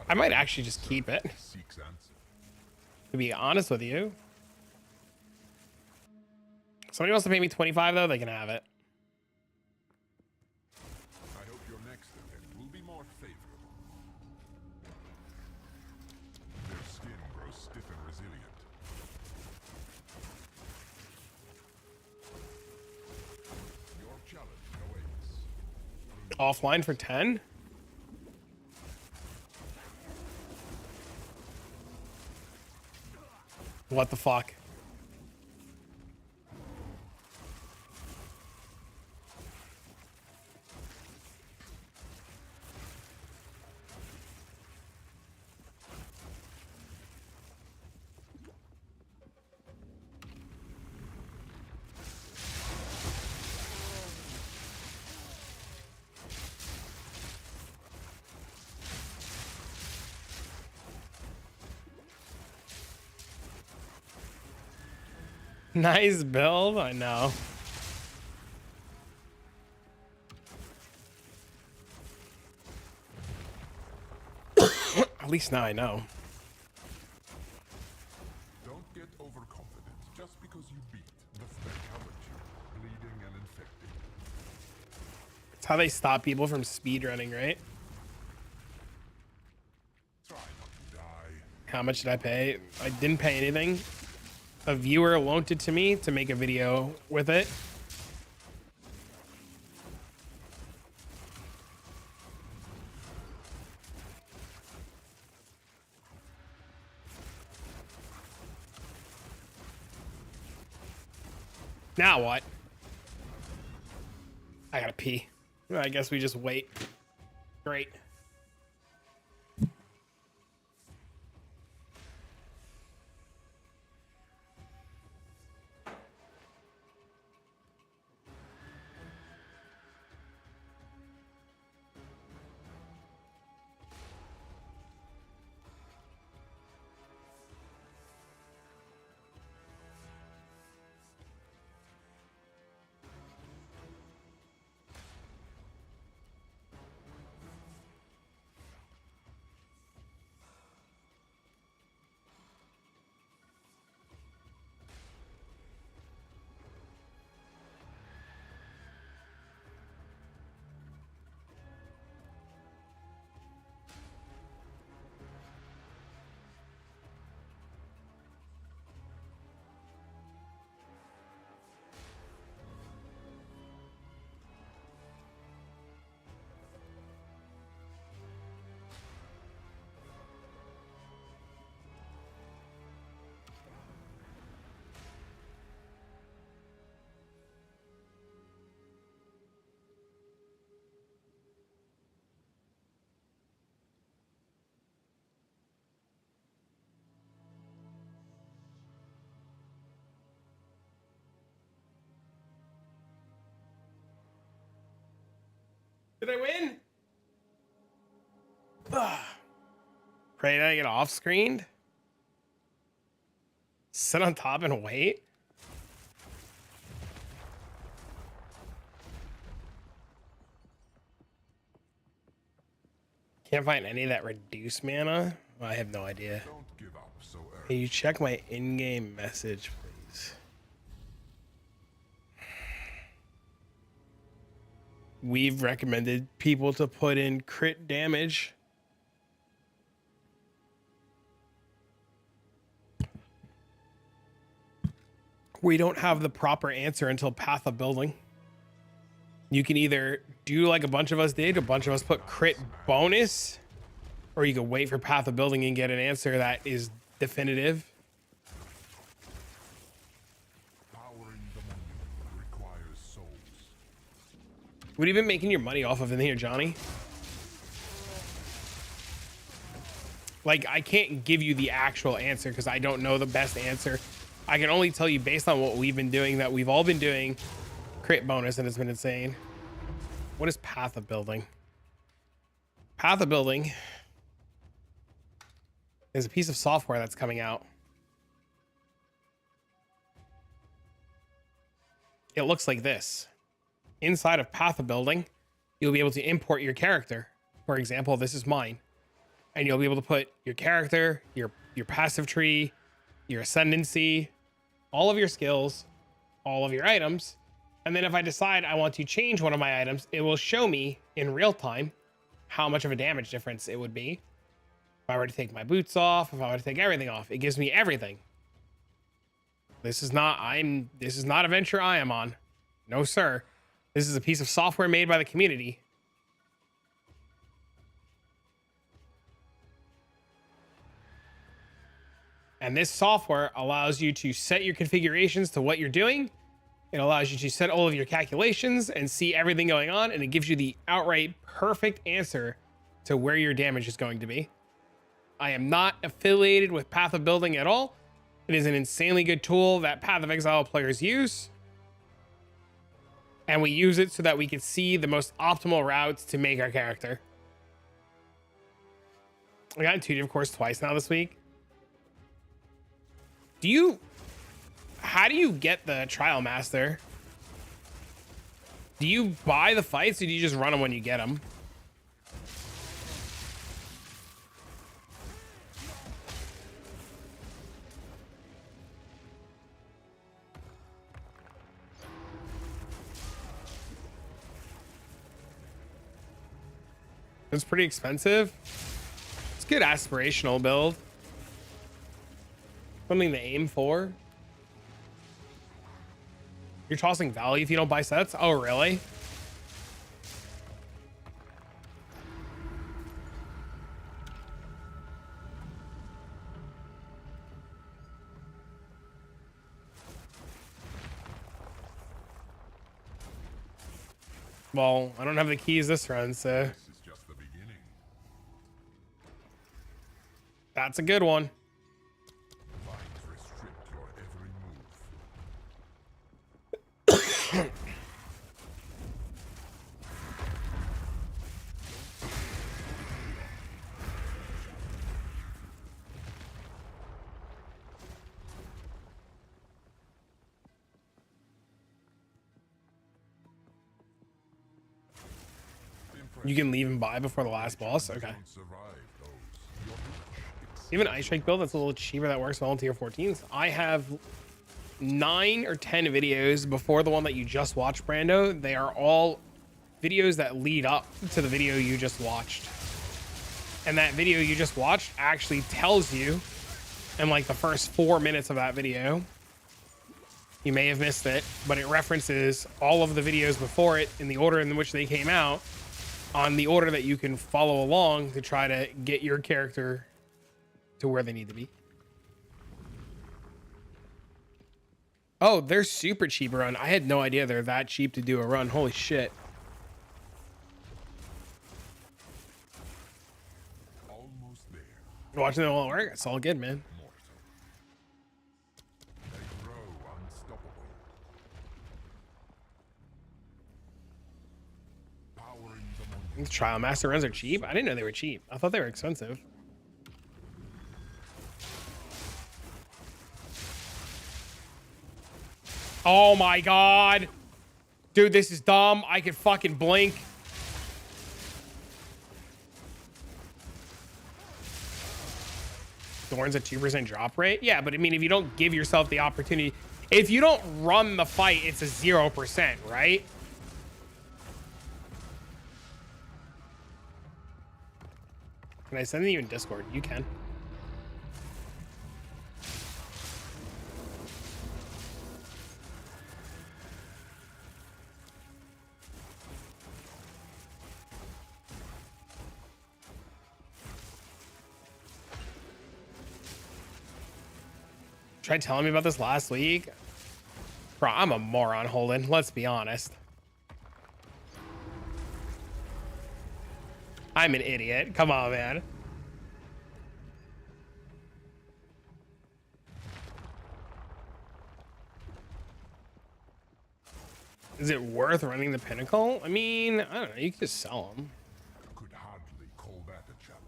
I might actually just keep it. To be honest with you. Somebody wants to pay me 25 though, they can have it. I hope your next event will be more favorable. Their skin grows stiff and resilient. Your challenge awaits. Offline for 10? What the fuck? Nice build, I know. At least now I know. Don't get overconfident just because you beat the threat covered you, bleeding and infected. It's how they stop people from speedrunning, right? Try not to die. How much did I pay? I didn't pay anything. A viewer loaned it to me to make a video with it. Now what? I gotta pee. I guess we just wait. Great. Did I win? Pray did I get off screened? Sit on top and wait? Can't find any that reduce mana? I have no idea. Don't give up so early. Can you check my in-game message, please? We've recommended people to put in crit damage. We don't have the proper answer until Path of Building. You can either do like a bunch of us did, a bunch of us put crit bonus, or you can wait for Path of Building and get an answer that is definitive. Powering the monument requires souls. What have you been making your money off of in here, Johnny? Like, I can't give you the actual answer because I don't know the best answer. I can only tell you based on what we've been doing that we've all been doing crit bonus and it's been insane. What is Path of Building? Path of Building is a piece of software that's coming out. It looks like this. Inside of Path of Building, you'll be able to import your character. For example, this is mine. And you'll be able to put your character, your passive tree, your ascendancy, all of your skills, all of your items. And then if I decide I want to change one of my items, it will show me in real time how much of a damage difference it would be. If I were to take my boots off, if I were to take everything off, it gives me everything. This is not a venture I am on. No, sir. This is a piece of software made by the community. And this software allows you to set your configurations to what you're doing. It allows you to set all of your calculations and see everything going on. And it gives you the outright perfect answer to where your damage is going to be. I am not affiliated with Path of Building at all. It is an insanely good tool that Path of Exile players use. And we use it so that we can see the most optimal routes to make our character. I got intuitive course twice now this week. How do you get the Trial Master? Do you buy the fights or do you just run them when you get them? It's pretty expensive. It's a good aspirational build. Something to aim for. You're tossing value if you don't buy sets? Oh, really? Well, I don't have the keys this run, so This is just the beginning. that's a good one. Vines restrict your every move. You can leave and buy before the last boss? Okay. Don't survive those. Your reach You have an Ice Strike build that's a little cheaper that works well in tier 14s. I have 9 or 10 videos before the one that you just watched, Brando. They are all videos that lead up to the video you just watched. And that video you just watched actually tells you in like the first 4 minutes of that video. You may have missed it, but it references all of the videos before it in the order in which they came out, on the order that you can follow along to try to get your character to where they need to be. Oh, they're super cheap to run. I had no idea they're that cheap to do a run. Holy shit. almost there. Watching them all work, it's all good, man. Mortal. They grow unstoppable. Powering the monument. These Trial Master runs are cheap? I didn't know they were cheap. I thought they were expensive. Oh my god. Dude, this is dumb. I could fucking blink. Thorns at 2% drop rate? Yeah, but I mean, if you don't give yourself the opportunity, if you don't run the fight, it's a 0%, right? Can I send you in Discord? You can. Tried telling me about this last week. Bro, I'm a moron, Holden. Let's be honest. I'm an idiot. Come on, man. Is it worth running the pinnacle? I mean, I don't know. You can just sell them. Could hardly call that a challenge.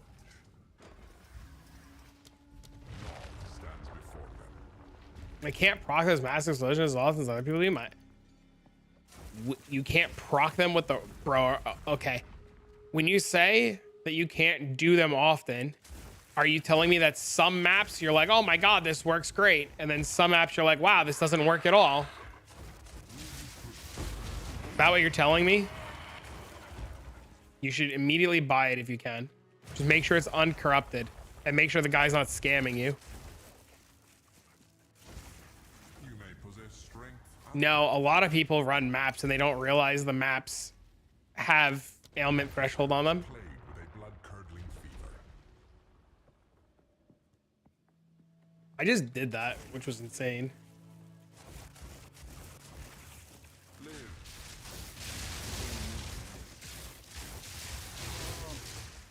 Law stands before them. I can't proc those mass explosions as often as other people do. You can't proc them with the... Bro, okay. When you say that you can't do them often, are you telling me that some maps you're like, oh my god, this works great, and then some maps you're like, wow, this doesn't work at all? Is that what you're telling me? You should immediately buy it if you can. Just make sure it's uncorrupted and make sure the guy's not scamming you. You may possess strength. No, a lot of people run maps and they don't realize the maps have ailment threshold on them. Plagued with a blood-curdling fever. I just did that, which was insane.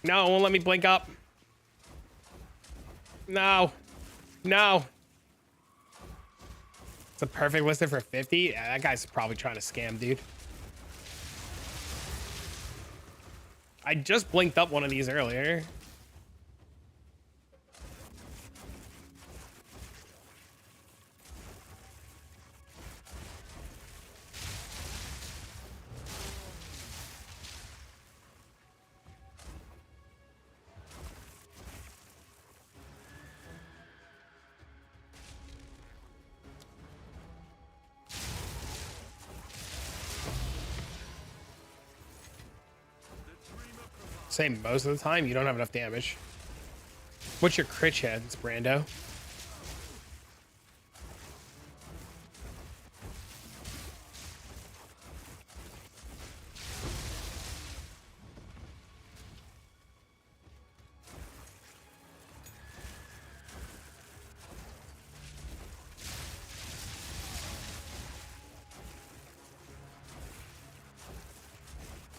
No, it won't let me blink up. No. No. It's a perfect listed for 50. Yeah, that guy's probably trying to scam, dude. I just blinked up one of these earlier. Same most of the time, you don't have enough damage. What's your crit chance, Brando?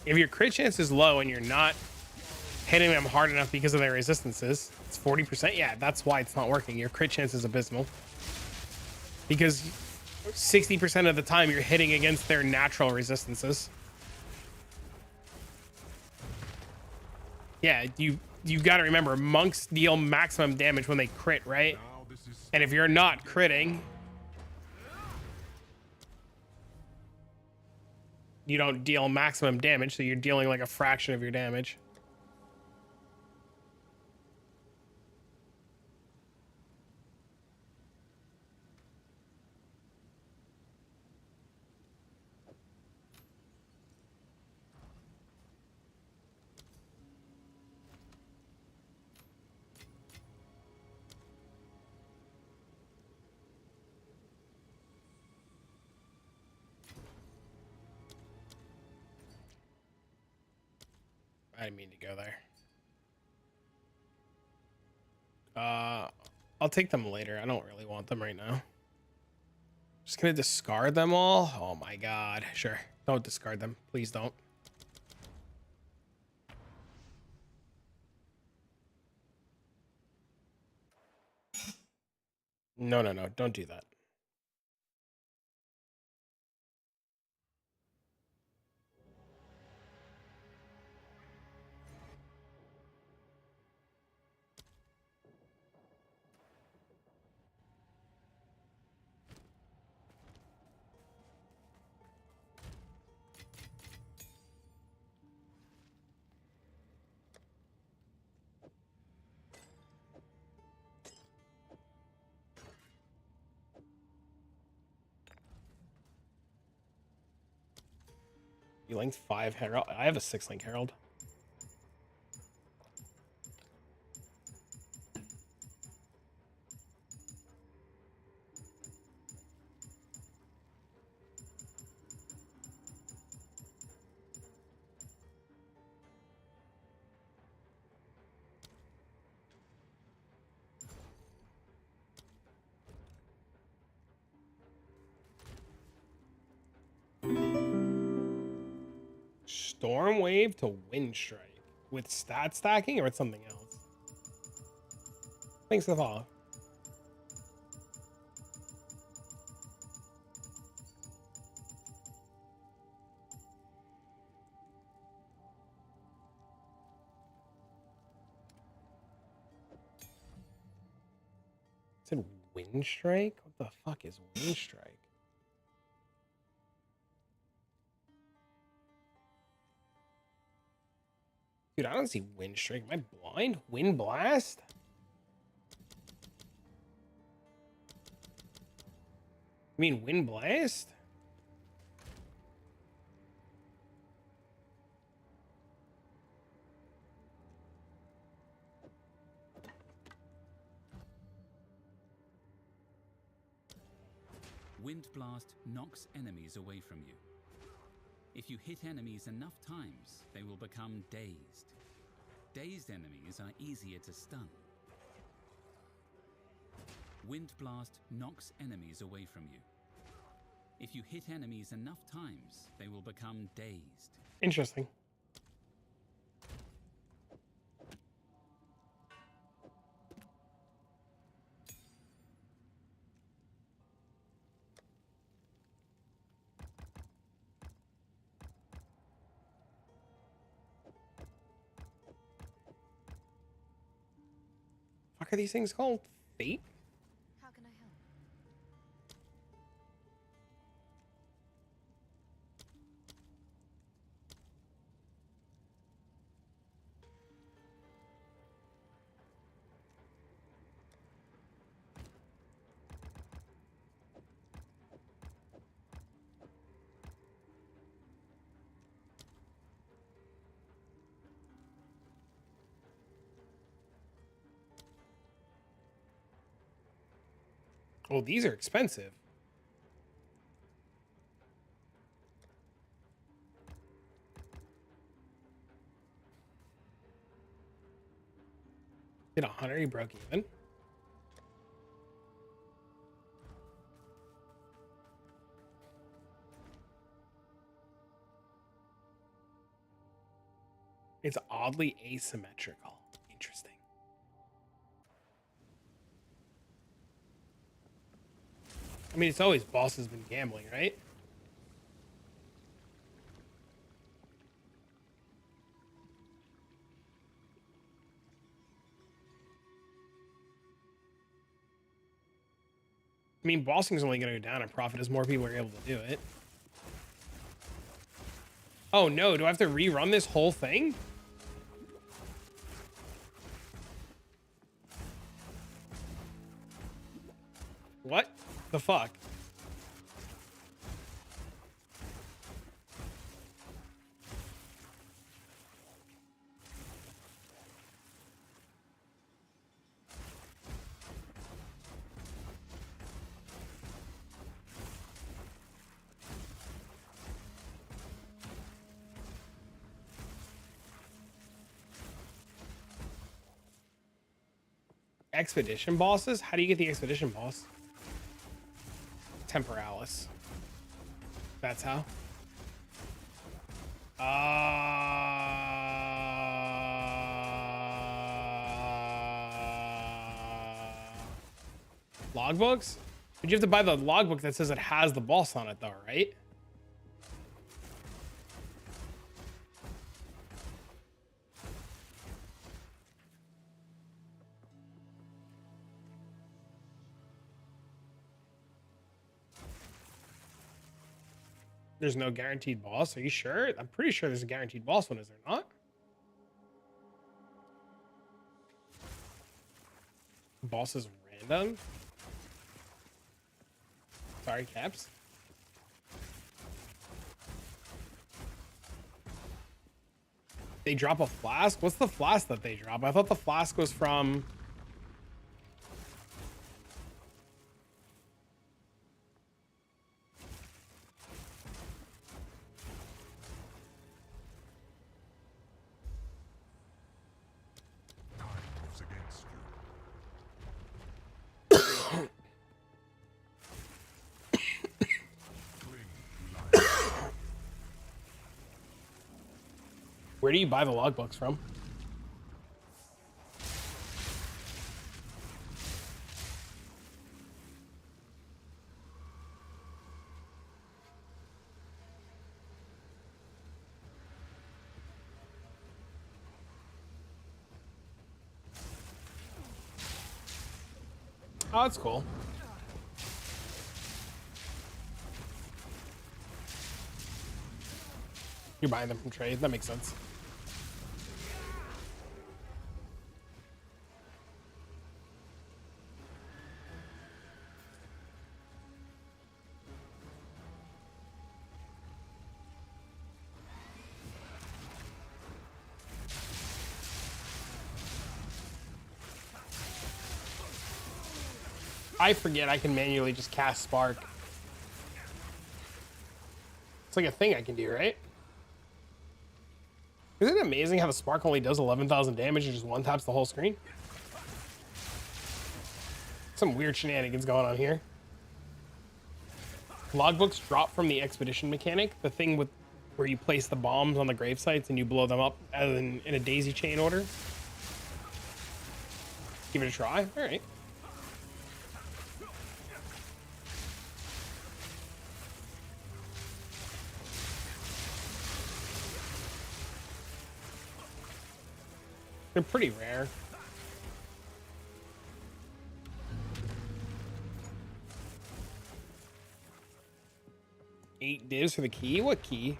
If your crit chance is low and you're not hitting them hard enough because of their resistances, it's 40%. Yeah, that's why it's not working. Your crit chance is abysmal. Because 60% of the time you're hitting against their natural resistances. Yeah, you got to remember, monks deal maximum damage when they crit, right? Now this is And if you're not critting, you don't deal maximum damage, so you're dealing like a fraction of your damage. I didn't mean to go there. I'll take them later. I don't really want them right now. Just gonna discard them all? Oh my god. Sure. Don't discard them. Please don't. No, no, no. Don't do that. You linked 5 Herald. I have a 6 link Herald. Storm Wave to Wind Strike. With stat stacking or with something else? Thanks for the follow. Said Wind Strike? What the fuck is Wind Strike? Dude, I don't see Wind Strike. Am I blind? Wind Blast? You mean Wind Blast? Wind Blast knocks enemies away from you. If you hit enemies enough times, they will become dazed. Dazed enemies are easier to stun. Wind Blast knocks enemies away from you. If you hit enemies enough times, they will become dazed. Interesting. What are these things called? Fate? How can I help? Oh, these are expensive. Did 100, he broke even. It's oddly asymmetrical. Interesting. I mean, it's always boss has been gambling, right? I mean, bossing is only going to go down in profit as more people are able to do it. Oh no, do I have to rerun this whole thing? What the fuck? Expedition bosses? How do you get the expedition boss? Temporalis. That's how. Logbooks? But you have to buy the logbook that says it has the boss on it though, right? There's no guaranteed boss. Are you sure? I'm pretty sure there's a guaranteed boss one, is there not? Boss is random. Sorry, Caps. They drop a flask? What's the flask that they drop? I thought the flask was from... Time moves against you. Cling to life. Where do you buy the logbooks from? Oh, that's cool. You're buying them from trade. That makes sense. I forget I can manually just cast Spark. It's like a thing I can do, right? Isn't it amazing how the Spark only does 11,000 damage and just one taps the whole screen? Some weird shenanigans going on here. Logbooks drop from the expedition mechanic, the thing with where you place the bombs on the grave sites and you blow them up as in a daisy chain order. Give it a try. All right. They're pretty rare. Eight divs for the key? What key?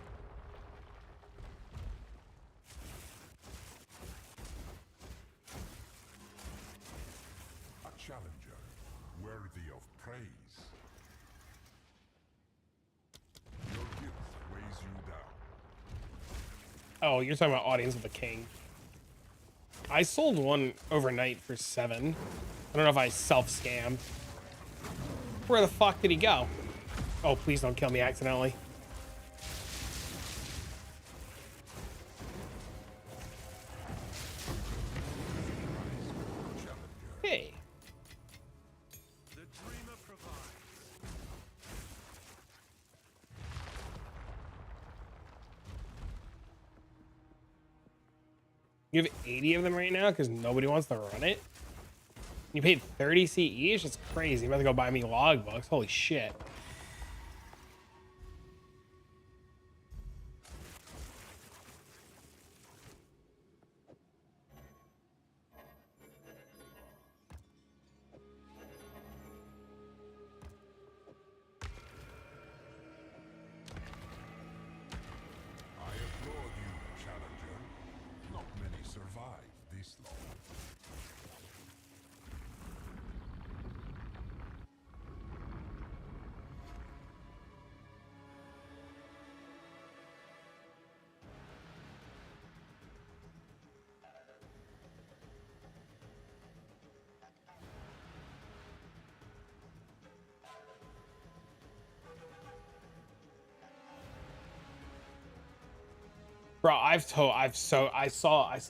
A challenger worthy of praise. Your guilt weighs you down. Oh, you're talking about Audience of the King. I sold one overnight for 7. I don't know if I self-scammed. Where the fuck did he go? Oh, please don't kill me accidentally. Hey. The dreamer provides. You have 80 of them right now because nobody wants to run it? You paid 30 C each? It's crazy. I'm about to go buy me logbooks. Holy shit. I applaud you, challenger. Not many survive this long. Bro, I saw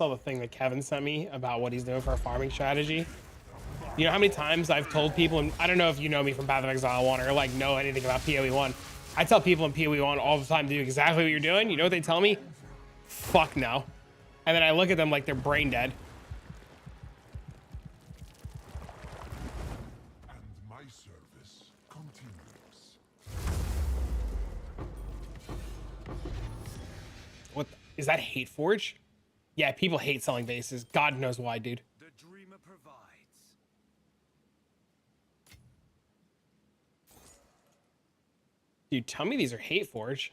the thing that Kevin sent me about what he's doing for a farming strategy. You know how many times I've told people, and I don't know if you know me from Path of Exile 1 or like know anything about PoE 1. I tell people in PoE 1 all the time to do exactly what you're doing. You know what they tell me? Fuck no. And then I look at them like they're brain dead. And my service continues. What is that, Hate Forge? Yeah, people hate selling bases. God knows why, dude. The dreamer provides. Dude, tell me these are Hate Forge.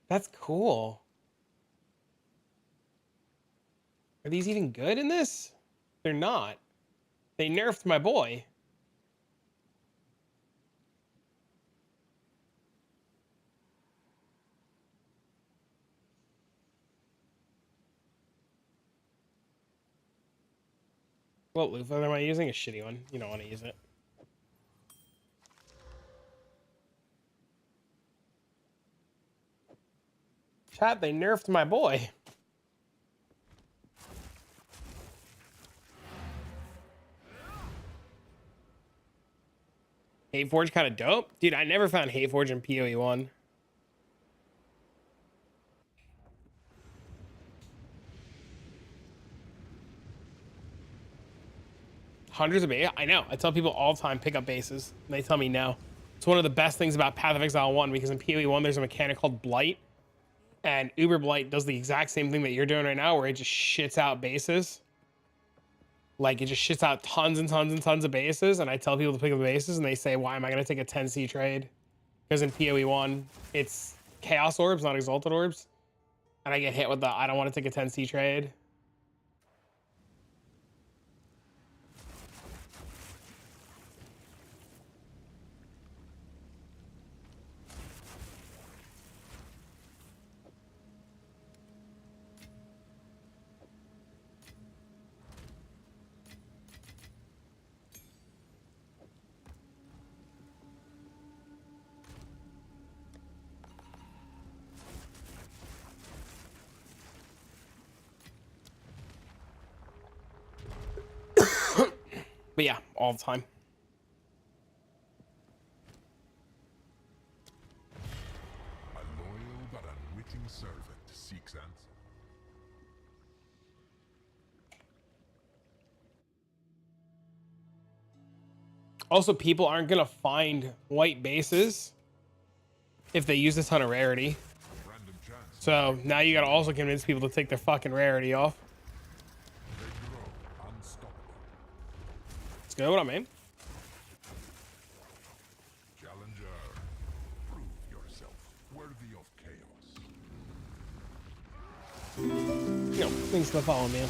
That's cool. Are these even good in this? They're not. They nerfed my boy. What loofah am I using? A shitty one. You don't want to use it. Chat, they nerfed my boy. Hateforge kind of dope. Dude, I never found Hateforge in PoE 1. Hundreds of bases. I know. I tell people all the time, pick up bases. And they tell me no. It's one of the best things about Path of Exile 1 because in PoE 1, there's a mechanic called Blight. And Uber Blight does the exact same thing that you're doing right now where it just shits out bases. Like, it just shits out tons and tons and tons of bases. And I tell people to pick up the bases and they say, why am I going to take a 10C trade? Because in PoE 1, it's Chaos Orbs, not Exalted Orbs. And I get hit with the, I don't want to take a 10C trade. But yeah, all the time. A loyal but unwitting servant seeks answer. Also, people aren't going to find white bases if they use a ton of rarity. Random chance. So now you got to also convince people to take their fucking rarity off. They grow unstoppable. Let's go, what I mean. Challenger, prove yourself worthy of chaos. No, thanks for following, man.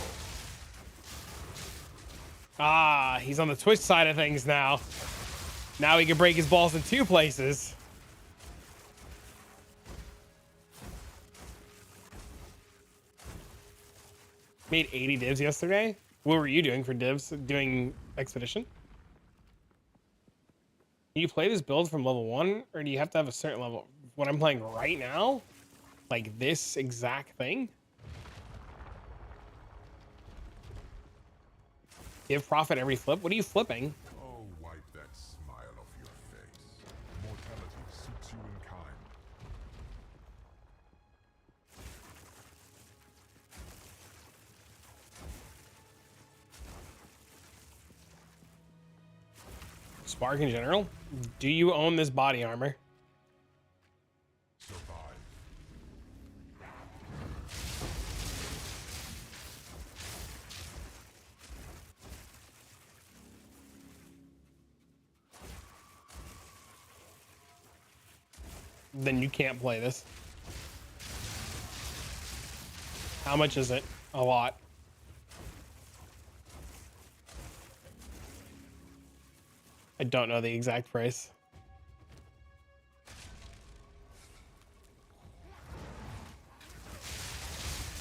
Ah, he's on the Twitch side of things now. Now he can break his balls in 2 places. Made 80 divs yesterday. What were you doing for divs? Doing Expedition? Do you play this build from level 1? Or do you have to have a certain level? What I'm playing right now? Like this exact thing? Give profit every flip? What are you flipping? Oh, wipe that smile off your face. Mortality suits you in kind. Spark in general? Do you own this body armor? Survive. Then you can't play this. How much is it? A lot. I don't know the exact price.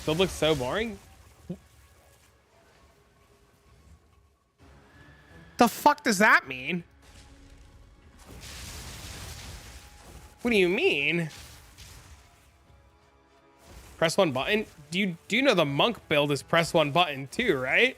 Build looks so boring. The fuck does that mean? What do you mean? Press 1 button? Do you know the monk build is press 1 button too, right?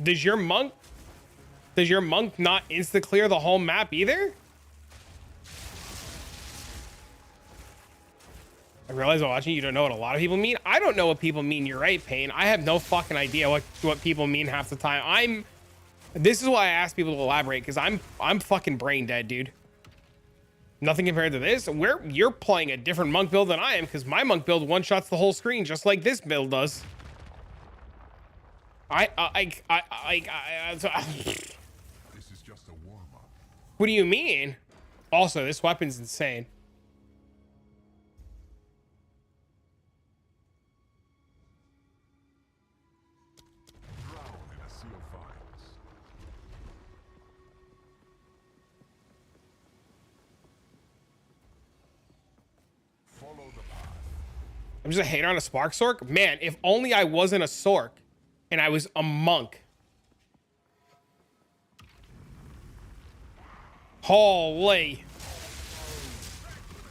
Does your monk not insta clear the whole map either? I realize while watching you don't know what a lot of people mean. I don't know what people mean. You're right, Payne. I have no fucking idea what people mean half the time. This is why I ask people to elaborate, because I'm fucking brain dead, dude. Nothing compared to this. You're playing a different monk build than I am, because my monk build one-shots the whole screen just like this build does. This is just a warm-up. What do you mean? Also, this weapon's insane. Drown in a sea of vines. Follow the path. I'm just a hater on a Spark Sork? Man, if only I wasn't a Sork. and I was a monk. Holy.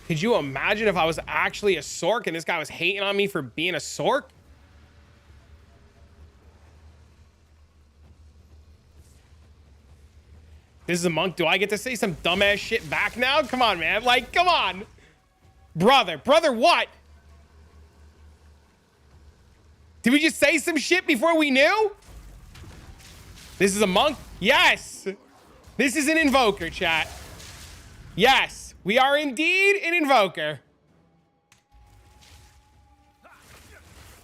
Could you imagine if I was actually a Sork and this guy was hating on me for being a Sork? This is a monk. Do I get to say some dumbass shit back now? Come on, man. Like, come on. Brother, what? Did we just say some shit before we knew? This is a monk? Yes. This is an invoker, chat. Yes, we are indeed an invoker.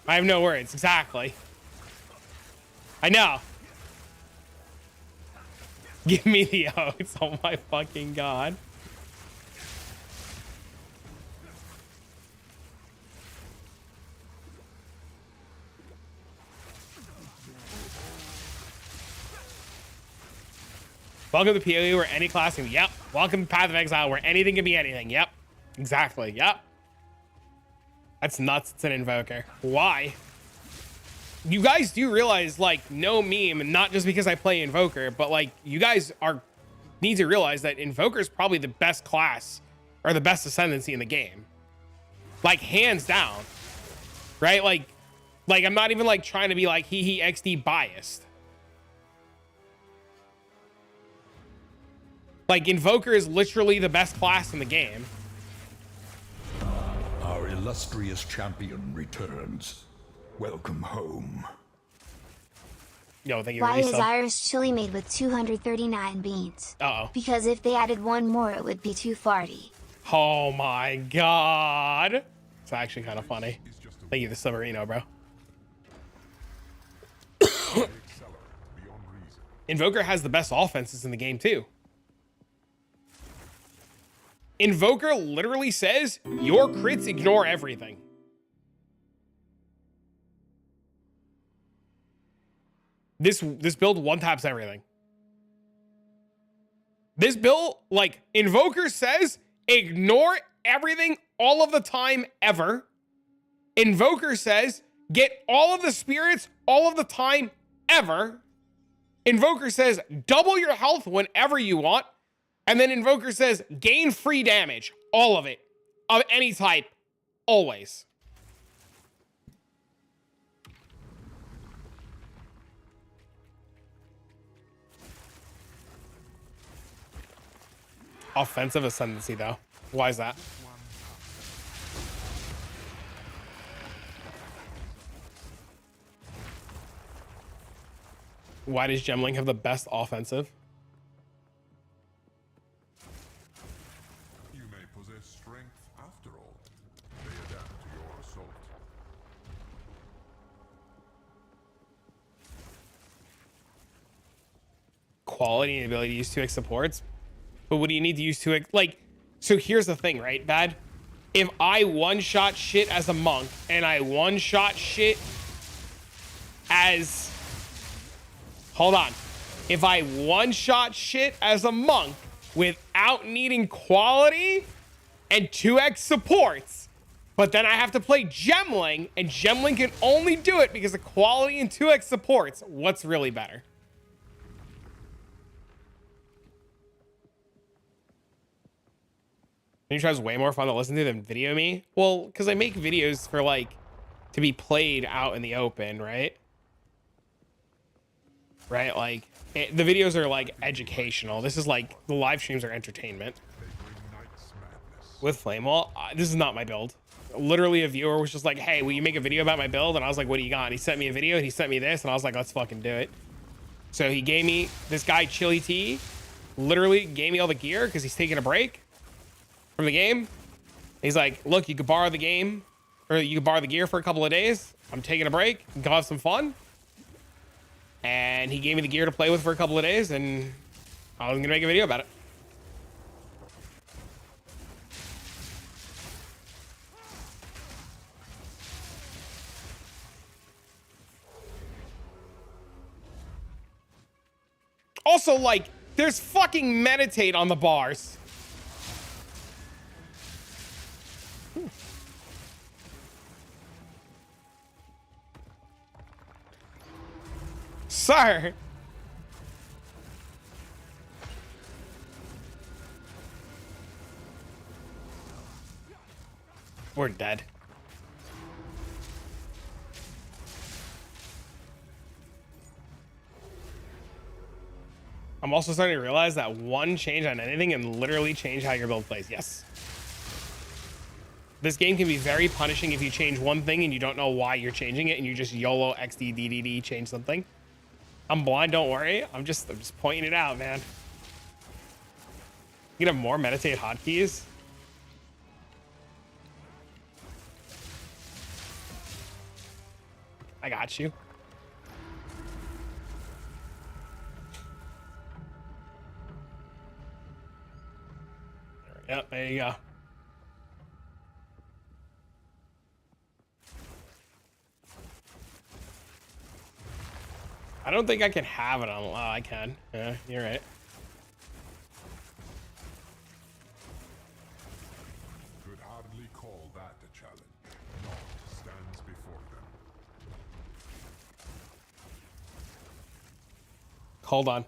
I have no words. Exactly. I know. Give me the oats. Oh my fucking god. Welcome to PoE where any class can be. Yep. Welcome to Path of Exile where anything can be anything. Yep. Exactly. Yep. That's nuts. It's an invoker. Why? You guys do realize, like, no meme, not just because I play invoker, but like you guys need to realize that invoker is probably the best class or the best ascendancy in the game. Like, hands down. Right? Like I'm not even like trying to be like he XD biased. Like, invoker is literally the best class in the game. Our illustrious champion returns. Welcome home. Yo, thank you. Why is Iris chili made with 239 beans? Uh-oh. Because if they added one more, it would be 240. Oh my god. It's actually kind of funny. Thank you, the Submarino, bro. Invoker has the best offenses in the game, too. Invoker literally says, your crits ignore everything. This build one-taps everything. This build, like, Invoker says, ignore everything all of the time ever. Invoker says, get all of the spirits all of the time ever. Invoker says, double your health whenever you want. And then Invoker says, gain free damage. All of it. Of any type. Always. Offensive ascendancy, though. Why is that? Why does Gemling have the best offensive? You may possess strength after all. They adapt to your assault. Quality and ability to use 2x supports. But what do you need to use 2x? Like, so here's the thing, right, Bad? If I one-shot shit as a monk and I one-shot shit as... Hold on. If I one-shot shit as a monk without needing quality and 2x supports, but then I have to play Gemling, and Gemling can only do it because of quality and 2x supports, what's really better? Mini Tribe's way more fun to listen to than video me. Well, because I make videos for, like, to be played out in the open, right? Right? Like, the videos are, like, educational. This is, like, the live streams are entertainment. With Flame Wall, this is not my build. Literally, a viewer was just like, hey, will you make a video about my build? And I was like, what do you got? And he sent me a video, and he sent me this, and I was like, let's fucking do it. So he gave me, this guy, Chili T, literally gave me all the gear because he's taking a break from the game. He's like, look, you could borrow the game, or you could borrow the gear for a couple of days. I'm taking a break, go have some fun. And he gave me the gear to play with for a couple of days, and I was gonna make a video about it. Also, like, there's fucking meditate on the bars. sir. We're dead. I'm also starting to realize that one change on anything can literally change how your build plays. Yes. This game can be very punishing if you change one thing and you don't know why you're changing it and you just YOLO XD DDD change something. I'm blind, don't worry. I'm just pointing it out, man. You can have more meditate hotkeys. I got you. Yep, there you go. I don't think I can have it on. Oh, I can. Yeah, you're right. Could hardly call that a challenge. Naught stands before them. Hold on.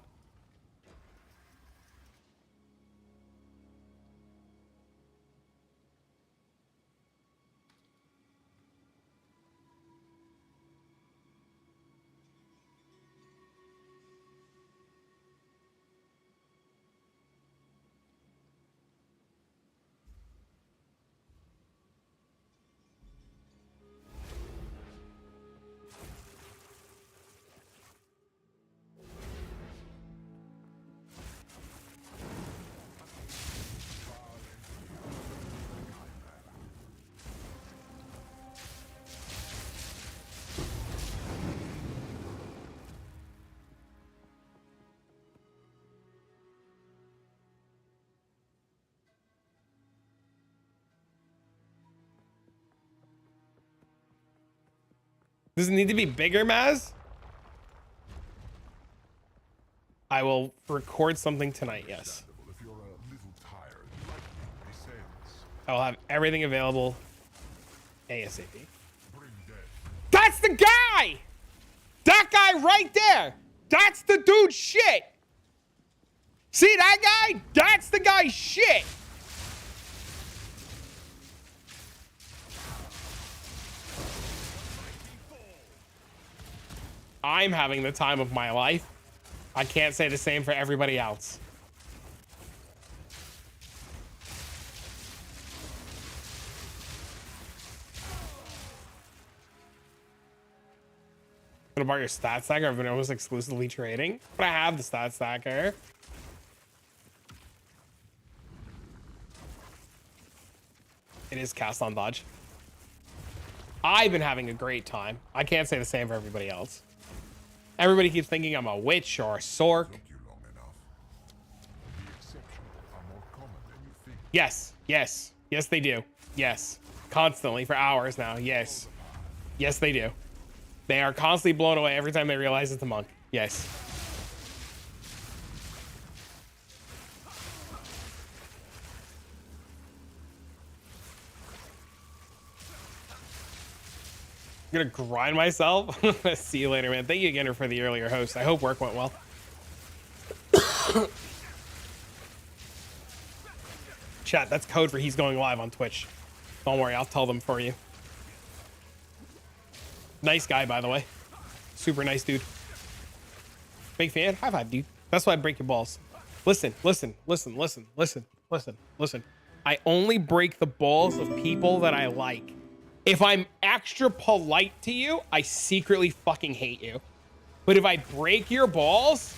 Does it need to be bigger, Maz? I will record something tonight, yes. If you're a little tired, lightning descends. I will have everything available ASAP. Bring death. That's the guy! That guy right there! That's the dude's shit! See that guy? That's the guy's shit! I'm having the time of my life. I can't say the same for everybody else. Gonna borrow your stat stacker. I've been almost exclusively trading, but I have the stat stacker. It is cast on dodge. I've been having a great time. I can't say the same for everybody else. Everybody keeps thinking I'm a witch or a sork. Took you long enough. The exceptions are more common than you think. Yes, yes, yes, they do. Yes, constantly for hours now. Yes, yes, they do. They are constantly blown away every time they realize it's a monk. Yes. I'm gonna grind myself. See you later, man. Thank you again for the earlier host. I hope work went well. Chat, that's code for he's going live on Twitch. Don't worry, I'll tell them for you. Nice guy, by the way. Super nice dude. Big fan. High five, dude. That's why I break your balls. Listen, listen, listen, listen, listen, listen, listen. I only break the balls of people that I like. If I'm extra polite to you, I secretly fucking hate you. But if I break your balls,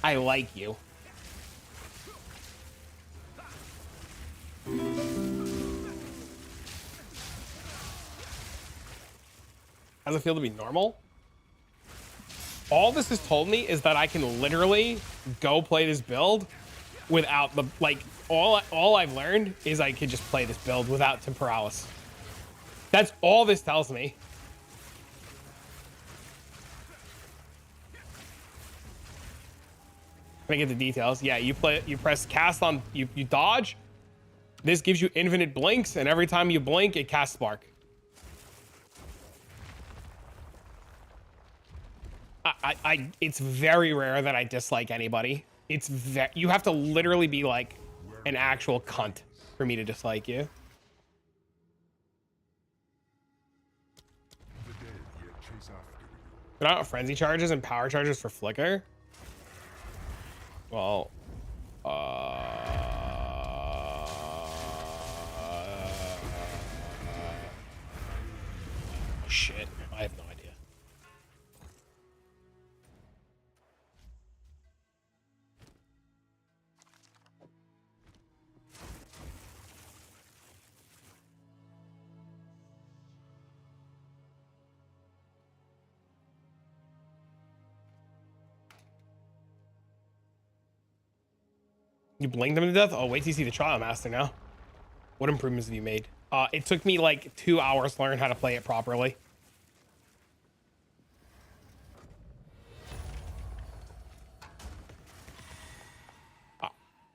I like you. How's it feel to be normal? All this has told me is that I can literally go play this build without the, like, all I've learned is I can just play this build without temporalis. That's all this tells me. Let me get the details. Yeah, you press cast on, you dodge. This gives you infinite blinks, and every time you blink, it casts spark. it's very rare that I dislike anybody. You have to literally be like an actual cunt for me to dislike you. The dead yet chase after you. But I don't frenzy charges and power charges for flicker. Well, shit. I have no idea. You blinked them to death? Oh, wait till you see the trial master now. What improvements have you made? It took me like 2 hours to learn how to play it properly.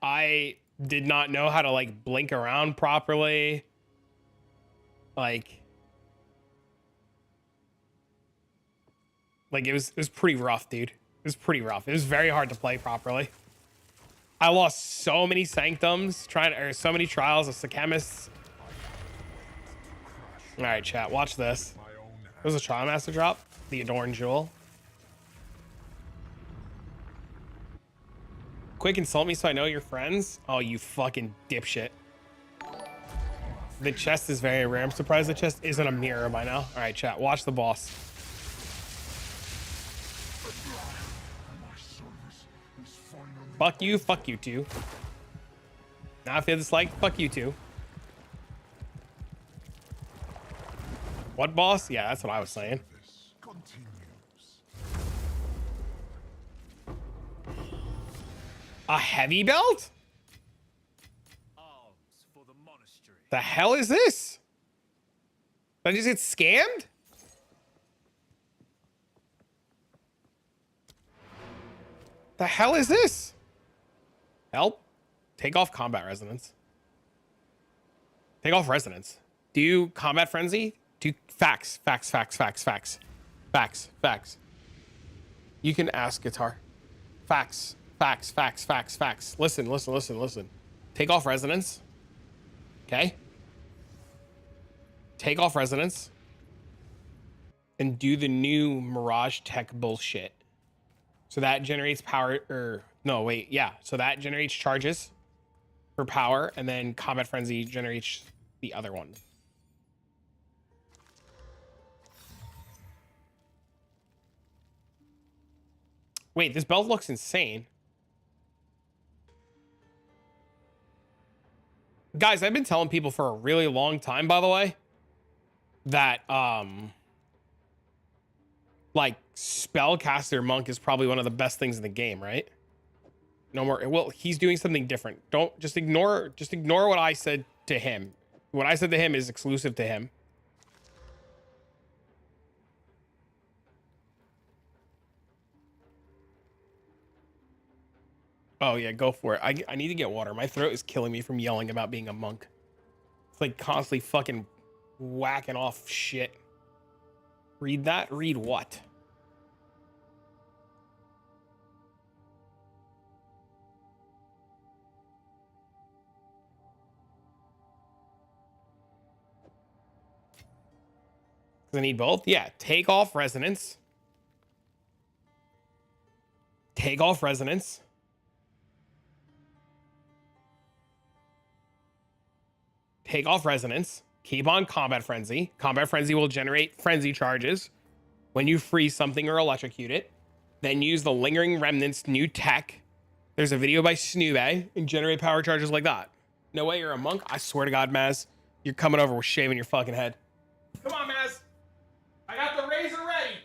I did not know how to like blink around properly. Like it was pretty rough, dude. It was pretty rough. It was very hard to play properly. I lost so many sanctums or so many trials of the chemists. All right, chat, watch this. There's a trial master drop, the Adorned Jewel. Quick, insult me so I know you're friends. Oh, you fucking dipshit. The chest is very rare. I'm surprised the chest isn't a mirror by now. All right, chat, watch the boss. Fuck you too. Now if you dislike, fuck you too. What boss? Yeah, that's what I was saying. This continues. A heavy belt? Arms for the monastery. The hell is this? Did I just get scammed? The hell is this? Help. Take off combat resonance. Take off resonance. Do combat frenzy. Do facts. You can ask guitar. Facts. Listen. Take off resonance. Okay. Take off resonance. And do the new Mirage Tech bullshit. So that generates power, so that generates charges for power, and then Combat Frenzy generates the other one. Wait, this belt looks insane. Guys, I've been telling people for a really long time, by the way, that, like, Spellcaster Monk is probably one of the best things in the game, right? No more. Well, he's doing something different. Don't just ignore what I said to him. What I said to him is exclusive to him. Oh yeah, go for it. I need to get water. My throat is killing me from yelling about being a monk. It's like constantly fucking whacking off shit. Read that? Read what? Does I need both? Yeah. Take off resonance. Take off resonance. Take off resonance. Keep on combat frenzy. Combat frenzy will generate frenzy charges when you freeze something or electrocute it. Then use the lingering remnants new tech. There's a video by Snoobe and generate power charges like that. No way you're a monk. I swear to God, Maz, you're coming over with shaving your fucking head. Come on, Maz. I got the razor ready.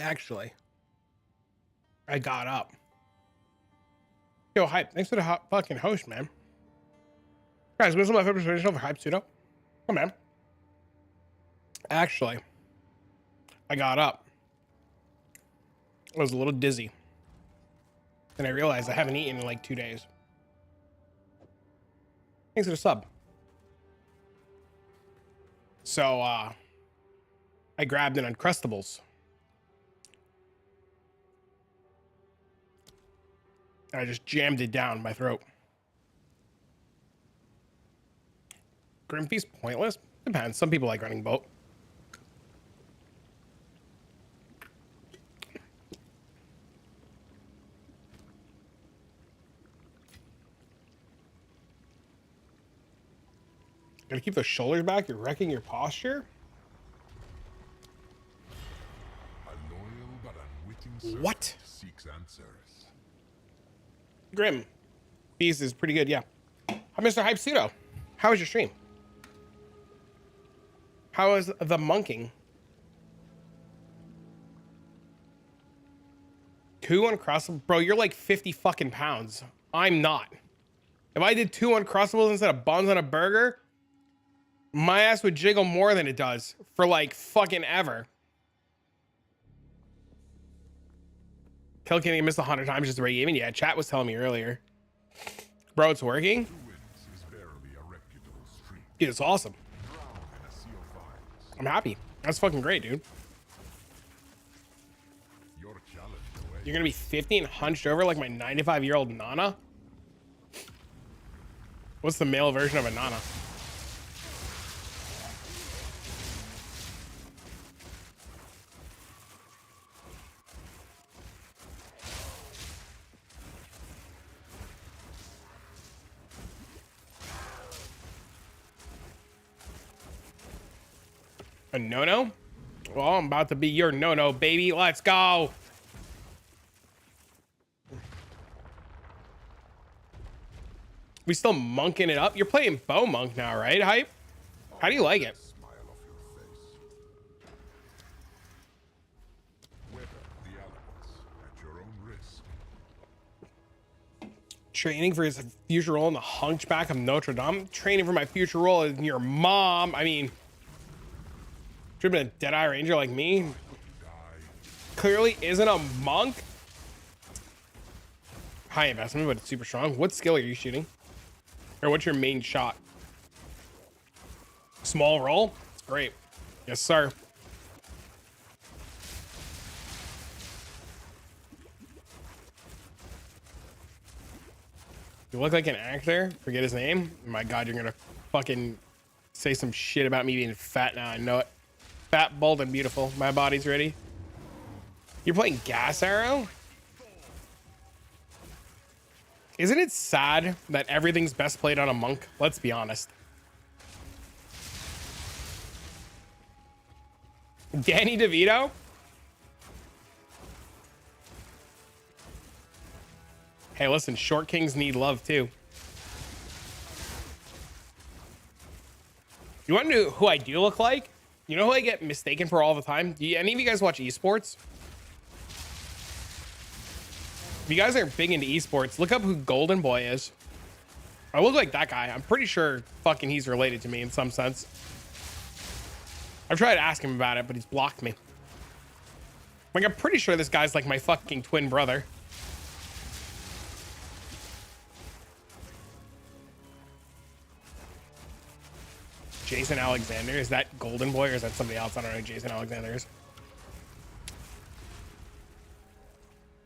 Actually, I got up. Yo, Hype, thanks for the fucking host, man. Guys, what's my favorite traditional for Hype Pseudo? Come on. Actually, I got up. I was a little dizzy. And I realized I haven't eaten in like 2 days. Thanks for the sub. So, I grabbed an Uncrustables. And I just jammed it down my throat. Grim Feast pointless? Depends. Some people like running boat. Gotta keep those shoulders back. You're wrecking your posture. A loyal but unwitting servant What? seeks answers. Grim Feast is pretty good, yeah. Hi, Mr. Hype Pseudo. How was your stream? How was the monking? 2 Uncrustables? Bro, you're like 50 fucking pounds. I'm not. If I did 2 Uncrustables instead of buns on a burger, my ass would jiggle more than it does for like fucking ever. Kill King missed 100 times just the right even. Yeah, chat was telling me earlier. Bro, it's working. 2 wins is barely a reputable streak. Dude, it's awesome. Drown in a sea of vines. I'm happy. That's fucking great, dude. Your challenge awaits. You're gonna be 50 and hunched over like my 95-year-old Nana? What's the male version of a Nana? A no-no? Well, I'm about to be your no-no, baby. Let's go. We still monking it up? You're playing Bow Monk now, right, Hype? How do you like it? Smile off your face. Weather the elements at your own risk. Training for his future role in the Hunchback of Notre Dame? Training for my future role in your mom? I mean, should have been a Deadeye Ranger like me. Clearly isn't a monk. High investment, but it's super strong. What skill are you shooting? Or what's your main shot? Small roll? It's great. Yes, sir. You look like an actor. Forget his name. My God, you're gonna fucking say some shit about me being fat now. I know it. Fat, bald, and beautiful. My body's ready. You're playing Gas Arrow? Isn't it sad that everything's best played on a monk? Let's be honest. Danny DeVito? Hey, listen, short kings need love too. You want to know who I do look like? You know who I get mistaken for all the time? Do any of you guys watch esports? If you guys are big into esports, look up who Golden Boy is. I look like that guy. I'm pretty sure fucking he's related to me in some sense. I've tried to ask him about it, but he's blocked me. Like, I'm pretty sure this guy's like my fucking twin brother. Jason Alexander, is that Golden Boy or is that somebody else? I don't know who Jason Alexander is.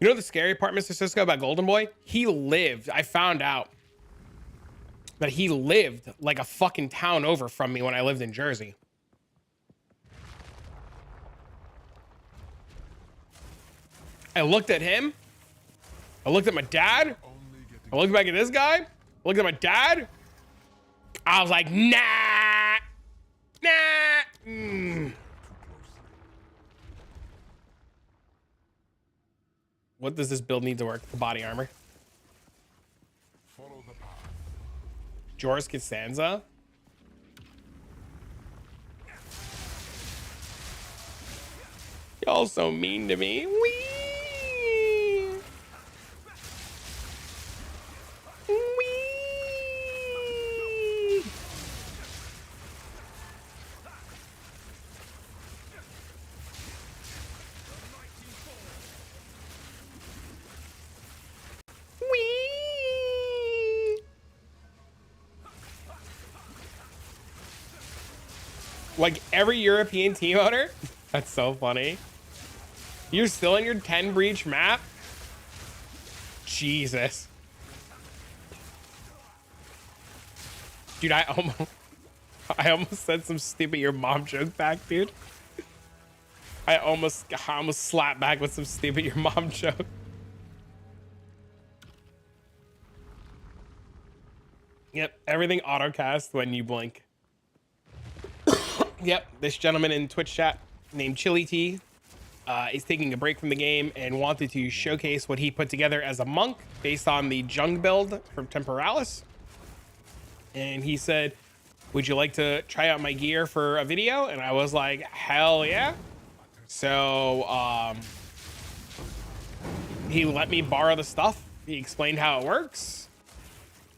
You know the scary part, Mr. Cisco, about Golden Boy? He lived, I found out that he lived like a fucking town over from me when I lived in Jersey. I looked at him. I looked at my dad. I looked back at this guy. I looked at my dad. I was like, nah. What does this build need to work? The body armor. Follow the path. Joris Costanza. Y'all so mean to me. Wee. Wee. Wee. Like every European team owner. That's so funny. You're still in your 10 breach map? Jesus. Dude, I almost said some stupid your mom joke back, dude. I almost slapped back with some stupid your mom joke. Yep, everything autocast when you blink. Yep, this gentleman in Twitch chat named Chili T is taking a break from the game and wanted to showcase what he put together as a monk based on the Jung build from Temporalis. And he said, would you like to try out my gear for a video? And I was like, hell yeah. So he let me borrow the stuff. He explained how it works.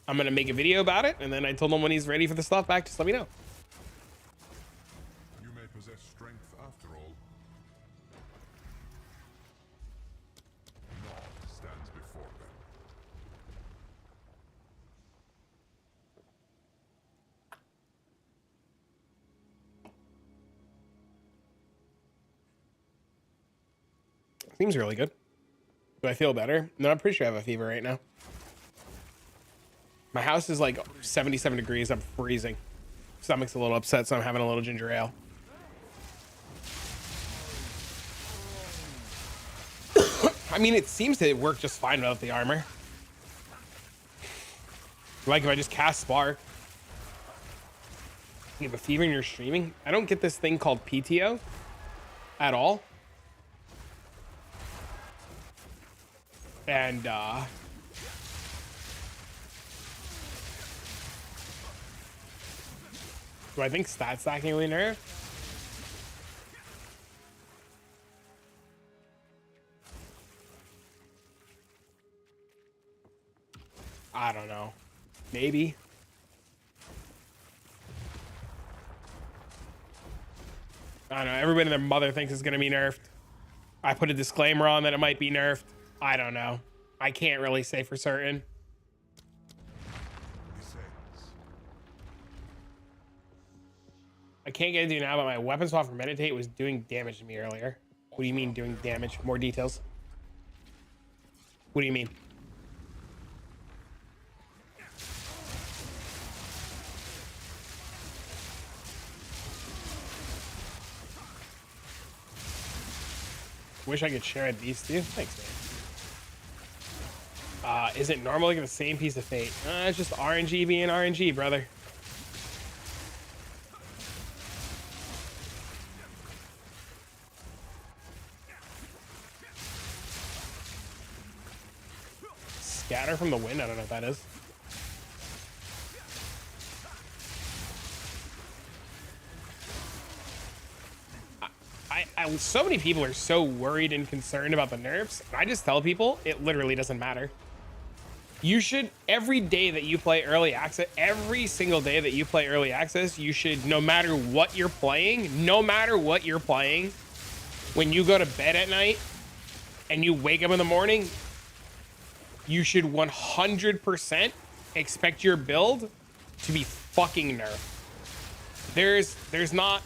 I'm going to make a video about it. And then I told him when he's ready for the stuff back, just let me know. You may possess strength after all. Naught stands before them. Seems really good. Do I feel better? No, I'm pretty sure I have a fever right now. My house is like 77 degrees. I'm freezing. Stomach's a little upset, so I'm having a little ginger ale. I mean, it seems to work just fine without the armor. Like if I just cast Spark. You have a fever and you're streaming? I don't get this thing called PTO at all. And do I think stat stacking really nerfed? I don't know. Maybe. I don't know. Everybody and their mother thinks it's going to be nerfed. I put a disclaimer on that it might be nerfed. I don't know. I can't really say for certain. I can't get into it now, but my weapon swap for meditate was doing damage to me earlier. What do you mean doing damage? More details. What do you mean? Wish I could share these two. Thanks, man. Is it normally the same piece of fate? It's just RNG being RNG, brother. Scatter from the wind? I don't know what that is. So many people are so worried and concerned about the nerfs. I just tell people it literally doesn't matter. You should, every day that you play early access, every single day that you play early access, you should, no matter what you're playing, when you go to bed at night and you wake up in the morning, you should 100% expect your build to be fucking nerfed. There's not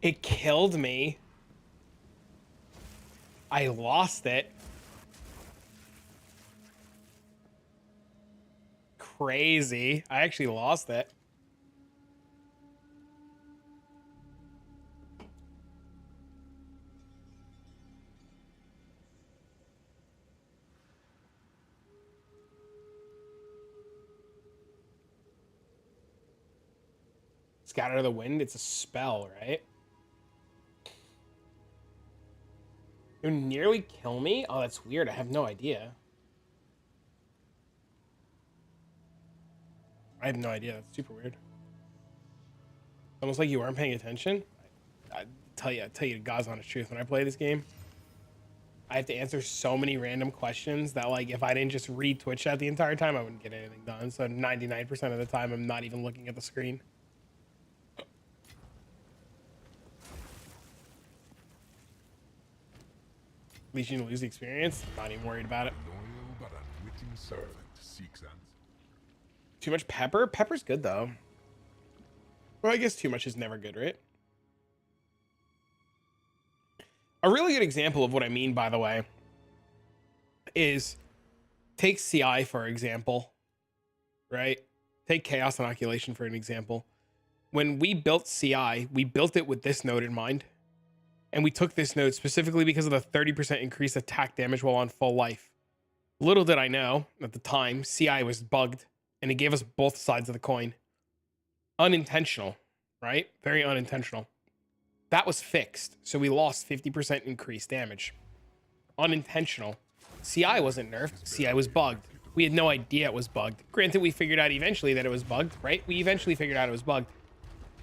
It killed me. I lost it. Crazy. I actually lost it. Scatter the Wind, it's a spell, right? You nearly kill me? Oh, that's weird. I have no idea. I have no idea. That's super weird. Almost like you weren't paying attention. I tell you God's honest truth. When I play this game, I have to answer so many random questions that, like, if I didn't just read Twitch chat the entire time, I wouldn't get anything done. So 99% of the time, I'm not even looking at the screen. At least you didn't lose the experience. I'm not even worried about it. Loyal but unwitting servant seeks answers. Too much pepper? Pepper's good, though. Well, I guess too much is never good, right? A really good example of what I mean, by the way, is take CI for example, right? Take Chaos Inoculation for an example. When we built CI, we built it with this node in mind. And we took this node specifically because of the 30% increased attack damage while on full life. Little did I know at the time, CI was bugged and it gave us both sides of the coin. Unintentional, right? Very unintentional. That was fixed. So we lost 50% increased damage. Unintentional. CI wasn't nerfed. CI was bugged. We had no idea it was bugged. Granted, we figured out eventually that it was bugged, right? We eventually figured out it was bugged.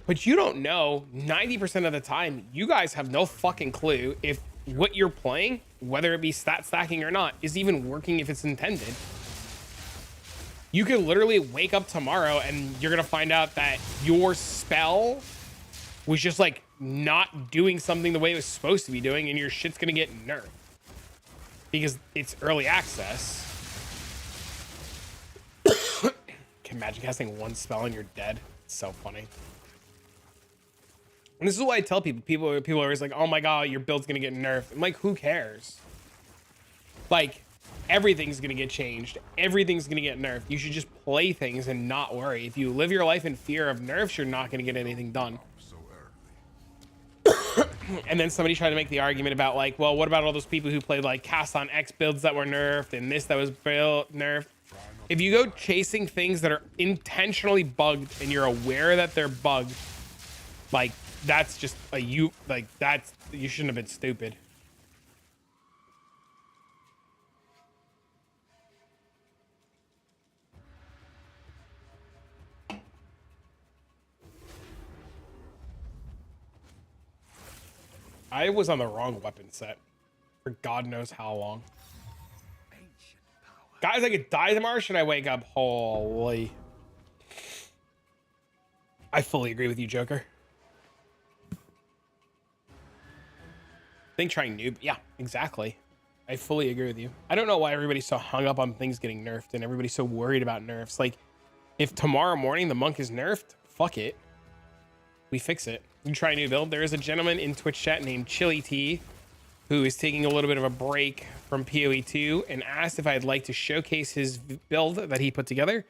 But you don't know 90% of the time, you guys have no fucking clue if what you're playing, whether it be stat stacking or not, is even working if it's intended. You could literally wake up tomorrow and you're going to find out that your spell was just like not doing something the way it was supposed to be doing, and your shit's going to get nerfed because it's early access. Can imagine casting one spell and you're dead. It's so funny. And this is why I tell people. People are always like, "Oh my god, your build's gonna get nerfed." I'm like, who cares? Like, everything's gonna get changed. Everything's gonna get nerfed. You should just play things and not worry. If you live your life in fear of nerfs, you're not gonna get anything done. So early. And then somebody tried to make the argument about, like, well, what about all those people who played like cast on X builds that were nerfed and this that was built nerfed? If you go chasing things that are intentionally bugged and you're aware that they're bugged, like, that's just a you shouldn't have been stupid. I was on the wrong weapon set for God knows how long. Guys, I could die tomorrow. Should I wake up? Holy. I fully agree with you, Joker. Think trying noob. Yeah, exactly. I fully agree with you. I don't know why everybody's so hung up on things getting nerfed and everybody's so worried about nerfs. Like, if tomorrow morning the monk is nerfed, fuck it. We fix it. You try a new build. There is a gentleman in Twitch chat named Chili T who is taking a little bit of a break from PoE2 and asked if I'd like to showcase his build that he put together.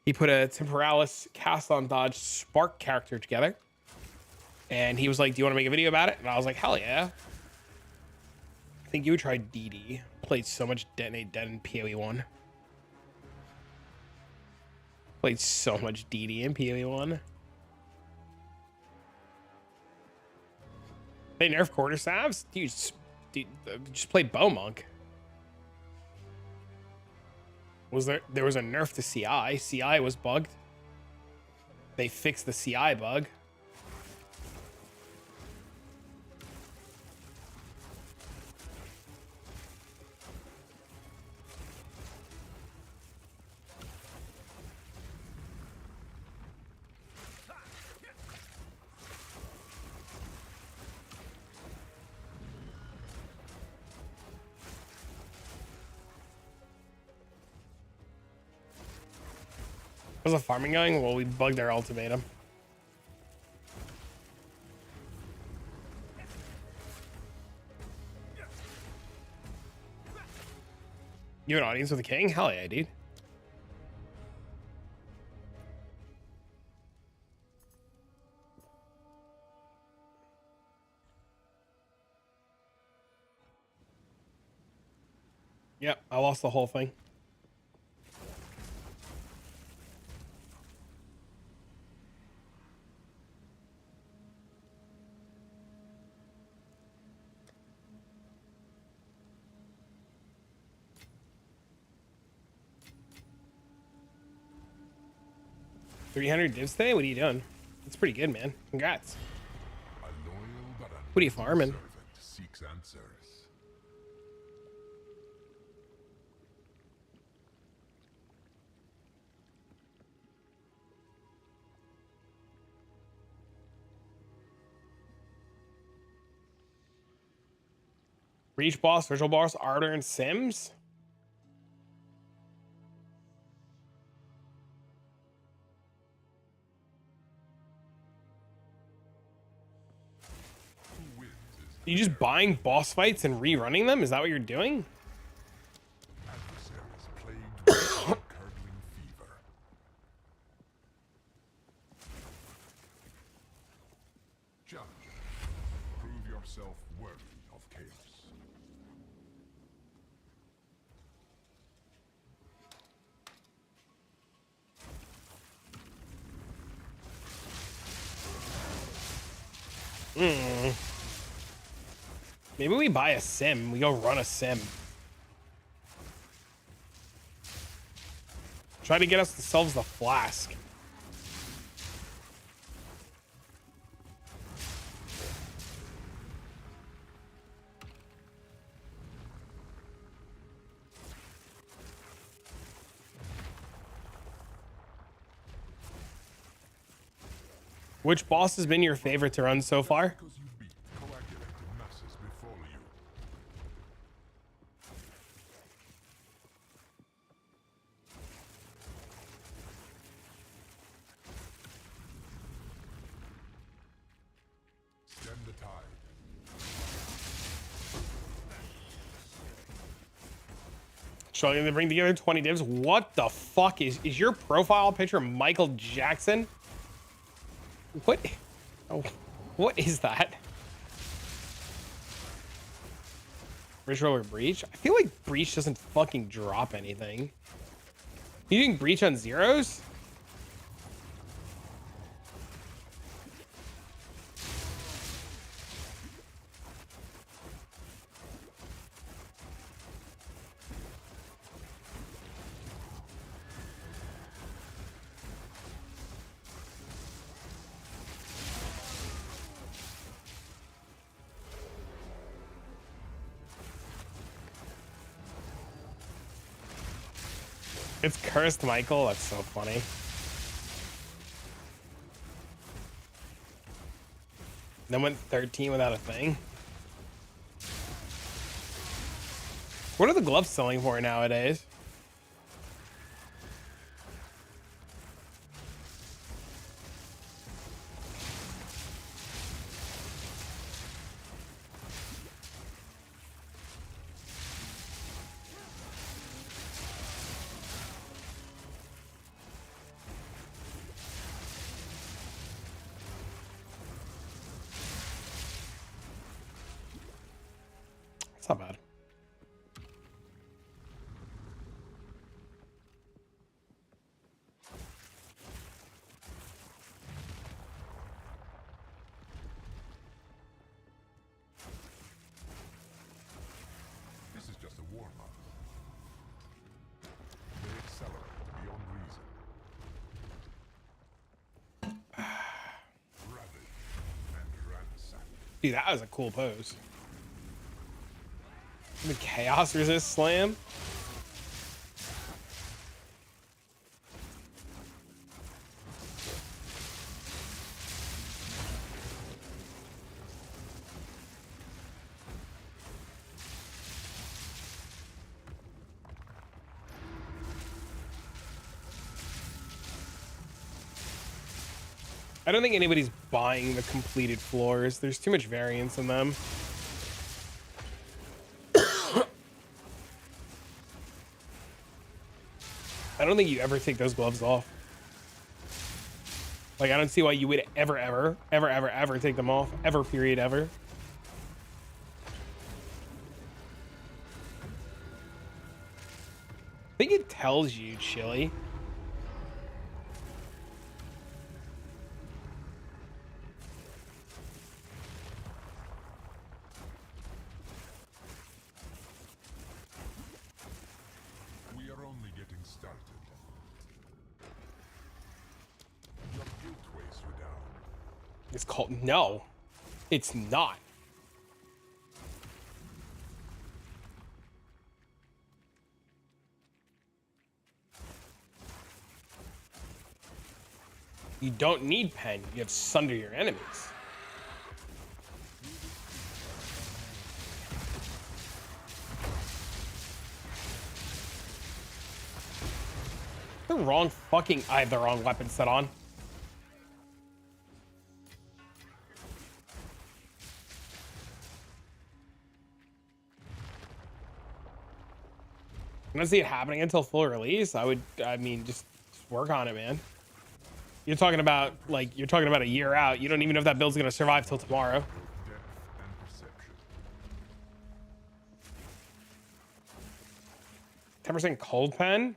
He put a Temporalis cast on dodge spark character together. And he was like, do you want to make a video about it? And I was like, hell yeah. I think you tried DD. Played so much Detonate Dead in PoE1. Played so much DD in PoE1. They nerf quarterstaffs? Dude, just play Bow Monk. There was a nerf to CI. CI was bugged. They fixed the CI bug. How's the farming going? Well, we bugged our ultimatum. You have an audience with a king? Hell yeah, dude. Yep, I lost the whole thing. 300 divs today? What are you doing? That's pretty good, man. Congrats. A loyal but What are you farming? servant seeks answers. Reach boss, virtual boss, Ardor, and Sims? Who wins is Are you just buying boss fights and rerunning them? Is that what you're doing? adversaries plagued with curdling fever. Judge, prove yourself worthy of chaos. Maybe we buy a sim. We go run a sim. Try to get us ourselves the flask. Which boss has been your favorite to run so far? Because you beat coagulated masses before you. Stem the tide. Struggling to bring together 20 divs. What the fuck is your profile picture Michael Jackson? What? Oh, what is that? Ritual or Breach? I feel like Breach doesn't fucking drop anything. You doing Breach on zeros? It's cursed Michael. That's so funny. Then went 13 without a thing. What are the gloves selling for nowadays? It's not bad. This is just a warm-up. They accelerate beyond reason. Ravage and ransack. Dude, that was a cool pose. The chaos resist slam. I don't think anybody's buying the completed floors. There's too much variance in them. I don't think you ever take those gloves off. Like, I don't see why you would ever take them off. Ever, period, ever. I think it tells you, Chili. We are only getting started. It's called, no, it's not. You don't need pen, you have sunder your enemies. The wrong fucking, I have the wrong weapon set on. I don't see it happening until full release. I mean, just work on it, man. You're talking about a year out. You don't even know if that build's gonna survive till tomorrow. Depth and perception. 10% cold pen?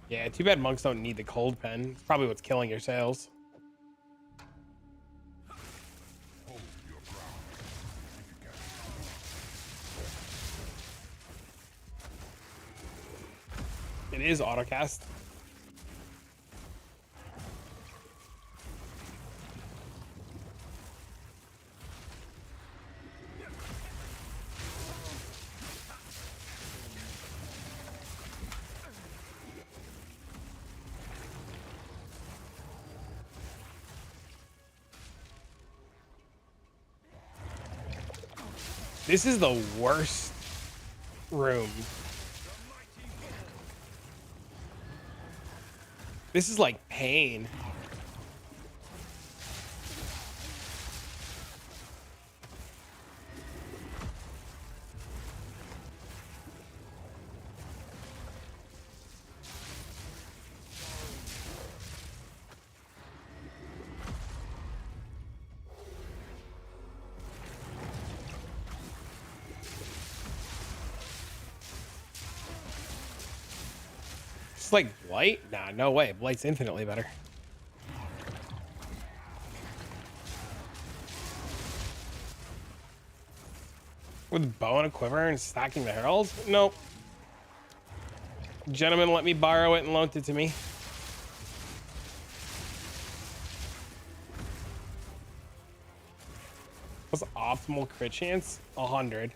Yeah, too bad monks don't need the cold pen. It's probably what's killing your sales. Hold your ground if you can. It is autocast. This is the worst room. This is like pain. It's like Blight? Nah, no way. Blight's infinitely better. With bow and a quiver and stacking the heralds? Nope. Gentlemen, let me borrow it and loaned it to me. What's optimal crit chance? 100.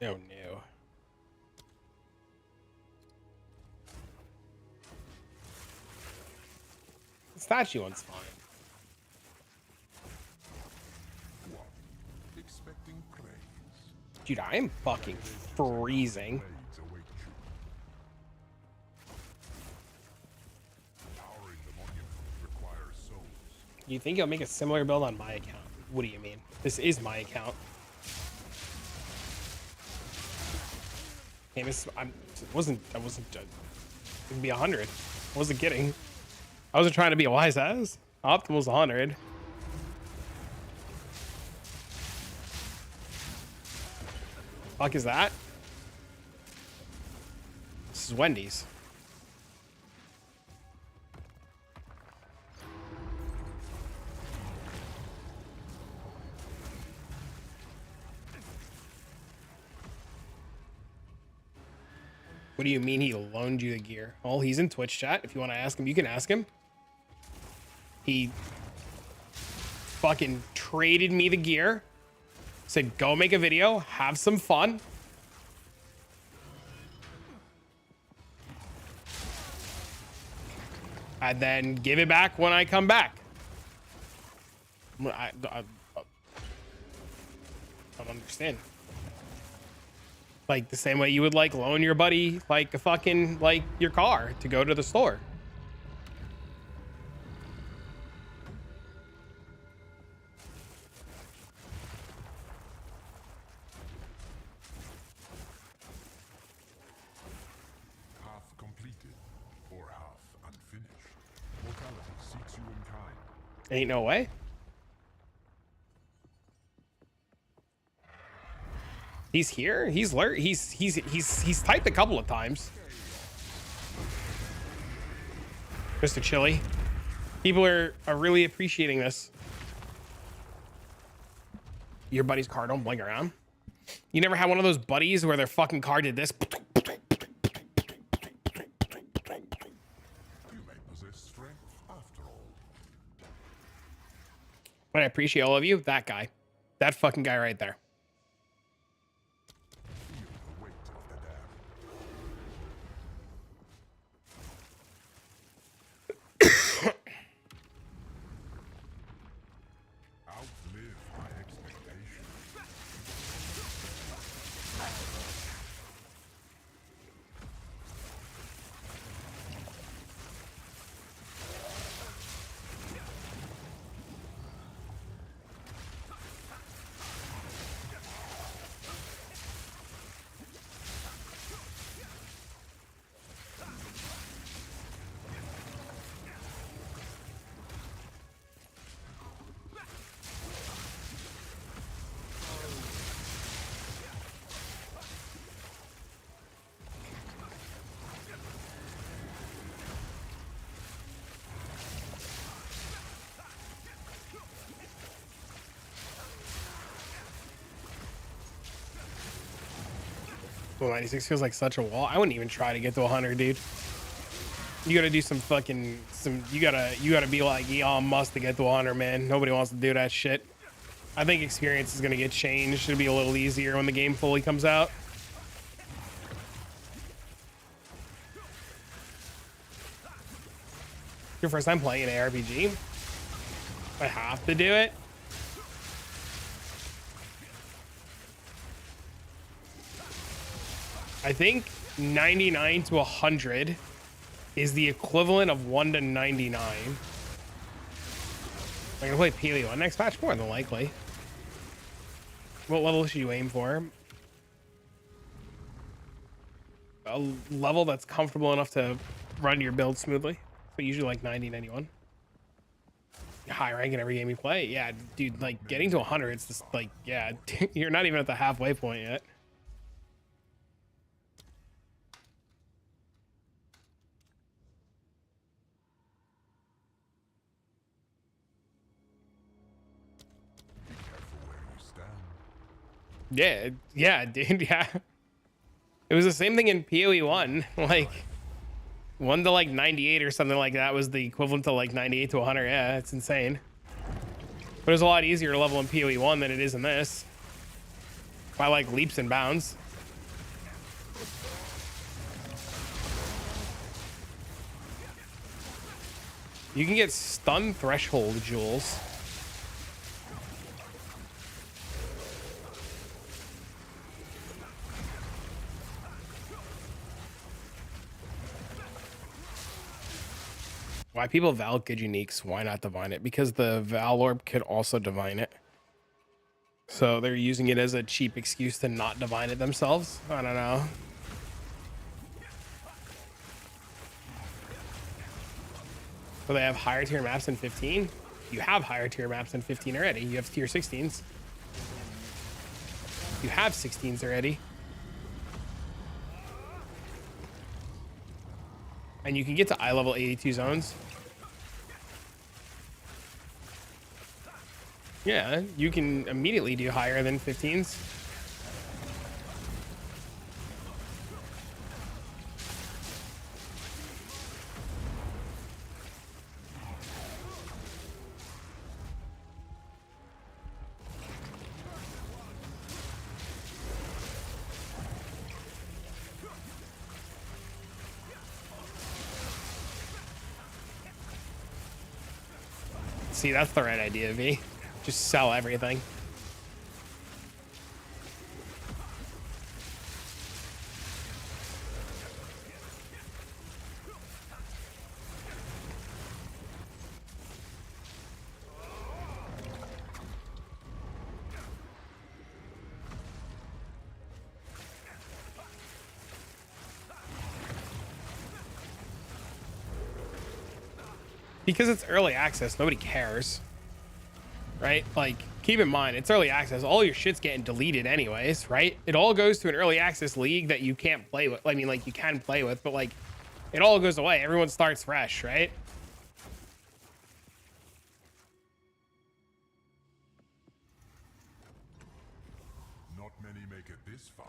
Oh no. The statue one's fine. What? Expecting praise. Dude, I am fucking freezing. Blades await you. Powering the monument requires souls. You think you'll make a similar build on my account? What do you mean? This is my account. Hey, I wasn't, it'd be 100. I wasn't kidding. I wasn't trying to be a wise ass. Optimal's 100. Fuck is that? This is Wendy's. What do you mean he loaned you the gear? Oh, he's in Twitch chat. If you want to ask him, you can ask him. He fucking traded me the gear. Said, go make a video, have some fun. And then give it back when I come back. I don't understand. Like the same way you would like loan your buddy like a fucking like your car to go to the store. Half completed or half unfinished. Mortality seeks you in kind. Ain't no way. He's here. He's typed a couple of times. Mr. Chili. People are really appreciating this. Your buddy's car don't blink around. You never had one of those buddies where their fucking car did this? You may possess strength after all. But I appreciate all of you. That guy. That fucking guy right there. Feel the weight of the dam. Outlive my expectations. Well, 96 feels like such a wall. I wouldn't even try to get to 100, dude. You gotta do some fucking you gotta be like Elon Musk to get to 100, man. Nobody wants to do that shit. I think experience is gonna get changed. It'll be a little easier when the game fully comes out. Your first time playing an ARPG? I have to do it. I think 99 to 100 is the equivalent of 1 to 99. I'm gonna play PoE1 next patch, more than likely. What level should you aim for? A level that's comfortable enough to run your build smoothly. So usually like 90, 91. High rank in every game you play. Yeah, dude, like getting to 100, it's just like, yeah, you're not even at the halfway point yet. Yeah, dude, yeah. It was the same thing in PoE1. Like 1 to like 98 or something like that was the equivalent to like 98 to 100. Yeah, it's insane. But it was a lot easier to level in PoE1 than it is in this. By like leaps and bounds. You can get stun threshold jewels. Why people Val good uniques? Why not divine it? Because the Val orb could also divine it. So they're using it as a cheap excuse to not divine it themselves. I don't know. So they have higher tier maps than 15. You have higher tier maps than 15 already. You have tier 16s. You have 16s already. And you can get to eye level 82 zones. Yeah, you can immediately do higher than 15s. See, that's the right idea, V. Just sell everything. Because it's early access, nobody cares. Right? Like, keep in mind, it's early access. All your shit's getting deleted anyways, right? It all goes to an early access league that you can't play with. I mean, like, you can play with, but, like, it all goes away. Everyone starts fresh, right? Many make it this far,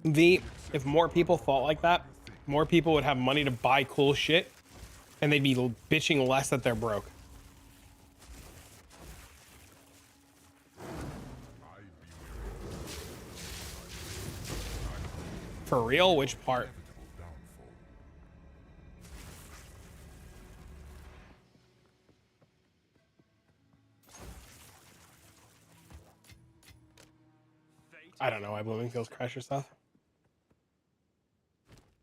mortal. If more people thought like that, more people would have money to buy cool shit, and they'd be bitching less that they're broke. For real? Which part? I don't know why Bloomingfield's crash your stuff.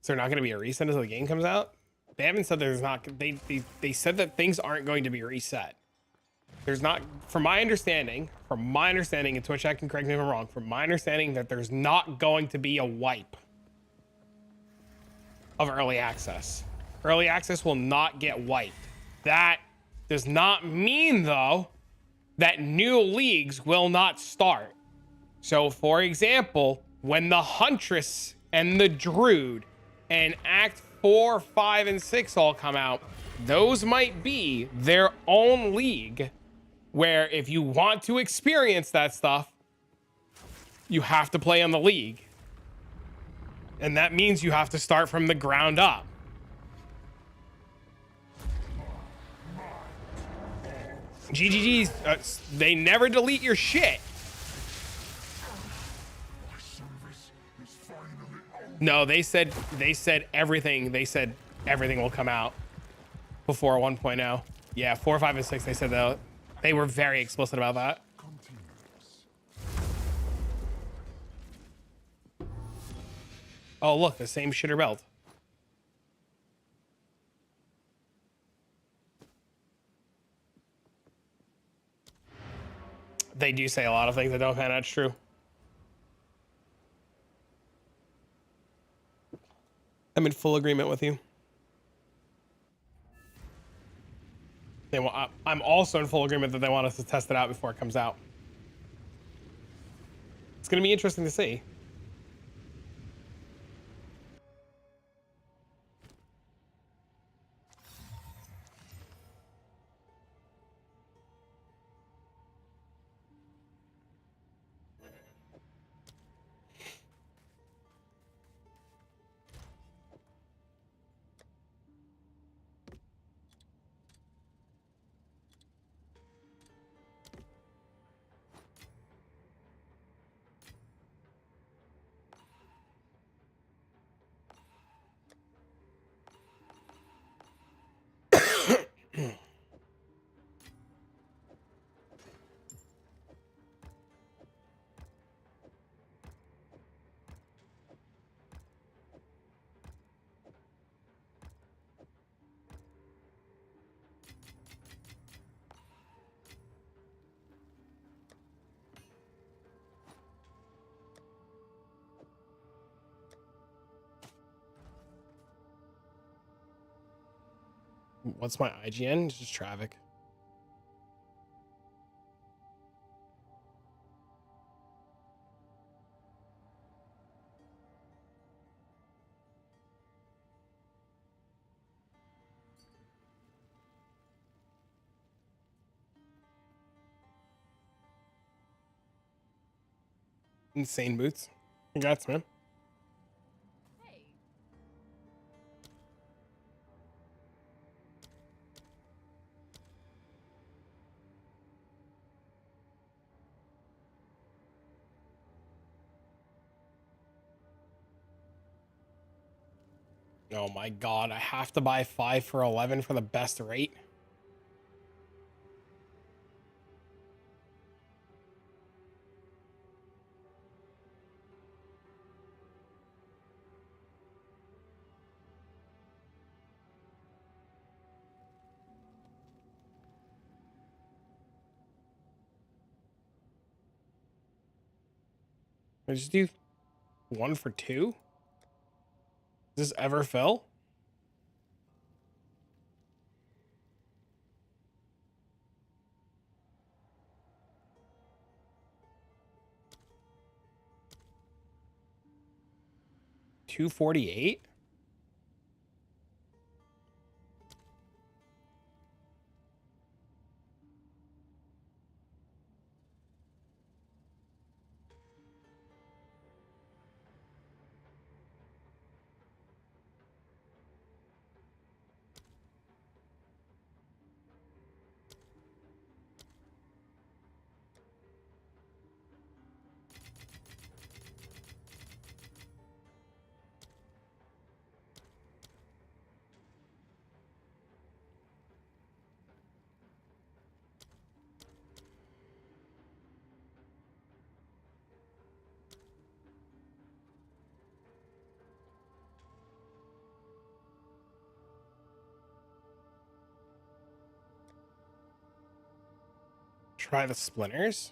Is there not going to be a reset until the game comes out? They haven't said there's not. They said that things aren't going to be reset. There's not, from my understanding, and Twitch I can correct me if I'm wrong, from my understanding that there's not going to be a wipe of early access. Early access will not get wiped. That does not mean, though, that new leagues will not start. So, for example, when the Huntress and the Druid and Act 4, 5, and 6 all come out, those might be their own league where if you want to experience that stuff, you have to play on the league. And that means you have to start from the ground up. GGG's, they never delete your shit. No, they said everything. They said everything will come out before 1.0. Yeah, 4, 5, and 6. They said they were very explicit about that. Oh, look, the same shitter belt. They do say a lot of things that don't pan out true. I'm in full agreement with you. I'm also in full agreement that they want us to test it out before it comes out. It's going to be interesting to see. What's my IGN? It's just traffic. Insane boots. Congrats, man. Oh my god, I have to buy 5 for 11 for the best rate. I just do 1 for 2? Does this ever fill? $248? Try the splinters.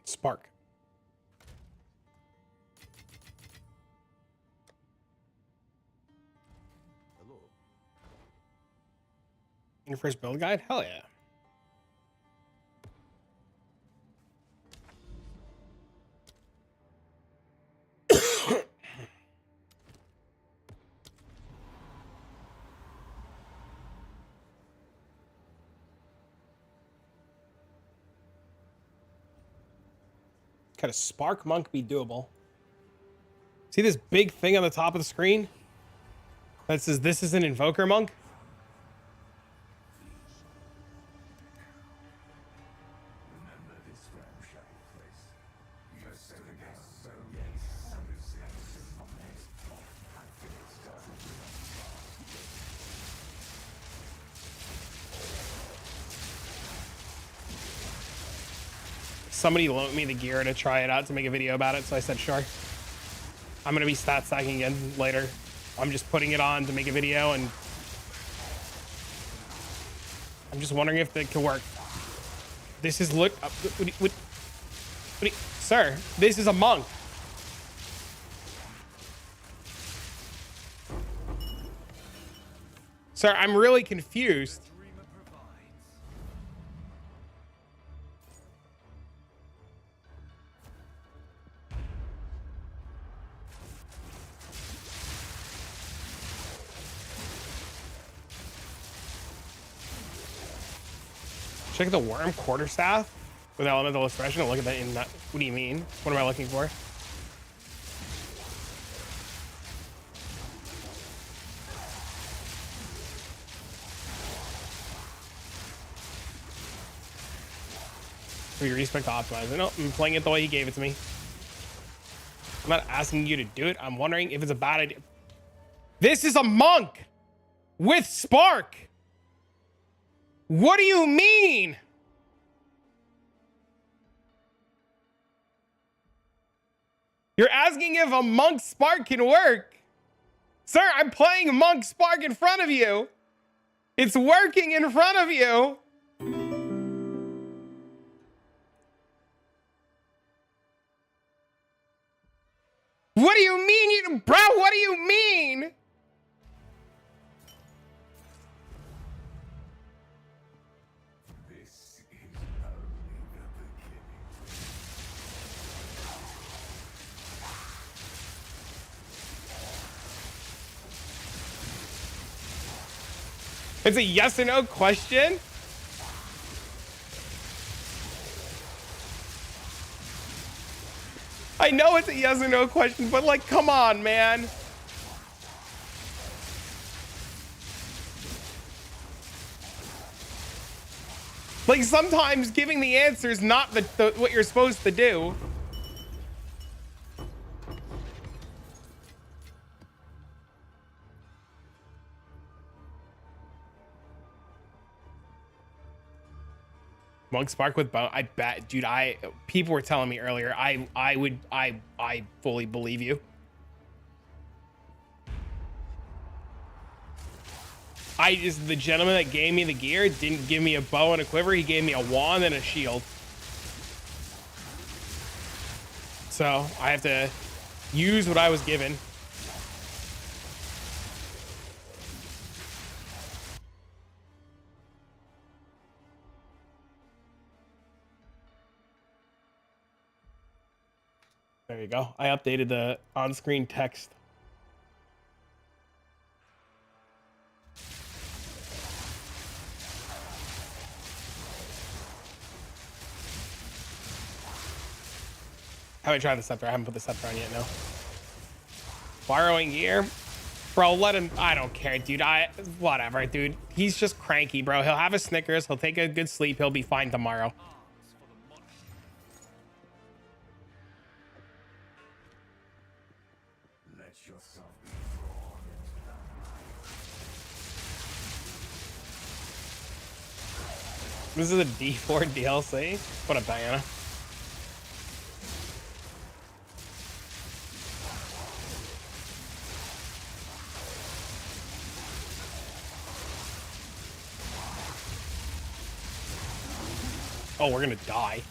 Spark. Hello. Your first build guide? Hell yeah. Could a Spark Monk be doable? See this big thing on the top of the screen? That says this is an Invoker Monk? Somebody loaned me the gear to try it out to make a video about it, so I said sure. I'm gonna be stat stacking again later. I'm just putting it on to make a video, and I'm just wondering if it could work. This is sir, this is a monk. Sir, I'm really confused. Check the worm quarterstaff with elemental expression and look at that in that. What do you mean? What am I looking for? We respect to optimize it. No, I'm playing it the way he gave it to me. I'm not asking you to do it. I'm wondering if it's a bad idea. This is a monk with Spark. What do you mean? You're asking if a monk Spark can work. Sir, I'm playing monk Spark in front of you. It's working in front of you. What do you mean, bro? What do you mean? It's a yes or no question. I know it's a yes or no question, but like, come on, man. Like, sometimes giving the answer is not what you're supposed to do. Monk Spark with bone. I bet, dude. People were telling me earlier. I fully believe you. The gentleman that gave me the gear didn't give me a bow and a quiver. He gave me a wand and a shield. So I have to use what I was given. There you go. I updated the on-screen text. Haven't tried the scepter. I haven't put the scepter on yet, no. Borrowing gear? Bro, let him. I don't care, dude. Whatever, dude. He's just cranky, bro. He'll have a Snickers. He'll take a good sleep. He'll be fine tomorrow. This is a D4 DLC? What up, Diana? Oh, we're gonna die.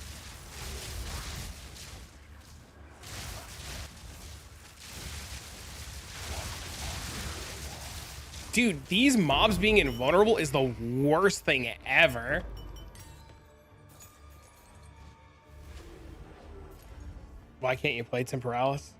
Dude, these mobs being invulnerable is the worst thing ever. Why can't you play Temporalis?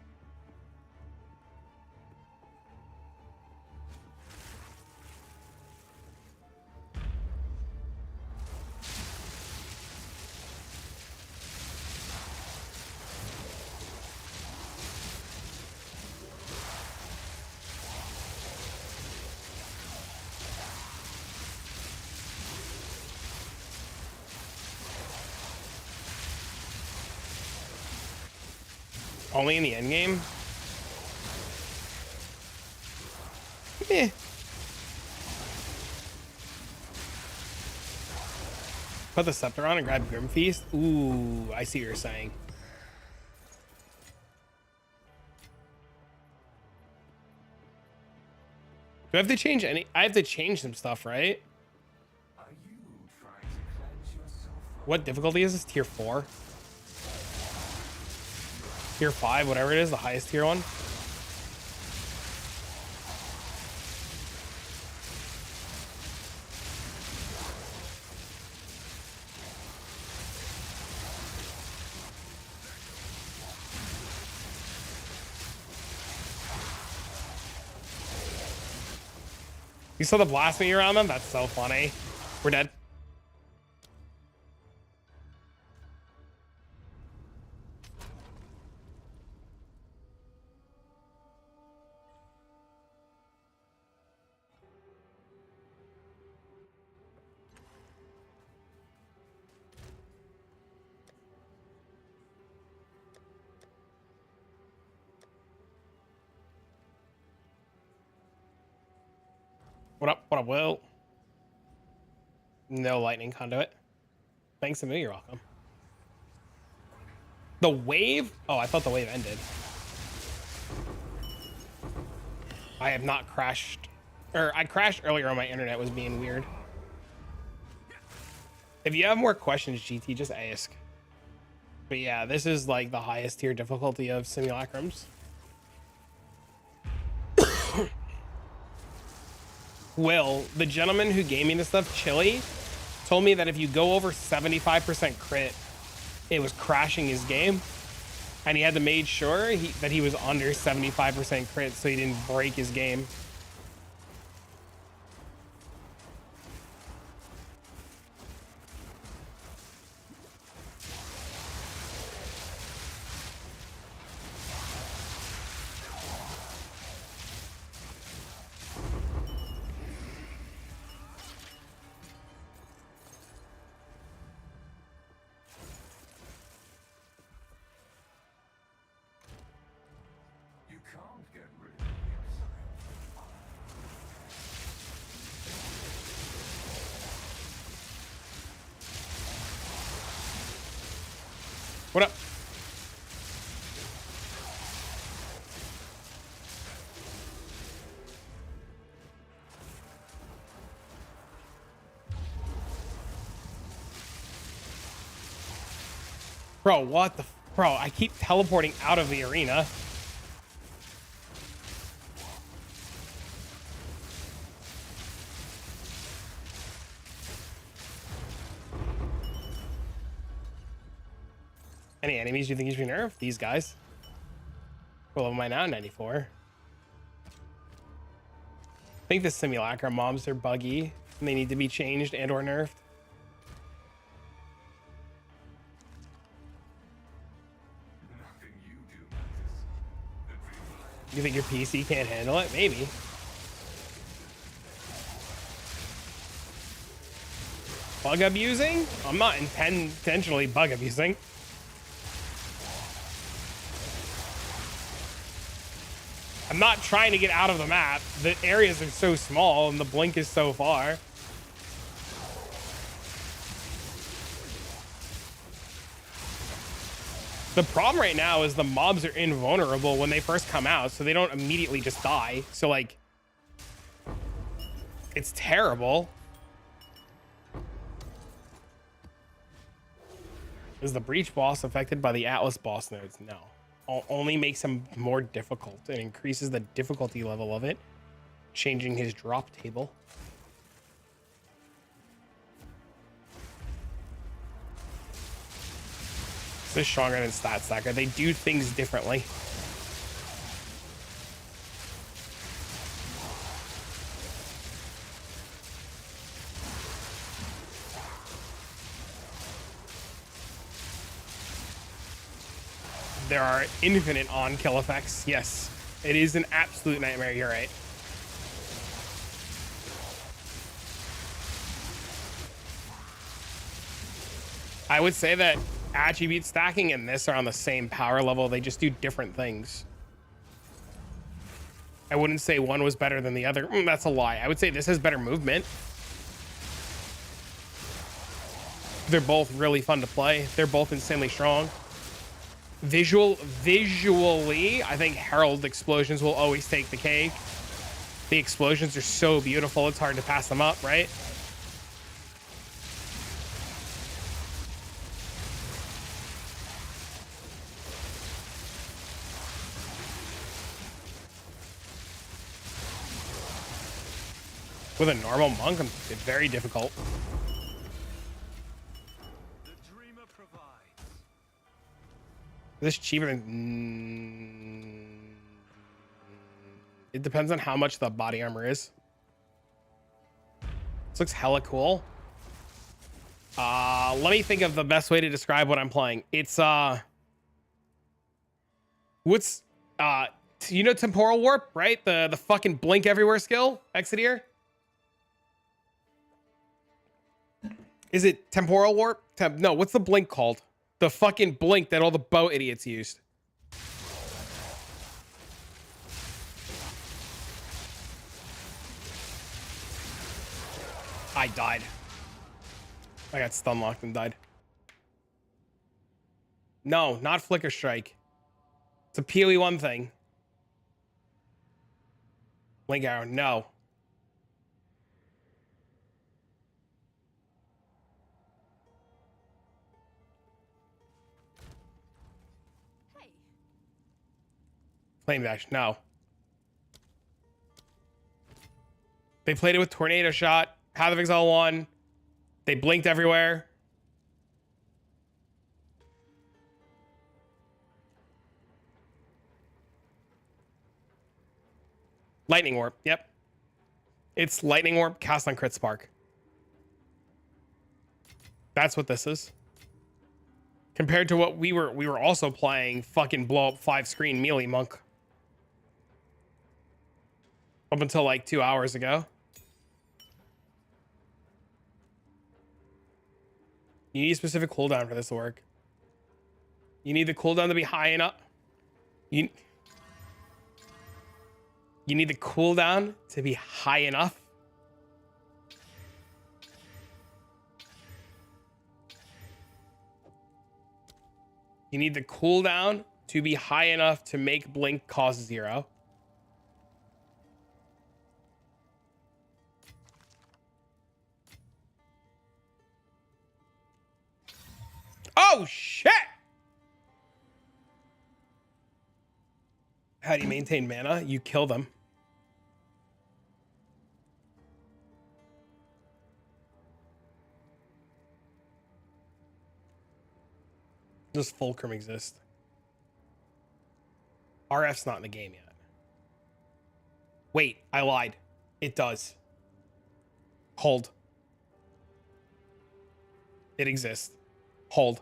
Only in the end game? Eh. Put the scepter on and grab Grim Feast? Ooh, I see what you're saying. Do I have to change any? I have to change some stuff, right? What difficulty is this? Tier 4? Tier 5, whatever it is, the highest tier one. You saw the blasphemy around them? That's so funny. We're dead. What up? What up, Will? No lightning conduit. Thanks to me, you're welcome. The wave? Oh, I thought the wave ended. I have not crashed. Or I crashed earlier on my internet, was being weird. If you have more questions, GT, just ask. But yeah, this is like the highest tier difficulty of simulacrums. Will, the gentleman who gave me this stuff, Chili, told me that if you go over 75% crit, it was crashing his game. And he had to make sure that he was under 75% crit so he didn't break his game. What up? Bro, what the... Bro, I keep teleporting out of the arena. Any enemies you think you should nerf? These guys. What level am I now? 94. I think the simulacra mobs are buggy and they need to be changed and or nerfed. You think your PC can't handle it? Maybe. Bug abusing? I'm not intentionally bug abusing. I'm not trying to get out of the map. The areas are so small and the blink is so far. The problem right now is the mobs are invulnerable when they first come out, so they don't immediately just die. So, like, it's terrible. Is the Breach boss affected by the Atlas boss nodes? No. Only makes him more difficult and increases the difficulty level of it, changing his drop table. This is stronger than Stat Stacker. They do things differently. There are infinite on-kill effects. Yes, it is an absolute nightmare. You're right. I would say that attribute stacking and this are on the same power level. They just do different things. I wouldn't say one was better than the other. That's a lie. I would say this has better movement. They're both really fun to play. They're both insanely strong. Visually, I think Herald explosions will always take the cake. The explosions are so beautiful, it's hard to pass them up, right? With a normal monk, it's very difficult. This cheaper than... It depends on how much the body armor is. This looks hella cool. Let me think of the best way to describe what I'm playing. It's what's you know temporal warp, right? The fucking blink everywhere skill, Exile. Is it temporal warp? No, what's the blink called? The fucking blink that all the bow idiots used. I died. I got stun locked and died. No, not Flicker Strike. It's a PoE1 thing. Link arrow, no. Flame dash, no. They played it with Tornado Shot, Path of Exile 1. They blinked everywhere. Lightning Warp, yep. It's Lightning Warp cast on Crit Spark. That's what this is. Compared to what we were also playing fucking blow up 5-screen melee monk. Up until like 2 hours ago. You need a specific cooldown for this to work. You need the cooldown to be high enough. You need the cooldown to be high enough. You need the cooldown to be high enough to make blink cost 0. Oh, shit! How do you maintain mana? You kill them. Does Fulcrum exist? RF's not in the game yet. Wait, I lied. It does. Hold. It exists. Hold.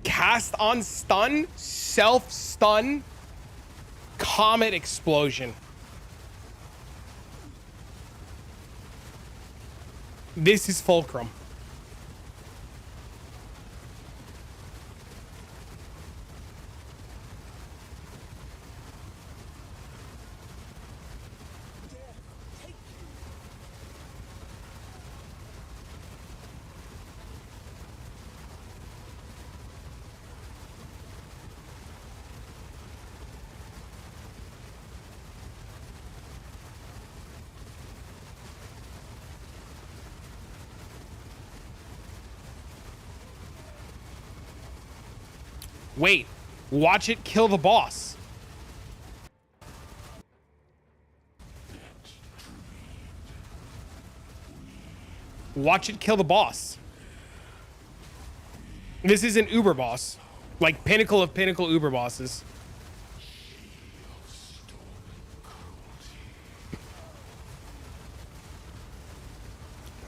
Cast on stun, self stun, comet explosion. This is Fulcrum. Wait, watch it kill the boss. Watch it kill the boss. This is an Uber boss. Like pinnacle of pinnacle Uber bosses.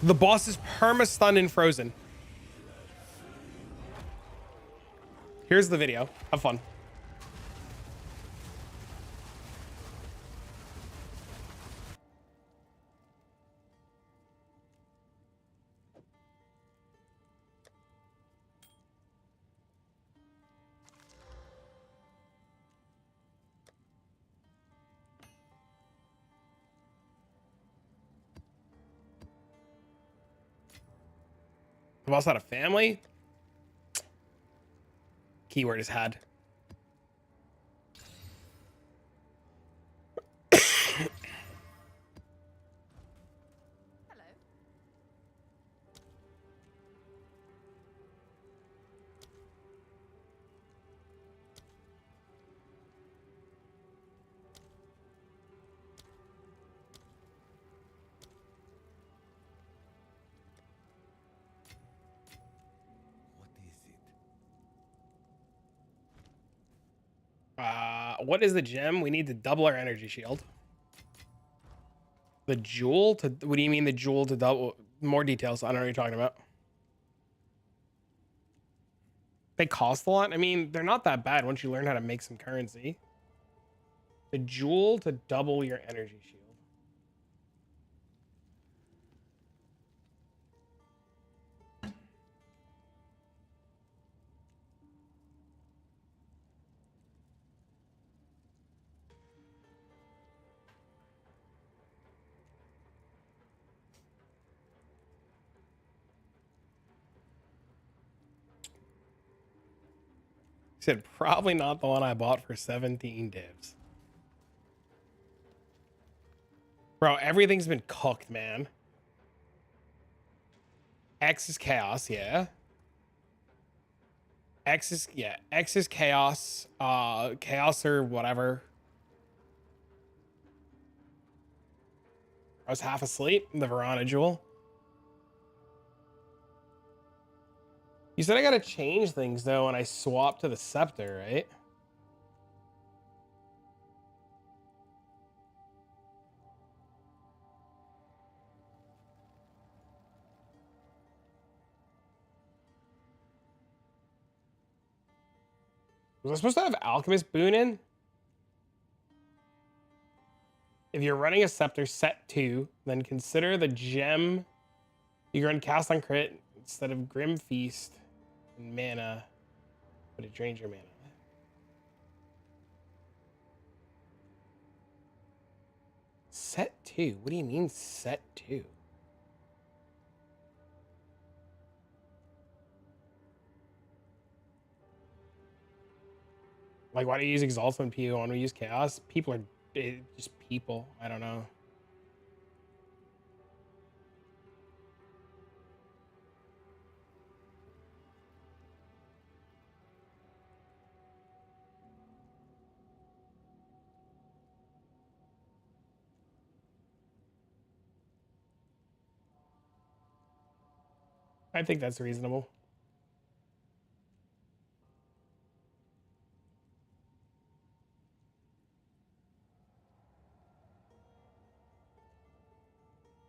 The boss is perma-stunned and frozen. Here's the video. Have fun. The boss had a family? Keyword is had. What is the gem? We need to double our energy shield. The jewel to, what do you mean the jewel to double? More details. I don't know what you're talking about. They cost a lot. I mean, they're not that bad once you learn how to make some currency. The jewel to double your energy shield. Said probably not the one I bought for 17 divs. Bro, everything's been cooked, man. X is chaos, yeah. X is chaos. Chaos or whatever. I was half asleep. The Verona jewel. You said I gotta change things though when I swap to the scepter, right? Was I supposed to have Alchemist boon in? If you're running a scepter set 2, then consider the gem you can run cast on crit instead of Grim Feast and mana, but it drains your mana. Set 2? What do you mean set 2? Like, why do you use Exalt when PO when we use Chaos? People are just people. I don't know. I think that's reasonable.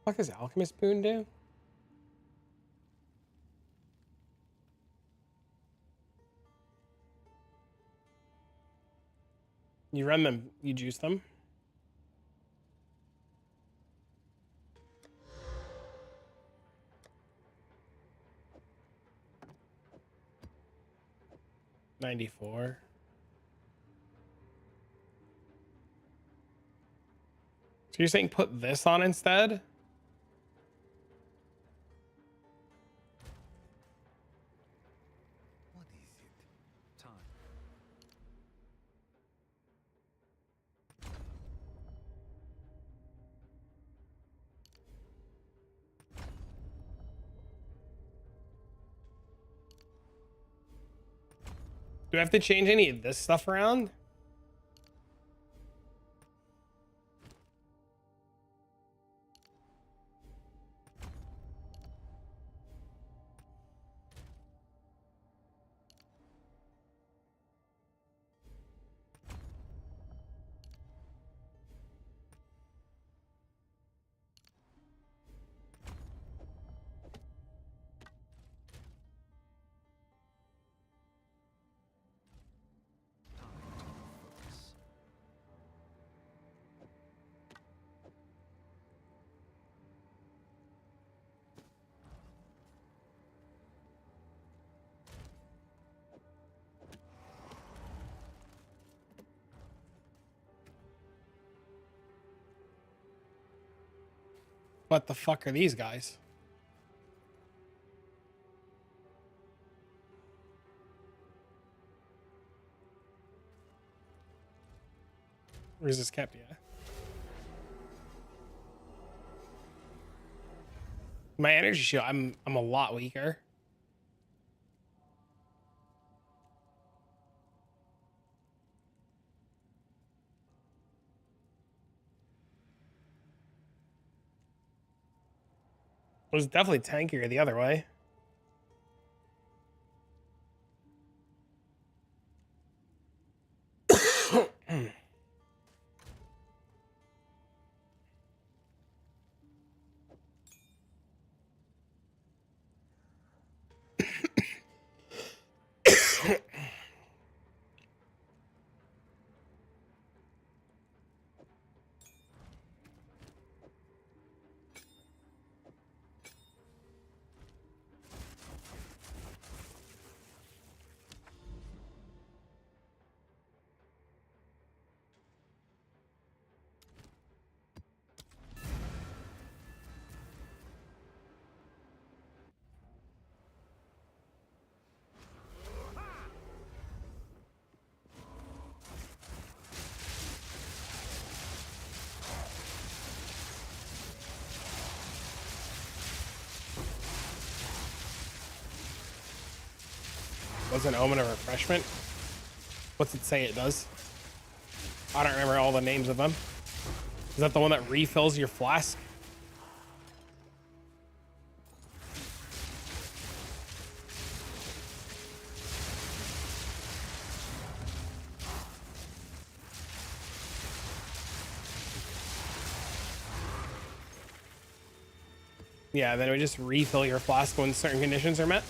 What does Alchemist boon do? You run them, you juice them. $94. So you're saying put this on instead? What is it? Time. Do I have to change any of this stuff around? What the fuck are these guys? Where's this kept? Yeah. My energy shield, I'm a lot weaker. It was definitely tankier the other way. Was an omen of refreshment? What's it say it does? I don't remember all the names of them. Is that the one that refills your flask? Yeah, then it would just refill your flask when certain conditions are met.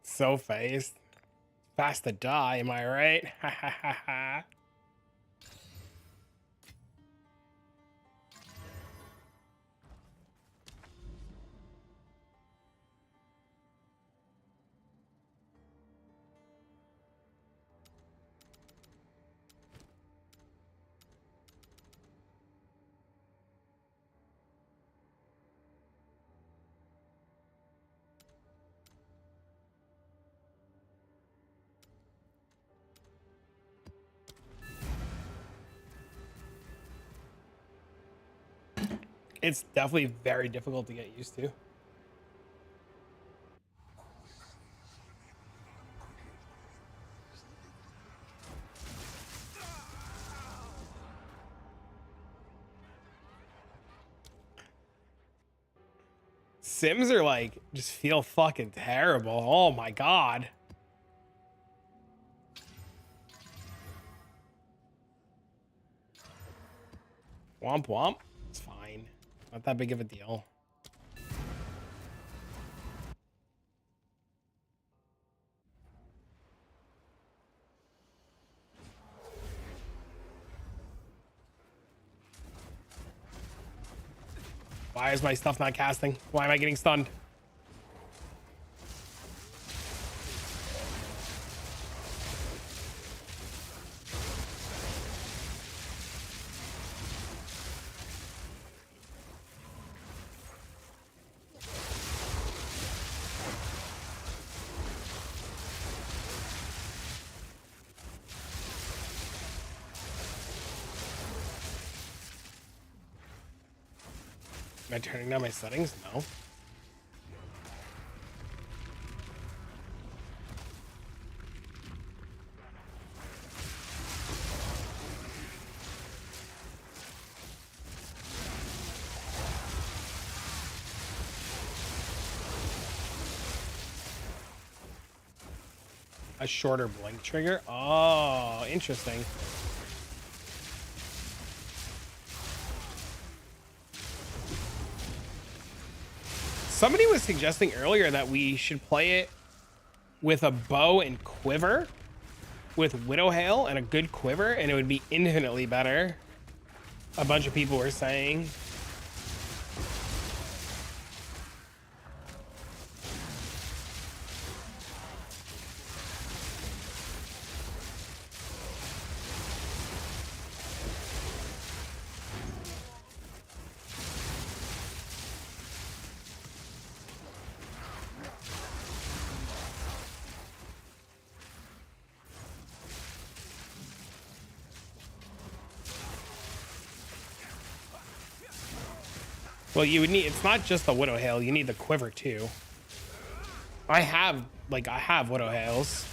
So phased. Fast to die, am I right? Ha ha ha ha. It's definitely very difficult to get used to. Sims are like, just feel fucking terrible. Oh my god. Womp womp. It's fine. Not that big of a deal. Why is my stuff not casting? Why am I getting stunned? Am I turning down my settings? No. A shorter blink trigger? Oh, interesting. Somebody was suggesting earlier that we should play it with a bow and quiver, with Widow Hail and a good quiver, and it would be infinitely better. A bunch of people were saying. Well, you would need, it's not just the Widow Hail, you need the quiver too. I have Widow Hails.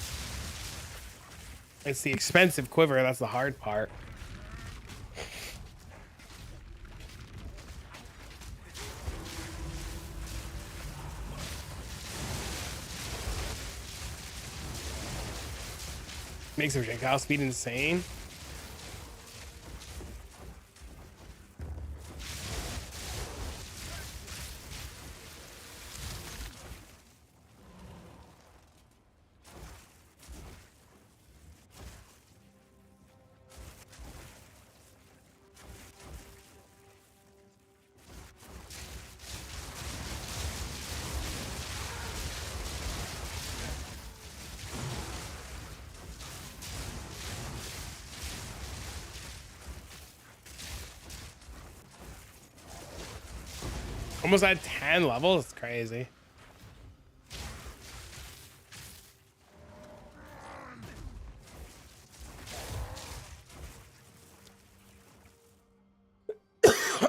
It's the expensive quiver, that's the hard part. Makes the projectile speed insane. Almost at 10 levels? It's crazy.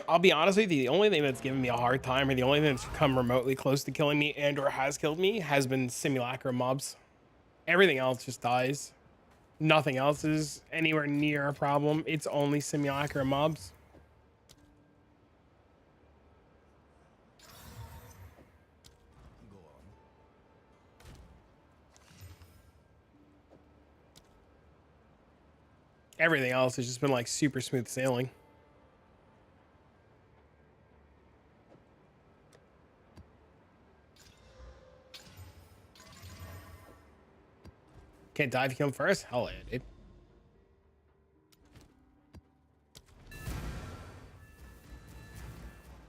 I'll be honest with you, the only thing that's given me a hard time, or the only thing that's come remotely close to killing me and or has killed me, has been simulacra mobs. Everything else just dies. Nothing else is anywhere near a problem. It's only simulacra mobs. Everything else has just been like super smooth sailing. Can't dive kill him first? Hell yeah,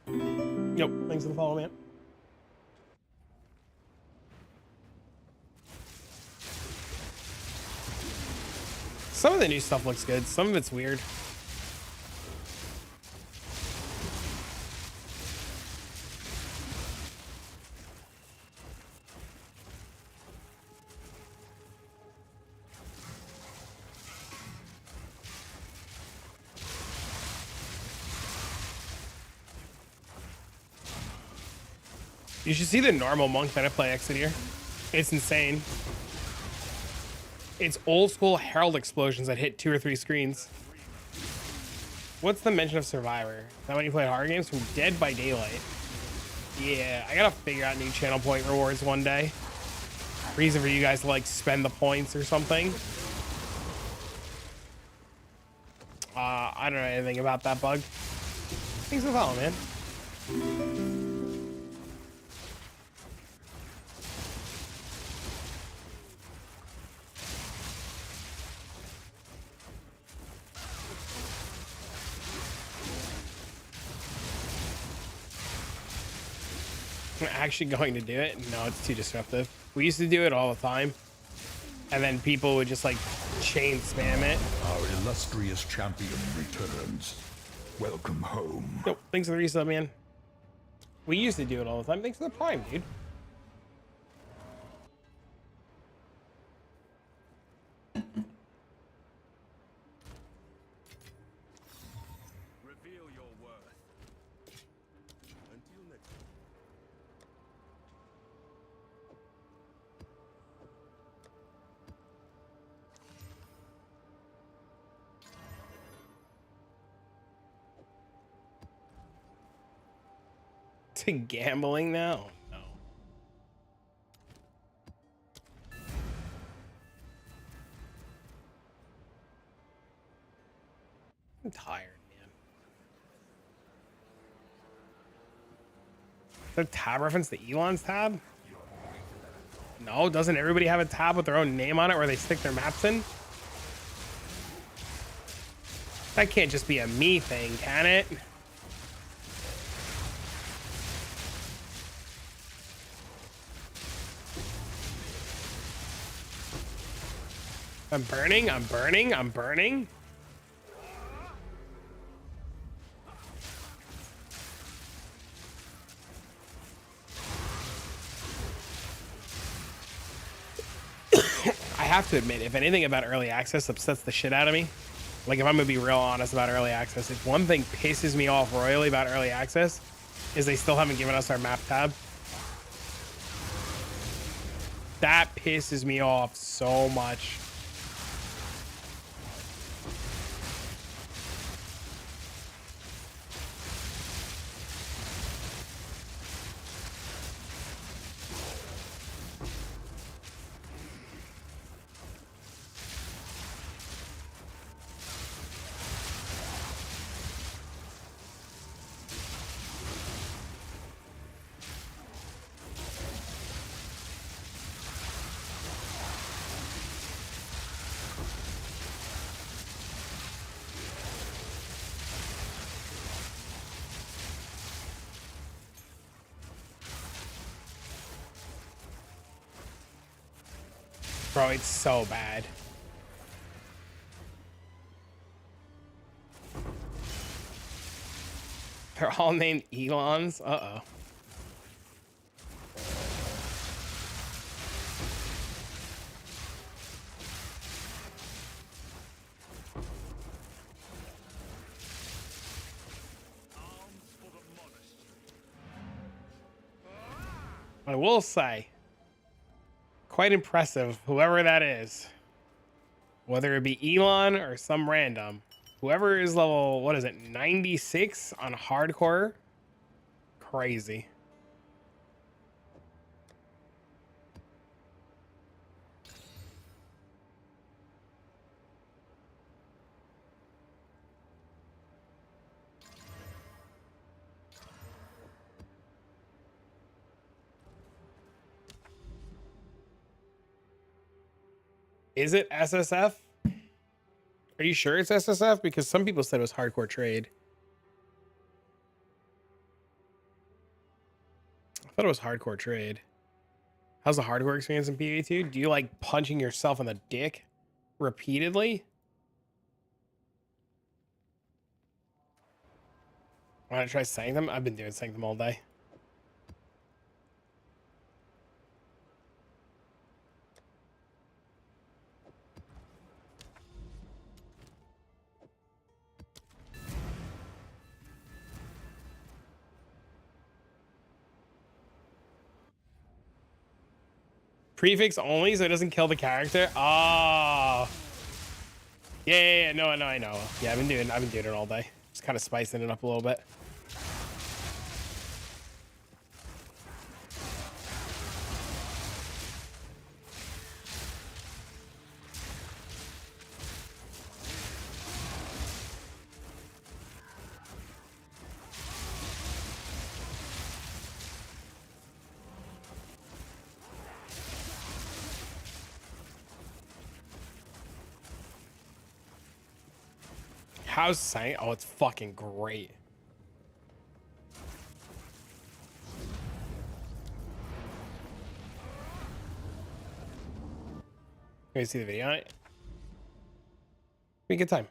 dude. Yo, thanks for the follow, man. Some of the new stuff looks good. Some of it's weird. You should see the normal monk that I play Exile. It's insane. It's old school Herald explosions that hit 2 or 3 screens. What's the mention of Survivor? Is that when you play horror games? From Dead by Daylight. Yeah, I gotta figure out new channel point rewards one day. Reason for you guys to like spend the points or something. I don't know anything about that bug. Thanks for following, man. I'm actually going to do it. No, it's too disruptive. We used to do it all the time. And then people would just like chain spam it. Our illustrious champion returns. Welcome home. Nope. Thanks for the resub, man. We used to do it all the time. Thanks for the prime, dude. Reveal your worth. Until next time. To gambling now? No. I'm tired, man. Is that tab reference to Elon's tab? No, doesn't everybody have a tab with their own name on it where they stick their maps in? That can't just be a me thing, can it? I'm burning, I'm burning, I'm burning. I have to admit, if anything about early access upsets the shit out of me, like if I'm gonna be real honest about early access, if one thing pisses me off royally about early access is they still haven't given us our map tab. That pisses me off so much. Bro, it's so bad. They're all named Elons? Uh-oh. I will say, quite impressive, whoever that is. Whether it be Elon or some random. Whoever is level, what is it, 96 on hardcore? Crazy. Is it SSF? Are you sure it's SSF? Because some people said it was hardcore trade. I thought it was hardcore trade. How's the hardcore experience in PvE2? Do you like punching yourself in the dick repeatedly? Want to try Sanctum? I've been doing Sanctum all day. Prefix only, so it doesn't kill the character. Oh, yeah. No, I know. Yeah, I've been doing it all day. Just kind of spicing it up a little bit. How's Sank? Oh, it's fucking great. Can you see the video on it? Be a good time.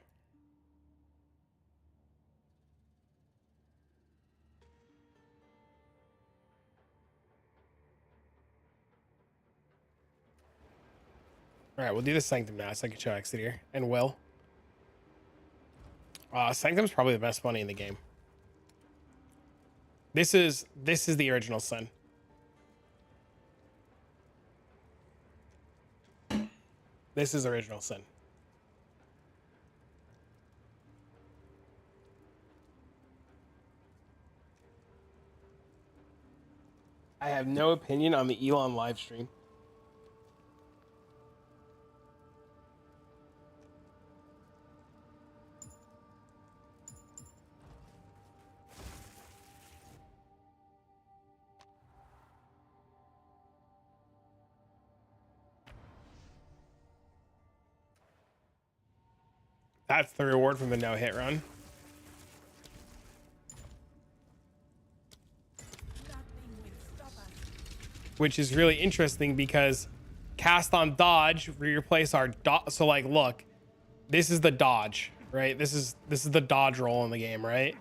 All right, we'll do the Sanctum now so I can show Exeter and Will. Sanctum's probably the best money in the game. This is the original Sin. This is original Sin. I have no opinion on the Elon live stream. That's the reward from the no-hit run. Which is really interesting because cast on dodge, we replace our dodge. So like, look, this is the dodge, right? This is the dodge roll in the game, right?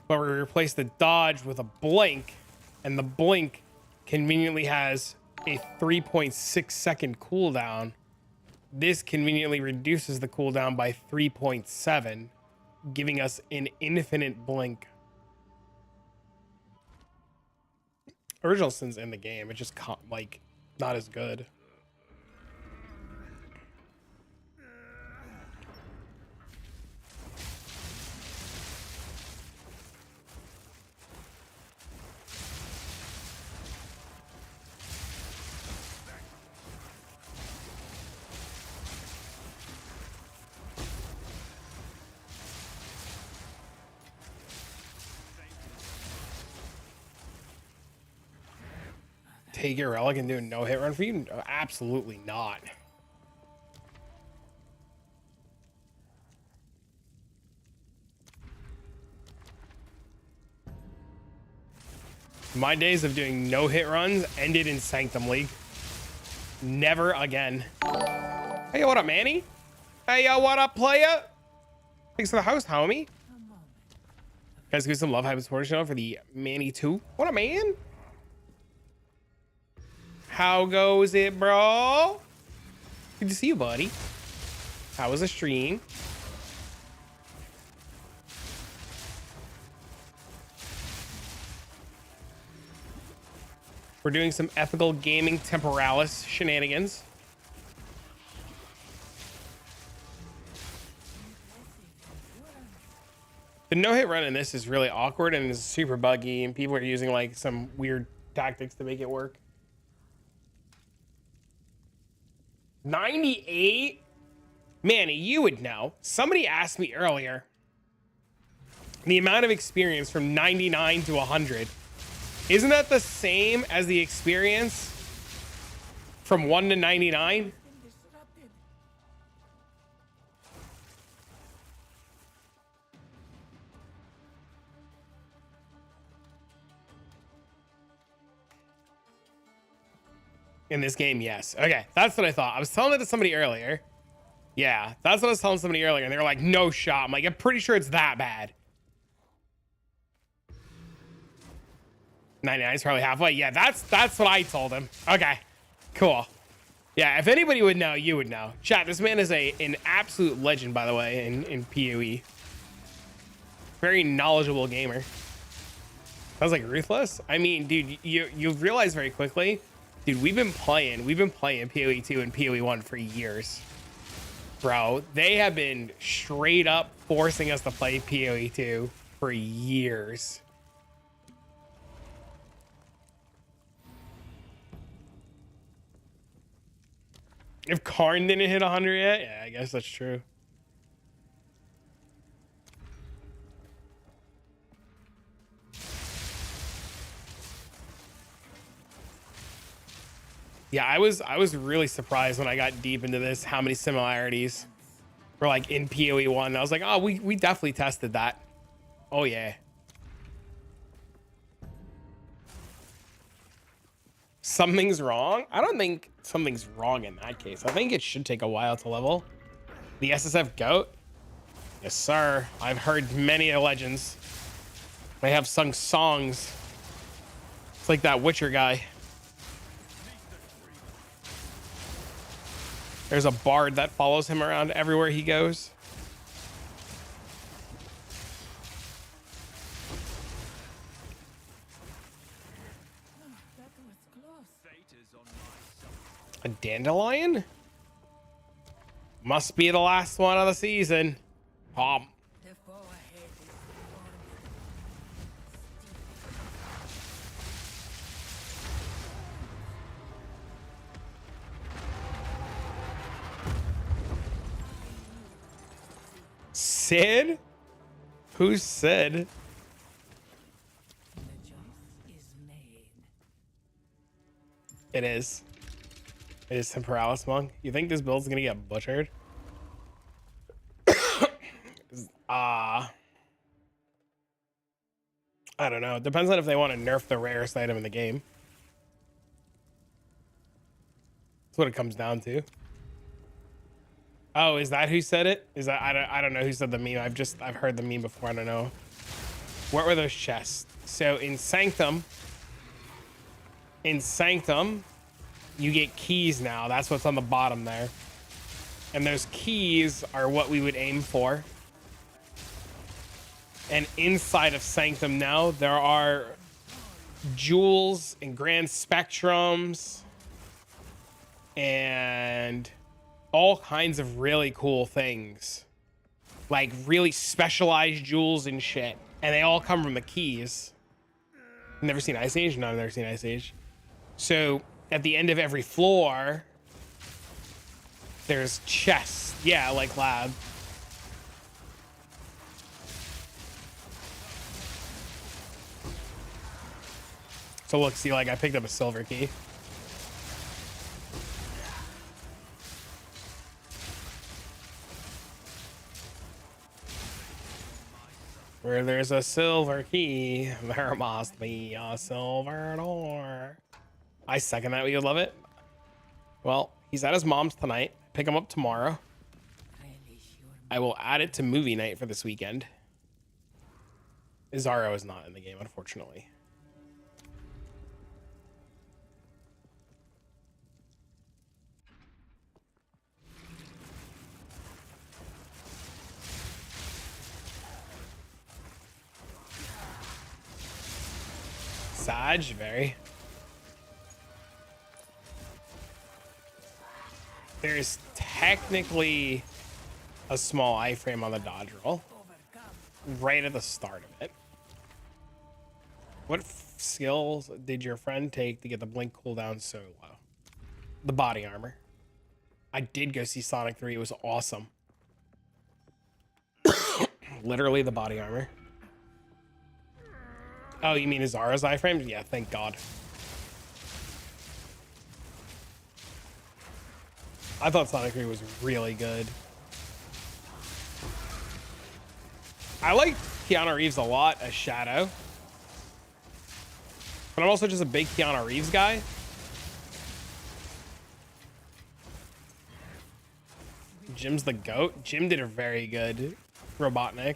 But we replace the dodge with a blink, and the blink conveniently has a 3.6 second cooldown. This conveniently reduces the cooldown by 3.7, giving us an infinite blink. Original Sin's in the game. It's just like not as good. Take your relic and do a no-hit run for you? Absolutely not. My days of doing no-hit runs ended in Sanctum League. Never again. Hey, what up, Manny? Hey, what up, playa? Thanks for the host, homie. Guys, give some love, hype, and support channel for the Manny 2. What up, man? How goes it, bro? Good to see you, buddy. How was the stream? We're doing some ethical gaming temporalis shenanigans. The no-hit run in this is really awkward and is super buggy, and people are using like some weird tactics to make it work. 98? Manny, you would know. Somebody asked me earlier the amount of experience from 99 to 100. Isn't that the same as the experience from 1 to 99? In this game, yes. Okay, that's what I thought. I was telling it to somebody earlier. Yeah, that's what I was telling somebody earlier, and they were like, no shot. I'm like, I'm pretty sure it's that bad. 99 is probably halfway. Yeah, that's what I told him. Okay, cool. Yeah, if anybody would know, you would know. Chat, this man is an absolute legend, by the way, in PoE. Very knowledgeable gamer. I was like, ruthless? I mean, dude, you realize very quickly, dude, we've been playing PoE 2 and PoE 1 for years. Bro, they have been straight up forcing us to play PoE 2 for years. If Karn didn't hit 100 yet, yeah, I guess that's true. Yeah, I was really surprised when I got deep into this, how many similarities We're like in PoE 1. I was like, oh, we definitely tested that. Oh yeah. Something's wrong? I don't think something's wrong in that case. I think it should take a while to level. The SSF goat? Yes, sir. I've heard many legends. They have sung songs. It's like that Witcher guy. There's a bard that follows him around everywhere he goes. That was close. A dandelion? Must be the last one of the season. The foe ahead is Sid? Who's Sid? the choice is made. It is. It is Temporalis Monk. You think this build's gonna get butchered? I don't know. It depends on if they want to nerf the rarest item in the game. That's what it comes down to. Oh, is that who said it? Is that I don't know who said the meme. I've heard the meme before. I don't know. What were those chests? So in Sanctum, you get keys now. That's what's on the bottom there. And those keys are what we would aim for. And inside of Sanctum now, there are jewels and grand spectrums and all kinds of really cool things. Like really specialized jewels and shit. And they all come from the keys. Never seen Ice Age? No, I've never seen Ice Age. So at the end of every floor, there's chests. Yeah, like lab. So look, see, like I picked up a silver key. Where there's a silver key, there must be a silver door. I second that. You love it. Well, he's at his mom's tonight. Pick him up tomorrow. I will add it to movie night for this weekend. Izaro is not in the game, unfortunately. Sag, very. There's technically a small iframe on the dodge roll right at the start of it. What skills did your friend take to get the blink cooldown so low? The body armor. I did go see Sonic 3. It was awesome. Literally the body armor. Oh, you mean Azara's iframes? Yeah, thank God. I thought Sonic 3 was really good. I like Keanu Reeves a lot as Shadow. But I'm also just a big Keanu Reeves guy. Jim's the GOAT. Jim did a very good Robotnik.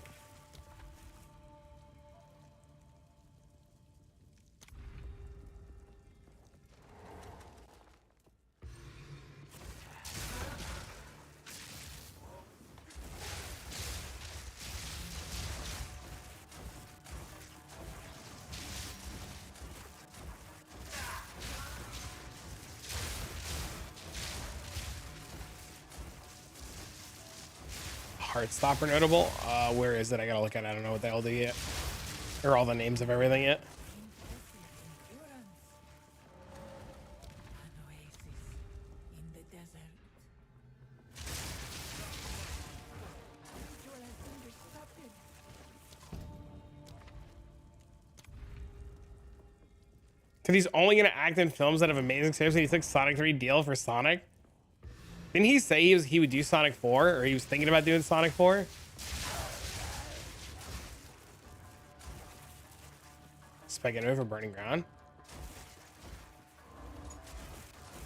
Heartstopper notable. Where is it? I gotta look at it. I don't know what the hell do yet. Or all the names of everything yet. An oasis in the desert. Ritual has been disrupted. Because he's only gonna act in films that have amazing scripts and he took Sonic 3 deal for Sonic. Didn't he say he would do Sonic 4, or he was thinking about doing Sonic 4? Spike it over burning ground.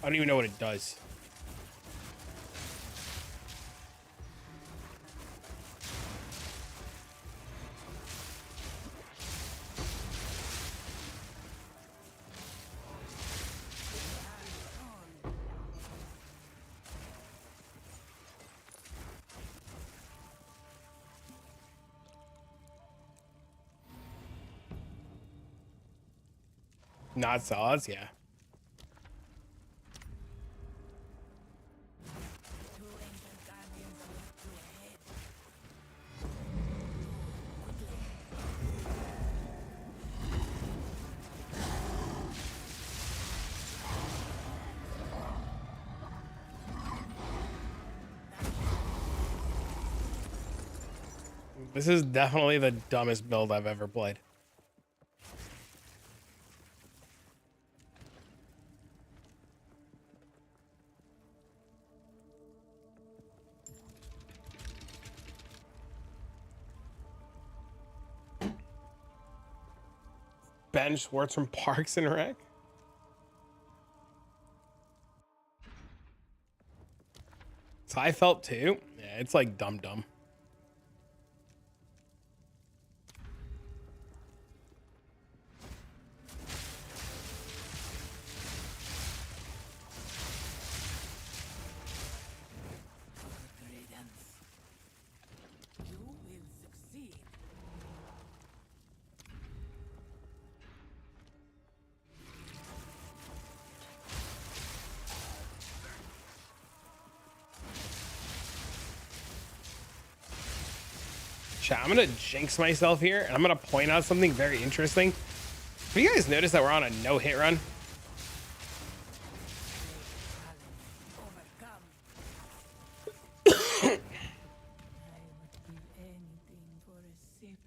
I don't even know what it does. Not solids, yeah. This is definitely the dumbest build I've ever played. Ben Schwartz from Parks and Rec. So I felt too. Yeah, it's like dumb. You will succeed. Chat, I'm gonna jinx myself here, and I'm gonna point out something very interesting. Have you guys noticed that we're on a no-hit run? Overcome. I would give anything for a sip.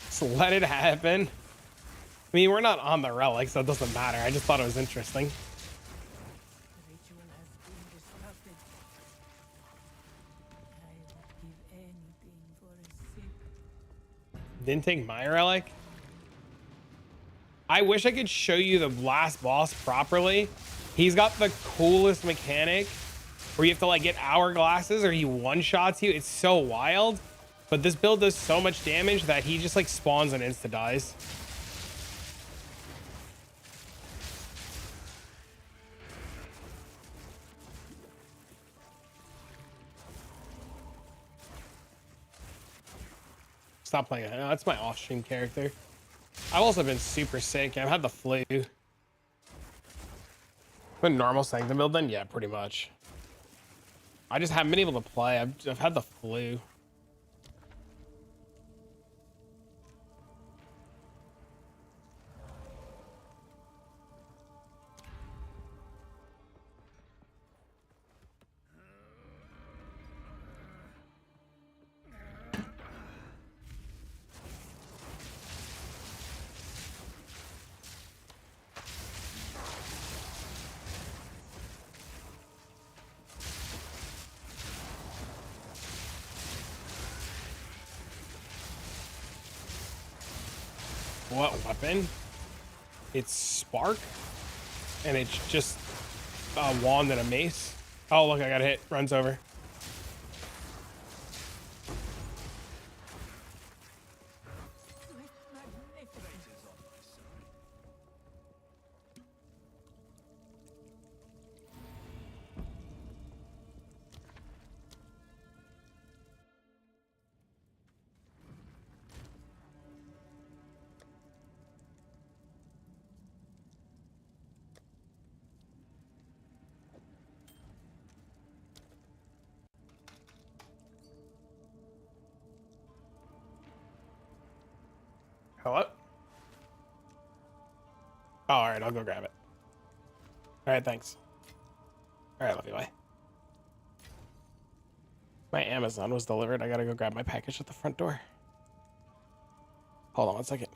So let it happen. I mean, we're not on the relic, so it doesn't matter. I just thought it was interesting. The ritual has been disrupted. I would give anything for a sip. Didn't take my relic. I wish I could show you the last boss properly. He's got the coolest mechanic where you have to like get hourglasses or he one-shots you. It's so wild. But this build does so much damage that he just like spawns and insta-dies. Stop playing it. No, that's my off-stream character. I've also been super sick. I've had the flu. Been normal Sanctum build then? Yeah, pretty much. I just haven't been able to play. I've had the flu. What weapon? It's Spark, and it's just a wand and a mace. Oh, look, I got hit. Runs over. Oh, all right, I'll go grab it. All right, thanks. All right, love you, bye. My Amazon was delivered. I gotta go grab my package at the front door. Hold on 1 second.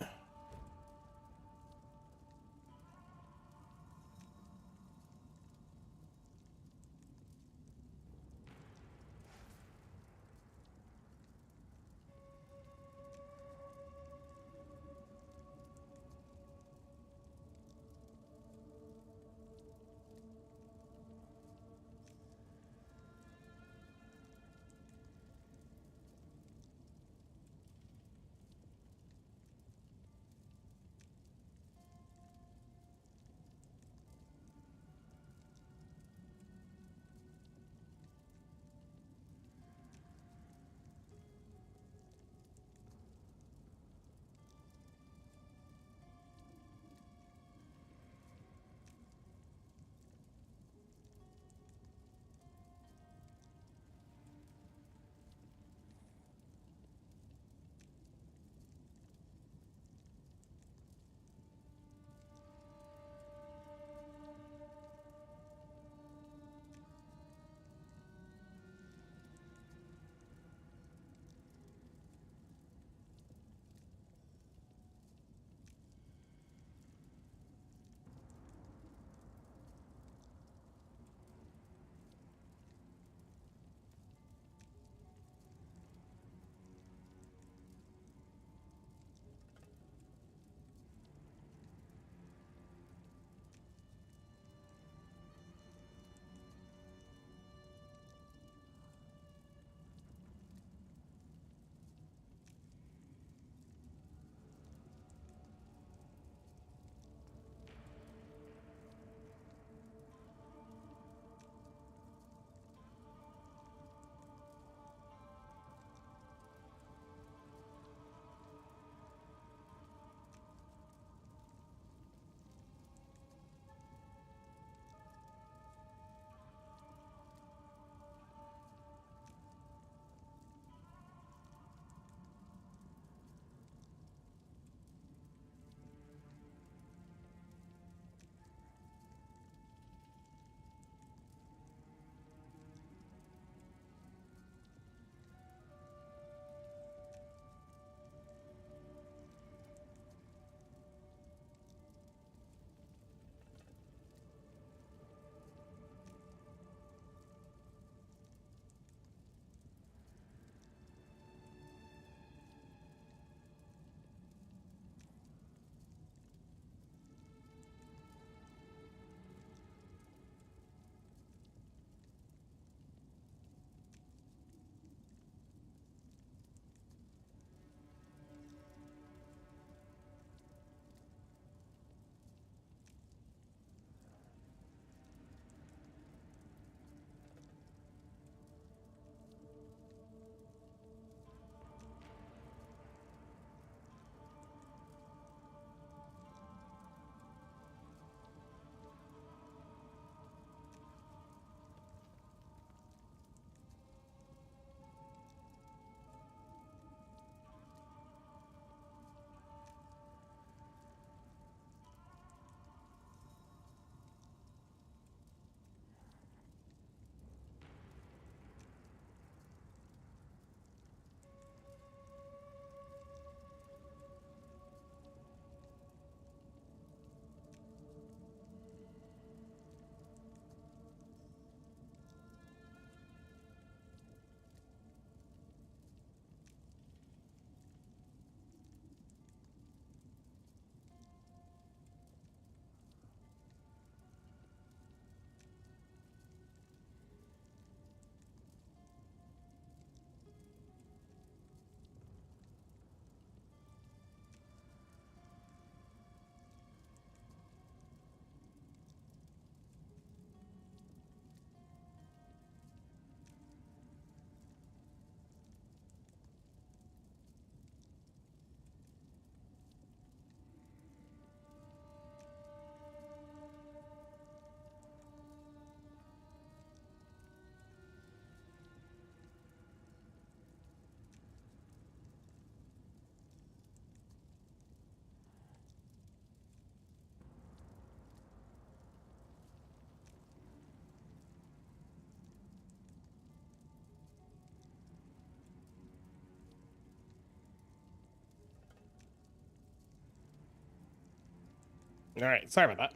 All right, sorry about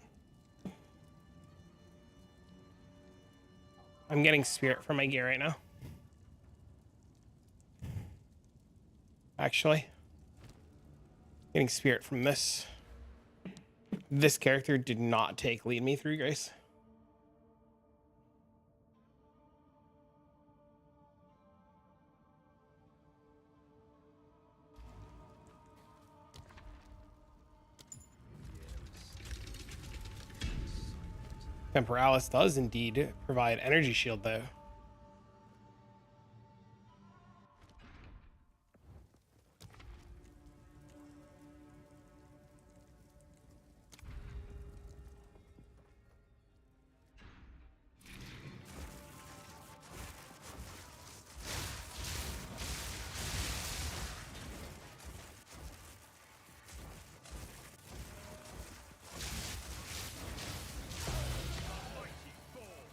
that. I'm getting spirit from my gear right now. Actually, getting spirit from this. This character did not take lead me through grace. Temporalis does indeed provide energy shield though.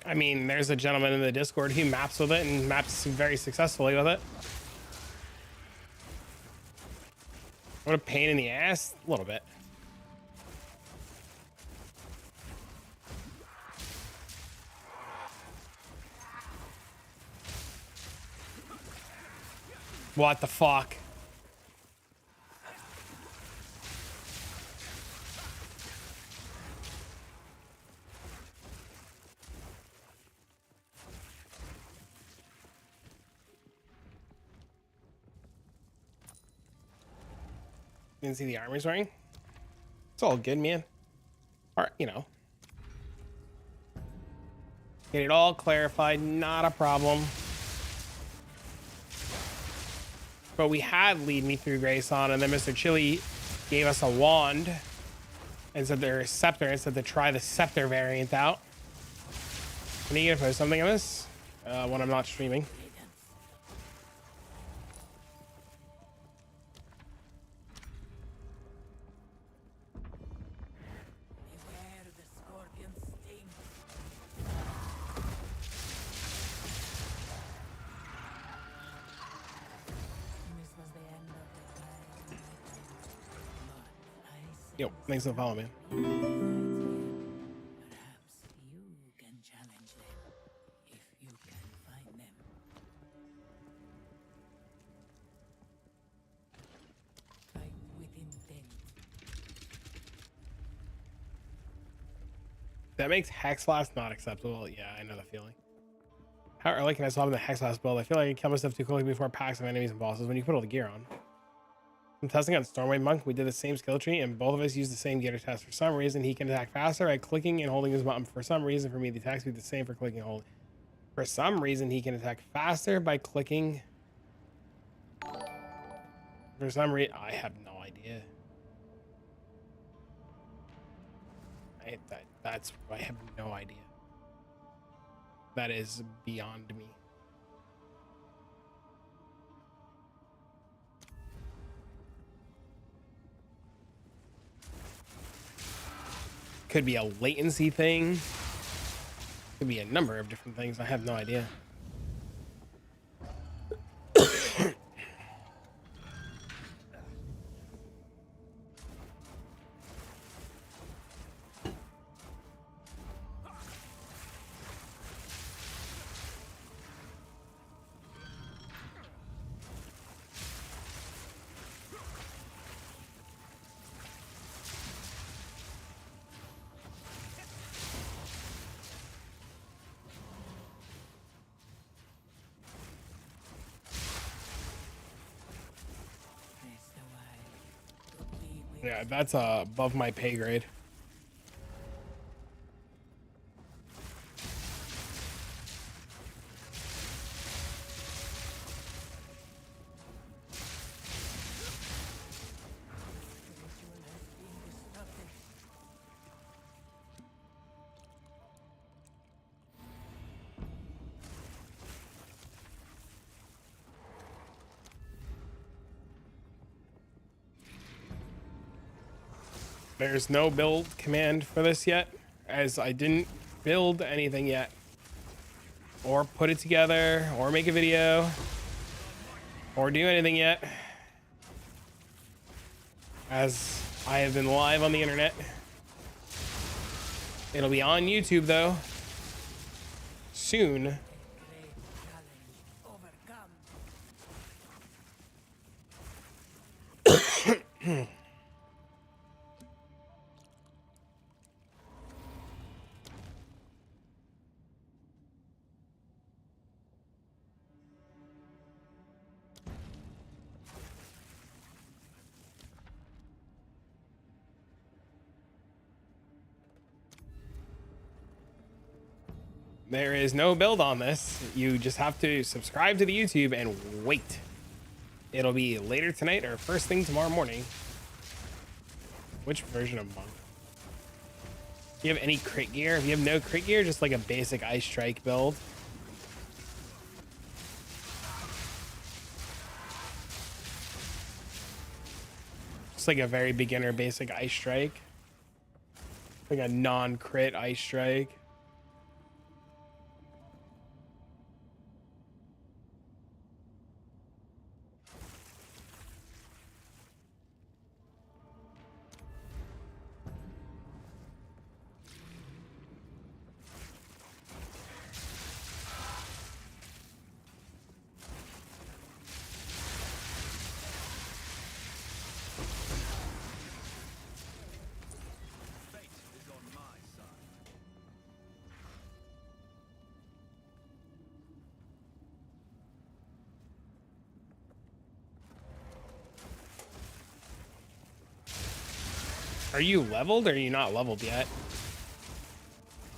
I mean, there's a gentleman in the Discord who maps with it and maps very successfully with it. What a pain in the ass. A little bit. What the fuck? Didn't see the armor he's wearing. It's all good, man. All right, you know. Get it all clarified, not a problem. But we had lead me through grace on, and then Mr. Chili gave us a wand and said there's scepter and said to try the scepter variant out. Can you post something on this when I'm not streaming? Beware the scorpion sting. This was the end of the time. But I Yo, thanks for following, man. perhaps you can challenge them if you can find them. Fight with intent. That makes Hexblast not acceptable. Yeah, I know the feeling. How early can I swap in the Hexblast build? I feel like it comes stuff too quickly before packs of enemies and bosses when you put all the gear on. I'm testing on Stormwave Monk. We did the same skill tree and both of us used the same gear to test. For some reason, he can attack faster by clicking and holding his button. For some reason, for me, the attack speed the same for clicking and holding. For some reason, he can attack faster by clicking. For some reason, I have no idea. I have no idea. That is beyond me. Could be a latency thing. Could be a number of different things. I have no idea. Yeah, that's above my pay grade. There's no build command for this yet, as I didn't build anything yet, or put it together, or make a video, or do anything yet, as I have been live on the internet It'll be on YouTube though. Soon. Great challenge overcome. There is no build on this. You just have to subscribe to the YouTube and wait. It'll be later tonight or first thing tomorrow morning. Which version of Monk? Do you have any crit gear? If you have no crit gear, just like a basic Ice Strike build. Just like a very beginner basic Ice Strike. Like a non-crit Ice Strike. Are you leveled or are you not leveled yet?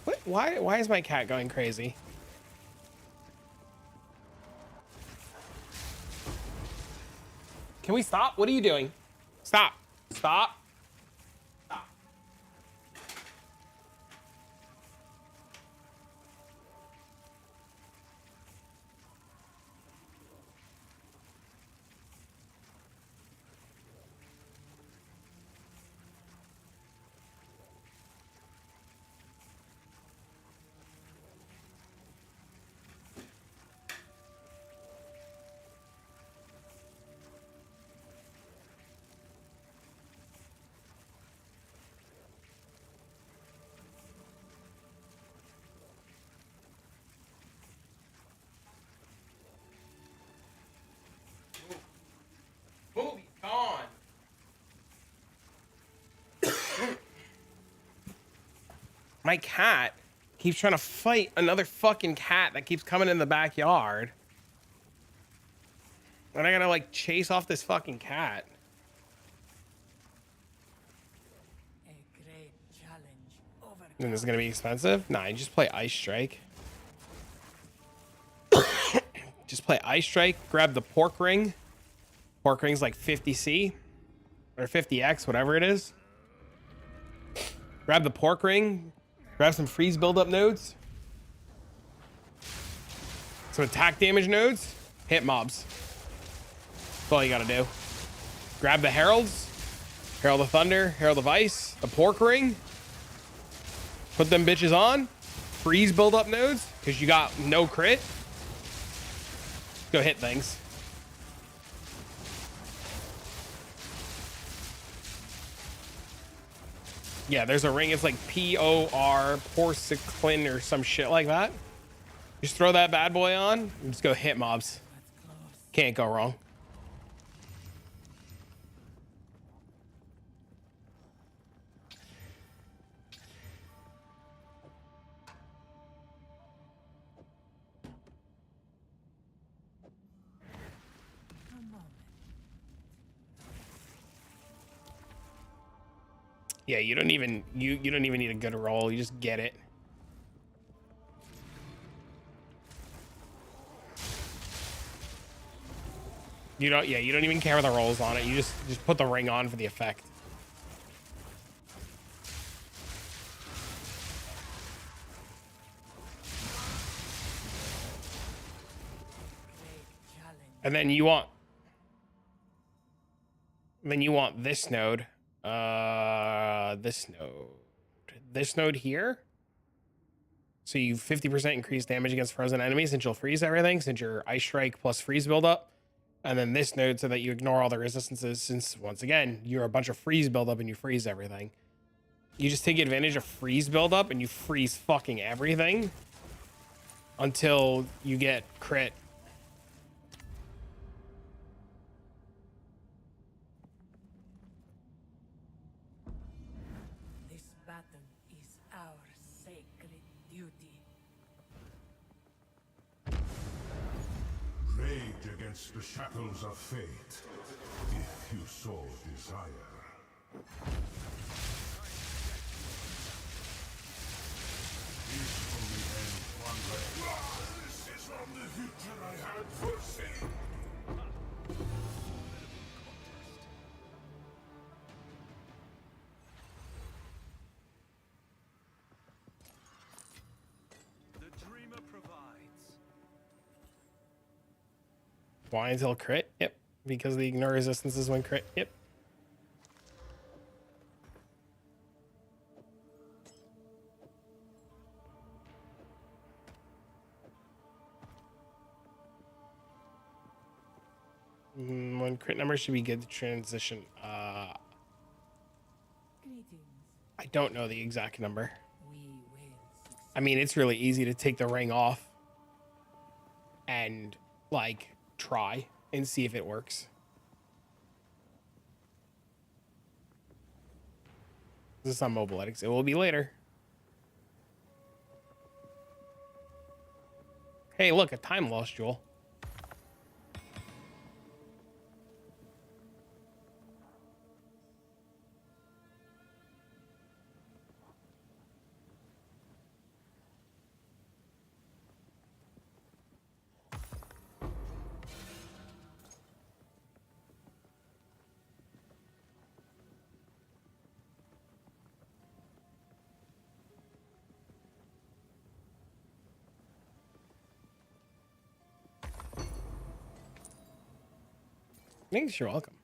What? Why is my cat going crazy? Can we stop? What are you doing? Stop. Stop. Stop. Move, he's gone. My cat keeps trying to fight another fucking cat that keeps coming in the backyard. And I gotta like chase off this fucking cat. A great challenge overcome. And this is gonna be expensive? Nah, you just play Ice Strike. Just play Ice Strike, grab the pork ring. Pork ring's like 50C or 50X, whatever it is. Grab the pork ring, grab some freeze buildup nodes, some attack damage nodes, hit mobs. That's all you gotta do. Grab the heralds, Herald of Thunder, Herald of Ice, the pork ring, put them bitches on, freeze buildup nodes, because you got no crit. Go hit things. Yeah, there's a ring. It's like P-O-R, porcelain or some shit like that. Just throw that bad boy on and just go hit mobs. Can't go wrong. Yeah, you don't even need a good roll. You just get it. You don't even care the rolls on it. You just put the ring on for the effect. And then you want this node. This node here. So you 50% increase damage against frozen enemies since you'll freeze everything, since your Ice Strike plus freeze buildup. And then this node so that you ignore all the resistances, since once again, you're a bunch of freeze buildup and you freeze everything. You just take advantage of freeze buildup and you freeze fucking everything until you get crit. This battle is our sacred duty. Rage against the shackles of fate, if you so desire. Peacefully end one way. This is not the future I had foreseen. The dreamer provides. Why until crit? Yep. Because the ignore resistances when crit. Yep. When crit numbers should be good to transition. Greetings. I don't know the exact number. We will succeed. I mean, it's really easy to take the ring off and like try and see if it works. This is on Mobiletics. It will be later. Hey, look, a time loss jewel. Thanks, you're welcome.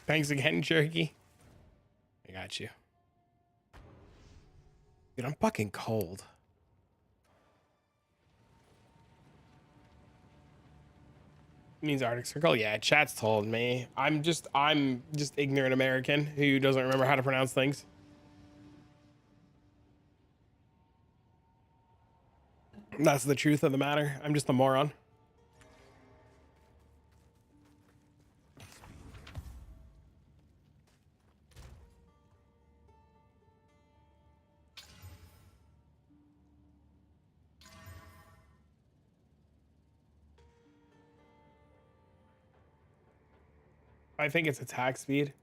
Thanks again, Jerky. I got you. Dude, I'm fucking cold. Means Arctic Circle? Yeah, chat's told me. I'm just ignorant American who doesn't remember how to pronounce things. That's the truth of the matter. I'm just a moron. I think it's attack speed.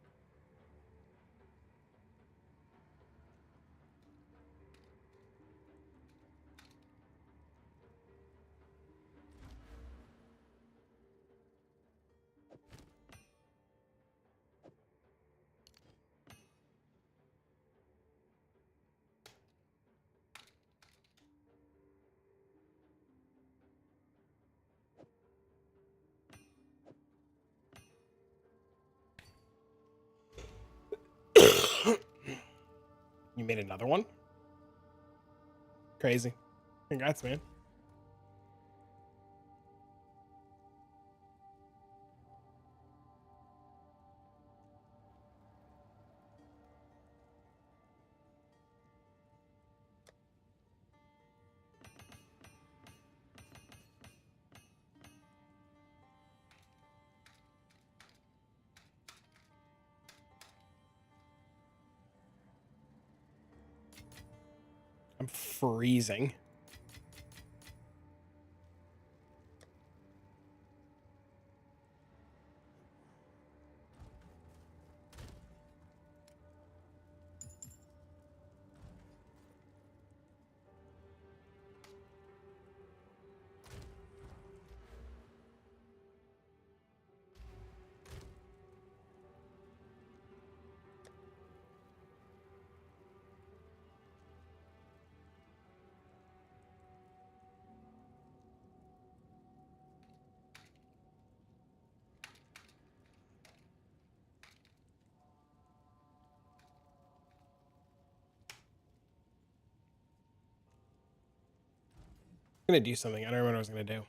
You made another one? Crazy. Congrats, man. I'm freezing. gonna do something. I don't remember what I was gonna do.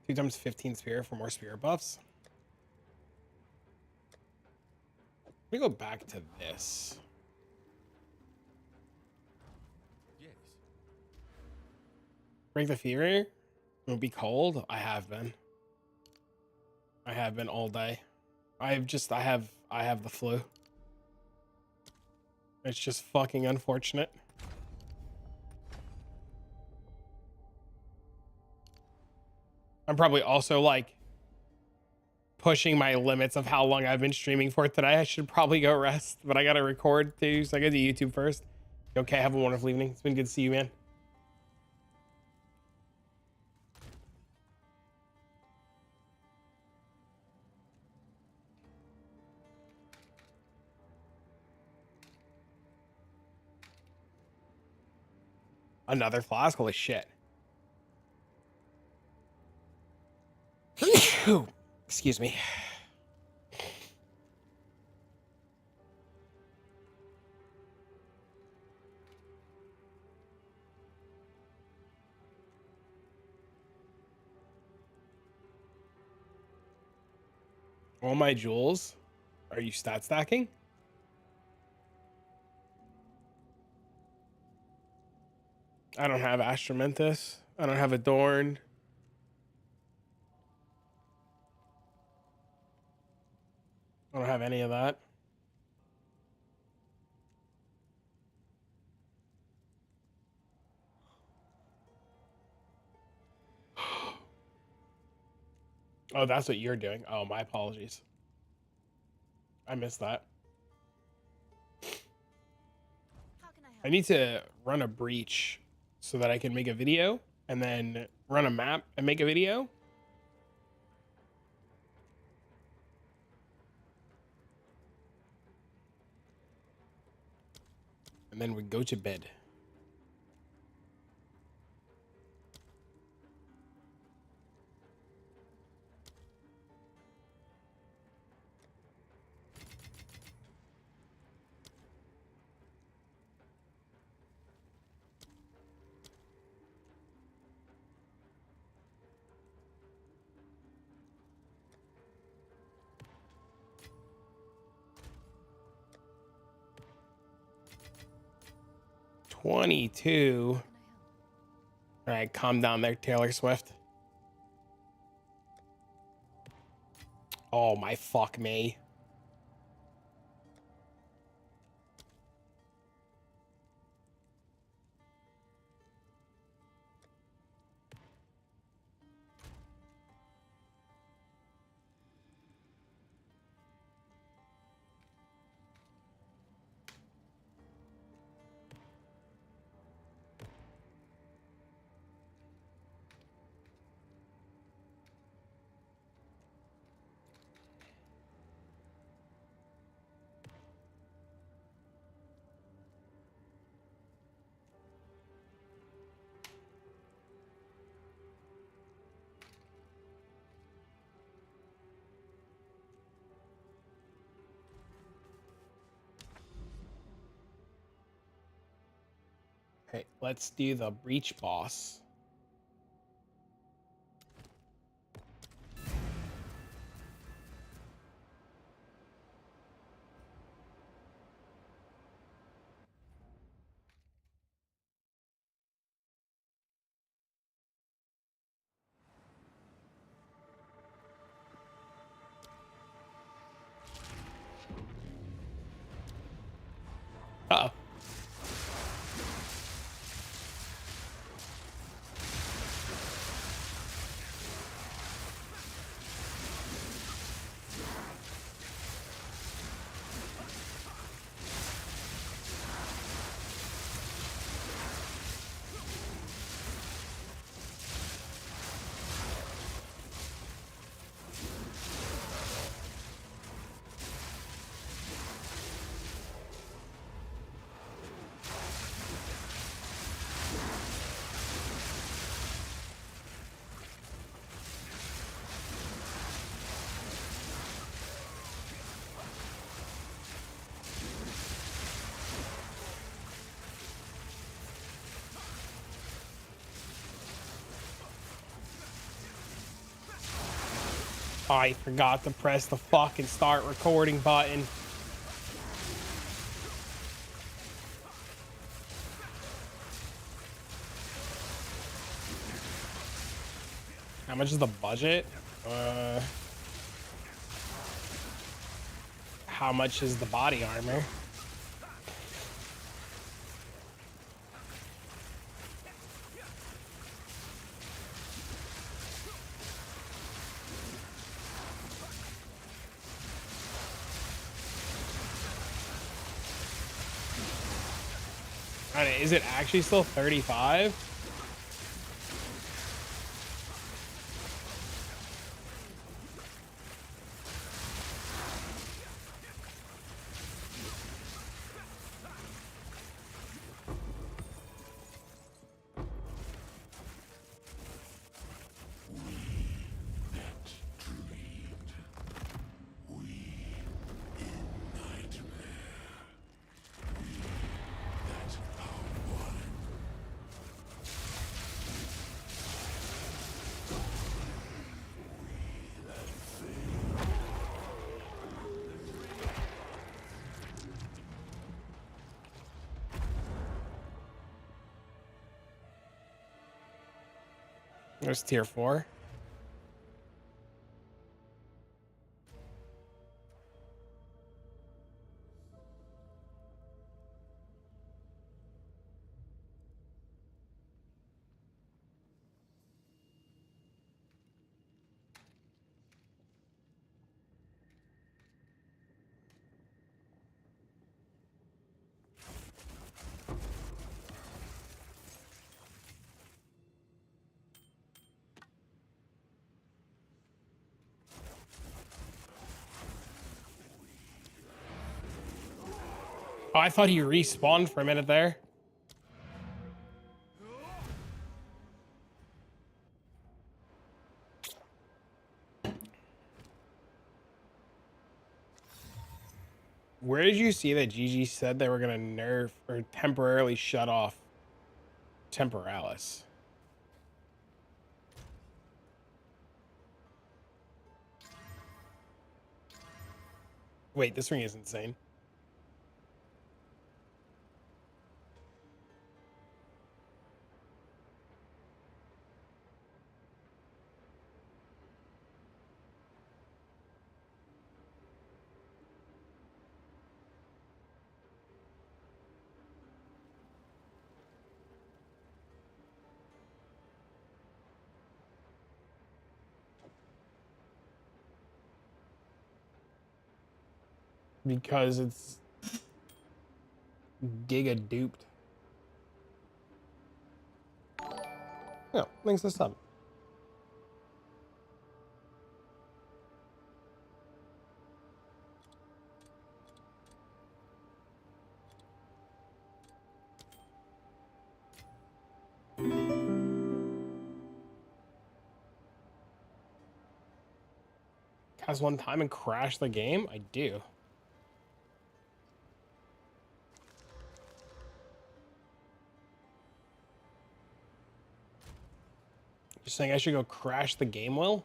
Two times 15 spear for more spear buffs. Let me go back to this. Yes. Break the fever. It'll be cold. I have been. I have been all day. I have the flu. It's just fucking unfortunate. I'm probably also like pushing my limits of how long I've been streaming for today. I should probably go rest, but I gotta record too, so I gotta do YouTube first. Okay, have a wonderful evening. It's been good to see you, man. Another flask? Holy shit. Excuse me. All my jewels. Are you stat stacking? I don't have Astramentus. I don't have Adorn. I don't have any of that. Oh, that's what you're doing. Oh, my apologies. I missed that. I need to run a breach so that I can make a video and then run a map and make a video. And then we go to bed. $22. All right, calm down there, Taylor Swift. Oh my fuck me. Okay, let's do the breach boss. Uh-oh. I forgot to press the fucking start recording button. How much is the budget? How much is the body armor? Is it actually still 35? There's tier 4. Oh, I thought he respawned for a minute there. Where did you see that GG said they were gonna nerf or temporarily shut off Temporalis? Wait, this ring is insane. Because it's giga duped. No, links to sub. Has one time and crashed the game? I do. You're saying I should go crash the game, Will?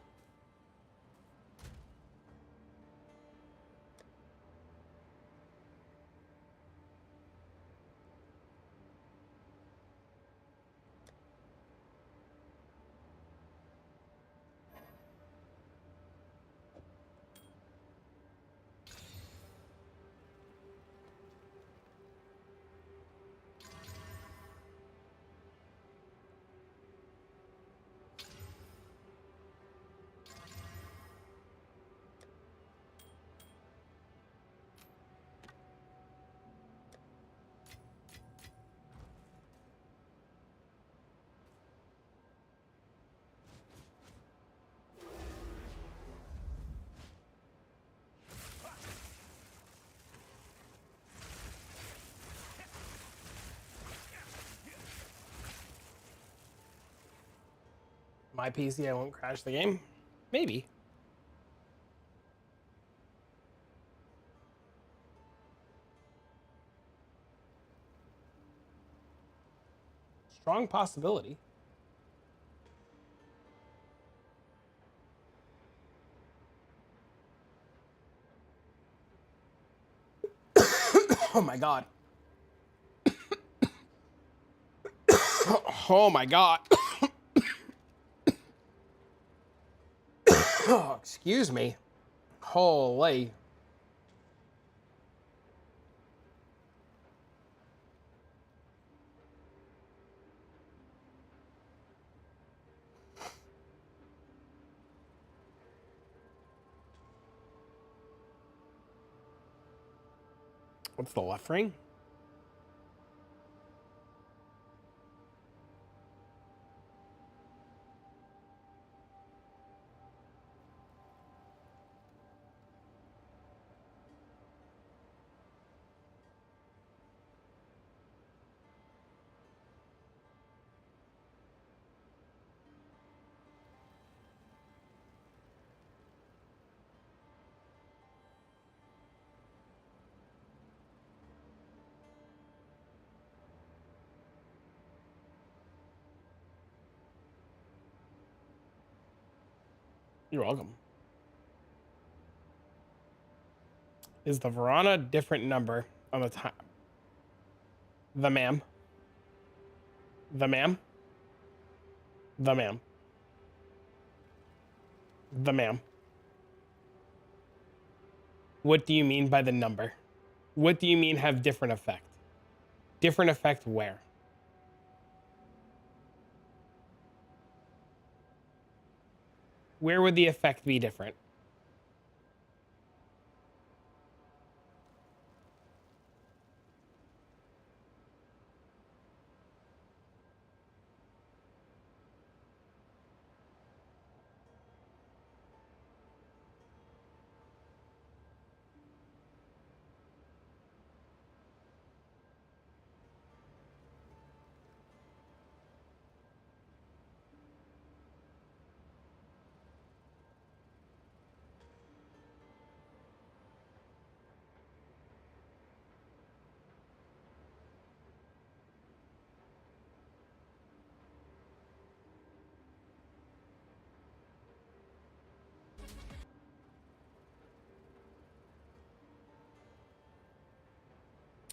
My PC, I won't crash the game? Maybe. Strong possibility. Oh my god. Oh my god. Oh, excuse me. Holy. What's the left ring? You're welcome. Is the Verana different number on the time? The ma'am. The ma'am. The ma'am. The ma'am. What do you mean by the number? What do you mean have different effect? Different effect where? Where would the effect be different?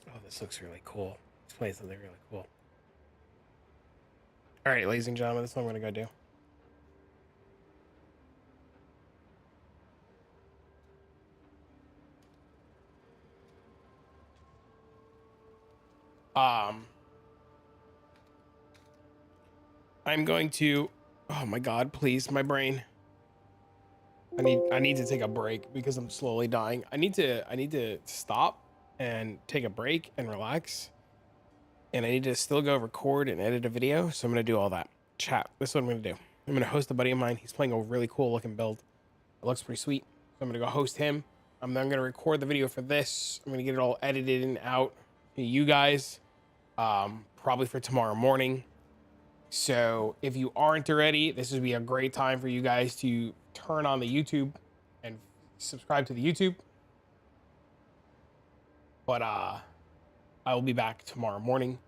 Oh, this looks really cool. Let's play something really cool. All right, ladies and gentlemen, this is what I'm going to go do. I'm going to, oh my god, please, my brain. I need to take a break because I'm slowly dying. I need to stop and take a break and relax. And I need to still go record and edit a video, so I'm going to do all that. Chat, this is what I'm going to do. I'm going to host a buddy of mine. He's playing a really cool looking build. It looks pretty sweet. So I'm going to go host him. I'm then going to record the video for this. I'm going to get it all edited and out to you guys, probably for tomorrow morning. So if you aren't already, this would be a great time for you guys to turn on the YouTube and subscribe to the YouTube. But I will be back tomorrow morning.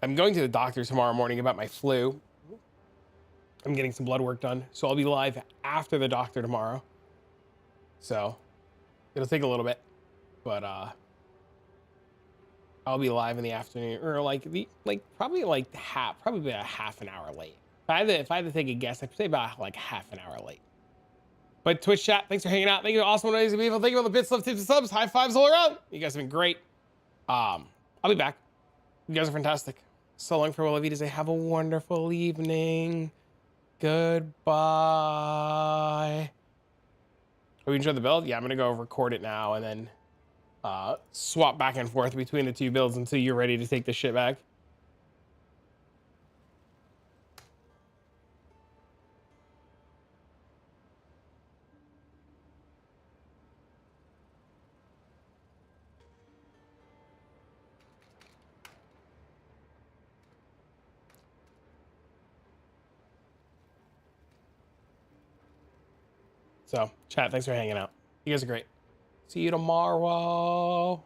I'm going to the doctor tomorrow morning about my flu. I'm getting some blood work done. So I'll be live after the doctor tomorrow. So it'll take a little bit, but I'll be live in the afternoon, or probably a half an hour late. If I had to take a guess, I'd say about like half an hour late. But Twitch chat, thanks for hanging out. Thank you to awesome, amazing people. Thank you for all the bits, love, tips, and subs. High fives all around. You guys have been great. I'll be back. You guys are fantastic. So long, farewell, Avita. Say have a wonderful evening. Goodbye. Hope you enjoyed the build. Yeah, I'm gonna go record it now and then swap back and forth between the two builds until you're ready to take this shit back. So, chat, thanks for hanging out. You guys are great. See you tomorrow.